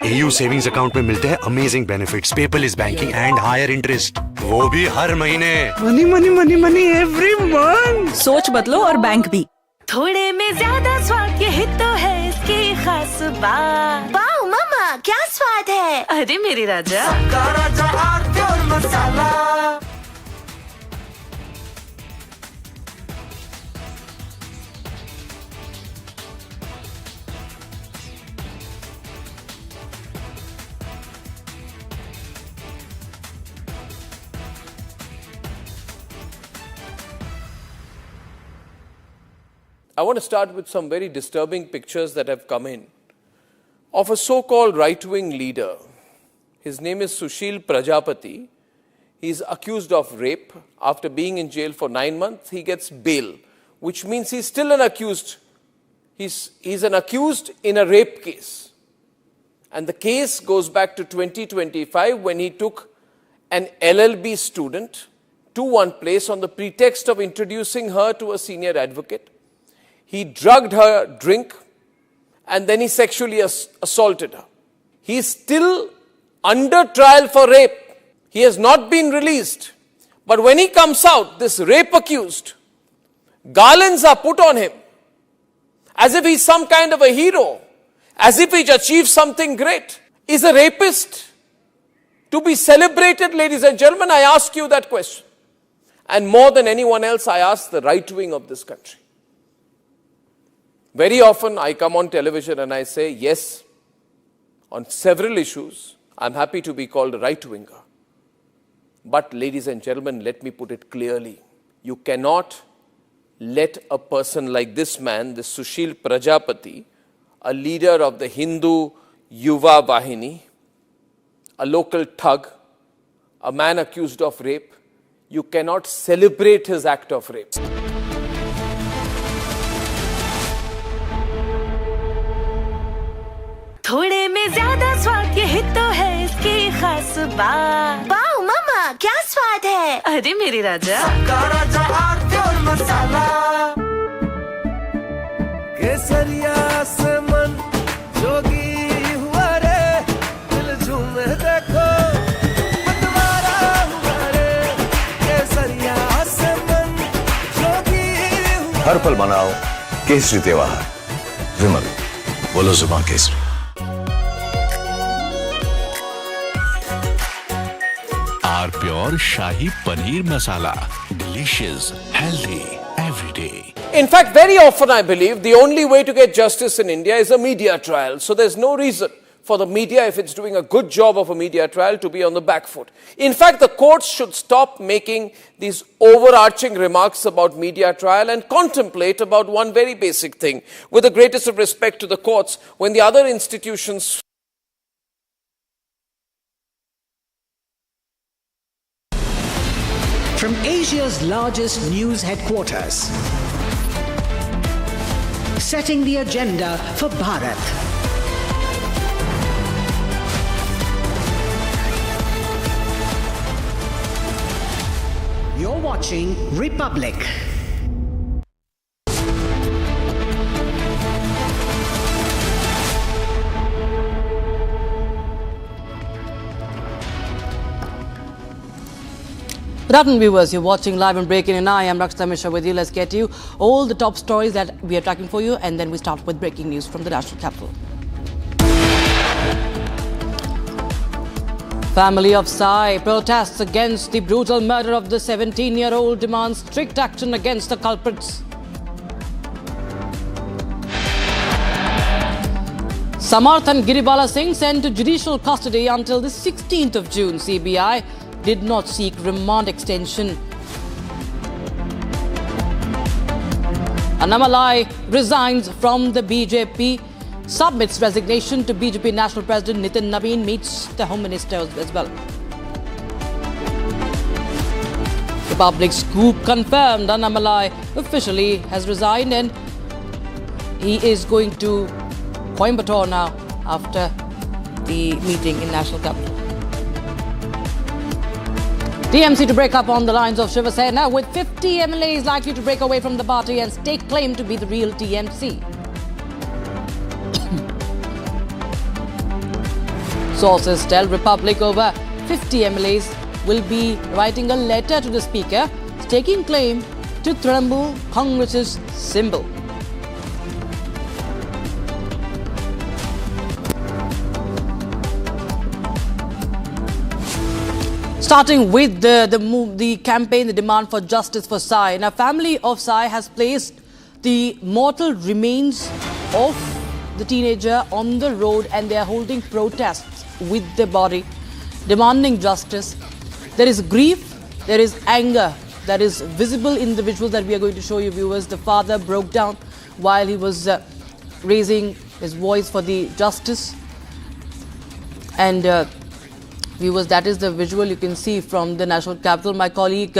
AU savings account में मिलते हैं amazing benefits, paperless banking and higher interest, वो भी हर महीने. Money money money money every month. सोच बदलो और बैंक भी. थोड़े में ज्यादा स्वाद, यही तो है इसकी खास बात. वाओ मामा, क्या स्वाद है. अरे मेरे राजा, राजा और मसाला. I want to start with some very disturbing pictures that have come in of a so-called right-wing leader. His name is Sushil Prajapati. He's accused of rape. After being in jail for 9 months, he gets bail, which means he's still an accused. He's an accused in a rape case. And the case goes back to 2025 when he took an LLB student to one place on the pretext of introducing her to a senior advocate. He drugged her drink and then he sexually assaulted her. He is still under trial for rape. He has not been released. But when he comes out, this rape accused, garlands are put on him as if he's some kind of a hero, as if he's achieved something great. Is a rapist to be celebrated, ladies and gentlemen? I ask you that question. And more than anyone else, I ask the right wing of this country. Very often I come on television and I say, yes, on several issues, I'm happy to be called a right-winger. But ladies and gentlemen, let me put it clearly. You cannot let a person like this man, this Sushil Prajapati, a leader of the Hindu Yuva Vahini, a local thug, a man accused of rape, you cannot celebrate his act of rape. थोड़े में ज्यादा स्वाद यही तो है इसकी खास बात। वाओ मामा क्या स्वाद है। अरे मेरी राजा राजा आरती और मसाला केसरिया से मन जोगी हुआ रे दिल झूमे देखो मतवारा हुआ रे केसरिया से मन जोगी हुआ। हर पल मनाओ केसरी त्योहार। विमल, बोलो जुबान Kesari. Pure shahi paneer masala, delicious, healthy, every day. In fact, very often I believe the only way to get justice in India is a media trial. So there's no reason for the media, if it's doing a good job of a media trial, to be on the back foot. In fact, the courts should stop making these overarching remarks about media trial and contemplate about one very basic thing. With the greatest of respect to the courts, when the other institutions from Asia's largest news headquarters, setting the agenda for Bharat. You're watching Republic. Good afternoon, viewers. You're watching Live and Breaking, and I am Rakshita Mishra with you. Let's get you all the top stories that we are tracking for you, and then we start with breaking news from the national capital. Family of Sai protests against the brutal murder of the 17-year-old, demands strict action against the culprits. Samarth and Giribala Singh sent to judicial custody until the 16th of June. CBI did not seek remand extension. Annamalai resigns from the BJP, submits resignation to BJP National President Nitin Nabin, meets the Home Minister as well. Republic scoop confirmed. Annamalai officially has resigned and he is going to Coimbatore now after the meeting in National Capital. TMC to break up on the lines of Shiva Sena, with 50 MLAs likely to break away from the party and stake claim to be the real TMC. Sources tell Republic over 50 MLAs will be writing a letter to the Speaker staking claim to Trinamool Congress's symbol. Starting with the campaign, the demand for justice for Sai. Now, family of Sai has placed the mortal remains of the teenager on the road and they are holding protests with the body, demanding justice. There is grief, there is anger that is visible in the visuals that we are going to show you, viewers. The father broke down while he was raising his voice for the justice. And viewers, that is the visual you can see from the national capital. My colleague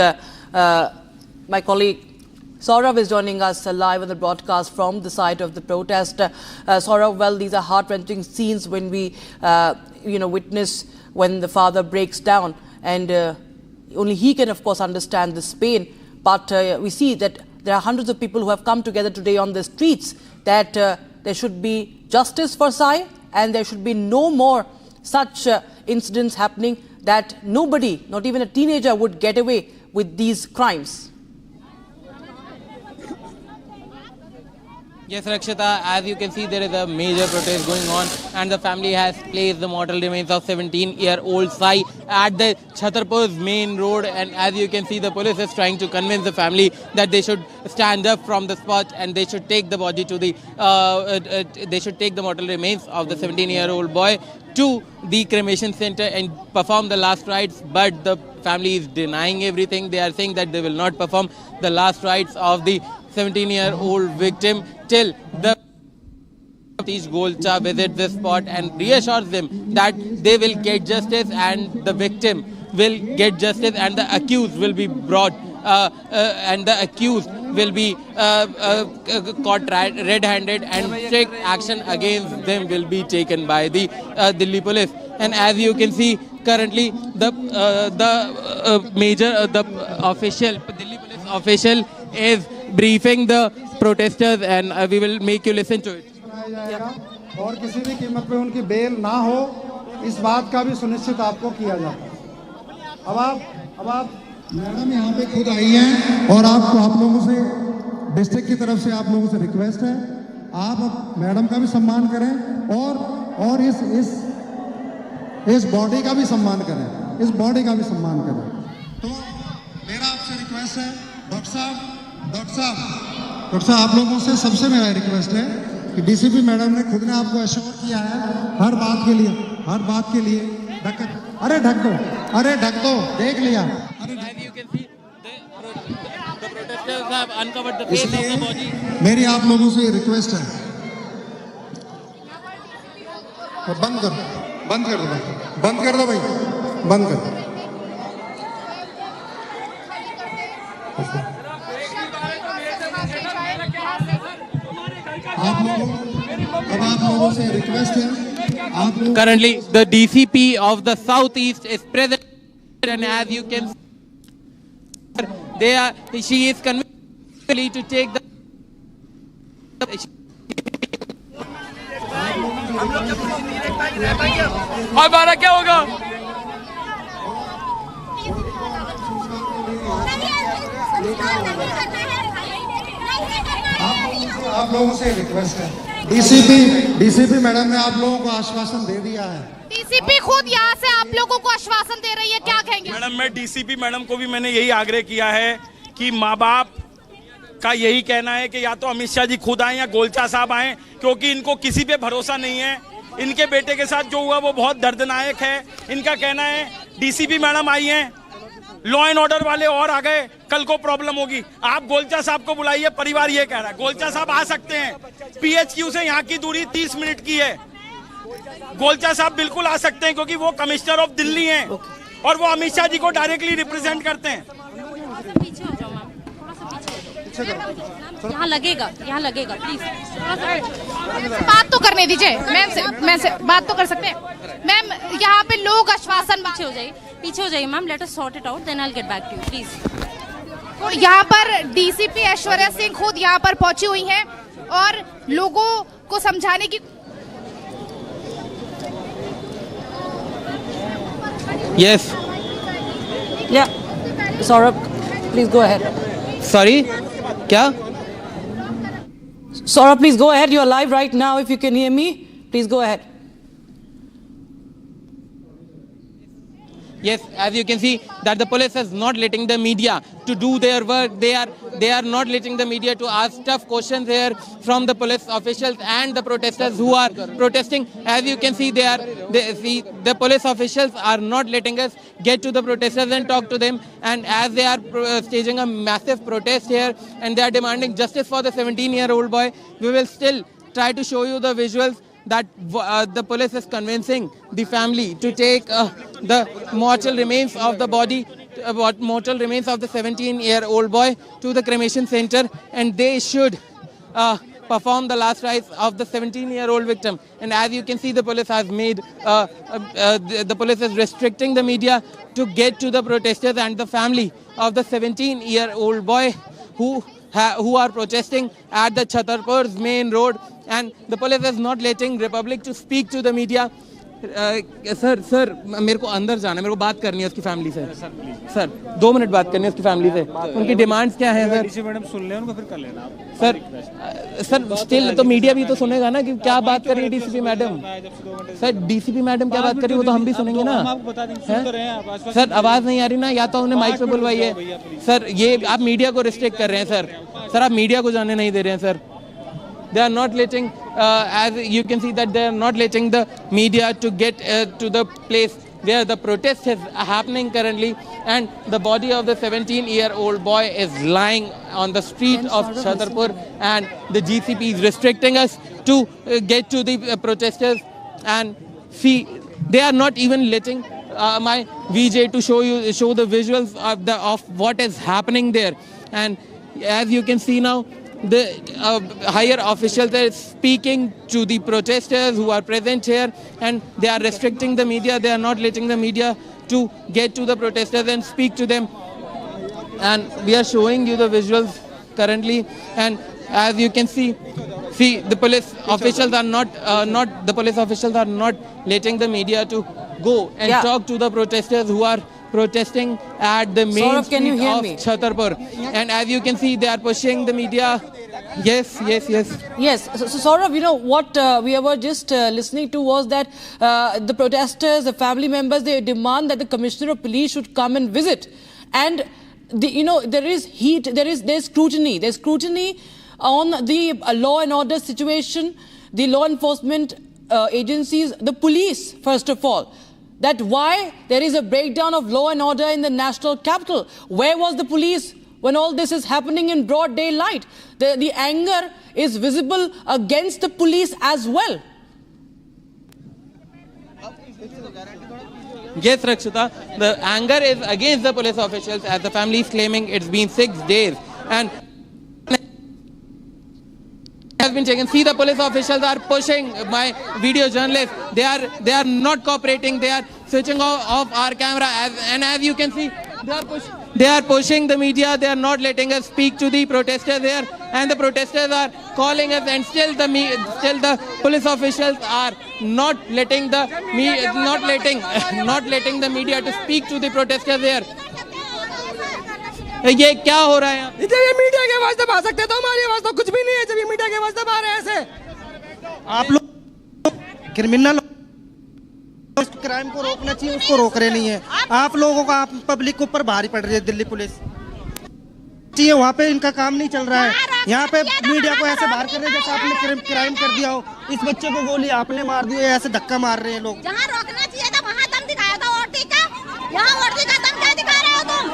Saurav is joining us live on the broadcast from the site of the protest. Saurav, well, these are heart-wrenching scenes when we, witness when the father breaks down, and only he can, of course, understand this pain. But we see that there are hundreds of people who have come together today on the streets that there should be justice for Sai, and there should be no more such incidents happening, that nobody, not even a teenager, would get away with these crimes. Yes, Rakshita, as you can see, there is a major protest going on and the family has placed the mortal remains of 17-year-old Sai at the Chhatarpur's main road, and as you can see, the police is trying to convince the family that they should stand up from the spot and they should take the body to the, they should take the mortal remains of the 17-year-old boy to the cremation center and perform the last rites, but the family is denying everything. They are saying that they will not perform the last rites of the 17-year-old victim till the Each Golcha visits this spot and reassures them that they will get justice and the victim will get justice and the accused will be brought and the accused will be caught red-handed and strict action against them will be taken by the Delhi police. And as you can see, currently the Delhi police official is briefing the protesters, and we will make you listen to it. और किसी भी कीमत पे उनकी bell ना हो, इस बात का भी सुनिश्चित आपको किया जाता है। अब आप मैडम यहाँ पे खुद आई हैं और आप लोगों से डिस्ट्रिक्ट की तरफ से आप लोगों से रिक्वेस्ट है, आप मैडम का भी सम्मान करें और इस बॉडी का भी सम्मान करें, तो मेरा आपसे रिक्वेस्ट है डॉक्टर साहब आप लोगों से सबसे मेरा रिक्वेस्ट है कि डीसीपी मैडम ने खुद ने आपको एश्योर किया है हर बात के लिए ढक दो देख लिया। मेरी आप लोगों से रिक्वेस्ट है, बंद कर दो भाई, बंद कर। आप लोगों से रिक्वेस्ट है, currently the DCP of the Southeast is present, and as you can see, she is convinced to take the हमारा क्या होगा? आप लोगों से रिक्वेस्ट है, डीसीपी मैडम ने आप लोगों को आश्वासन दे दिया है। डीसीपी खुद यहाँ से आप लोगों को आश्वासन दे रही है, क्या कहेंगे? मैडम, मैं डीसीपी मैडम को भी मैंने यही आग्रह किया है कि माँ बाप का यही कहना है कि या तो अमित शाह जी खुद आए या गोलचा साहब आए, क्योंकि इनको किसी पे भरोसा नहीं है। इनके बेटे के साथ जो हुआ वो बहुत दर्दनाक है। इनका कहना है डीसीपी मैडम आई हैं, लॉ एंड ऑर्डर वाले और आ गए, कल को प्रॉब्लम होगी। आप गोलचा साहब को बुलाइए, परिवार ये कह रहा है। गोलचा साहब आ सकते हैं, पीएचक्यू से यहाँ की दूरी 30 मिनट की है। गोलचा साहब बिल्कुल आ सकते हैं क्योंकि वो कमिश्नर ऑफ दिल्ली हैं और वो अमित शाह जी को डायरेक्टली रिप्रेजेंट करते हैं। यहाँ लगेगा प्लीज बात तो करने दीजिए। मैम से बात तो कर सकते हैं। मैम, यहाँ पे लोग आश्वासन पीछे हो जाइए ma'am, let us sort it out, then I will get back to you please. यहाँ पर डीसीपी ऐश्वर्या सिंह खुद यहाँ पर पहुंची हुई हैं और लोगों को समझाने की। Yes. Yeah. Saurabh, please go ahead. Sorry? क्या? Saurabh, please go ahead. You are live right now. If you can hear me, please go ahead. Yes, as you can see that the police is not letting the media to do their work. They are not letting the media to ask tough questions here from the police officials and the protesters who are protesting. As you can see, the police officials are not letting us get to the protesters and talk to them. And as they are staging a massive protest here and they are demanding justice for the 17-year-old boy, we will still try to show you the visuals that the police is convincing the family to take the mortal remains of the body, mortal remains of the 17-year-old boy to the cremation center, and they should perform the last rites of the 17-year-old victim. And as you can see, the police has made, the police is restricting the media to get to the protesters and the family of the 17-year-old boy who are protesting at the Chhatarpur's main road, and the police is not letting Republic to speak to the media. Sir मेरे को अंदर जाना है, मेरे को बात करनी है उसकी फैमिली से। सर 2 मिनट बात करनी है उसकी फैमिली से। उनकी डिमांड्स क्या है सर? मैडम सुन ले, उनको फिर कर लेना। सर स्टिल तो मीडिया भी तो सुनेगा ना कि क्या बात कर रही है DCP madam. Sir DCP madam क्या बात कर रही है वो तो हम भी सुनेंगे ना। सर आवाज नहीं आ रही ना, या तो उन्हें माइक पे बुलवाई है। सर ये आप मीडिया को रिस्ट्रिक्ट कर रहे हैं सर आप मीडिया को जाने नहीं दे रहे हैं sir. They are not letting, as you can see that they are not letting the media to get to the place where the protest is happening currently, and the body of the 17-year-old boy is lying on the street of Chhatarpur, and the GCP is restricting us to get to the protesters. And see, they are not even letting my VJ to show the visuals of what is happening there. And as you can see now, the higher officials are speaking to the protesters who are present here, and they are restricting the media. They are not letting the media to get to the protesters and speak to them. And we are showing you the visuals currently, and as you can see the police officials are not letting the media to go and talk to the protesters who are protesting at the main street of Chhatarpur. And as you can see, they are pushing the media. Yes. So Saurav, you know what we were just listening to was that the protesters, the family members, they demand that the Commissioner of Police should come and visit. And there is heat, there's scrutiny. There's scrutiny on the law and order situation, the law enforcement agencies, the police, first of all. That why there is a breakdown of law and order in the national capital. Where was the police when all this is happening in broad daylight? The anger is visible against the police as well. Yes, Rakshita, the anger is against the police officials, as the family is claiming it's been 6 days. And has been taken. See, the police officials are pushing my video journalists. They are not cooperating. They are switching off our camera. And as you can see, they are pushing the media. They are not letting us speak to the protesters there. And the protesters are calling us, and still the police officials are not letting the media to speak to the protesters there. ये क्या हो रहा है यहाँ? जब ये media की आवाज दबा सकते तो हमारी आवाज तो कुछ भी नहीं है। जब ये मीडिया की आवाज दबा रहे हैं ऐसे, आप लोग क्रिमिनल क्राइम को रोकना चाहिए, उसको रोक रहे नहीं है। आप लोगों का पब्लिक के ऊपर भारी पड़ रही है दिल्ली पुलिस चाहिए, वहाँ पे इनका काम नहीं चल रहा है। यहाँ पे मीडिया को ऐसे बाहर कर रहे हैं जैसे आपने क्राइम कर दिया हो। इस बच्चे को गोली आपने मार दी, ऐसे धक्का मार रहे हैं लोग। जहाँ रोकना चाहिए था वहाँ दम दिखाया था औरती का, यहाँ औरती का दम क्या दिखा रहे हो तुम?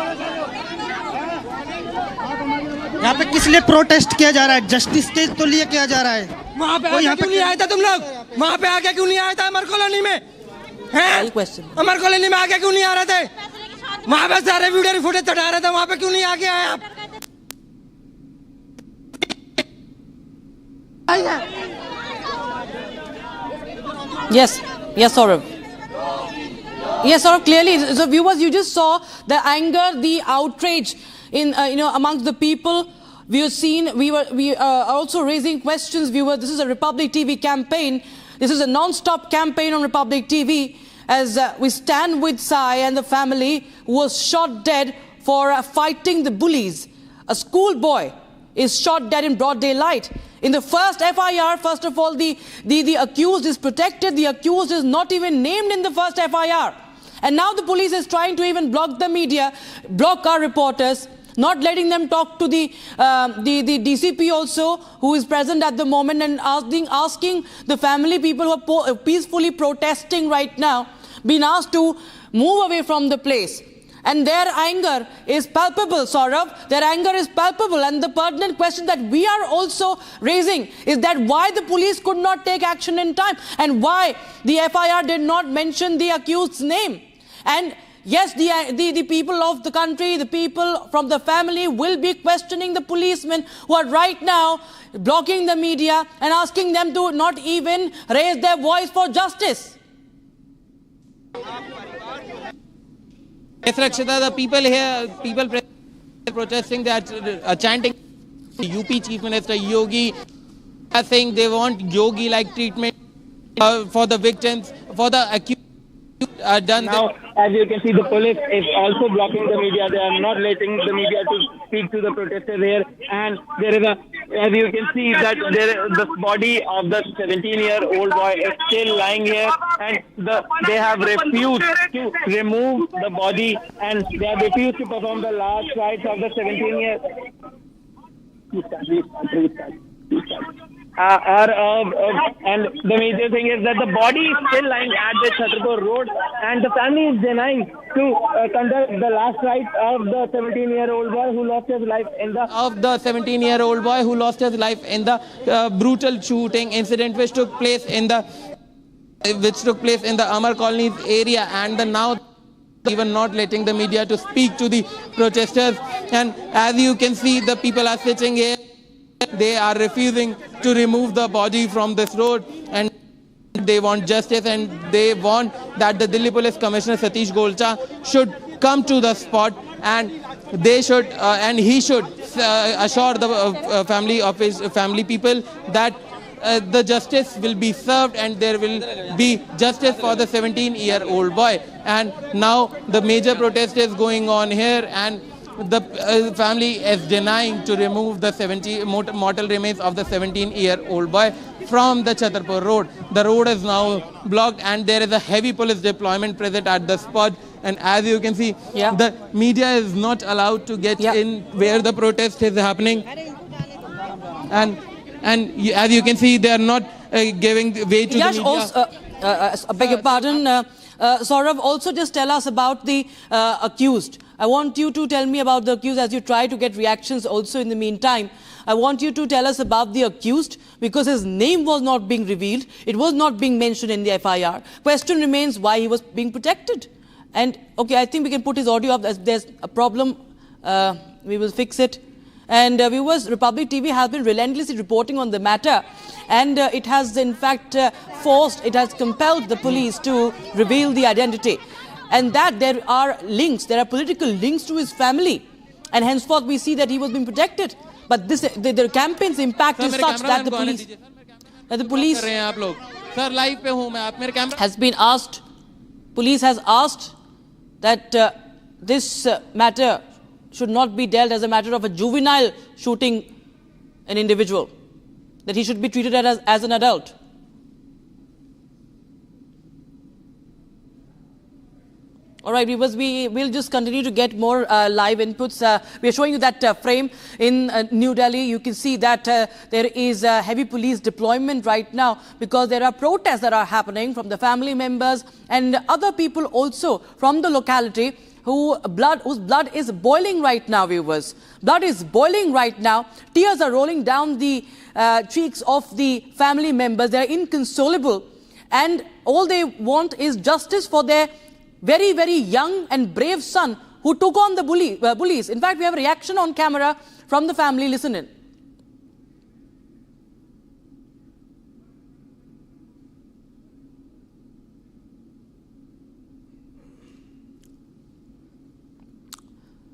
यहाँ पे किस लिए प्रोटेस्ट किया जा रहा है? जस्टिस के तो लिए किया जा रहा है। वहाँ पे क्यों नहीं आया था तुम लोग? वहाँ पे आके क्यों नहीं आया था अमर कॉलोनी में? अमर कॉलोनी में आके क्यों नहीं आ रहे थे? वहाँ पे सारे वीडियो फुटेज चढ़ा रहे थे, वहाँ पे क्यों नहीं आके आए आप? Yes, Saurav. Yes, Saurav, clearly, so viewers, you just saw the anger, the outrage in amongst the people. We have seen, we are also raising questions, viewers. This is a Republic TV campaign. This is a non-stop campaign on Republic TV as we stand with Sai and the family who was shot dead for fighting the bullies. A schoolboy is shot dead in broad daylight. In the first FIR, first of all, the accused is protected. The accused is not even named in the first FIR. And now the police is trying to even block the media, block our reporters, not letting them talk to the DCP also, who is present at the moment, and asking the family people who are peacefully protesting right now, being asked to move away from the place. And their anger is palpable, Saurav. Their anger is palpable. And the pertinent question that we are also raising is that why the police could not take action in time, and why the FIR did not mention the accused's name. And yes, the people of the country, the people from the family will be questioning the policemen who are right now blocking the media and asking them to not even raise their voice for justice. Yes, Rakshita, the people here, protesting, they are chanting UP Chief Minister Yogi, are saying they want Yogi-like treatment for the victims, for the accused. Now, as you can see, the police is also blocking the media. They are not letting the media to speak to the protesters here. And there is as you can see, that the body of the 17-year-old boy is still lying here, and they have refused to remove the body, and they have refused to perform the last rites of the 17-year. And the major thing is that the body is still lying at the Chhatarpur road, and the family is denying to conduct the last rites of the 17-year-old boy who lost his life in the 17-year-old boy who lost his life in the brutal shooting incident which took place in the Amar Colony area, and now even not letting the media to speak to the protesters. And as you can see, the people are sitting here. They are refusing to remove the body from this road, and they want justice, and they want that the Delhi Police Commissioner Satish Golcha should come to the spot, and they should and he should assure the family people that the justice will be served and there will be justice for the 17-year-old boy. And now the major protest is going on here, and the family is denying to remove the mortal remains of the 17-year-old boy from the Chhatarpur road. The road is now blocked, and there is a heavy police deployment present at the spot. And as you can see, the media is not allowed to get in where the protest is happening. And as you can see, they are not giving way to the media. Also, I beg your pardon, Saurav, also just tell us about the accused. I want you to tell me about the accused as you try to get reactions also in the meantime. I want you to tell us about the accused because his name was not being revealed. It was not being mentioned in the FIR. Question remains why he was being protected. And okay, I think we can put his audio up. There's a problem. We will fix it. And viewers, Republic TV has been relentlessly reporting on the matter, and it has in fact it has compelled the police to reveal the identity, and that there are political links to his family, and henceforth we see that he was being protected. But the campaign's impact is such that the police has been asked, police has asked that this matter should not be dealt as a matter of a juvenile shooting an individual, that he should be treated as an adult. All right, viewers, we will just continue to get more live inputs. We are showing you that frame in New Delhi. You can see that there is heavy police deployment right now because there are protests that are happening from the family members and other people also from the locality whose blood is boiling right now, viewers. Blood is boiling right now. Tears are rolling down the cheeks of the family members. They are inconsolable, and all they want is justice for their very, very young and brave son who took on the bullies. In fact, we have a reaction on camera from the family. Listen in.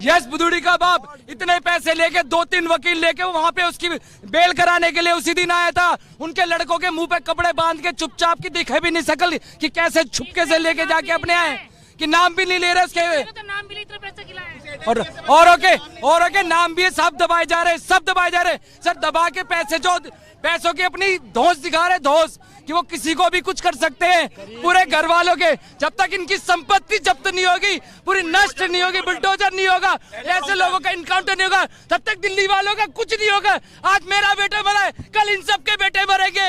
Yes Bidhuri का बाप इतने पैसे लेके 2-3 वकील लेके वहां पे उसकी बेल कराने के लिए उसी दिन आया था। उनके लड़कों के मुंह पे कपड़े बांध के चुपचाप की दिखे भी नहीं सकल कि कैसे छुपके से लेके जाके अपने आए कि नाम भी नहीं ले रहे उसके और ओके नाम भी सब दबाए जा रहे सर दबा के पैसों की अपनी धौंस दिखा रहे धौंस कि वो किसी को भी कुछ कर सकते हैं। पूरे घर वालों के जब तक इनकी संपत्ति जब्त नहीं होगी, पूरी नष्ट नहीं होगी, बुलडोजर नहीं होगा, ऐसे लोगों का इनकाउंटर नहीं होगा, तब तक दिल्ली वालों का कुछ नहीं होगा। आज मेरा बेटा मरा है, कल इन सब के बेटे मरेंगे।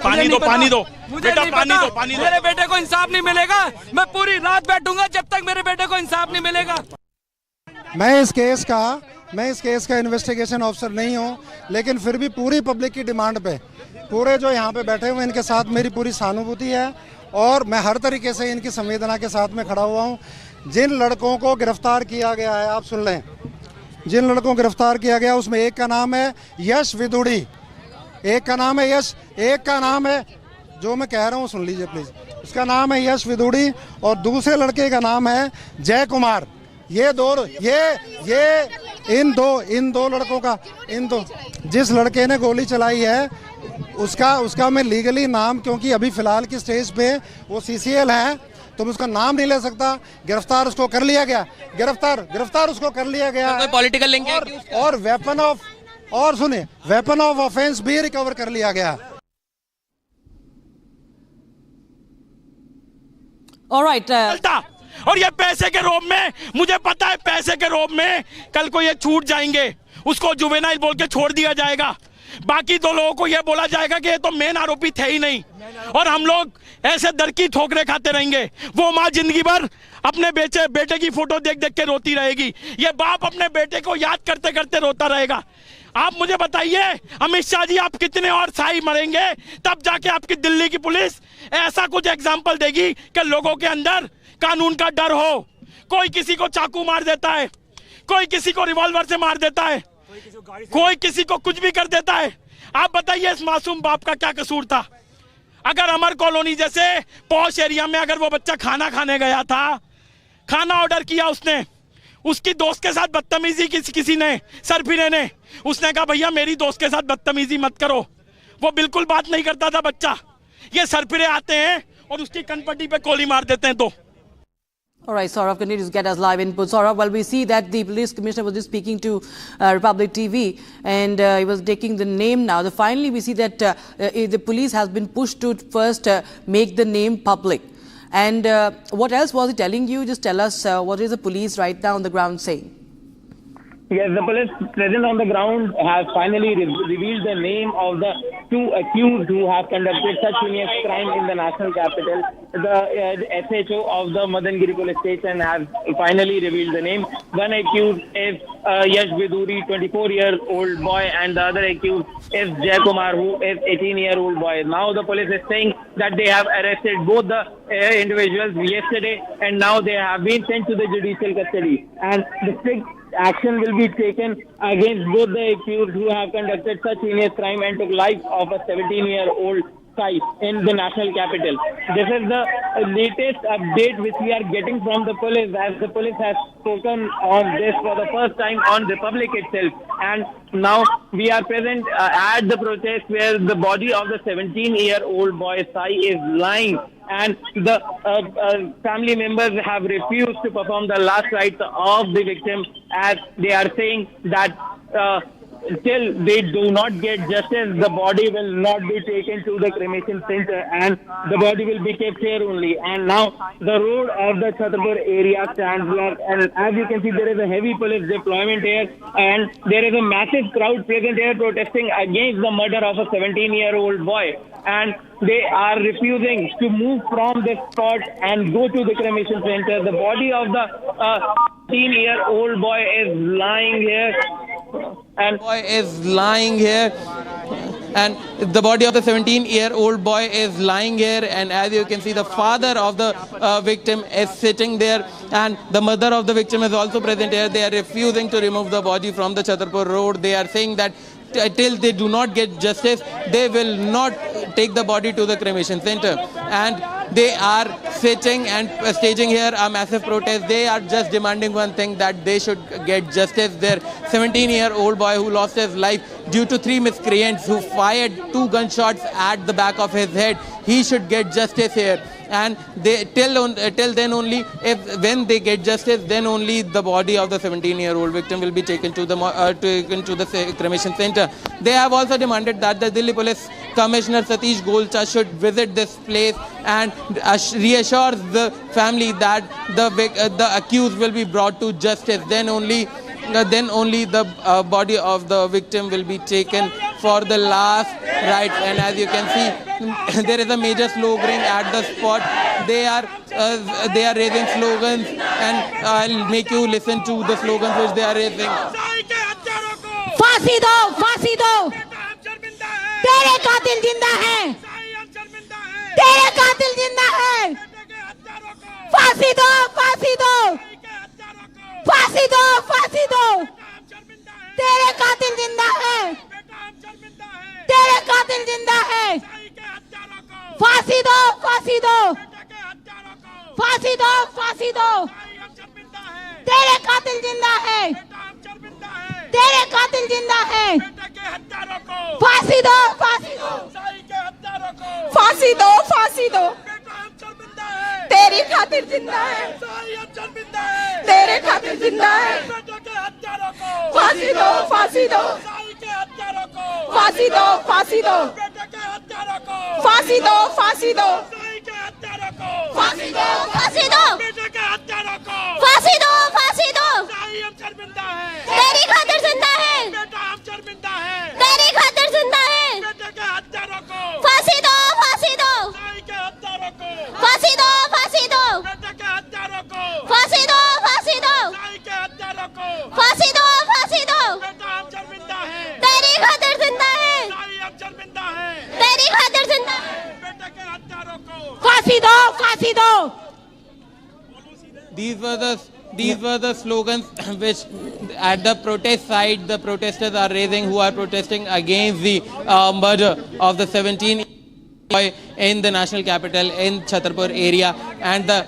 पानी दो मुझे नहीं पता, मेरे बेटे को इंसाफ नहीं मिलेगा। मैं पूरी रात बैठूंगा जब तक मेरे बेटे को इंसाफ नहीं मिलेगा। मैं इस केस का इन्वेस्टिगेशन ऑफिसर नहीं हूं, लेकिन फिर भी पूरी पब्लिक की डिमांड पे पूरे जो यहाँ पे बैठे हुए इनके साथ मेरी पूरी सहानुभूति है और मैं हर तरीके से इनकी संवेदना के साथ में खड़ा हुआ हूँ। जिन लड़कों को गिरफ्तार किया गया है, आप सुन लें, जिन लड़कों को गिरफ्तार किया गया उसमें एक का नाम है यश विदुड़ी, एक का नाम है यश, एक का नाम है जो मैं कह रहा हूँ सुन लीजिए प्लीज, उसका नाम है यश विदुड़ी और दूसरे लड़के का नाम है जय कुमार। इन दो लड़कों का जिस लड़के ने गोली चलाई है उसका मैं लीगली नाम, क्योंकि अभी फिलहाल की स्टेज पे वो CCL है तो मैं उसका नाम नहीं ले सकता। गिरफ्तार उसको कर लिया गया, गिरफ्तार उसको कर लिया गया, कोई पॉलिटिकल लिंक है और वेपन ऑफ ऑफेंस भी रिकवर कर लिया गया। All right. और ये पैसे के रोब में, मुझे पता है पैसे के रोब में कल को ये छूट जाएंगे, उसको जुवेनाइल बोल के छोड़ दिया जाएगा। बाकी दो लोगों को ये बोला जाएगा कि ये तो मेन आरोपी थे ही नहीं, और हम लोग ऐसे दर की ठोकरें खाते रहेंगे। वो माँ जिंदगी भर अपने बेटे की फोटो देख देख के रोती रहेगी, ये बाप अपने बेटे को याद करते करते रोता रहेगा। आप मुझे बताइए अमित शाह जी, आप कितने और साई मरेंगे तब जाके आपकी दिल्ली की पुलिस ऐसा कुछ एग्जाम्पल देगी कि लोगों के अंदर कानून का डर हो। कोई किसी को चाकू मार देता है, कोई किसी को रिवॉल्वर से मार देता है, कोई किसी को कुछ भी कर देता है। आप बताइए इस मासूम बाप का क्या कसूर था? अगर अमर कॉलोनी जैसे पॉश एरिया में अगर वो बच्चा खाना खाने गया था, खाना ऑर्डर किया उसने, उसकी दोस्त के साथ बदतमीजी किसी ने, सरफिरे ने, उसने कहा भैया मेरी दोस्त के साथ बदतमीजी मत करो, वो बिल्कुल बात नहीं करता था बच्चा। ये सरफिरे आते हैं और उसकी कनपट्टी पे गोली मार देते हैं। तो all right, Saurav continues to get us live input. Saurav, well, we see that the police commissioner was just speaking to Republic TV, and he was taking the name now. Finally, we see that the police has been pushed to first make the name public. And what else was he telling you? Just tell us what is the police right now on the ground saying? Yes, the police present on the ground have finally revealed the name of the two accused who have conducted such heinous crime in the national capital. The SHO of the Madangiri police station has finally revealed the name. One accused is Yash Viduri, 24-year-old boy, and the other accused is Jay Kumar, who is 18-year-old boy. Now the police is saying that they have arrested both the individuals yesterday, and now they have been sent to the judicial custody. And the strict action will be taken against both the accused who have conducted such heinous crime and took life of a 17-year-old child in the national capital. This is the latest update which we are getting from the police, as the police has spoken on this for the first time on Republic itself. And now we are present at the protest where the body of the 17-year-old boy Sai is lying, and the family members have refused to perform the last rites of the victim, as they are saying that till they do not get justice, the body will not be taken to the cremation center, and the body will be kept here only. And now the road of the Chhatarpur area stands blocked, and as you can see, there is a heavy police deployment here, and there is a massive crowd present here protesting against the murder of a 17-year-old boy, and they are refusing to move from this spot and go to the cremation center. The body of the 17-year-old boy is lying here. And the body of the 17-year-old boy is lying here, and as you can see, the father of the victim is sitting there, and the mother of the victim is also present here. They are refusing to remove the body from the Chhatarpur road. They are saying that till they do not get justice, they will not take the body to the cremation center. And they are sitting and staging here a massive protest. They are just demanding one thing, that they should get justice. Their 17-year-old boy who lost his life due to 3 miscreants who fired 2 gunshots at the back of his head, he should get justice here. And they till then only, when they get justice, then only the body of the 17-year-old victim will be taken to the cremation center. They have also demanded that the Delhi Police Commissioner Satish Golcha should visit this place and reassure the family that the accused will be brought to justice. Then only the body of the victim will be taken for the last rites. And as you can see, there is a major sloganeering at the spot. They are raising slogans, and I'll make you listen to the slogans which they are raising. फांसी दो, फांसी दो, तेरे कातिल जिंदा है, तेरे कातिल जिंदा है, फांसी दो, फांसी दो, फांसी दो, फांसी दो, तेरे कातिल जिंदा है, तेरे कातिल जिंदा है, फांसी दो, फांसी दो, फांसी दो, फांसी दो, तेरे कातिल जिंदा है, तेरे कातिल जिंदा है, फांसी दो, फांसी दो, फांसी दो, फांसी दो, तेरी खातिर जिंदा है, तेरे खातिर जिंदा है, फांसी दो, फांसी दो, फांसी दो, फांसी दो, फांसी दो, फांसी दो, फांसी दो, फांसी दो, हत्यारों को फांसी दो, फांसी दो। साई हम शर्मिंदा है, तेरी खातिर जिंदा है। बेटा हम शर्मिंदा है, तेरी खातिर जिंदा है। बेटे के हत्यारों को फांसी दो, फांसी दो। साई के हत्यारों को फांसी दो, फांसी दो। बेटे के हत्यारों को फांसी दो, फांसी दो। साई के हत्यारों को फांसी दो, फांसी दो। बेटा हम शर्मिंदा है, तेरी खातिर जिंदा है। साई हम शर्मिंदा है, तेरी खातिर जिंदा है। बेटे के हत्यारों को फांसी दो, फांसी दो। These were the slogans which at the protest site the protesters are raising, who are protesting against the murder of the 17 boy in the national capital in Chhatarpur area, and the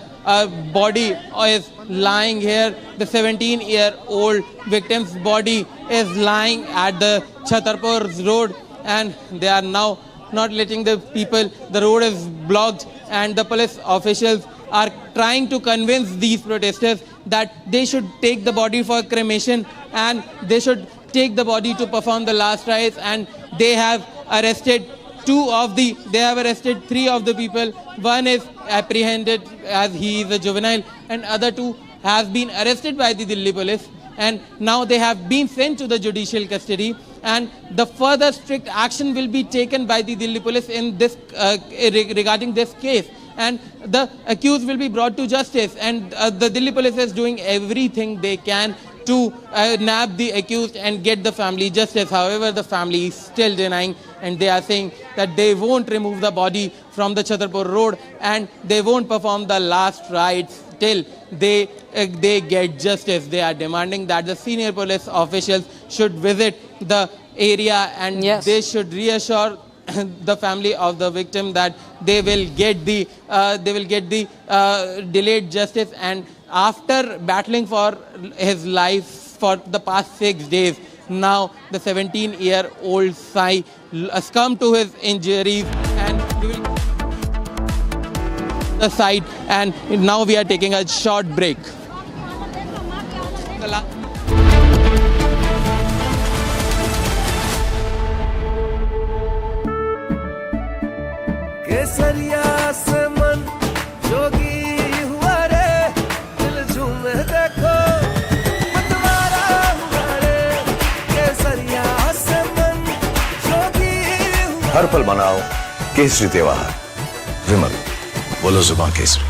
body is lying here. The 17-year-old victim's body is lying at the Chhatarpur road, and they are now not letting the people. The road is blocked, and the police officials are trying to convince these protesters that they should take the body for cremation and they should take the body to perform the last rites, and they have arrested three of the people. One is apprehended as he is a juvenile, and other two has been arrested by the Delhi police, and now they have been sent to the judicial custody, and the further strict action will be taken by the Delhi police in this regarding this case, and the accused will be brought to justice, and the Delhi police is doing everything they can to nab the accused and get the family justice. However, the family is still denying, and they are saying that they won't remove the body from the Chhatarpur road and they won't perform the last rites till they get justice. They are demanding that the senior police officials should visit the area and they should reassure the family of the victim that they will get the delayed justice. And after battling for his life for the past 6 days, now the 17-year-old Sai succumbed to his injuries and we will the side, and now we are taking a short break. केसरिया से मन जोगी हुआ रे, दिल झूमे देखो मतवारा हुआ रे, केसरिया से मन जोगी हुआ। हर पल मनाओ केसरी त्योहार, विमल बोलो जुबान Kesari.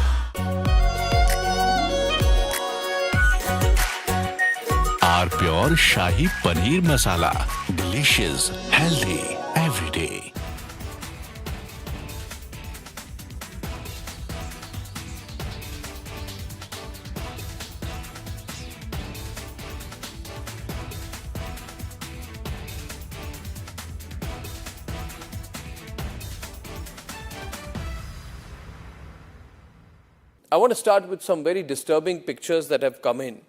Are pure shahi paneer masala, delicious, healthy every day. I want to start with some very disturbing pictures that have come in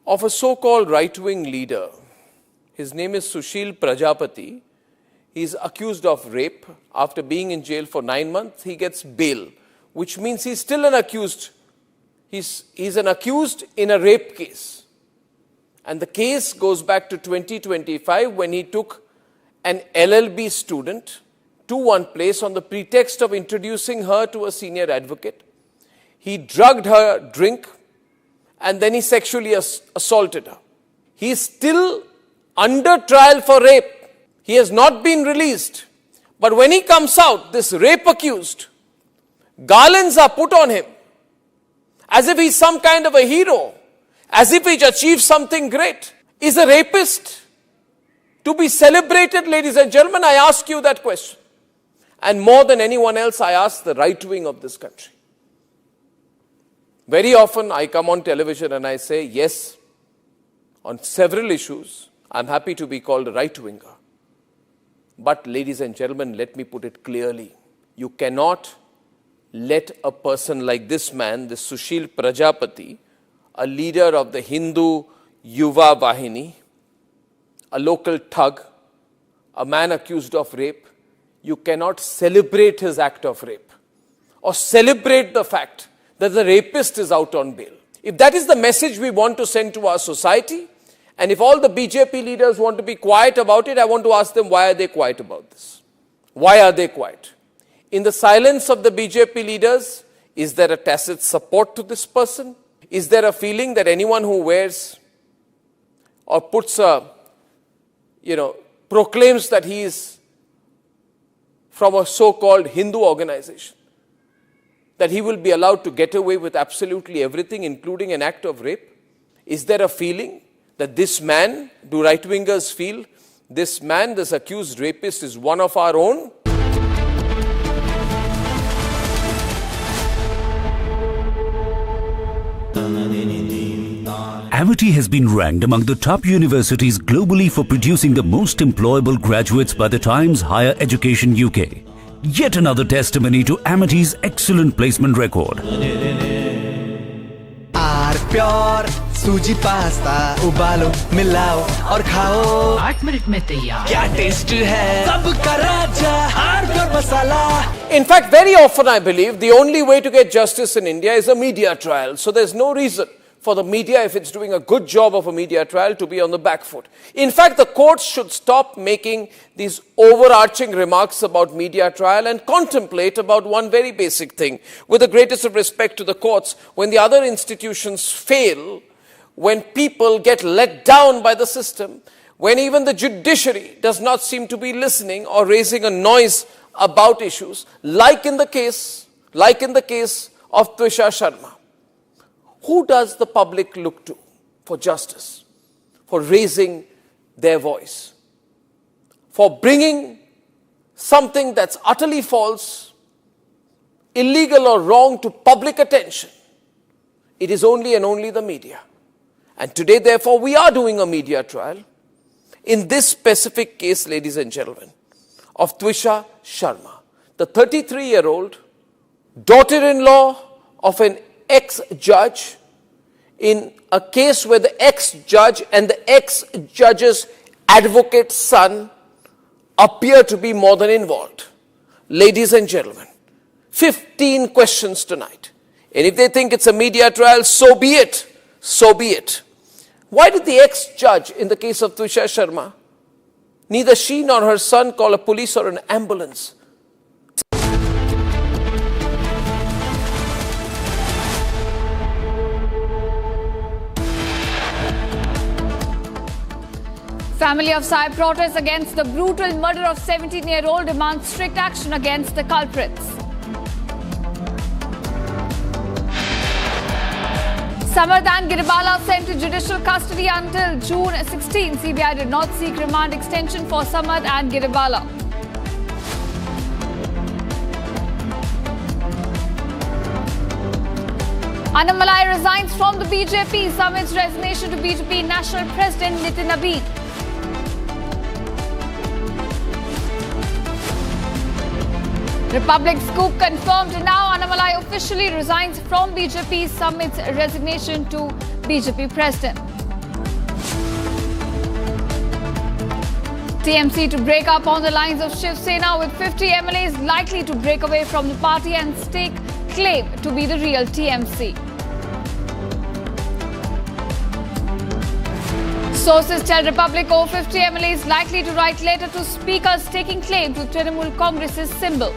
of a so-called right-wing leader. His name is Sushil Prajapati. He is accused of rape. After being in jail for 9 months, he gets bail, which means he's still an accused. He's an accused in a rape case. And the case goes back to 2025 when he took an LLB student to one place on the pretext of introducing her to a senior advocate. He drugged her drink and then he sexually assaulted her. He is still under trial for rape. He has not been released. But when he comes out, this rape accused, garlands are put on him as if he's some kind of a hero, as if he's achieved something great. Is a rapist to be celebrated, ladies and gentlemen? I ask you that question. And more than anyone else, I ask the right wing of this country. Very often I come on television and I say, yes, on several issues, I'm happy to be called a right-winger. But ladies and gentlemen, let me put it clearly. You cannot let a person like this man, this Sushil Prajapati, a leader of the Hindu Yuva Vahini, a local thug, a man accused of rape, you cannot celebrate his act of rape or celebrate the fact that the rapist is out on bail. If that is the message we want to send to our society, and if all the BJP leaders want to be quiet about it, I want to ask them, why are they quiet about this? Why are they quiet? In the silence of the BJP leaders, is there a tacit support to this person? Is there a feeling that anyone who wears or puts a, proclaims that he is from a so-called Hindu organization, that he will be allowed to get away with absolutely everything, including an act of rape? Is there a feeling that this man, do right-wingers feel, this man, this accused rapist, is one of our own? Amity has been ranked among the top universities globally for producing the most employable graduates by the Times Higher Education UK. Yet another testimony to Amity's excellent placement record. Pure सूजी pasta उबालो मिलाओ और खाओ 8 minute में तैयार क्या taste है सबका राजा pure masala. In fact, very often I believe the only way to get justice in India is a media trial. So there's no reason for the media, if it's doing a good job of a media trial, to be on the back foot. In fact, the courts should stop making these overarching remarks about media trial and contemplate about one very basic thing. With the greatest of respect to the courts, when the other institutions fail, when people get let down by the system, when even the judiciary does not seem to be listening or raising a noise about issues, like in the case of Twisha Sharma, who does the public look to for justice, for raising their voice, for bringing something that's utterly false, illegal or wrong to public attention? It is only and only the media. And today, therefore, we are doing a media trial in this specific case, ladies and gentlemen, of Twisha Sharma, the 33-year-old daughter-in-law of an ex-judge, in a case where the ex-judge and the ex-judge's advocate's son appear to be more than involved. Ladies and gentlemen, 15 questions tonight. And if they think it's a media trial, so be it. So be it. Why did the ex-judge in the case of Twisha Sharma, neither she nor her son call a police or an ambulance? Family of Sai protests against the brutal murder of 17-year-old demands strict action against the culprits. Samad and Giribala sent to judicial custody until June 16. CBI did not seek remand extension for Samad and Giribala. Annamalai resigns from the BJP. Submits resignation to BJP National President Nitin Nabin. Republic scoop confirmed. Now Annamalai officially resigns from BJP, submits resignation to BJP President. TMC to break up on the lines of Shiv Sena, with 50 MLAs likely to break away from the party and stake claim to be the real TMC. Sources tell Republic over 50 MLAs likely to write letter to Speaker staking claim to Trinamool Congress's symbol.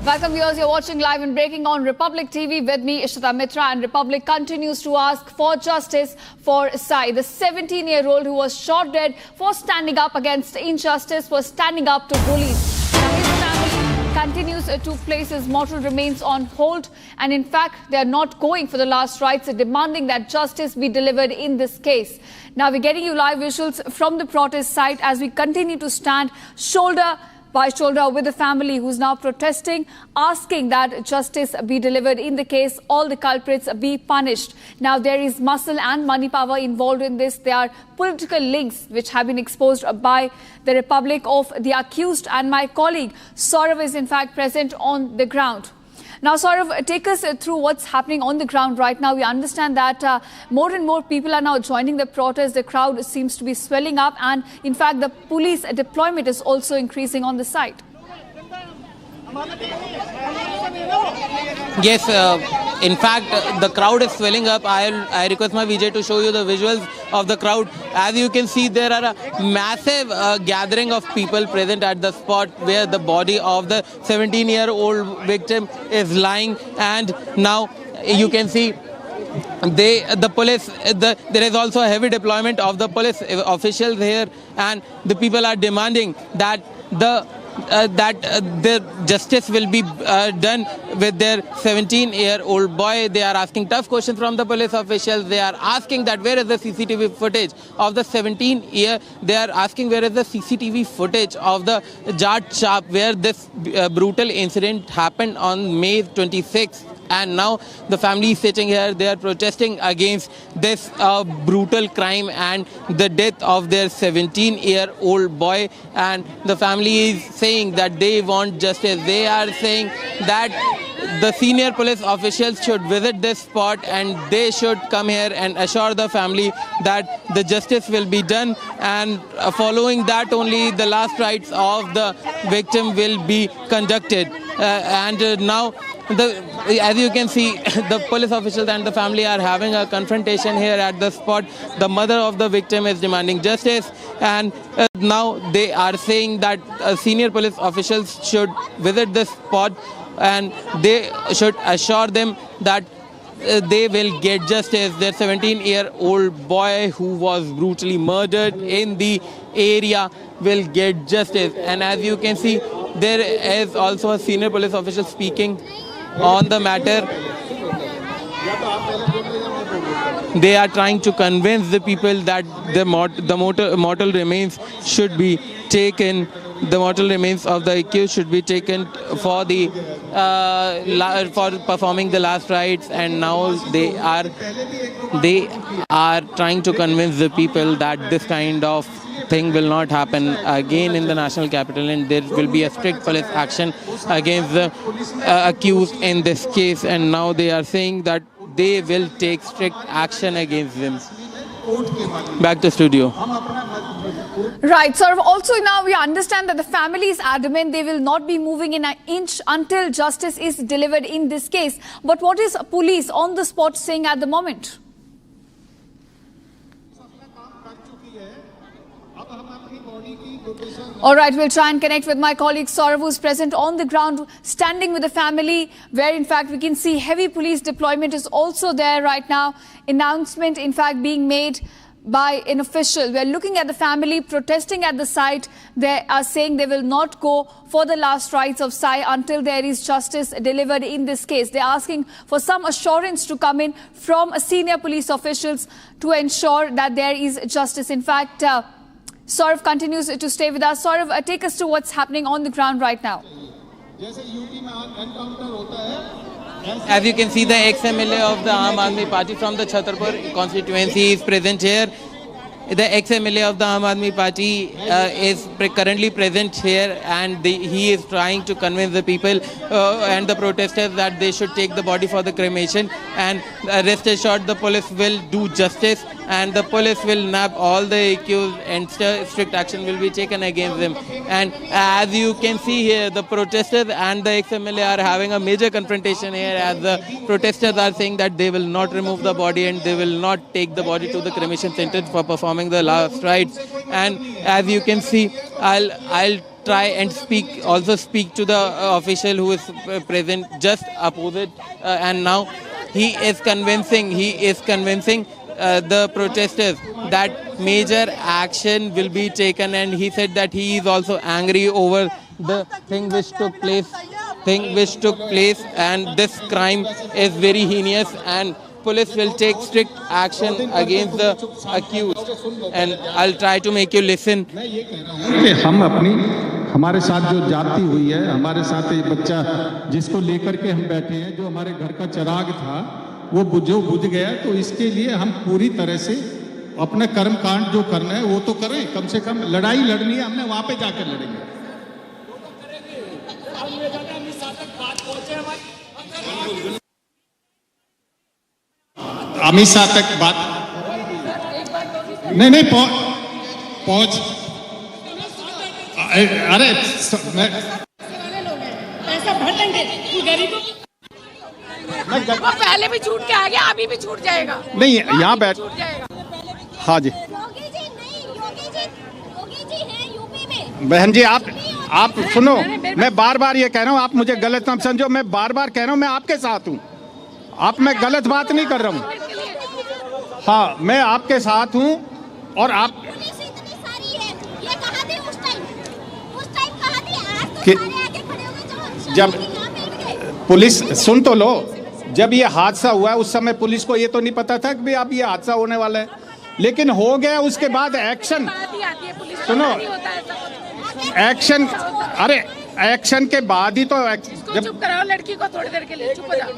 Welcome viewers, you're watching live and breaking on Republic TV with me, Ishita Mitra, and Republic continues to ask for justice for Sai, the 17-year-old who was shot dead for standing up against injustice, for standing up to bullies. Now, his family continues to place his mortal remains on hold, and in fact, they are not going for the last rites, demanding that justice be delivered in this case. Now, we're getting you live visuals from the protest site as we continue to stand shoulder by shoulder with the family who's now protesting, asking that justice be delivered in the case, all the culprits be punished. Now, there is muscle and money power involved in this. There are political links which have been exposed by the Republic of the accused, and my colleague Saurav is in fact present on the ground. Now, Saurav, take us through what's happening on the ground right now. We understand that more and more people are now joining the protest. The crowd seems to be swelling up, and in fact, the police deployment is also increasing on the site. Yes, In fact, the crowd is swelling up. I request my Vijay to show you the visuals of the crowd. As you can see, there are a massive gathering of people present at the spot where the body of the 17-year-old victim is lying. And now you can see the police, there is also a heavy deployment of the police officials here, and the people are demanding that the justice will be done with their 17-year-old boy. They are asking tough questions from the police officials. They are asking that where is the CCTV footage of the 17-year. They are asking where is the CCTV footage of the Jat shop where this brutal incident happened on May 26th. And now the family is sitting here. They are protesting against this brutal crime and the death of their 17-year-old boy. And the family is saying that they want justice. They are saying that the senior police officials should visit this spot and they should come here and assure the family that the justice will be done. And following that only the last rites of the victim will be conducted. Now, as you can see, the police officials and the family are having a confrontation here at the spot. The mother of the victim is demanding justice, and now they are saying that senior police officials should visit this spot and they should assure them that they will get justice. Their 17-year-old boy who was brutally murdered in the area will get justice. And as you can see, there is also a senior police official speaking on the matter. They are trying to convince the people that the mortal remains should be taken. The mortal remains of the accused should be taken for the for performing the last rites, and now they are trying to convince the people that this kind of thing will not happen again in the national capital, and there will be a strict police action against the accused in this case. And now they are saying that they will take strict action against them. Back to studio. Right, sir. Also now we understand that the family is adamant they will not be moving in an inch until justice is delivered in this case. But what is police on the spot saying at the moment? All right, we'll try and connect with my colleague Saurav, who's present on the ground, standing with the family, where in fact we can see heavy police deployment is also there right now. Announcement in fact being made by an official. We're looking at the family protesting at the site. They are saying they will not go for the last rites of Sai until there is justice delivered in this case. They're asking for some assurance to come in from a senior police officials to ensure that there is justice. In fact, Saurav continues to stay with us. Saurav, take us to what's happening on the ground right now. As you can see, the ex-MLA of the Aam Aadmi Party from the Chhatarpur constituency is present here. The ex-MLA of the Aam Aadmi Party is currently present here, and he is trying to convince the people and the protesters that they should take the body for the cremation. And rest assured, the police will do justice, and the police will nab all the accused, and strict action will be taken against them. And as you can see here, the protesters and the ex-MLA are having a major confrontation here, as the protesters are saying that they will not remove the body and they will not take the body to the cremation center for performing the last rites. And as you can see, I'll try and speak to the official who is present just opposite, and now he is convincing the protesters that major action will be taken. And he said that he is also angry over the thing which took place, and this crime is very heinous, and police will take strict action against the accused. And I'll try to make you listen. हम हमारे साथ जो जाति हुई है, हमारे साथ एक बच्चा जिसको लेकर के हम बैठे हैं, जो हमारे घर का चिराग था, वो बुझ गया। तो इसके लिए हम पूरी तरह से अपने कर्म कांड जो करना है वो तो करें, कम से कम लड़ाई लड़नी है, हमने वहां पे जाकर लड़ेंगे। अमित शाह तक बात नहीं पहुंच अरे पैसा भर देंगे, वो पहले भी छूट के आ गया, अभी भी छूट जाएगा। नहीं यहाँ बैठ, हाँ जी बहन जी, आप सुनो, मैं बार बार ये कह रहा हूँ, आप मुझे गलत ना समझो, मैं बार बार कह रहा हूँ मैं आपके साथ हूँ, आप, मैं गलत बात नहीं कर रहा हूँ। हाँ, मैं आपके साथ हूँ और आप जब पुलिस, सुन तो लो, जब ये हादसा हुआ है उस समय पुलिस को ये तो नहीं पता था कि भाई अब ये हादसा होने वाला है, लेकिन हो गया। उसके बाद एक्शन, सुनो, एक्शन, अरे एक्शन के बाद ही तो जब चुप कराओ लड़की को थोड़ी देर के लिए, चुप हो जाओ।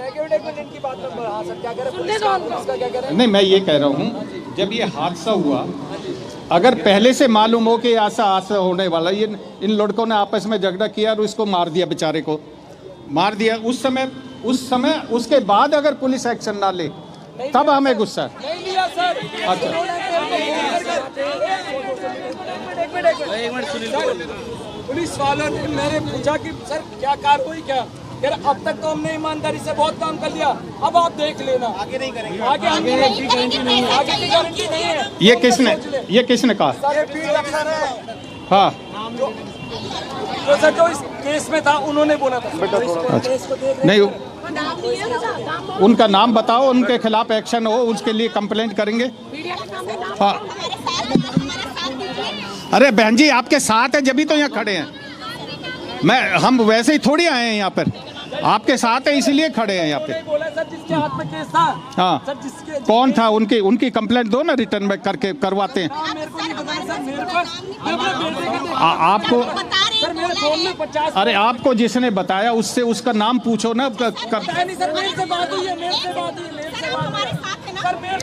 नहीं, मैं ये कह रहा हूँ जब ये हादसा हुआ, अगर पहले से मालूम हो कि ऐसा हादसा होने वाला, ये इन लड़कों ने आपस में झगड़ा किया और इसको मार दिया, बेचारे को मार दिया, उस समय उसके बाद अगर पुलिस एक्शन ना ले तब हमें गुस्सा है। अच्छा, पुलिस वालों ने मैंने पूछा कि सर क्या कार्रवाई क्या, यार अब तक तो हमने ईमानदारी से बहुत काम कर लिया, अब आप देख लेना, आगे नहीं करेंगे, आगे हम आगे की गारंटी नहीं है। ये किसने कहा? हाँ, तो सर जो इस केस में था उन्होंने बोला था। अच्छा, नहीं, उनका नाम बताओ, उनके खिलाफ एक्शन हो, उसके लिए कंप्लेंट करेंगे। हाँ, अरे बहन जी आपके साथ है जब ही तो यहाँ खड़े हैं, हम वैसे ही थोड़ी आए हैं यहाँ पर, आपके साथ है इसलिए खड़े हैं यहाँ पे। सर जिसके हाथ में केस था, हाँ, सर जिसके कौन था? उनकी कंप्लेंट दो ना, रिटर्न में करके करवाते हैं। आपको, अरे आपको जिसने बताया उससे उसका नाम पूछो ना।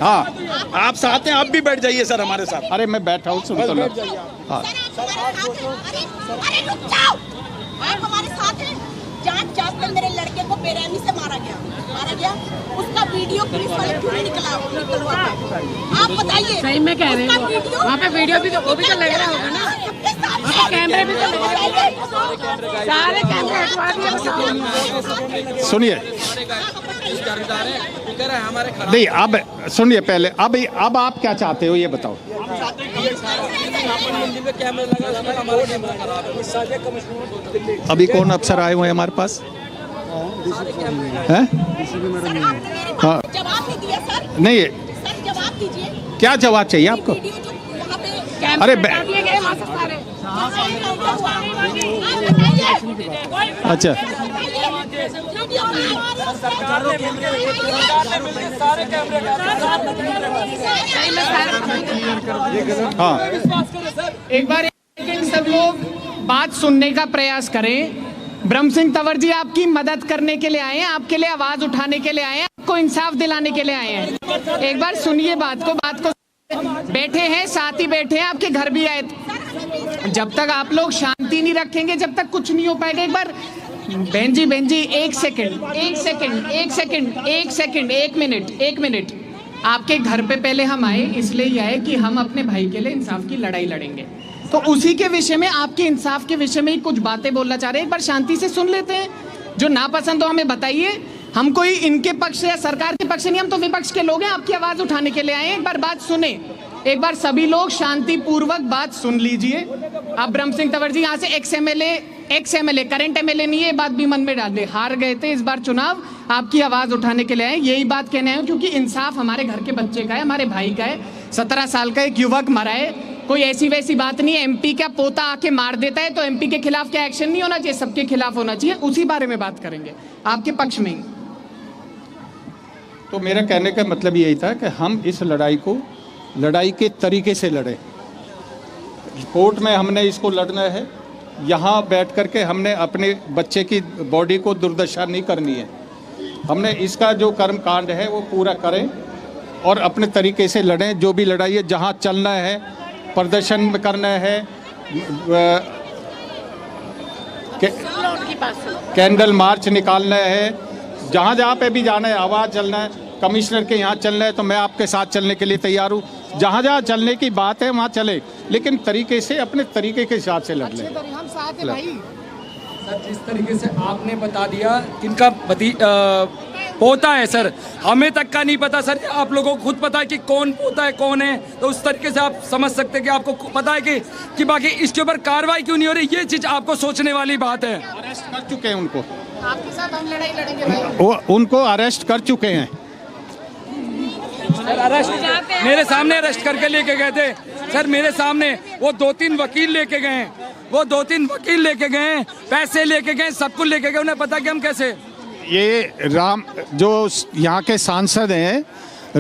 हाँ, आप साथ हैं, आप भी बैठ जाइए सर हमारे साथ। अरे मैं बैठा हूँ, सुन तो लो। हाँ, आप हमारे साथ हैं। जांच में मेरे लड़के को बेरहमी से मारा गया, उसका वीडियो पुलिस वाले क्यों नहीं निकलवा? आप बताइए। सही में कह रहे हैं, वहाँ पे वीडियो भी तो वो भी तो लग रहा होगा ना, कैमरे भी तो लग रहे हैं, सारे कैमरे हटवा दिए। सुनिए, नहीं अब सुनिए पहले, अब आप क्या चाहते हो ये बताओ। अभी कौन अफसर आए हुए हैं हमारे पास? हैं? हाँ, नहीं, क्या जवाब चाहिए आपको? अरे अच्छा, हाँ, एक बार सब लोग बात सुनने का प्रयास करें। ब्रह्म सिंह तंवर जी आपकी मदद करने के लिए आए हैं, आपके लिए आवाज उठाने के लिए आए हैं, आपको इंसाफ दिलाने के लिए आए हैं। एक बार सुनिए बात को बैठे हैं, साथ ही बैठे हैं, आपके घर भी आए। जब तक आप लोग शांति नहीं रखेंगे जब तक कुछ नहीं हो पाएगा। एक बार बहन जी एक मिनट आपके घर पे पहले हम आए, इसलिए ही आए कि हम अपने भाई के लिए इंसाफ की लड़ाई लड़ेंगे, तो उसी के विषय में, आपके इंसाफ के विषय में ही कुछ बातें बोलना चाह रहे हैं। एक बार शांति से सुन लेते हैं, जो नापसंद हो हमें बताइए। हम कोई इनके पक्ष या सरकार के पक्ष नहीं, हम तो विपक्ष के लोग हैं, आपकी आवाज उठाने के लिए आए हैं। एक बार बात सुने, एक बार सभी लोग शांति पूर्वक बात सुन लीजिए। अब ब्रह्म सिंह तंवर जी यहाँ से एक्स एमएलए करंट एमएलए नहीं है, ये बात भी मन में डाल दे, हार गए थे इस बार चुनाव, आपकी आवाज उठाने के लिए आए, यही बात कहने आए क्योंकि इंसाफ हमारे घर के बच्चे का है, हमारे भाई का है। 17 साल का एक युवक मरा है, कोई ऐसी वैसी बात नहीं है। एमपी का पोता आके मार देता है तो एमपी के खिलाफ क्या एक्शन नहीं होना चाहिए? सबके खिलाफ होना चाहिए। उसी बारे में बात करेंगे, आपके पक्ष में ही। तो मेरा कहने का मतलब यही था कि हम इस लड़ाई को लड़ाई के तरीके से लड़े। कोर्ट में हमने इसको लड़ना है, यहाँ बैठ कर के हमने अपने बच्चे की बॉडी को दुर्दशा नहीं करनी है। हमने इसका जो कर्म कांड है वो पूरा करें और अपने तरीके से लड़ें। जो भी लड़ाई है, जहाँ चलना है, प्रदर्शन में करना है, कैंडल मार्च निकालना है, जहाँ जहाँ पे भी जाना है, आवाज़ चलना है, कमिश्नर के यहाँ चलना है तो मैं आपके साथ चलने के लिए तैयार हूँ। जहाँ जहाँ चलने की बात है वहाँ चले, लेकिन तरीके से, अपने तरीके के हिसाब से लड़ लें। हम साथ हैं भाई। सर जिस तरीके से आपने बता दिया, इनका पोता है सर, हमें तक का नहीं पता सर, आप लोगों को खुद पता है कि कौन पोता है कौन है, तो उस तरीके से आप समझ सकते हैं कि आपको पता है कि बाकी इसके ऊपर कार्रवाई क्यों नहीं हो रही, ये चीज आपको सोचने वाली बात है। अरेस्ट कर चुके हैं उनको, आपके साथ हम लड़ाई लड़ेंगे भाई। वो उनको अरेस्ट कर चुके हैं। अरेस्ट मेरे सामने अरेस्ट करके लेके गए थे सर, मेरे सामने वो 2-3 वकील लेके गए हैं, वो 2-3 वकील लेके गए, पैसे लेके गए, सब कुछ लेके गए, उन्हें पता कि हम कैसे। ये जो यहाँ के सांसद हैं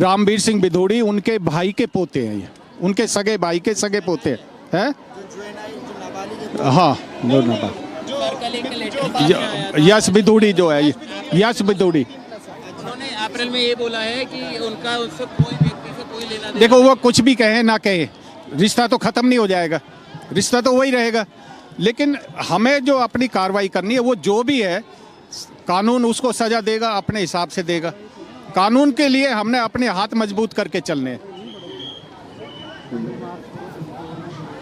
रामवीर सिंह बिधूड़ी, उनके भाई के पोते हैं, ये उनके सगे भाई के सगे पोते हैं। हाँ, जो यश बिधूड़ी जो है, यश बिधूड़ी, उन्होंने अप्रैल में ये बोला है कि उनका उससे कोई व्यक्ति से कोई लेना देना। देखो वो कुछ भी कहे ना कहे, रिश्ता तो खत्म नहीं हो जाएगा, रिश्ता तो वही रहेगा, लेकिन हमें जो अपनी कार्रवाई करनी है वो जो भी है कानून उसको सजा देगा, अपने हिसाब से देगा। कानून के लिए हमने अपने हाथ मजबूत करके चलने हैं।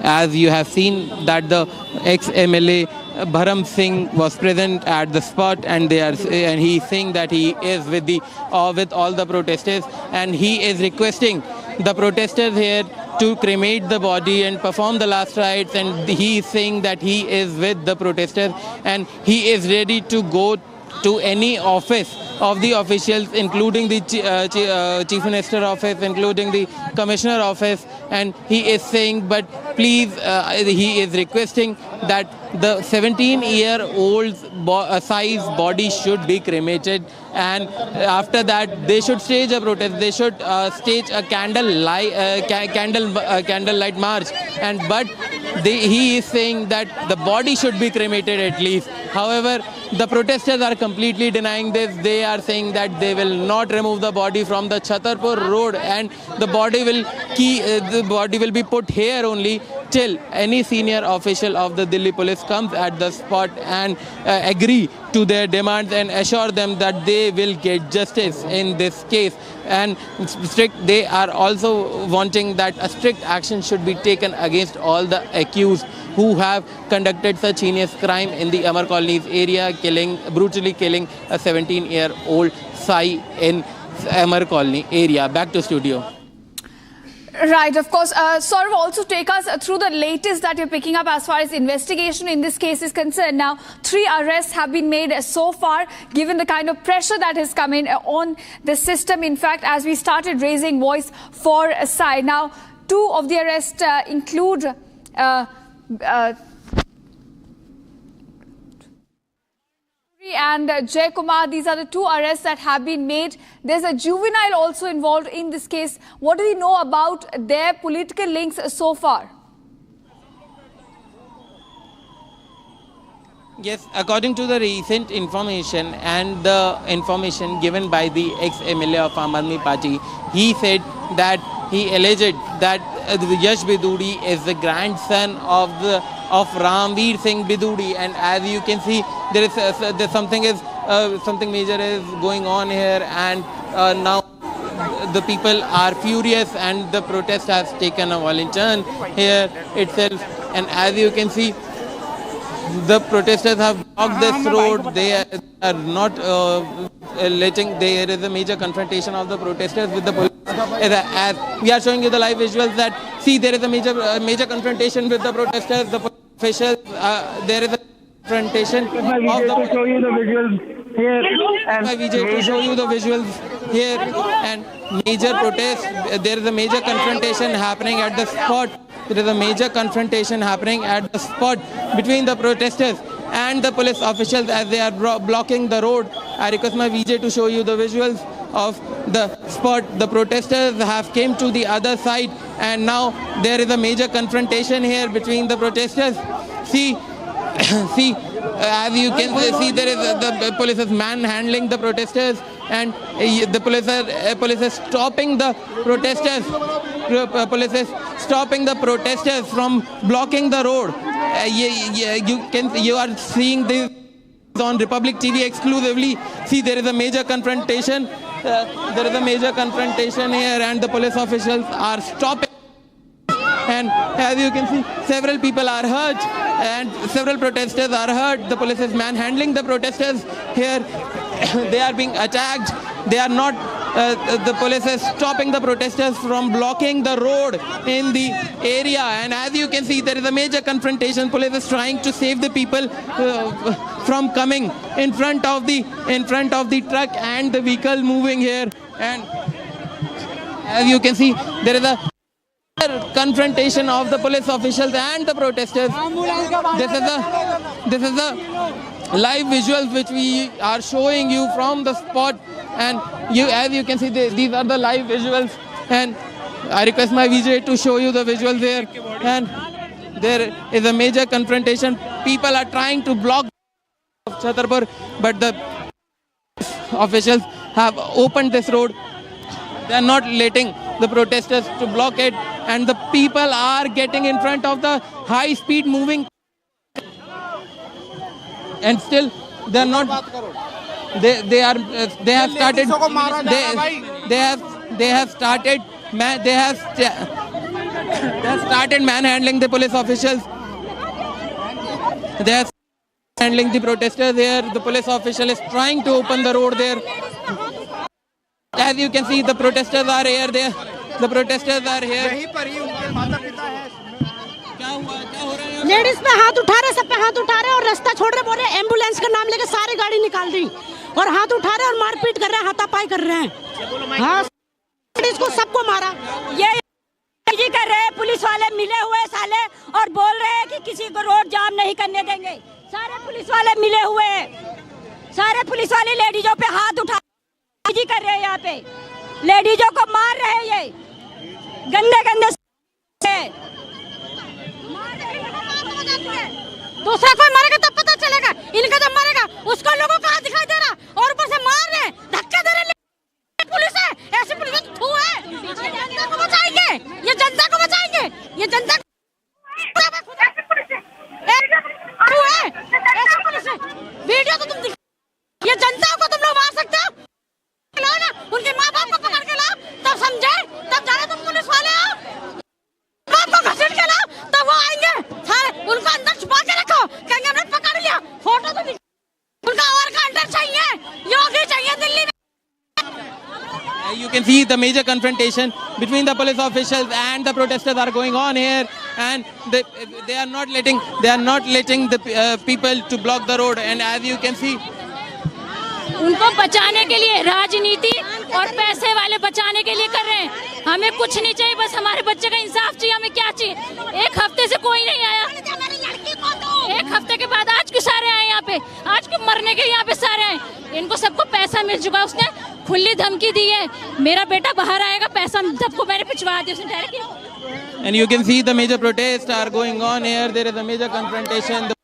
As you have seen that the ex-MLA Bharam Singh was present at the spot, and he is saying that he is with all the protesters, and he is requesting the protesters here to cremate the body and perform the last rites, and he is saying that he is with the protesters and he is ready to go to any office of the officials, including the Chief Minister office, including the Commissioner office, and he is saying, but please, he is requesting that the 17-year-old size body should be cremated, and after that they should stage a protest. They should stage a candlelight march, but he is saying that the body should be cremated at least. However, the protesters are completely denying this. They are saying that they will not remove the body from the Chhatarpur road, and the body will be put here only till any senior official of the Delhi police comes at the spot and agree to their demands and assure them that they will get justice in this case. And they are also wanting that a strict action should be taken against all the accused who have conducted such heinous crime in the Amar Colonies area, brutally killing a 17-year-old Sai in Amar Colony area. Back to studio. Right, of course. Saurav, also take us through the latest that you're picking up as far as investigation in this case is concerned. Now, 3 arrests have been made so far, given the kind of pressure that has come in on the system. In fact, as we started raising voice for Sai. Now, 2 of the arrests include and Jay Kumar. These are the 2 arrests that have been made. There's a juvenile also involved in this case. What do we know about their political links so far? Yes, according to the recent information and the information given by the ex-MLA of Aam Aadmi Party, he said that he alleged that Yash Bidudi is the grandson of Ramveer Singh Bidudi, and as you can see, there is something major is going on here, and now the people are furious, and the protest has taken a violent turn here itself. And as you can see, the protesters have blocked this road. They are not letting. There is a major confrontation of the protesters with the police. As we are showing you the live visuals, that see, there is a major confrontation with the protesters. The officials. There is a confrontation. To show you the visuals here, and to show you the visuals here, and major protest. There is a major confrontation happening at the spot. There is a major confrontation happening at the spot between the protesters and the police officials as they are blocking the road. I request my VJ to show you the visuals of the spot. The protesters have came to the other side, and now there is a major confrontation here between the protesters. See, as you can see, there is the police is manhandling the protesters, and the police is stopping the protesters. Police is stopping the protesters from blocking the road. You are seeing this on Republic TV exclusively. See, there is a major confrontation. There is a major confrontation here, and the police officials are stopping. and as you can see, several people are hurt and several protesters are hurt. The police is manhandling the protesters here. They are being attacked. They are not. The police is stopping the protesters from blocking the road in the area, and as you can see, there is a major confrontation. Police is trying to save the people from coming in front of the truck and the vehicle moving here, and as you can see, there is a confrontation of the police officials and the protesters. This is the live visuals which we are showing you from the spot, and as you can see, these are the live visuals, and I request my VJ to show you the visuals there. And there is a major confrontation. People are trying to block Chhatarpur, but the officials have opened this road. They are not letting the protesters to block it, and the people are getting in front of the high-speed moving, and still they are not. They have started manhandling the police officials. They are handling the protesters here. The police official is trying to open the road there. As you can see, the protesters are here. The protesters are here. Ladies पे हाथ उठा रहे, सब पे हाथ उठा रहे और रास्ता छोड़ रहे, बोल रहे एम्बुलेंस का नाम लेके सारी गाड़ी निकाल दी और हाथ उठा रहे और मारपीट कर रहे हैं, हाथापाई कर रहे हैं। हाँ, लेडीज को सबको मारा। ये कर रहे हैं, पुलिस वाले मिले हुए साले और बोल रहे हैं कि किसी को रोड जाम नहीं करने देंगे। सारे पुलिस वाले मिले हुए हैं, सारे पुलिस वाले लेडीजों पे हाथ उठा कर रहे हैं, यहाँ पे लेडीजों को मार रहे हैं। ये गंदे गंदे दूसरा कोई मरेगा तब पता चलेगा, इनका जब मरेगा उसको लोगों का हाथ दिखाई दे रहा और ऊपर से मार रहे, धक्के दे रहे। पुलिस है, ऐसी पुलिस थू है। जनता को बचाएंगे, ये जनता को बचाएंगे, ये जनता वीडियो तो तुम ये जनता को तुम लोग मार सकते हो ना, उनके माँ बाप को पकड़ के लाओ तब समझे, तब जाने तुम पुलिस वाले हो, बाप को घसीट के लाओ तब वो आएंगे। सारे उनको अंदर छुपा के रखो, कहेंगे हमने पकड़ लिया, फोटो तो उनका और का अंदर चाहिए, योगी चाहिए दिल्ली में। You can see the major confrontation between the police officials and the protesters are going on here, and they are not letting the people to block the road, and as you can see, उनको बचाने के लिए राजनीति और पैसे वाले बचाने के लिए कर रहे हैं। हमें कुछ नहीं चाहिए, बस हमारे बच्चे का इंसाफ चाहिए। हमें क्या चाहिए? एक हफ्ते से कोई नहीं आया, एक हफ्ते के बाद आज क्यों सारे आए यहाँ पे? आज क्यों मरने के यहाँ पे सारे आए? इनको सबको पैसा मिल चुका, उसने खुली धमकी दी है, मेरा बेटा बाहर आएगा, पैसा सबको मैंने पिछवा दिया उसने direct. And you can see the major protests are going on here. There is a major confrontation. They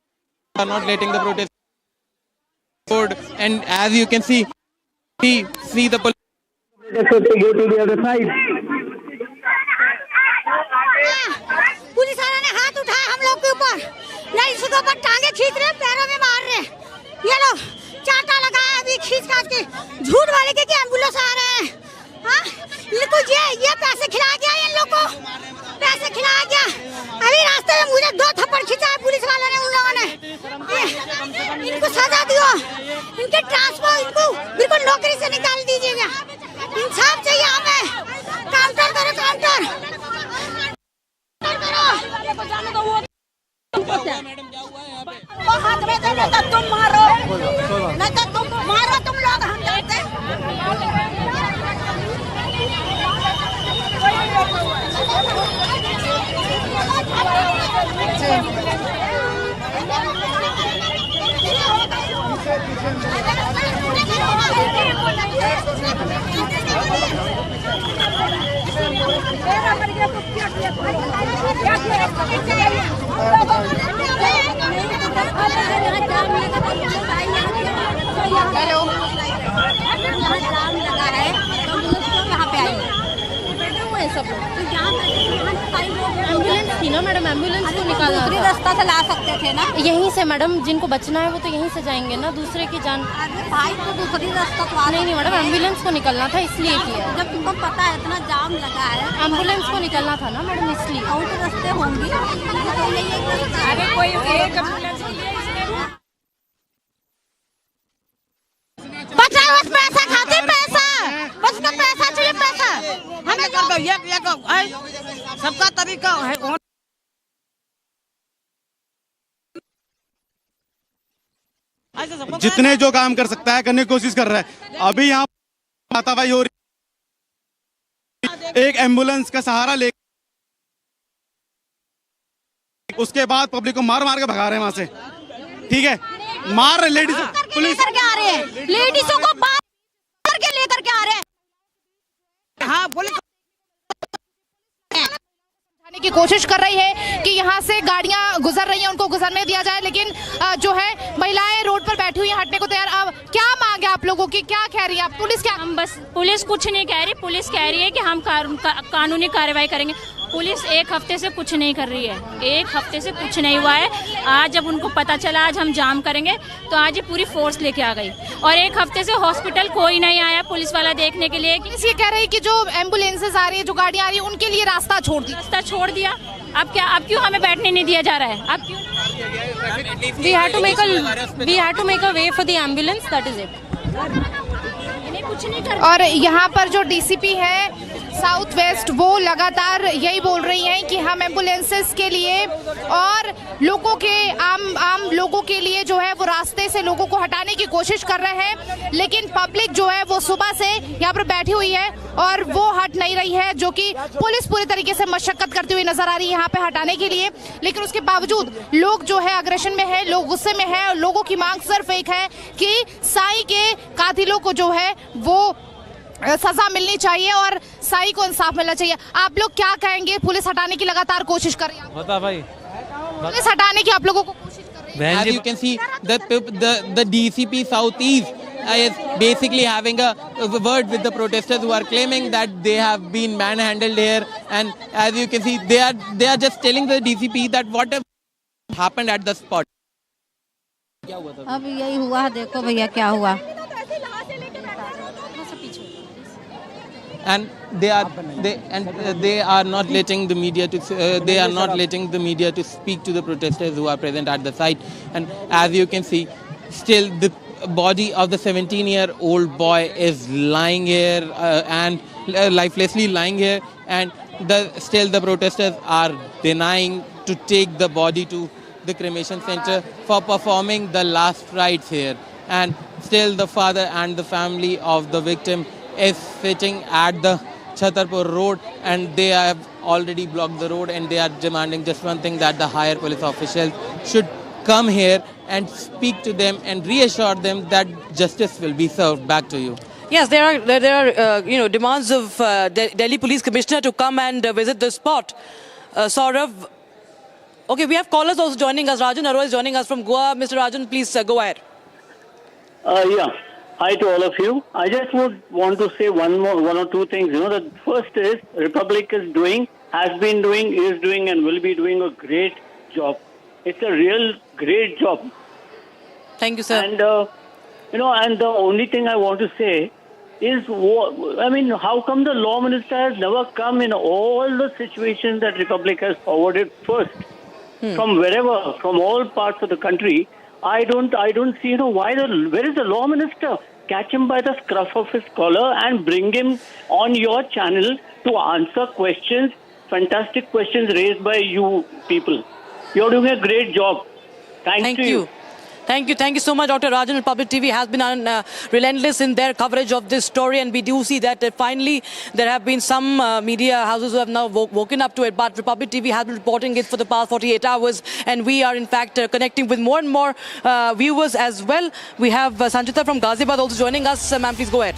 are not letting the protest forward, and as you can see the police go to the other side. Police वालों ने हाथ उठाया हम लोग के ऊपर, नहीं उसके ऊपर टांगे खींच रहे, पैरों में मार रहे। ये लो चाटा लगाया अभी खींच काट के, झूठ वाले के एम्बुलेंस आ रहे हैं। हाँ, ये पैसे खिला गया, इन लोग को पैसे खिलाया गया। अभी रास्ते में मुझे 2 थप्पड़ खींचा है पुलिस वालों ने, उन लोगों ने। इनको सजा दियो, इनके ट्रांसफर, इनको बिल्कुल नौकरी से निकाल दीजिएगा। इंसाफ चाहिए हमें, काउंटर करो, काउंटर वो हाथ में दे, नहीं तो तुम मारो, नहीं तो तुम मारो, तुम लोग हम जाते। हेलो, जाम लगा है तो यहाँ पे आएंगे सब लोग, तो यहाँ एम्बुलेंस थी ना मैडम, एम्बुलेंस को निकालना दूसरी था। रास्ता से ला सकते थे ना। यहीं से मैडम, जिनको बचना है वो तो यहीं से जाएंगे ना, दूसरे की जान। भाई तो दूसरी रास्ता तो नहीं मैडम, एम्बुलेंस को निकलना था इसलिए किया। जब तुमको पता है इतना जाम लगा है, एम्बुलेंस को निकलना था ना मैडम, इसलिए। आउट रास्ते होंगी, अरे कोई एक एम्बुलेंस बचा बस पैसा खाते, पैसा बस का पैसा चाहिए, पैसा हमें सबका तरीका है। जितने जो काम कर सकता है करने की कोशिश कर रहा है। अभी यहाँ हाथापाई हो रही, एक एम्बुलेंस का सहारा ले, उसके बाद पब्लिक को मार मार के भगा रहे हैं वहां से। ठीक है, मार रहे लेडीज, पुलिस करके आ रहे हैं, लेडीजों को बात करके लेकर के आ रहे हैं। हाँ, पुलिस समझाने की कोशिश कर रही है कि यहाँ से गाड़ियां गुजर रही हैं, उनको गुजरने दिया जाए, लेकिन जो है महिलाएं रोड पर बैठी हुई हटने को तैयार। अब क्या मांग है आप लोगों की, क्या कह रही है आप? पुलिस क्या? हम बस, पुलिस कुछ नहीं कह रही, पुलिस कह रही है कि हम कानूनी कार्रवाई करेंगे। पुलिस एक हफ्ते से कुछ नहीं कर रही है, एक हफ्ते से कुछ नहीं हुआ है। आज जब उनको पता चला आज हम जाम करेंगे तो आज ये पूरी फोर्स लेके आ गई, और एक हफ्ते से हॉस्पिटल कोई नहीं आया पुलिस वाला देखने के लिए। ये कह रही है कि जो एम्बुलेंसेस आ रही है, जो गाड़ियां आ रही है, उनके लिए रास्ता छोड़ दिया। अब क्या, अब क्यों हमें बैठने नहीं दिया जा रहा है? अब क्यों? We had to make a way for the ambulance, that is it. कुछ नहीं कर। और यहाँ पर जो डीसीपी है साउथ वेस्ट, वो लगातार यही बोल रही हैं कि हम एम्बुलेंसेस के लिए और लोगों के आम लोगों के लिए जो है वो रास्ते से लोगों को हटाने की कोशिश कर रहे हैं, लेकिन पब्लिक जो है वो सुबह से यहाँ पर बैठी हुई है और वो हट नहीं रही है, जो कि पुलिस पूरी तरीके से मशक्कत करती हुई नजर आ रही है यहाँ पे हटाने के लिए। लेकिन उसके बावजूद लोग जो है अग्रेशन में है, लोग गुस्से में है, और लोगों की मांग सिर्फ एक है कि साई के कातिलों को जो है वो सजा मिलनी चाहिए और साई को इंसाफ मिलना चाहिए। आप लोग क्या कहेंगे? पुलिस हटाने की लगातार कोशिश कर रही है, बता भाई, पुलिस हटाने की आप लोगों को कोशिश कर रही है। As you can see, the DCP Southeast is basically having a word with the protesters who are claiming that they have been manhandled here, and as you can see, they are just telling the DCP that whatever happened at the spot. अब यही हुआ है, देखो भैया क्या हुआ। And they are not letting the media to speak to the protesters who are present at the site. And as you can see, still the body of the 17-year-old boy is lying here and lifelessly lying here, and still the protesters are denying to take the body to the cremation center for performing the last rites here. And still the father and the family of the victim is sitting at the Chhatarpur road, and they have already blocked the road, and they are demanding just one thing, that the higher police officials should come here and speak to them and reassure them that justice will be served back to you. Yes, there are demands of Delhi Police Commissioner to come and visit the spot. Saurav, okay, we have callers also joining us. Rajan Arora is joining us from Goa. Mr. Rajan, please go ahead. Yeah. Hi to all of you. I just would want to say one or two things. The first is Republic is doing, has been doing, is doing, and will be doing a great job. It's a real great job. Thank you, sir. And and the only thing I want to say is, how come the law minister has never come in all the situations that Republic has forwarded first, from wherever, from all parts of the country? I don't see, where is the law minister? Catch him by the scruff of his collar and bring him on your channel to answer questions, fantastic questions raised by you people. You're doing a great job. Thanks to you. Thank you so much, Dr. Rajan. Public TV has been relentless in their coverage of this story, and we do see that finally there have been some media houses who have now woken up to it, but Republic TV has been reporting it for the past 48 hours, and we are in fact connecting with more and more viewers as well. We have Sanjita from Ghaziabad also joining us. Ma'am, please go ahead.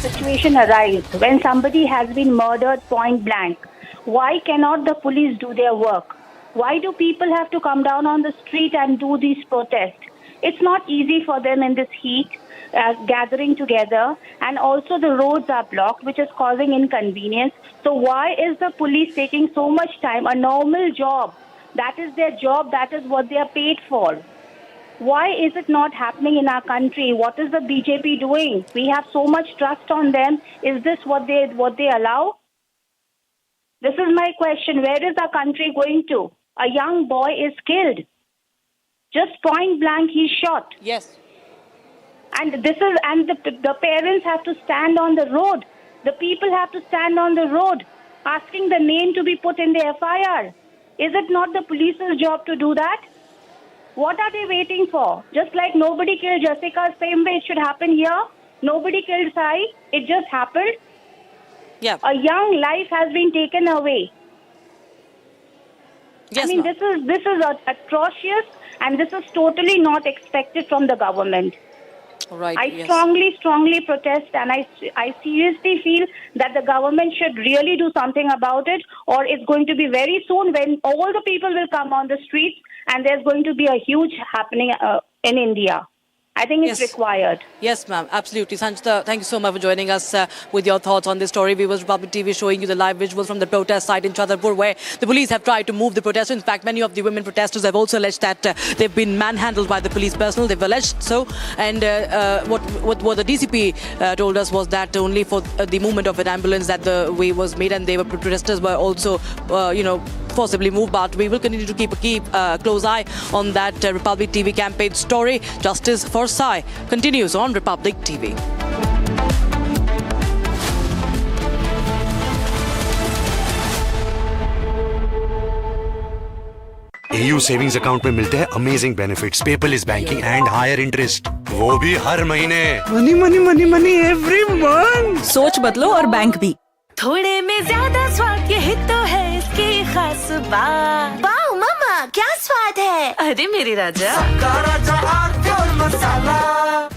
Situation arise when somebody has been murdered point blank. Why cannot the police do their work? Why do people have to come down on the street and do these protests? It's not easy for them in this heat, gathering together, and also the roads are blocked, which is causing inconvenience. So why is the police taking so much time? A normal job, that is their job, that is what they are paid for. Why is it not happening in our country? What is the BJP doing? We have so much trust on them. Is this what they allow? This is my question. Where is our country going to? A young boy is killed. Just point blank, he's shot. Yes. And the parents have to stand on the road. The people have to stand on the road, asking the name to be put in the FIR. Is it not the police's job to do that? What are they waiting for? Just like nobody killed Jessica, same way it should happen here. Nobody killed Sai. It just happened. Yeah. A young life has been taken away. Yes, I mean, this is atrocious, and this is totally not expected from the government. Right. I strongly protest, and I seriously feel that the government should really do something about it, or it's going to be very soon when all the people will come on the streets, and there's going to be a huge happening in India. I think it's required. Yes, ma'am. Absolutely. Sanjita, thank you so much for joining us with your thoughts on this story. Viewers, Republic TV showing you the live visuals from the protest site in Chhatarpur, where the police have tried to move the protesters. In fact, many of the women protesters have also alleged that they've been manhandled by the police personnel. They've alleged so. And what the DCP told us was that only for the movement of an ambulance that the way was made, and protesters were also, forcibly moved. But we will continue to keep a close eye on that Republic TV campaign story. Justice for Sai continues on Republic TV. AU savings account में मिलते हैं amazing benefits, paperless banking and higher interest, वो भी हर महीने। Money money money money every month. सोच बदलो और बैंक भी। थोड़े में ज्यादा स्वाद, यही तो है इसकी खास बात। वाओ मामा, क्या स्वाद है? अरे मेरे राजा, सबका राजा और मसाला।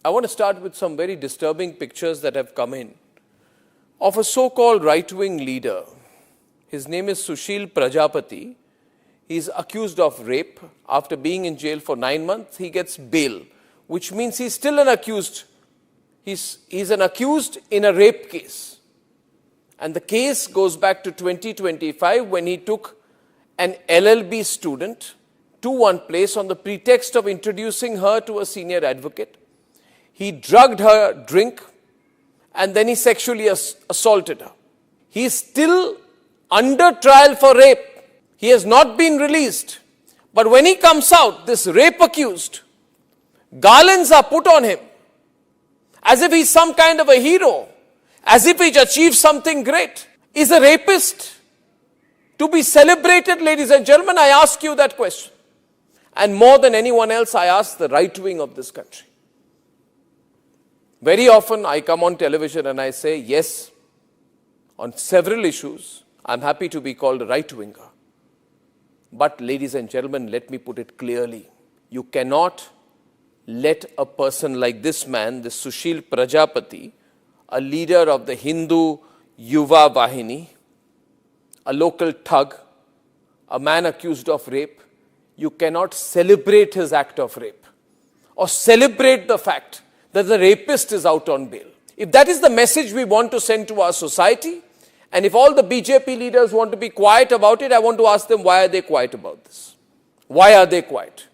I want to start with some very disturbing pictures that have come in of a so-called right-wing leader. His name is Sushil Prajapati. He's accused of rape. After being in jail for 9 months, he gets bail, which means he's still an accused. He's an accused in a rape case. And the case goes back to 2025 when he took an LLB student to one place on the pretext of introducing her to a senior advocate. He drugged her drink and then he sexually assaulted her. He is still under trial for rape. He has not been released. But when he comes out, this rape accused, garlands are put on him as if he's some kind of a hero, as if he's achieved something great. Is a rapist to be celebrated, ladies and gentlemen? I ask you that question. And more than anyone else, I ask the right wing of this country. Very often I come on television and I say, yes, on several issues, I'm happy to be called a right-winger. But ladies and gentlemen, let me put it clearly. You cannot let a person like this man, this Sushil Prajapati, a leader of the Hindu Yuva Vahini, a local thug, a man accused of rape, you cannot celebrate his act of rape or celebrate the fact that the rapist is out on bail. If that is the message we want to send to our society, and if all the BJP leaders want to be quiet about it, I want to ask them, why are they quiet about this? Why are they quiet?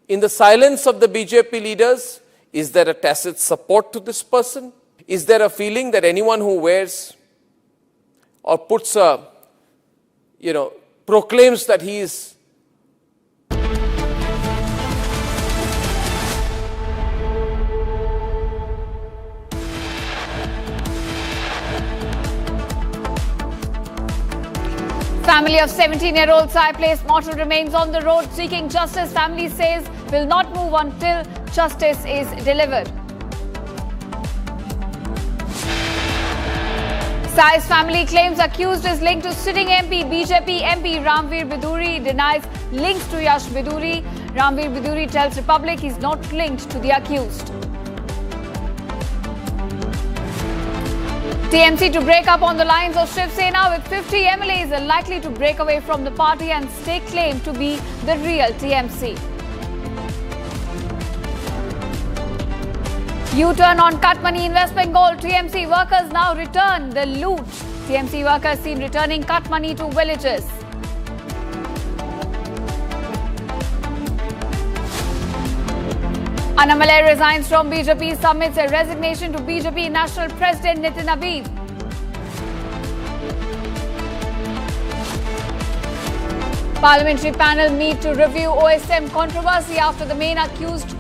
In the silence of the BJP leaders, is there a tacit support to this person? Is there a feeling that anyone who wears or puts a, proclaims that he is Family of 17-year-old Sai placed mortal remains on the road seeking justice. Family says will not move until justice is delivered. Sai's family claims accused is linked to sitting MP. BJP MP Ramveer Biduri denies links to Yash Biduri. Ramveer Biduri tells Republic he's not linked to the accused. TMC to break up on the lines of Shiv Sena, with 50 MLAs are likely to break away from the party and stake claim to be the real TMC. U-turn on cut money in West Bengal. TMC workers now return the loot. TMC workers seen returning cut money to villages. Annamalai resigns from BJP, submits a resignation to BJP National President Nitin Nabin. Parliamentary panel meet to review OSM controversy after the main accused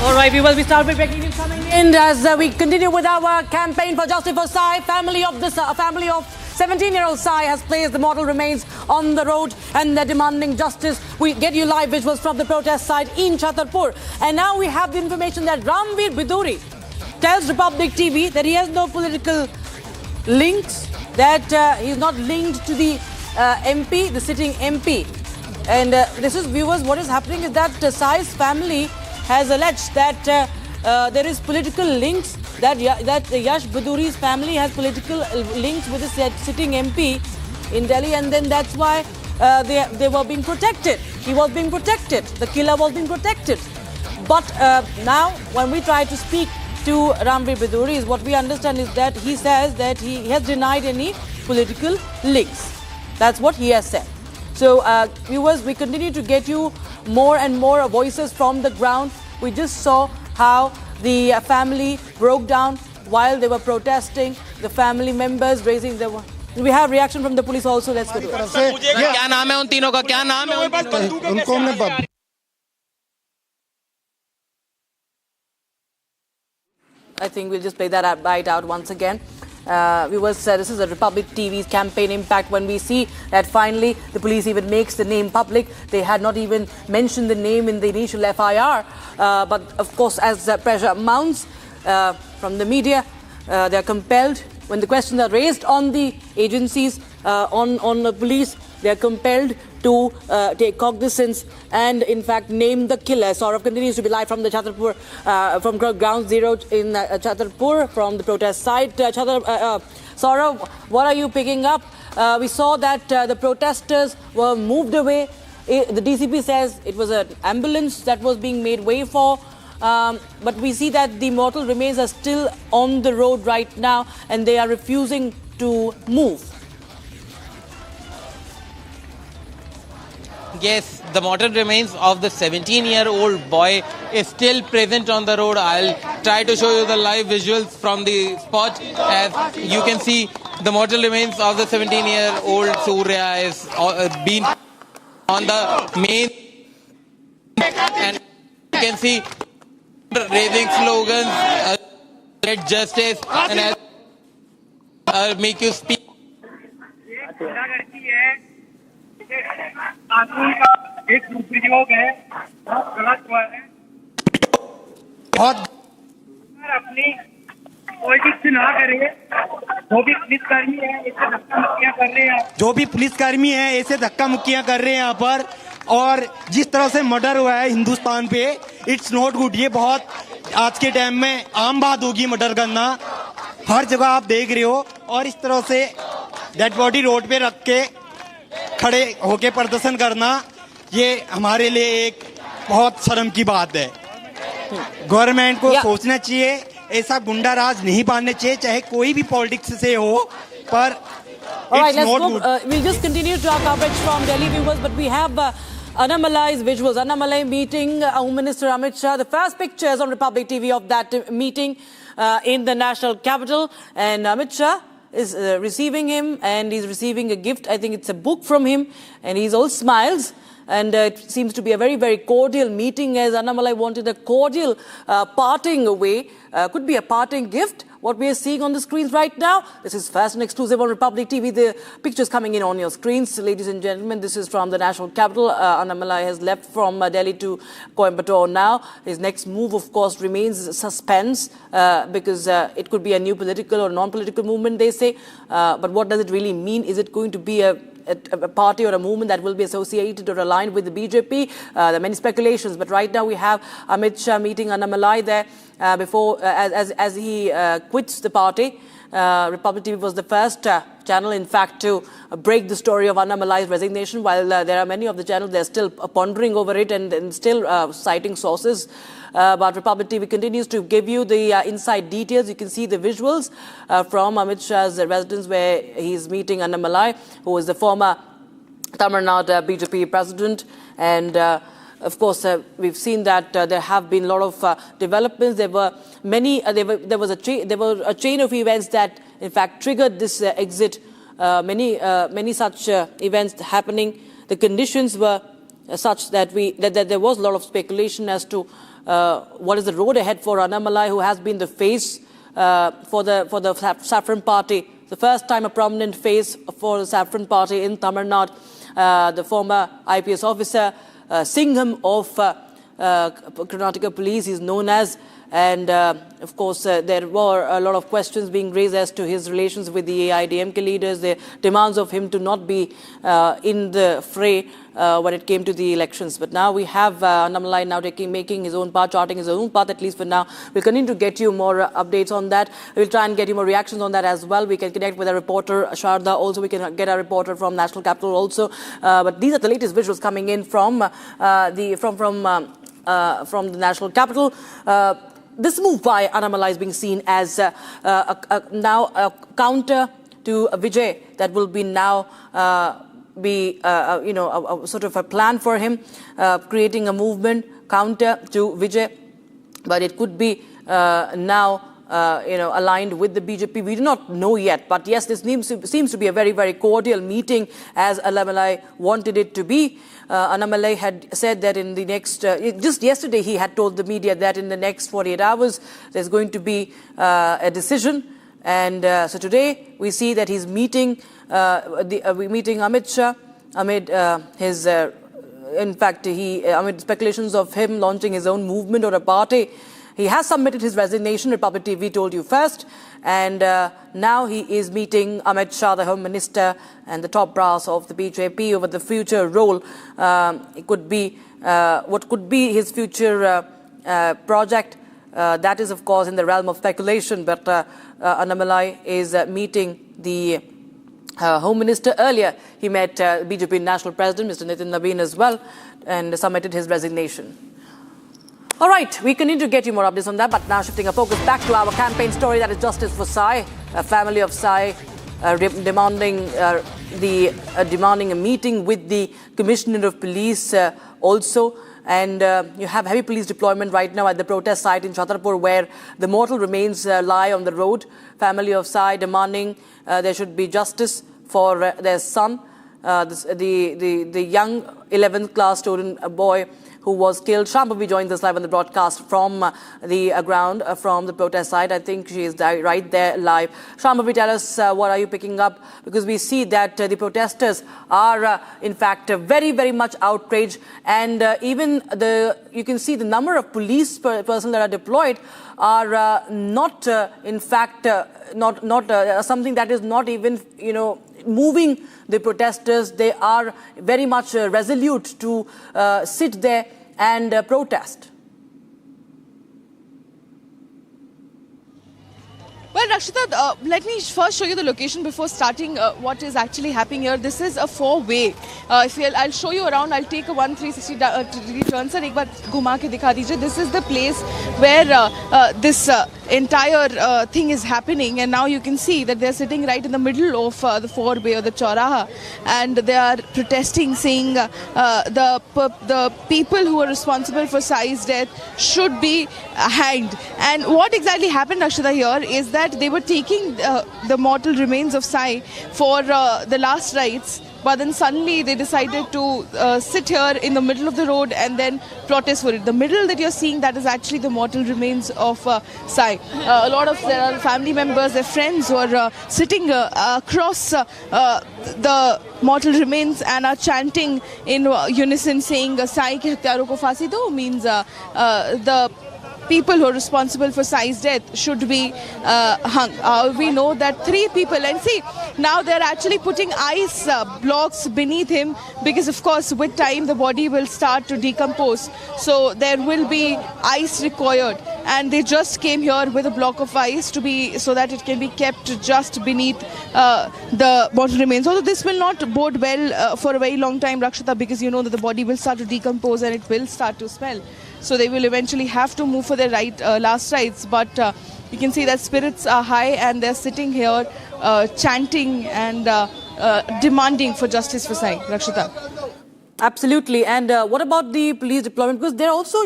All right, viewers, we start with breaking news coming in as we continue with our campaign for justice for Sai. Family of 17-year-old Sai has placed the mortal remains on the road and they're demanding justice. We get you live visuals from the protest site in Chhatarpur. And now we have the information that Ramveer Biduri tells Republic TV that he has no political links, that he's not linked to the MP, the sitting MP. And this is, viewers, what is happening is that Sai's family has alleged that there is political links, that Yash Biduri's family has political links with the sitting MP in Delhi, and then that's why they were being protected. He was being protected. The killer was being protected. But now, when we try to speak to Ramveer Biduri, what we understand is that he says that he has denied any political links. That's what he has said. So, viewers, we continue to get you more and more voices from the ground. We just saw how the family broke down while they were protesting. The family members raising their... We have reaction from the police also. Let's go to it. क्या नाम है उन तीनों का? क्या नाम है उनको? हमने I think we'll just play that bite out once again. Viewers, this is a Republic TV's campaign impact when we see that finally the police even makes the name public. They had not even mentioned the name in the initial FIR. But of course, as pressure mounts from the media, they are compelled, when the questions are raised on the agencies, on the police, they are compelled to take cognizance and in fact name the killer. Saurav continues to be live from the Chhatarpur, from ground zero in Chhatarpur, from the protest site. Saurav, what are you picking up? We saw that the protesters were moved away. The DCP says it was an ambulance that was being made way for. But we see that the mortal remains are still on the road right now and they are refusing to move. Yes, the mortal remains of the 17-year-old boy is still present on the road. I'll try to show you the live visuals from the spot. As you can see, the mortal remains of the 17-year-old Surya is been on the main, and you can see raising slogans, get justice, and make you speak. कानून का एक दुरुपयोग है, गलत हुआ है। बहुत अपनी पॉलिटिक्स ना करें, जो भी पुलिसकर्मी है ऐसे धक्का मुक्कियां कर रहे हैं। जो भी पुलिसकर्मी है ऐसे धक्का मुक्कियां कर रहे हैं यहाँ पर, और जिस तरह से मर्डर हुआ है हिंदुस्तान पे, इट्स नॉट गुड। ये बहुत आज के टाइम में आम बात होगी मर्डर करना, हर जगह आप देख रहे हो। और इस तरह से डेड बॉडी रोड पे रख के खड़े होके प्रदर्शन करना, ये हमारे लिए एक बहुत शर्म की बात है। गवर्नमेंट को सोचना चाहिए, ऐसा गुंडा राज नहीं पालने चाहिए, चाहे कोई भी पॉलिटिक्स से हो, पर Alright, let's go. We'll just continue to our coverage from Delhi, viewers, but we have Annamalai's visuals. Annamalai meeting Home Minister Amit Shah. The first pictures on Republic TV of that meeting in the national capital. And Amit Shah is receiving him, and he's receiving a gift. I think it's a book from him, and he's all smiles. And it seems to be a very, very cordial meeting, as Annamalai wanted a cordial parting away. Could be a parting gift, what we are seeing on the screens right now. This is fast and exclusive on Republic TV. The pictures coming in on your screens. Ladies and gentlemen, this is from the national capital. Annamalai has left from Delhi to Coimbatore now. His next move, of course, remains suspense because it could be a new political or non-political movement, they say. But what does it really mean? Is it going to be a party or a movement that will be associated or aligned with the BJP? There are many speculations, but right now we have Amit Shah meeting Annamalai there before as he quits the party. Republic TV was the first channel, in fact, to break the story of Annamalai's resignation, while there are many of the channels, they're still pondering over it and still citing sources. But Republic TV continues to give you the inside details. You can see the visuals from Amit Shah's residence where he's meeting Annamalai, who is the former Tamil Nadu BJP president. And of course, we've seen that there have been a lot of developments. There were many. There was a chain of events that, in fact, triggered this exit. Many such events happening. The conditions were such that there was a lot of speculation as to what is the road ahead for Annamalai, who has been the face for the Saffron Party, the first time a prominent face for the Saffron Party in Tamil Nadu, the former IPS officer, Singham of Karnataka Police, is known as. And of course, there were a lot of questions being raised as to his relations with the AIDMK leaders, the demands of him to not be in the fray when it came to the elections. But now we have Annamalai now making his own path, charting his own path, at least for now. We'll continue to get you more updates on that. We'll try and get you more reactions on that as well. We can connect with our reporter, Sharda, also. We can get our reporter from National Capital also. But these are the latest visuals coming in from the National Capital. This move by Annamalai is being seen as now a counter to Vijay that will be now a sort of a plan for him, creating a movement counter to Vijay. But it could be now aligned with the BJP. We do not know yet. But yes, this seems to be a very, very cordial meeting, as Annamalai wanted it to be. Annamalai had said that in the next, just yesterday he had told the media that in the next 48 hours there's going to be a decision. And so today we see that he's meeting Amit Shah amid amid speculations of him launching his own movement or a party. He has submitted his resignation, Republic TV told you first, and now he is meeting Amit Shah, the Home Minister, and the top brass of the BJP over the future role. It could be what could be his future project. That is, of course, in the realm of speculation, but Annamalai is meeting the Home Minister. Earlier, he met BJP National President, Mr. Nitin Nabin, as well, and submitted his resignation. All right, we continue to get you more updates on that, but now shifting our focus back to our campaign story, that is Justice for Sai. A family of Sai demanding a meeting with the Commissioner of Police also. And you have heavy police deployment right now at the protest site in Chhatarpur, where the mortal remains lie on the road. Family of Sai demanding there should be justice for their son, the young 11th class student, a boy who was killed. Shambhavi joins us live on the broadcast from the ground, from the protest site. I think she is right there live. Shambhavi, tell us what are you picking up? Because we see that the protesters are, in fact, very, very much outraged. And even you can see the number of police personnel that are deployed are not, in fact, not something that is not even, moving the protesters. They are very much resolute to sit there and protest. Well, Rakshita, let me first show you the location before starting what is actually happening here. This is a four-way. I'll show you around. I'll take a 360-degree turn. Sir, ek baar ghuma ke dikha dijiye. This is the place where this entire thing is happening, and now you can see that they're sitting right in the middle of the four-way or the Chauraha, and they are protesting, saying the people who are responsible for Sai's death should be hanged. And what exactly happened, Rakshita, here is that they were taking the mortal remains of Sai for the last rites. But then suddenly they decided to sit here in the middle of the road and then protest for it. The middle that you're seeing, that is actually the mortal remains of Sai. A lot of their family members, their friends were sitting across the mortal remains and are chanting in unison, saying Sai ke hatyaro ko फांसी दो, means the people who are responsible for Sai's death should be hung. We know that 3 people, and see, now they're actually putting ice blocks beneath him, because of course with time the body will start to decompose, so there will be ice required, and they just came here with a block of ice to be, so that it can be kept just beneath the mortal remains. Although this will not bode well for a very long time, Rakshita, because you know that the body will start to decompose and it will start to smell. So they will eventually have to move for their last rites. But you can see that spirits are high and they're sitting here chanting and demanding for justice for Sai. Rakshita. Absolutely. And what about the police deployment? Because there also,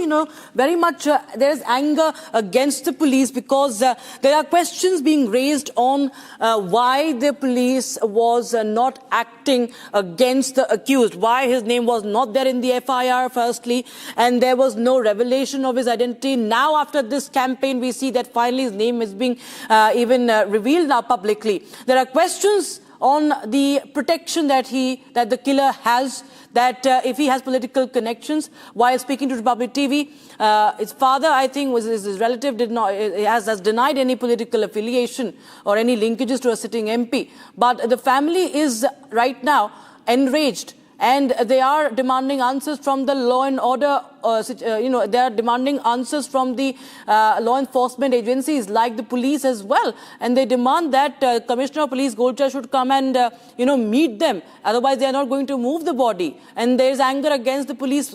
very much there is anger against the police, because there are questions being raised on why the police was not acting against the accused, why his name was not there in the FIR firstly, and there was no revelation of his identity. Now, after this campaign, we see that finally his name is being even revealed now publicly. There are questions on the protection that the killer has, that if he has political connections. While speaking to Republic TV, his father, I think, was his relative, has denied any political affiliation or any linkages to a sitting MP. But the family is right now enraged, and they are demanding answers from the law and order. They are demanding answers from the law enforcement agencies like the police as well. And they demand that Commissioner of Police Golcha should come and, meet them. Otherwise, they are not going to move the body. And there is anger against the police